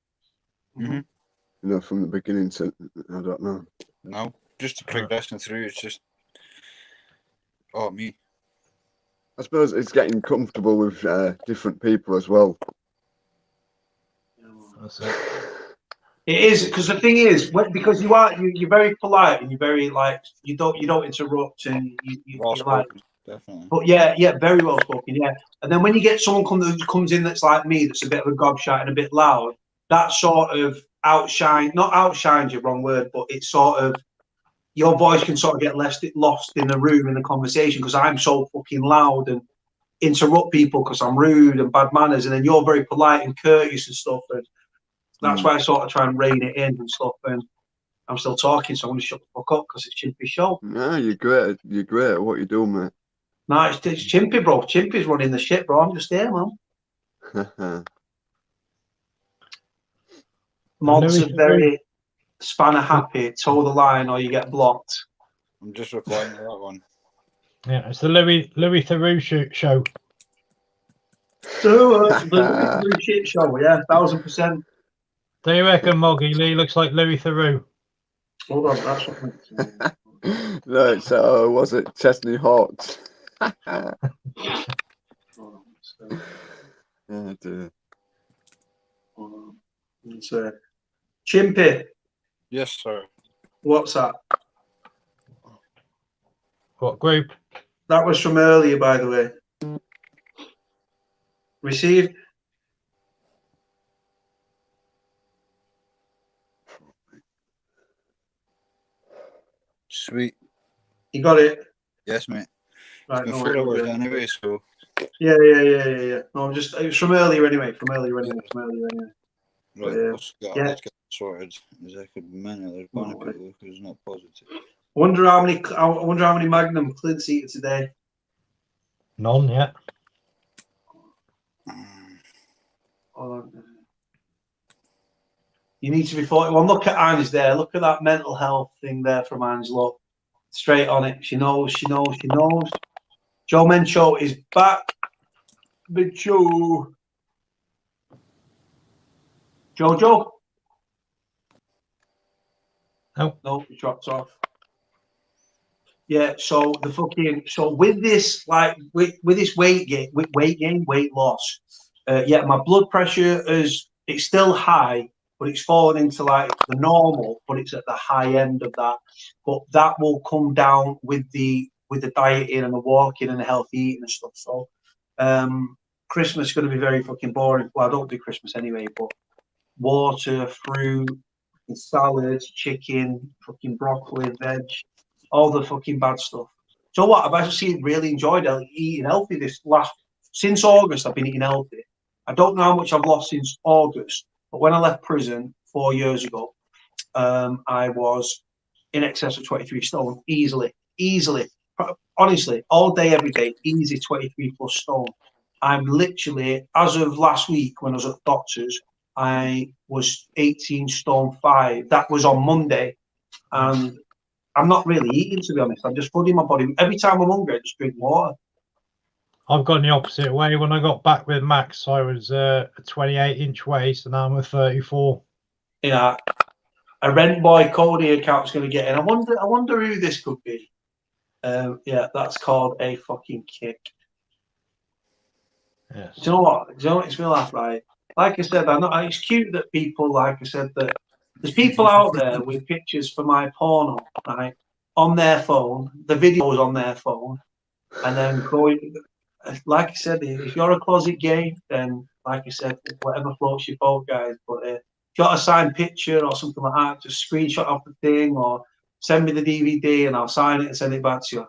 Mm-hmm. You know, from the beginning to I don't know. No, just progressing through. It's just me. I suppose it's getting comfortable with different people as well. That's it. It is, because the thing is, because you're very polite and you're very like you don't interrupt and you're like, definitely. but yeah, very well spoken, yeah. And then when you get someone who comes in that's like me, that's a bit of a gobshite and a bit loud, that sort of not outshines your wrong word, but it's sort of your voice can sort of get lost in the room in the conversation because I'm so fucking loud and interrupt people because I'm rude and bad manners, and then you're very polite and courteous and stuff. And that's why I sort of try and rein it in and stuff. And I'm still talking, so I'm going to shut the fuck up because it's Chimpy's show. No, you're great. You're great at what you're doing, mate. No, it's Chimpy, bro. Chimpy's running the shit, bro. I'm just here, man. Mods are very spanner happy, toe the line, or you get blocked. I'm just replying to that one. Yeah, it's the Louis Theroux show. So, the Louis shit show, yeah, 1000%. Do you reckon Moggy Lee looks like Louis Theroux? Hold on, that's what No, it's was it Chesney Hawks? Oh dear. It's Chimpy. Yes, sir. What's that? What group? That was from earlier, by the way. Received. Sweet. You got it? Yes, mate. Right, It's been no 4 worries, hours anyway, so. Yeah. No, it was from earlier anyway. Right, Yeah. let's get it sorted. As I could manage, there's one people who's not positive. I wonder how many Magnum Clint's eaten today. None yet. You need to be 41. Look at Ange there. Look at that mental health thing there from Ange. Look, straight on it. She knows. Joe Mencho is back. Big Joe. Jojo? No, he dropped off. Yeah, so with this with this weight loss, my blood pressure it's still high, but it's fallen into like the normal, but it's at the high end of that. But that will come down with the dieting and the walking and the healthy eating and stuff. So Christmas is going to be very fucking boring. Well, I don't do Christmas anyway, but water, fruit, salads, chicken, fucking broccoli, veg, all the fucking bad stuff. So what? I've actually really enjoyed eating healthy since August. I've been eating healthy. I don't know how much I've lost since August, but when I left prison 4 years ago, I was in excess of 23 stone easily. Honestly, all day, every day, easy 23 plus stone. I'm literally, as of last week when I was at the doctor's, I was 18 stone 5. That was on Monday, and I'm not really eating, to be honest. I'm just flooding my body. Every time I'm hungry, I just drink water. I've gone the opposite way. When I got back with Max, I was a 28-inch waist, and now I'm a 34. Yeah, a rent boy Cody account's going to get in. I wonder who this could be. Yeah, that's called a fucking kick. Yes. Do you know what? It's going to laugh, right? Like I said, I know it's cute that people, like I said, that there's people out there with pictures for my porno, right, on their phone, the videos on their phone, and then going, like I said, if you're a closet gay, then, like I said, whatever floats your boat, guys. But if you got a signed picture or something like that, just screenshot off the thing or send me the DVD and I'll sign it and send it back to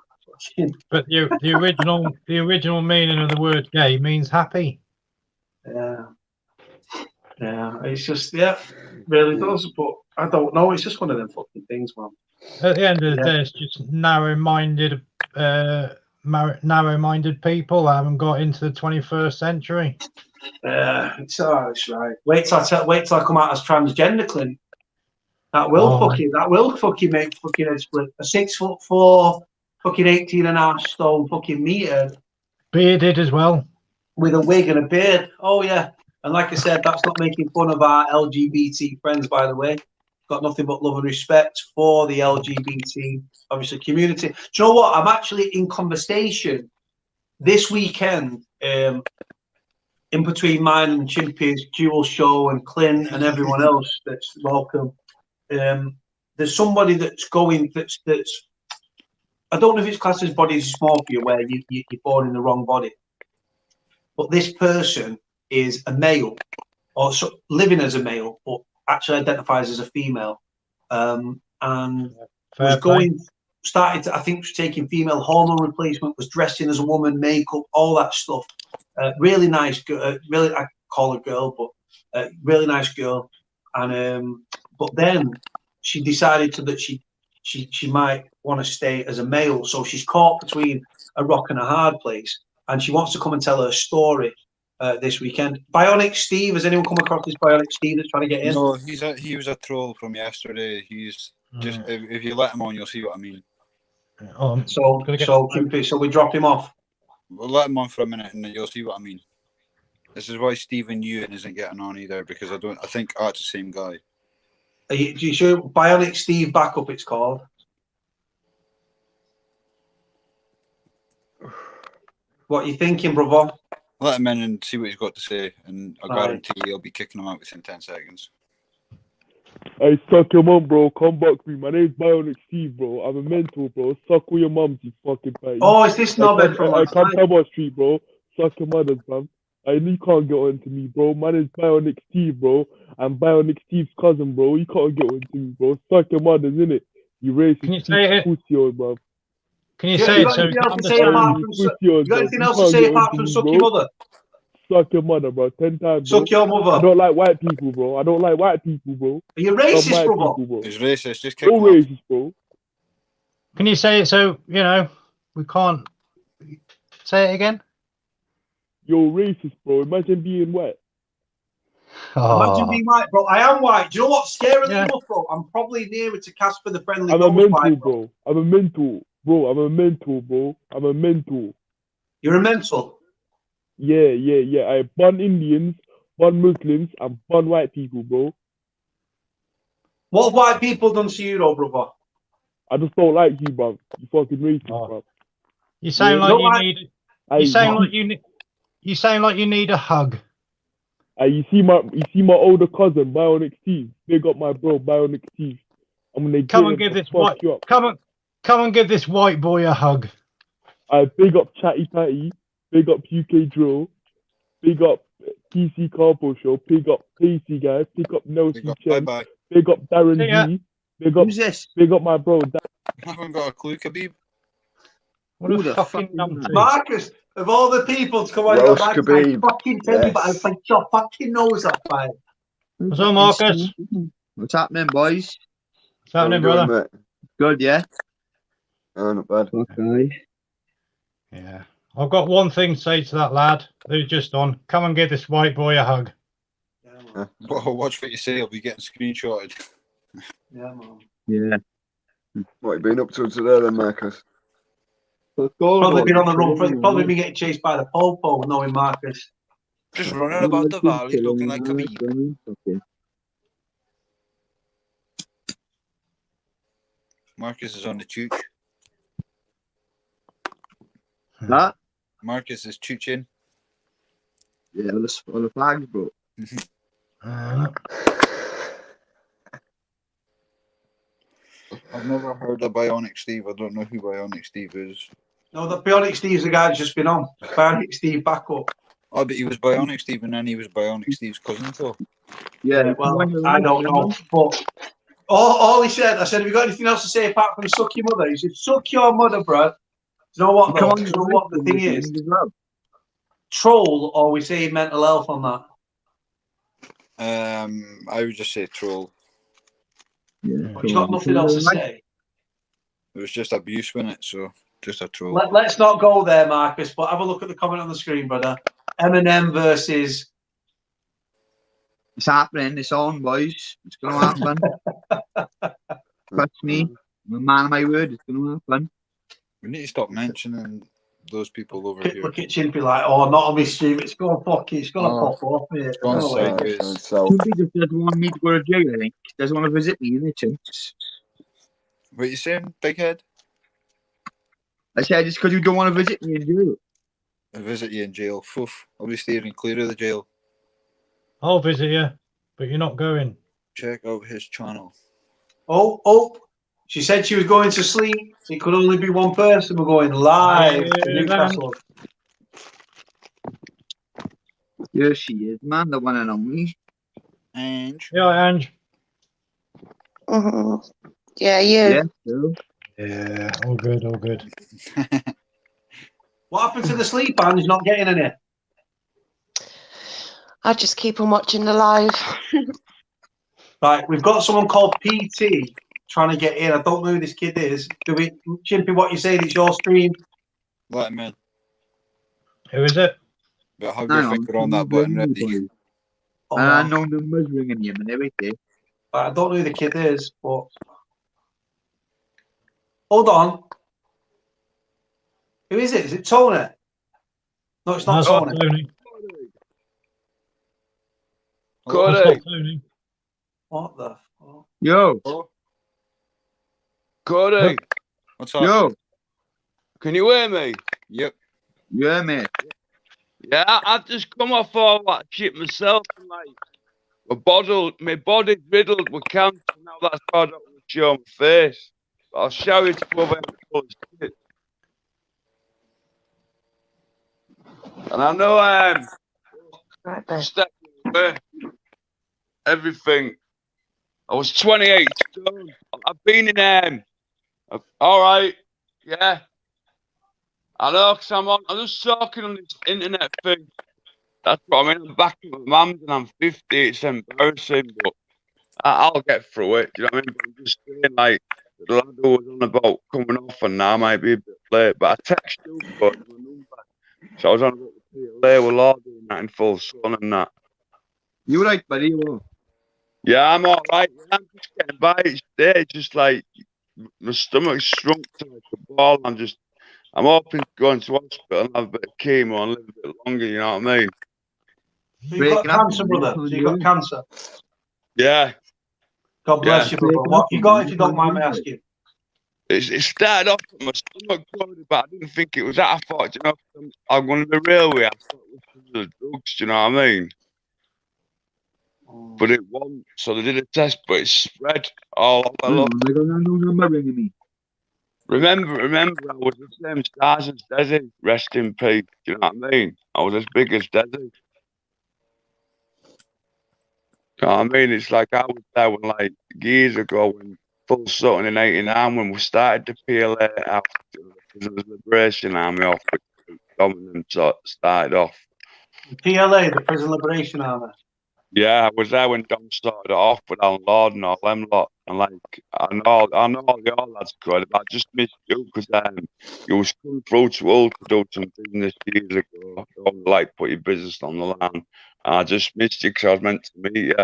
you. But the original meaning of the word gay means happy. Yeah, it's just, really does, but I don't know. It's just one of them fucking things, man. At the end of the day, it's just narrow-minded people that haven't got into the 21st century. Yeah, it's right. Wait till I come out as transgender, Clint. That will fucking make fucking head split. A 6'4", fucking 18.5 stone fucking meter. Bearded as well. With a wig and a beard. Oh yeah. And like I said, that's not making fun of our LGBT friends, by the way. Got nothing but love and respect for the LGBT, obviously, community. Do you know what? I'm actually in conversation this weekend, in between mine and Chimpy's dual show and Clint and everyone else that's welcome. There's somebody that's going, that's I don't know if it's classed as body is small for you, where you're born in the wrong body. But this person is a male, or living as a male, but actually identifies as a female, and was going started to, I think, was taking female hormone replacement, was dressing as a woman, makeup, all that stuff. Really nice girl. Really, I call her girl, but really nice girl. And but then she decided that she might want to stay as a male, so she's caught between a rock and a hard place, and she wants to come and tell her story this weekend. Bionic Steve, has anyone come across this Bionic Steve that's trying to get in? No, he was a troll from yesterday. He's just if you let him on, you'll see what I mean. So we drop him off. We'll let him on for a minute, and then you'll see what I mean. This is why Stephen Ewan isn't getting on either, because I think Art's the same guy. Do you sure? Bionic Steve Backup, it's called. What are you thinking, brother? Let him in and see what he's got to say, and I Right. guarantee he'll be kicking him out within 10 seconds. Hey, suck your mum, bro. Come back to me. My name's Bionic Steve, bro. I'm a mentor, bro. Suck with your mums, you fucking bitch. Oh, is this knobhead from I last come night? Pebble Street, bro. Suck your mothers, man. You can't get on to me, bro. My name's Bionic Steve, bro. I'm Bionic Steve's cousin, bro. You can't get on to me, bro. Suck your mothers, innit? You racist. Can you say it? Pussy old, bro. Can you say it so anything we else can to say understand? apart from you got anything else to say apart from suck your mother? Suck your mother, bro. 10 times, bro. Suck your mother. I don't like white people, bro. I don't like white people, bro. Are you Some racist, white brother? people, bro. He's racist. Just kick All him off. racist, bro. Can you say it so we can't say it again? You're racist, bro. Imagine being white. Imagine being white, bro. I am white. Do you know what's scarier than enough, bro? I'm probably nearer to Casper the Friendly I'm a Ghost mentor, white, bro. I'm a mentor, bro. I'm a mentor, bro. I'm a mentor. You're a mental? Yeah. I ban Indians, ban Muslims, and ban white people, bro. What have white people done to you, though, brother? I just don't like you, bro. You fucking racist, bro. You sound Yeah. like No, you need. You sound like you need. You sound like you need a hug. You see my older cousin, Bionic Steve. Big up my bro, Bionic Steve. I'm gonna Come get and him give to this fuck white. you up. Come and give this white boy a hug. Big up Chatty Patty. Big up UK Drill. Big up PC Carpo Show. Big up Pacey guys. Big up Nelson Chen. Bye-bye. Big up Darren See ya. G. Big up. Who's this? Big up my bro. I haven't got a clue, Khabib. What a fucking numpty. Marcus, of all the people to come on your Roast mic, I Khabib. fucking tell you, Yes. but I'll fight your fucking nose up, mate. What's up, Marcus? What's happening, boys? What's happening, brother? Good, yeah. Oh, not bad. Okay. Yeah. I've got one thing to say to that lad who's just on. Come and give this white boy a hug. Whoa, watch what you say. I'll be getting screenshotted. Yeah, man. Yeah. What you been up to today, then, Marcus? Probably been on the run. Probably been getting chased by the popo, knowing Marcus. Just running about the valley looking like Khabib. Okay. Marcus is on the chooch. Huh? Marcus is chooching. Yeah, on the flags, bro. I've never heard of Bionic Steve. I don't know who Bionic Steve is. No, the Bionic Steve's the guy that's just been on. Bionic Steve Backup. Oh, but he was Bionic Steve and then he was Bionic Steve's cousin, though. Yeah, well, I don't know. But all he said, I said, have you got anything else to say apart from suck your mother? He said, suck your mother, bro. Do you know what, though? Do you know what the thing is? Troll, or we say mental health on that? I would just say troll. Yeah. But he's got nothing else to say. It was just abuse, wasn't it? So just a troll. Let's not go there, Marcus, but have a look at the comment on the screen, brother. Eminem versus... It's happening. It's on, boys. It's going to happen. Trust me. I'm a man of my word. It's going to happen. We need to stop mentioning those people over here. Look at Chimpy like, oh, not on my stream. It's going to pop off, mate. It's gone sideways. Chimpy just doesn't want me to go to jail, I think. Doesn't want to visit me, isn't it, Chimps? What are you saying, big head? I said it's because you don't want to visit me in jail. I visit you in jail. Foof. I'll be steering clear of the jail. I'll visit you, but you're not going. Check out his channel. Oh. She said she was going to sleep. It could only be one person. We're going live to Newcastle. Here she is, man. The one and only. Ange. Yeah, Ange. Yeah, you. Yeah, so. Yeah, all good, all good. What happened to the sleep, Ange? Not getting any? I just keep on watching the live. Right, we've got someone called PT trying to get in. I don't know who this kid is. Do we, Chimpy, what you saying? It's your stream. Let him in. Who is it? But have your finger on that button ready. Oh, I no. know numbers ringing you, man, every day. I don't know who the kid is, but hold on. Who is it? Is it Tony? No, it's not That's Tony. not Tony. Cody. That's not Tony. What the fuck? Yo. Cody. What's up? Yo. Can you hear me? Yep. Yeah, mate. Yeah, I've just come off all that shit myself. And like, my body's riddled with cancer. Now that's why I don't want to show my face. But I'll show you to cover all the shit. And I know stepping away, everything. I was 28 stone. I've been in all right, yeah. I know, because I'm just talking on this internet thing. That's what I mean. I'm back with my mum and I'm 50. It's embarrassing, but I'll get through it. Do you know what I mean? But I'm just saying, like, the lad who was on about coming off and now might be a bit late. But I text you for my number. So I was on about the PLA with Lord doing that in full sun and that. You right, buddy? You Yeah, I'm all right. I'm just getting by each day. Just like my stomach's shrunk to like a ball. I'm hoping to go into hospital and have a bit of chemo and live a bit longer. You know what I mean? So you've got cancer, brother. So you've got cancer. Yeah. God bless you, brother. What you got, if you don't mind me asking? It started off with my stomach bloated, but I didn't think it was that. I thought, you know, I'm going to be real with you. I thought it was the drugs. Do you know what I mean? But it wasn't. So they did a test, but it spread all over. Remember, I was the same size as Desi. Rest in peace. Do you know what I mean? I was as big as Desi. Do you know what I mean? It's like I was there when, like, years ago when full Sutton in '89 when we started the PLA after the Liberation Army off, dominant started off. The PLA, the Prison Liberation Army. Yeah, I was there when Dom started it off with Alan Lord and all them lot. And like, I know all the old lads good, but I just missed you because you was coming through too old to do some business years ago. Don't like put your business on the line. And I just missed you because I was meant to meet you.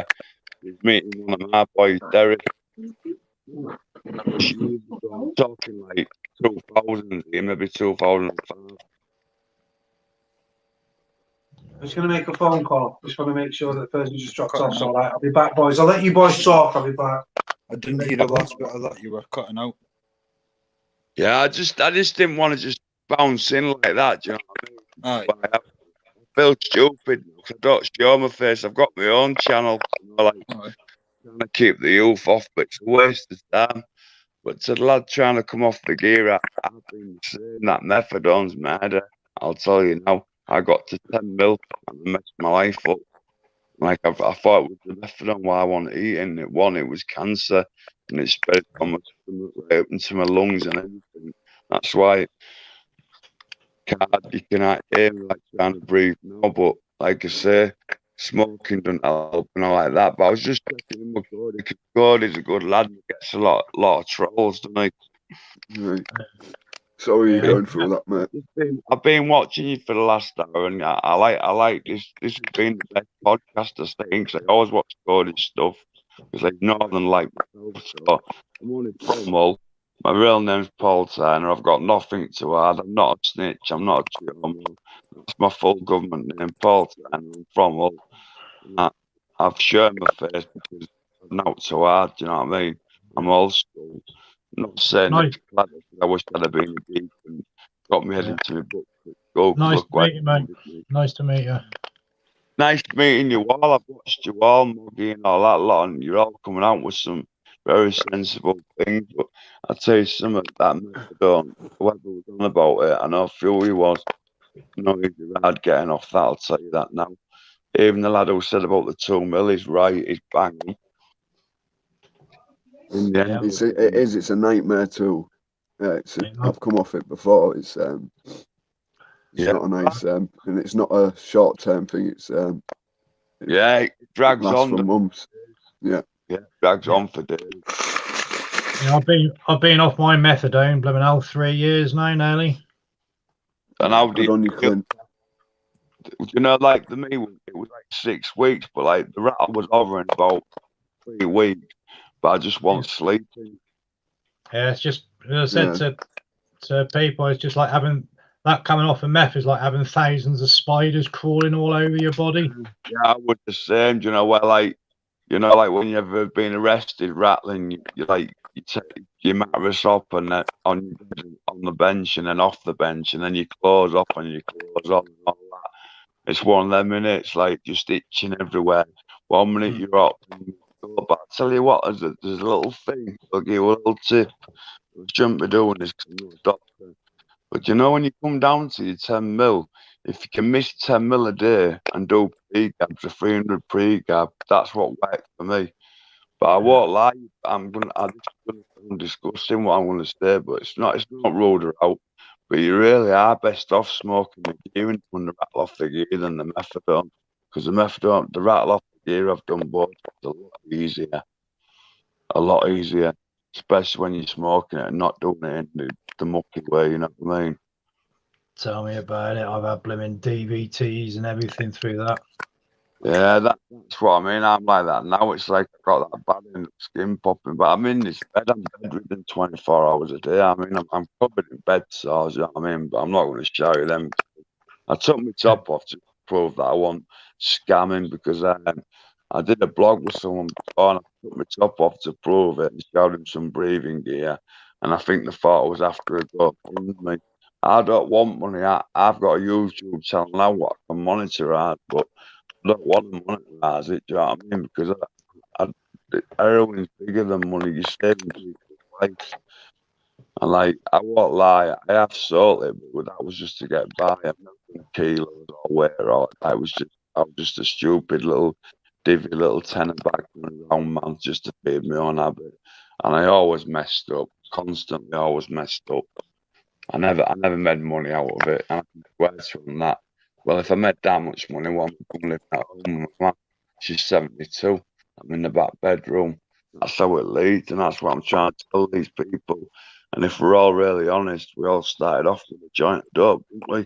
You was meeting one of my boys, Derek. I'm talking like 2000, maybe 2005. I'm just going to make a phone call. Just want to make sure that the person just dropped off. All right, I'll be back, boys. I'll let you boys talk. I'll be back. I didn't hear the last bit of that. You were cutting out. Yeah, I just didn't want to just bounce in like that. Do you know what I mean? I feel stupid because I don't show my face. I've got my own channel. You know, like trying to keep the youth off, but it's a waste of time. But to the lad trying to come off the gear, I've been saying that methadone's murder. I'll tell you now. I got to 10 mil and I messed my life up. Like I thought it was the methadone why I wasn't eating. It was cancer, and it spread from my stomach right up into my lungs and everything. That's why you cannot hear me like trying to breathe now. But like I say, smoking doesn't help and all like that. But I was just checking in with Cody because Cody's a good lad and he gets a lot of trolls, doesn't he? Right. Sorry you're going through that, mate. I've been watching you for the last hour, and I like this. This has been the best podcast I think. Cause I always watch Cody's stuff because like Northern like myself. So I'm only from Hull. My real name's Paul Turner. I've got nothing to add. I'm not a snitch. I'm not a cheater. That's my full government name, Paul Turner. I'm from Hull. I've shown my face because I'm not too hard. Do you know what I mean? I'm old school. I'm not saying Nice. I wish I'd have been a geek and got me head into my book. Go Nice look to meet you, mate. Nice to meet you. Nice meeting you all. I've watched you all, Moggy and all that lot, and you're all coming out with some very sensible things. But I'll tell you something that methadone, whoever was on about it, I know Fury was. No easy ride getting off that, I'll tell you that now. Even the lad who said about the 2 mil is right, he's banging. In the end, It's a nightmare too. Yeah, I've come off it before. It's not a nice and it's not a short term thing. It's it drags lasts on. for months. Yeah, drags on for days. Yeah, I've been off my methadone, blooming hell, 3 years now, nearly. And how do good you on you, feel? Clint. You know, like the me, it was like 6 weeks, but like the rattle was hovering about 3 weeks. But I just want sleeping. Yeah, it's just as I said to people, it's just like having that coming off of meth is like having thousands of spiders crawling all over your body. Yeah, I would the same. Do you know where like like when you've ever been arrested, rattling, you like you take your mattress up and then on the bench and then off the bench and then your clothes up and your clothes on and all that. It's one of them minutes, like just itching everywhere. 1 minute you're up, and you go, but I tell you what, there's a little thing. I'll give you a little tip. I shouldn't be doing this because I'm not a doctor. But you know when you come down to your 10 mil, if you can miss 10 mil a day and do pre-gab to 300 pre-gab, that's what worked for me. But I won't lie, I'm discussing what I'm gonna say, but it's not ruled out. But you really are best off smoking the gear and doing the rattle off the gear than the methadone. Because the methadone, the rattle off the gear, I've done both. It's a lot easier. A lot easier. Especially when you're smoking it and not doing it in the mucky way, you know what I mean? Tell me about it. I've had blooming DVTs and everything through that. Yeah, that's what I mean. I'm like that now. It's like I've got that bad in the skin popping, but I'm in this bed. I'm bedridden 24 hours a day. I mean, I'm covered in bed sores, you know what I mean? But I'm not going to show you them. I took my top off to prove that I wasn't scamming because I did a blog with someone before and I took my top off to prove it and showed him some breathing gear. And I think the thought was after a go fund me. I don't want money. I've got a YouTube channel now what I can monitor at, but I don't want to monetize it, do you know what I mean? Because heroin's bigger than money. You're saving people's lives. And like, I won't lie, I have sold it, but that was just to get by. I'm not doing kilos or weight or I was just a stupid little divvy little tenner back around man just to feed my own habit. And I always messed up, constantly always messed up. I never made money out of it, and I can swear to that. Well, if I made that much money, well, I'm living at home. She's 72. I'm in the back bedroom. That's how it leads, and that's what I'm trying to tell these people. And if we're all really honest, we all started off with a joint of dope, didn't we?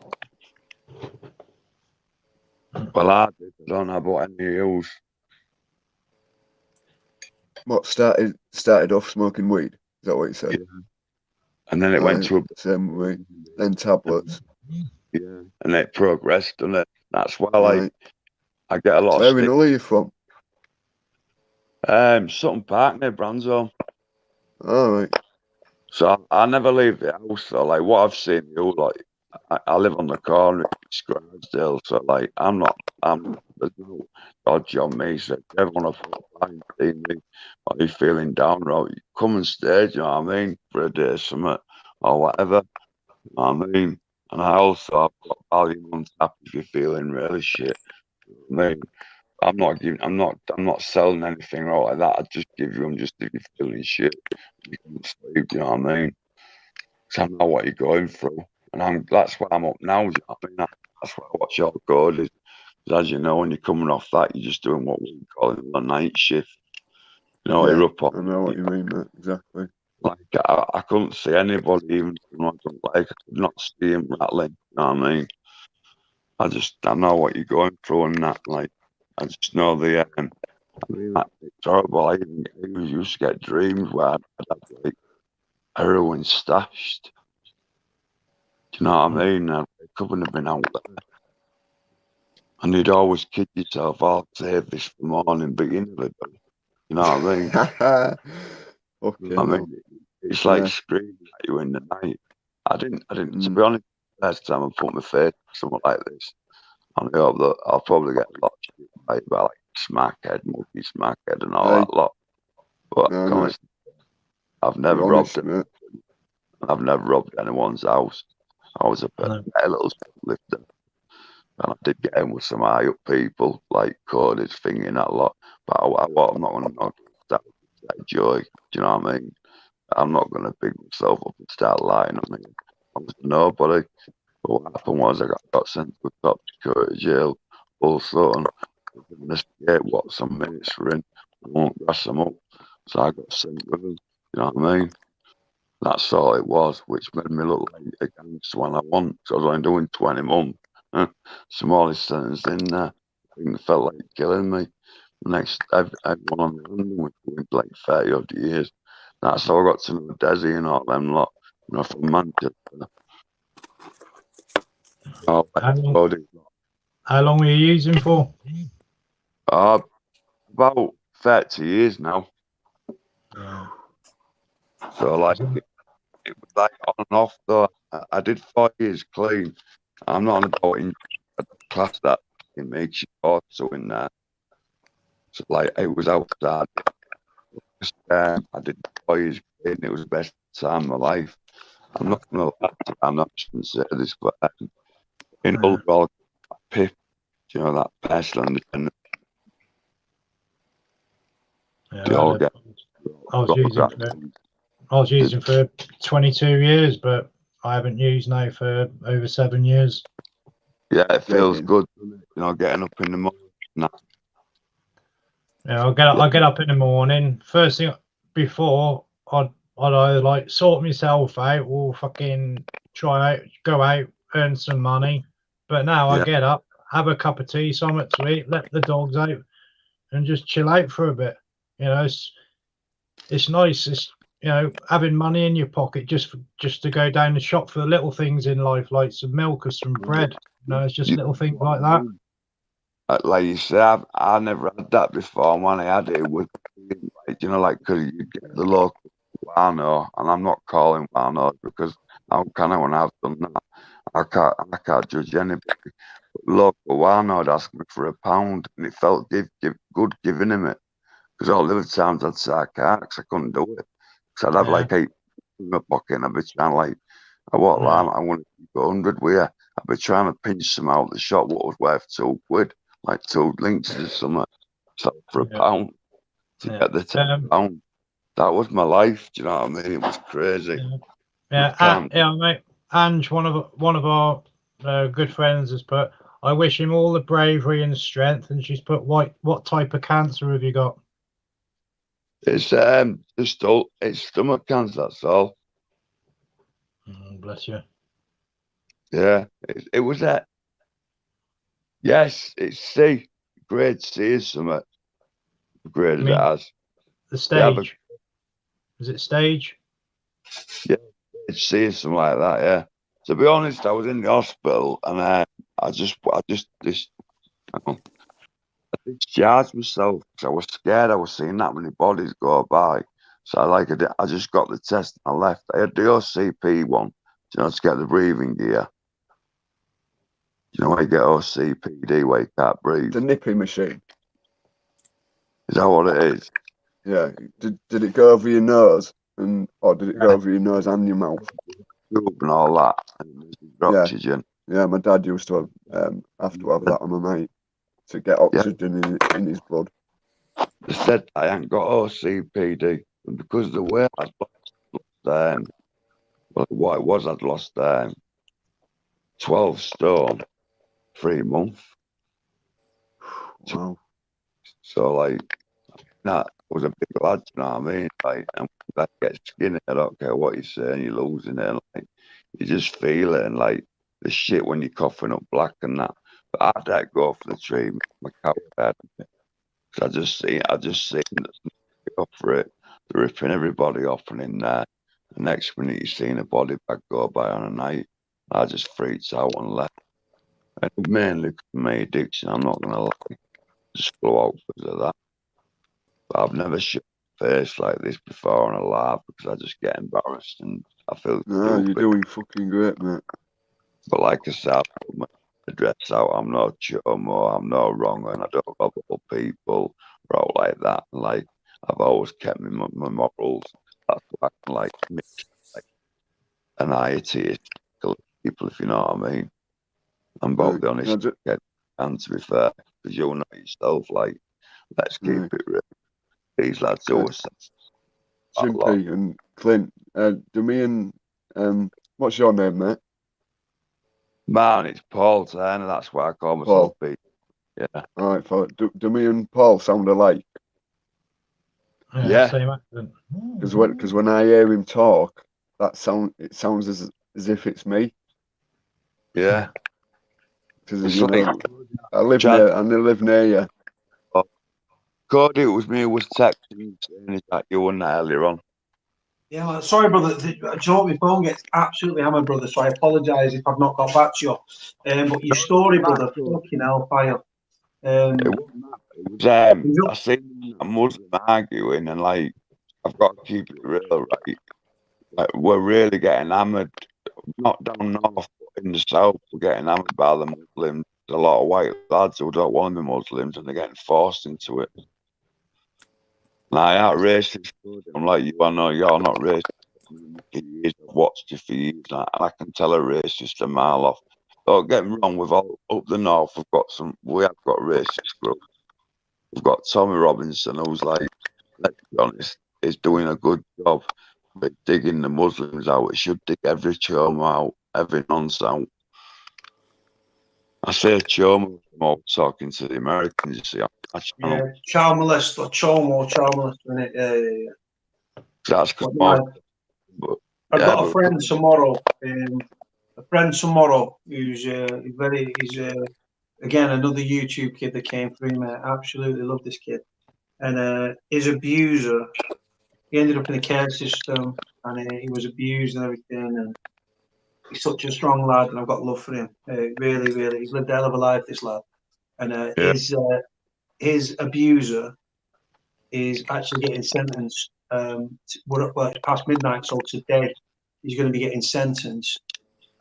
Well, I did. I don't know about any of yous. What started off smoking weed? Is that what you said? Yeah. And then it went to a same way. Then tablets. Yeah, and it progressed, and that's why like I get a lot of Where in Hull are you from? Sutton Park near Branzo. All right. So I never leave the house. So like what I've seen, like I live on the corner in Scarsdale, so like there's no dodge on me. So if you ever want to find see me or you feeling down, right, you come and stay, you know what I mean, for a day or something or whatever. You know what I mean? And I also have got volume on tap if you're feeling really shit. You know what I mean? I'm not selling anything right like that. I just give you them just if you're feeling shit. You can sleep, you know what I mean? So I know what you're going through. And that's why I'm up now, you know what I mean? That's why I watch your code is. Because as you know, when you're coming off that, you're just doing what we call it a night shift. You know, you're up on. I know what you mean, mate. Exactly. Like, I couldn't see anybody, even I don't like, I could not see him rattling, you know what I mean? I know what you're going through and that, like, I just know I mean, like, it's horrible. I even used to get dreams where I'd have, like, heroin stashed. Do you know what I mean? I couldn't have been out there. And you'd always kid yourself, I'll save this for morning, but you never do. You know what I mean? Okay, I mean, it's like screaming at you in the night. I didn't, to be honest, last time I put my face on something like this, I hope that I'll probably get a lot of shit by like smackhead, Moggy smackhead and all that lot. But honestly, I've never robbed it. I've never robbed anyone's house. I was a little lifter. And I did get in with some high up people, like Cody thinking that lot. But I'm not going to knock that joy. Do you know what I mean? I'm not going to pick myself up and start lying on me. I was nobody. But what happened was I got sent to a top security jail, all sudden. Investigate what some mates were in. I won't grass them up. So I got sent with them. You know what I mean? That's all it was, which made me look like a gangster when I want. So I was only doing 20 months. Smallest sentence in there. I think they felt like killing me. Next, everyone on the island was doing like 30 odd years. That's how I got to know Desi and all them lot. You know, from Manchester. Oh, How long were you using for? About 30 years now. Yeah. So like it was like on and off though. I did 4 years clean. I'm not on about in class that it makes you also in there. So like it was outside. I did 4 years clean. It was the best time of my life. I'm not gonna lie to you, I'm not just gonna say this, but in old world, pip, you know that pestle and Yeah, they all get. I was using for 22 years, but I haven't used now for over 7 years. Yeah, it feels good, you know, getting up in the morning. Yeah, I'll get up in the morning. First thing before I'd either like sort myself out or fucking go out, earn some money. But now I get up, have a cup of tea, something to eat, let the dogs out, and just chill out for a bit. You know, it's nice. It's, you know, having money in your pocket just to go down the shop for the little things in life, like some milk or some bread. You know, it's just little things like that. Like you said, I never had that before. And when I had it, it was like, you know, like, because you get the local wino, and I'm not calling wino because how can I when I've done that? I can't judge anybody. But local wino would ask me for £1, and it felt good giving him it. Because all the other times I'd say I can't, because I couldn't do it. Because I'd have like 8 in my pocket, and I'd be trying like, I won't lie, I want to keep 100 with you. I'd be trying to pinch some out of the shop what was worth £2, like 2 links or something. So for £1 to get the £10. That was my life. Do you know what I mean? It was crazy. Yeah, mate. Ange, one of our good friends, has put, I wish him all the bravery and strength, and she's put, what type of cancer have you got? It's it's stomach cancer. That's all. Bless you. Yeah, it was that. Yes, it's C, grade C is something. Grade as it has. The stage. Is it stage? Yeah, it's C, something like that. Yeah. To be honest, I was in the hospital, and I discharged myself because I was scared. I was seeing that many bodies go by. So I just got the test and I left. I had the OCP one, you know, to get the breathing gear. You know, when you get OCPD where you can't breathe. The nipping machine. Is that what it is? Yeah. Did it go over your nose, or did it go over your nose and your mouth? And all that. And oxygen. Yeah, my dad used to have that on my mate to get oxygen in his blood. They said I ain't got OCPD, and because of the way I'd lost what it was, I'd lost 12 stone, 3 months. Wow. So like that was a big lad, you know what I mean? Like, and that gets skinny, I don't care what you're saying, you're losing it, like you just feel it, and like the shit when you're coughing up black and that. But I had to go for the treatment, my cow had it. So I just seen go for it, they're ripping everybody off, and in there, the next minute you're seeing a body bag go by on a night. I just freaked out and left. And mainly my addiction, I'm not gonna lie, just flew out because of that. But I've never shut my face like this before and I laugh because I just get embarrassed and I feel No, you're doing fucking great, mate. But like I said, I put my address out, I'm no chum or I'm no wrong, and I don't rob other people or out like that. And like I've always kept my morals. That's why I can like mix like an atheist people, if you know what I mean. I'm about the honest and to be fair, because you'll know yourself, like, let's keep it real. These lads always say Chimpy, and Clint, do me and what's your name, mate? Man, it's Paul Turner. That's why I call myself Paul. Pete. Yeah. All right, do me and Paul sound alike? Yeah. Same accent. Because when I hear him talk, it sounds as if it's me. Yeah. Because It's you like know, I live near you. Cody, it was me who was texting saying that you won that earlier on. Yeah, well, sorry, brother. Do you know what? My phone gets absolutely hammered, brother. So I apologise if I've not got back to you. But your story, brother, fucking hellfire. I seen a Muslim arguing, and like, I've got to keep it real, right? Like, we're really getting hammered. Not down north, but in the south, we're getting hammered by the Muslims. There's a lot of white lads who don't want to be Muslims, and they're getting forced into it. Now, I'm racist. I'm like, I know you're not racist. I've watched you for years, and I can tell a racist a mile off. Don't get me wrong, we've all up the north, we have got racist groups. We've got Tommy Robinson, who's like, let's be honest, is doing a good job with digging the Muslims out. It should dig every chomo out, every nonce out. I say chomo, I'm talking to the Americans, you see. Yeah, child molest or child molest, isn't it? Yeah. That's I've got a friend tomorrow. Who's again another YouTube kid that came through, mate. Absolutely love this kid. And his abuser, he ended up in the care system, and he was abused and everything. And he's such a strong lad, and I've got love for him. Really, really, he's lived a hell of a life, this lad. And his abuser is actually getting sentenced. We're up past midnight, so today he's going to be getting sentenced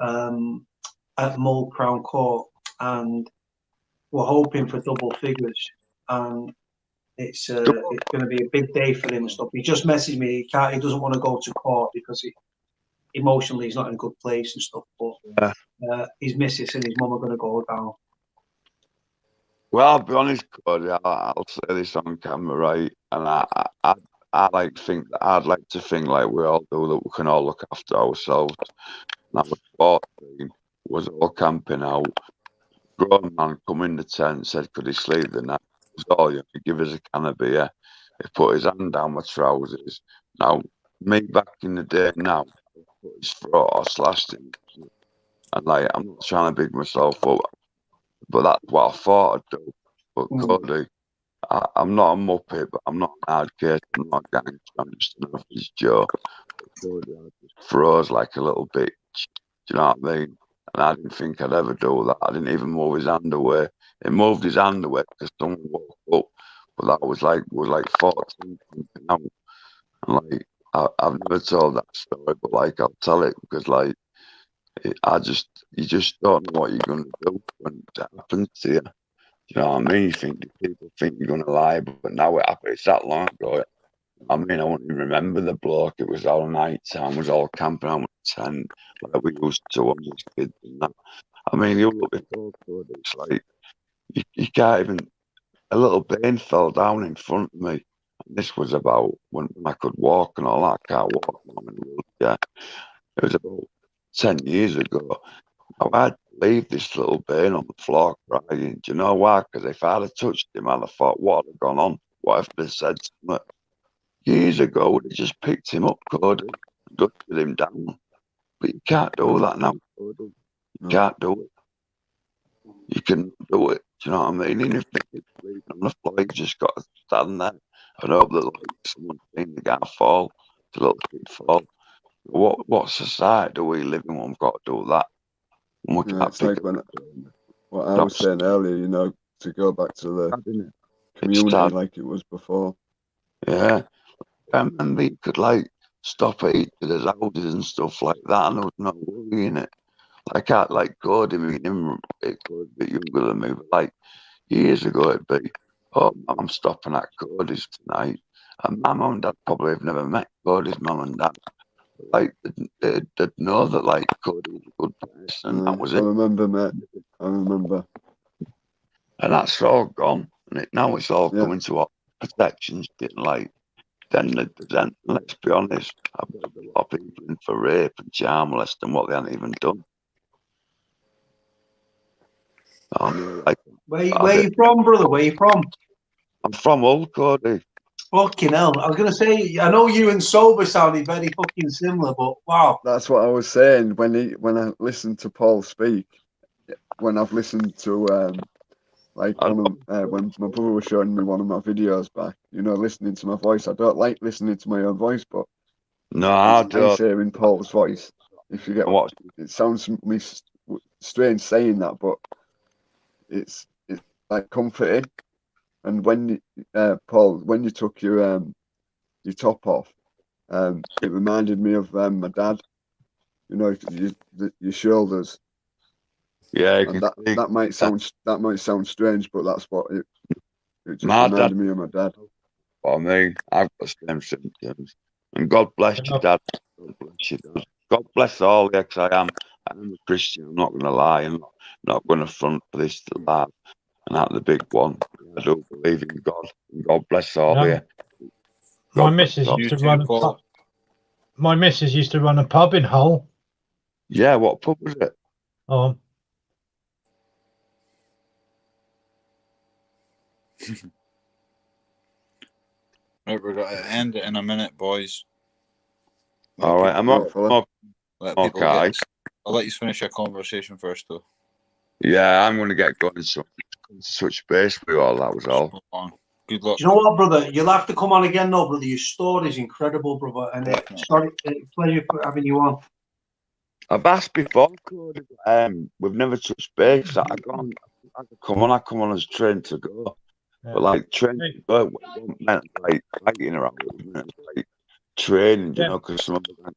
at Mull Crown Court, and we're hoping for double figures. And it's going to be a big day for him and stuff. He just messaged me. He doesn't want to go to court because emotionally he's not in a good place and stuff. But his missus and his mum are going to go down. Well, I'll be honest, Cody. I'll say this on camera, right? And I'd like to think like we all do, that we can all look after ourselves. And I was 14, was all camping out. Grown man come in the tent, said, could he sleep the night? He was all, you know, give us a can of beer. He put his hand down my trousers. Now, me back in the day now, put his throat or slashed him. And like, I'm not trying to big myself up, but that's what I thought I'd do. But Cody, I'm not a muppet, but I'm not an hard case, I'm not a gangster, I'm just an average Joe. But Cody, I just froze like a little bitch. Do you know what I mean? And I didn't think I'd ever do that. I didn't even move his hand away. He moved his hand away because someone woke up. But that was like 14 out. And like, I've never told that story, but like, I'll tell it because like, you just don't know what you're going to do when it happens to you. You know what I mean? People think you're going to lie, but now it happened. It's that long ago. I mean, I won't even remember the bloke. It was all night time, was all camping out with a tent, like we used to when we was kids and that. I mean, you look before, it's like, you can't even, a little bean fell down in front of me. And this was about when I could walk and all that. I can't walk now in a wheelchair. It was about 10 years ago. I had to leave this little bean on the floor crying. Do you know why? Because if I'd have touched him, I'd have thought, what had gone on? What if they said something? Years ago, we'd have just picked him up, Cody, and dusted him down. But you can't do that now, Cody. You can't do it. You can do it. Do you know what I mean? Even if they're sleeping on the floor, you just got to stand there and hope that like, someone's seen the guy fall, the little kid fall. What society do we live in when we've got to do that? It's like what I was saying earlier, you know, to go back to the community like it was before. Yeah. I remember you could like stop at each other's houses and stuff like that, and there was no worry in it. Like Cody, him a bit younger than me, but like years ago it'd be, oh, I'm stopping at Cody's tonight. And my mum and dad probably have never met Cody's mum and dad. Like they'd know that like Cody was a good person. That was it. I remember, mate. I remember. And that's all gone. And now it's all coming to our protection shit. Like then let's be honest, I bet a lot of people in for rape and child molesting what they haven't even done. I mean, like, Where you from, brother? Where you from? I'm from Hull, Cody. Fucking hell. I was going to say, I know you and Sober sounded very fucking similar, but wow. That's what I was saying when I listened to Paul speak. When I've listened to like when my brother was showing me one of my videos back, you know, listening to my voice. I don't like listening to my own voice, but no, I it's don't. nice hearing Paul's voice. If you get what it sounds me strange saying that, but it's like comforting. And when Paul, when you took your top off, it reminded me of my dad. You know, your shoulders. Yeah, and that might sound strange, but that's what it just My reminded dad- me of my dad. I mean, I've got same symptoms. And God bless you, Dad. God bless you, Dad. God bless all, yeah, 'cause I'm a Christian. I'm not going to lie. I'm not going to front for this to that and that the big one. I do believe in God. And God bless all of you. My God missus bless all. used to run a pub. My missus used to run a pub in Hull. Yeah, what pub was it? Oh, Right, we're going to end it in a minute, boys. All right, I'm not. Let people get. I'll let you finish your conversation first, though. Yeah, I'm going to get going. So touch base with you all. That was all. Good luck. Do you know what, brother? You'll have to come on again, though, brother. Your story is incredible, brother. And pleasure for having you on. I've asked before, Cody, but, we've never touched base. I come on as trained to go. But like trained to go meant like fighting around, it meant like training, you know, because some of them had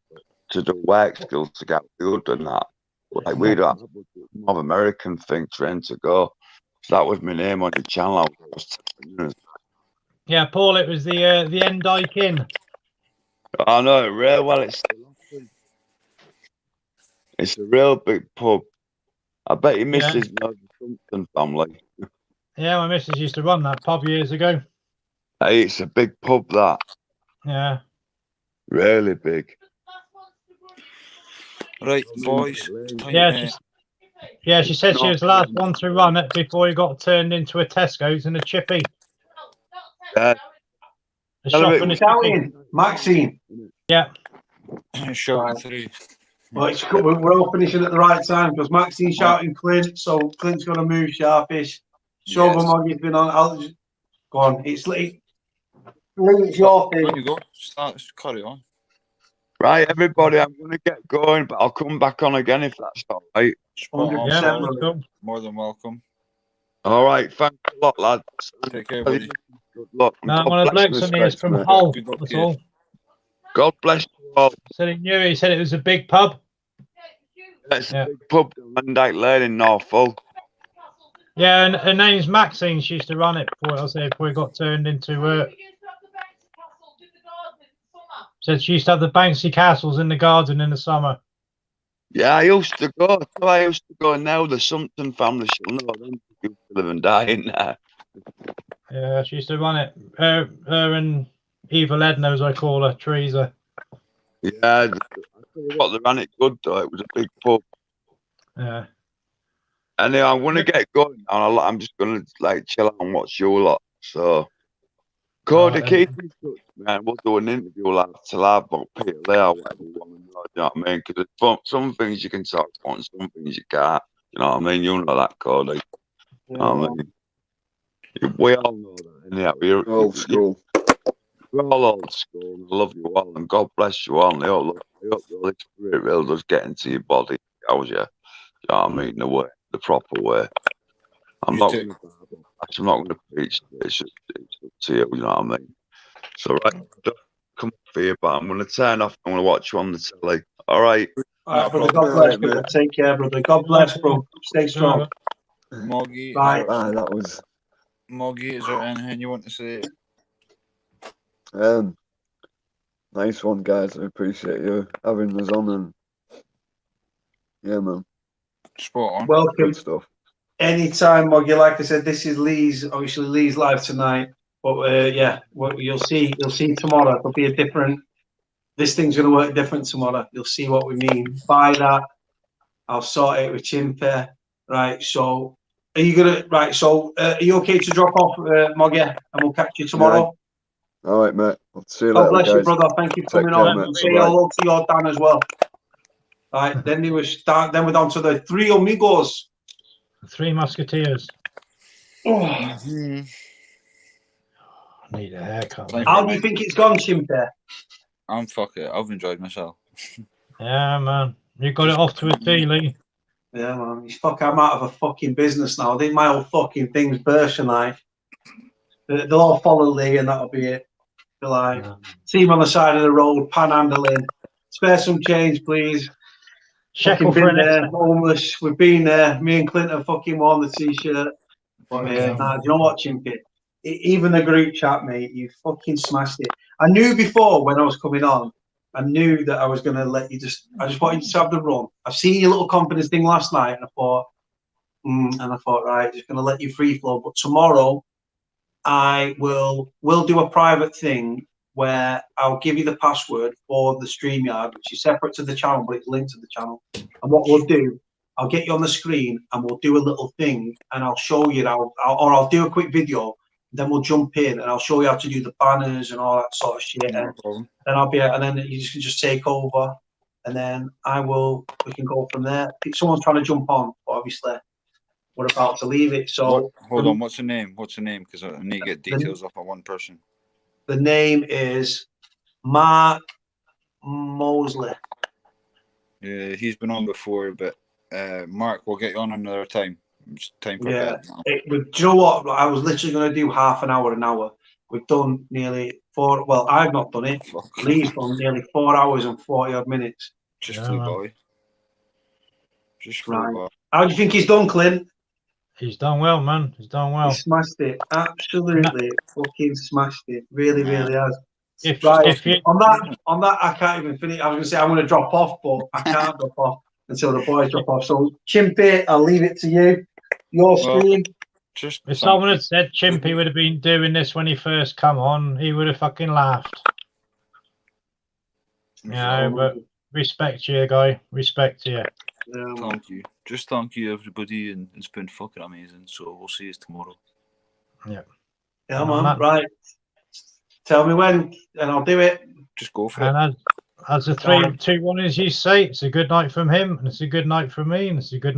to do work skills to get good and that. Like we don't have a more of American thing, trained to go. So that was my name on your channel. I was telling you. yeah, Paul. It was the End Dyke Inn. I know it real well. It's still open. It's a real big pub. I bet your missus knows the something family. Yeah, my missus used to run that pub years ago. Hey, it's a big pub, that. Yeah. Really big. Right, boys. Yeah, she said she was the last one to run it before he got turned into a Tesco's and a chippy. A shop and a chippy. Maxine. Yeah. Shouting through. Well, we're all finishing at the right time because Maxine's shouting Clint, so Clint's going to move sharpish. Sober Moggy's been on. I'll just go on. It's Lee. Lee, it's your thing. There you go. Carry on. Right, everybody, I'm going to get going, but I'll come back on again if that's all right. 100%. More than welcome. All right, thanks a lot, lads. Take care, buddy. Good luck. No, one of the blokes on here is from Hull. That's all. God bless you all. Said he knew. He said it was a big pub. It's a big pub in Monday Lane in North Hull. Yeah, and her name's Maxine. She used to run it before it got turned into. Said she used to have the bouncy castles in the garden in the summer. Yeah, I used to go. I used to go now. The Sumpton family shall know them. Used to live and die in there. Yeah, she used to run it. Her and Evil Edna, as I call her, Teresa. Yeah, I tell you what, they ran it good though. It was a big pub. Yeah. Anyway, I'm gonna get going now. I'm just gonna like chill out and watch you a lot. So, Cody, keep in touch, man. We'll do an interview like till I've got Peter there or whatever you want to know. You know what I mean? Because some things you can talk about and some things you can't. You know what I mean? You know that, Cody. You know what I mean? We all know that. Anyhow, Old school. We're all old school. I love you all, and God bless you all. And I hope the Holy Spirit really does get into your body. You know what I mean? The proper way. I'm not going to preach. It's up to you. You know what I mean? So right, come for you, but I'm going to turn off. I'm going to watch you on the telly. All right. All right, brother. God bless, brother. Take care, brother. God bless, bro. Stay strong. Moggy. Bye. That was. Moggy, is there anything you want to say? Nice one, guys. I appreciate you having us on, and yeah, man. Spot on. Welcome. Good stuff. Anytime, Moggy. Like I said, this is Lee's. Obviously, Lee's live tonight. But yeah, you'll see tomorrow. It'll be a different. This thing's going to work different tomorrow. You'll see what we mean by that. I'll sort it with Chimps. Right. So, are you gonna? Right. So, are you okay to drop off, Moggy, and we'll catch you tomorrow? Yeah. All right, mate. I'll see you God later, bless guys. you, brother. Thank you for Take coming care, on. mate. Say Bye. hello to your Dan as well. Right. Then then we're down to the three amigos. Three Musketeers. Oh. I need a haircut. How do you think it's gone, Chimps? Fuck it. I've enjoyed myself. Yeah, man. You got it off to a T, Lee. Yeah, man. He's I'm out of a fucking business now. I think my whole fucking thing's bursting like. They'll all follow Lee and that'll be it. They're like, see him on the side of the road, panhandling. Spare some change, please. Shekel Fucking for been an there, extra. homeless. We've been there. Me and Clinton fucking worn the t-shirt. But do you know what, Chimpy? Even the group chat, mate, you fucking smashed it. I knew before when I was coming on, I knew that I was going to let you I just wanted you to have the run. I've seen your little confidence thing last night and I thought, right, just going to let you free flow. But tomorrow, we'll do a private thing where I'll give you the password for the StreamYard, which is separate to the channel, but it's linked to the channel. And what we'll do, I'll get you on the screen and we'll do a little thing and I'll show you I'll do a quick video. Then we'll jump in and I'll show you how to do the banners and all that sort of shit. No And problem. then and then you can just take over. And then we can go from there. If someone's trying to jump on, but obviously we're about to leave it. So hold on, what's the name? Because I need to get details off of one person. The name is Mark Mosley. Yeah, he's been on before, but Mark, we'll get you on another time. It's time for bed now. Do you know what? I was literally going to do half an hour. We've done nearly 4. Well, I've not done it. Lee's done nearly 4 hours and 40 odd minutes. Just flew by. Just flew by. How do you think he's done, Clint? He's done well, man. He's done well. He smashed it. Absolutely fucking smashed it. Really, really has. If you on that, I can't even finish. I was going to say I'm going to drop off, but I can't drop off until the boys drop off. So, Chimpy, I'll leave it to you. Your screen. If someone had said Chimpy would have been doing this when he first come on, he would have fucking laughed. But respect you, guy. Respect you. Thank you. Just thank you, everybody, and it's been fucking amazing. So we'll see you tomorrow. Yeah. Yeah, man. Right. Tell me when, and I'll do it. Just go for it. And as the 3-2-1 as you say, it's a good night from him, and it's a good night from me, and it's a good night.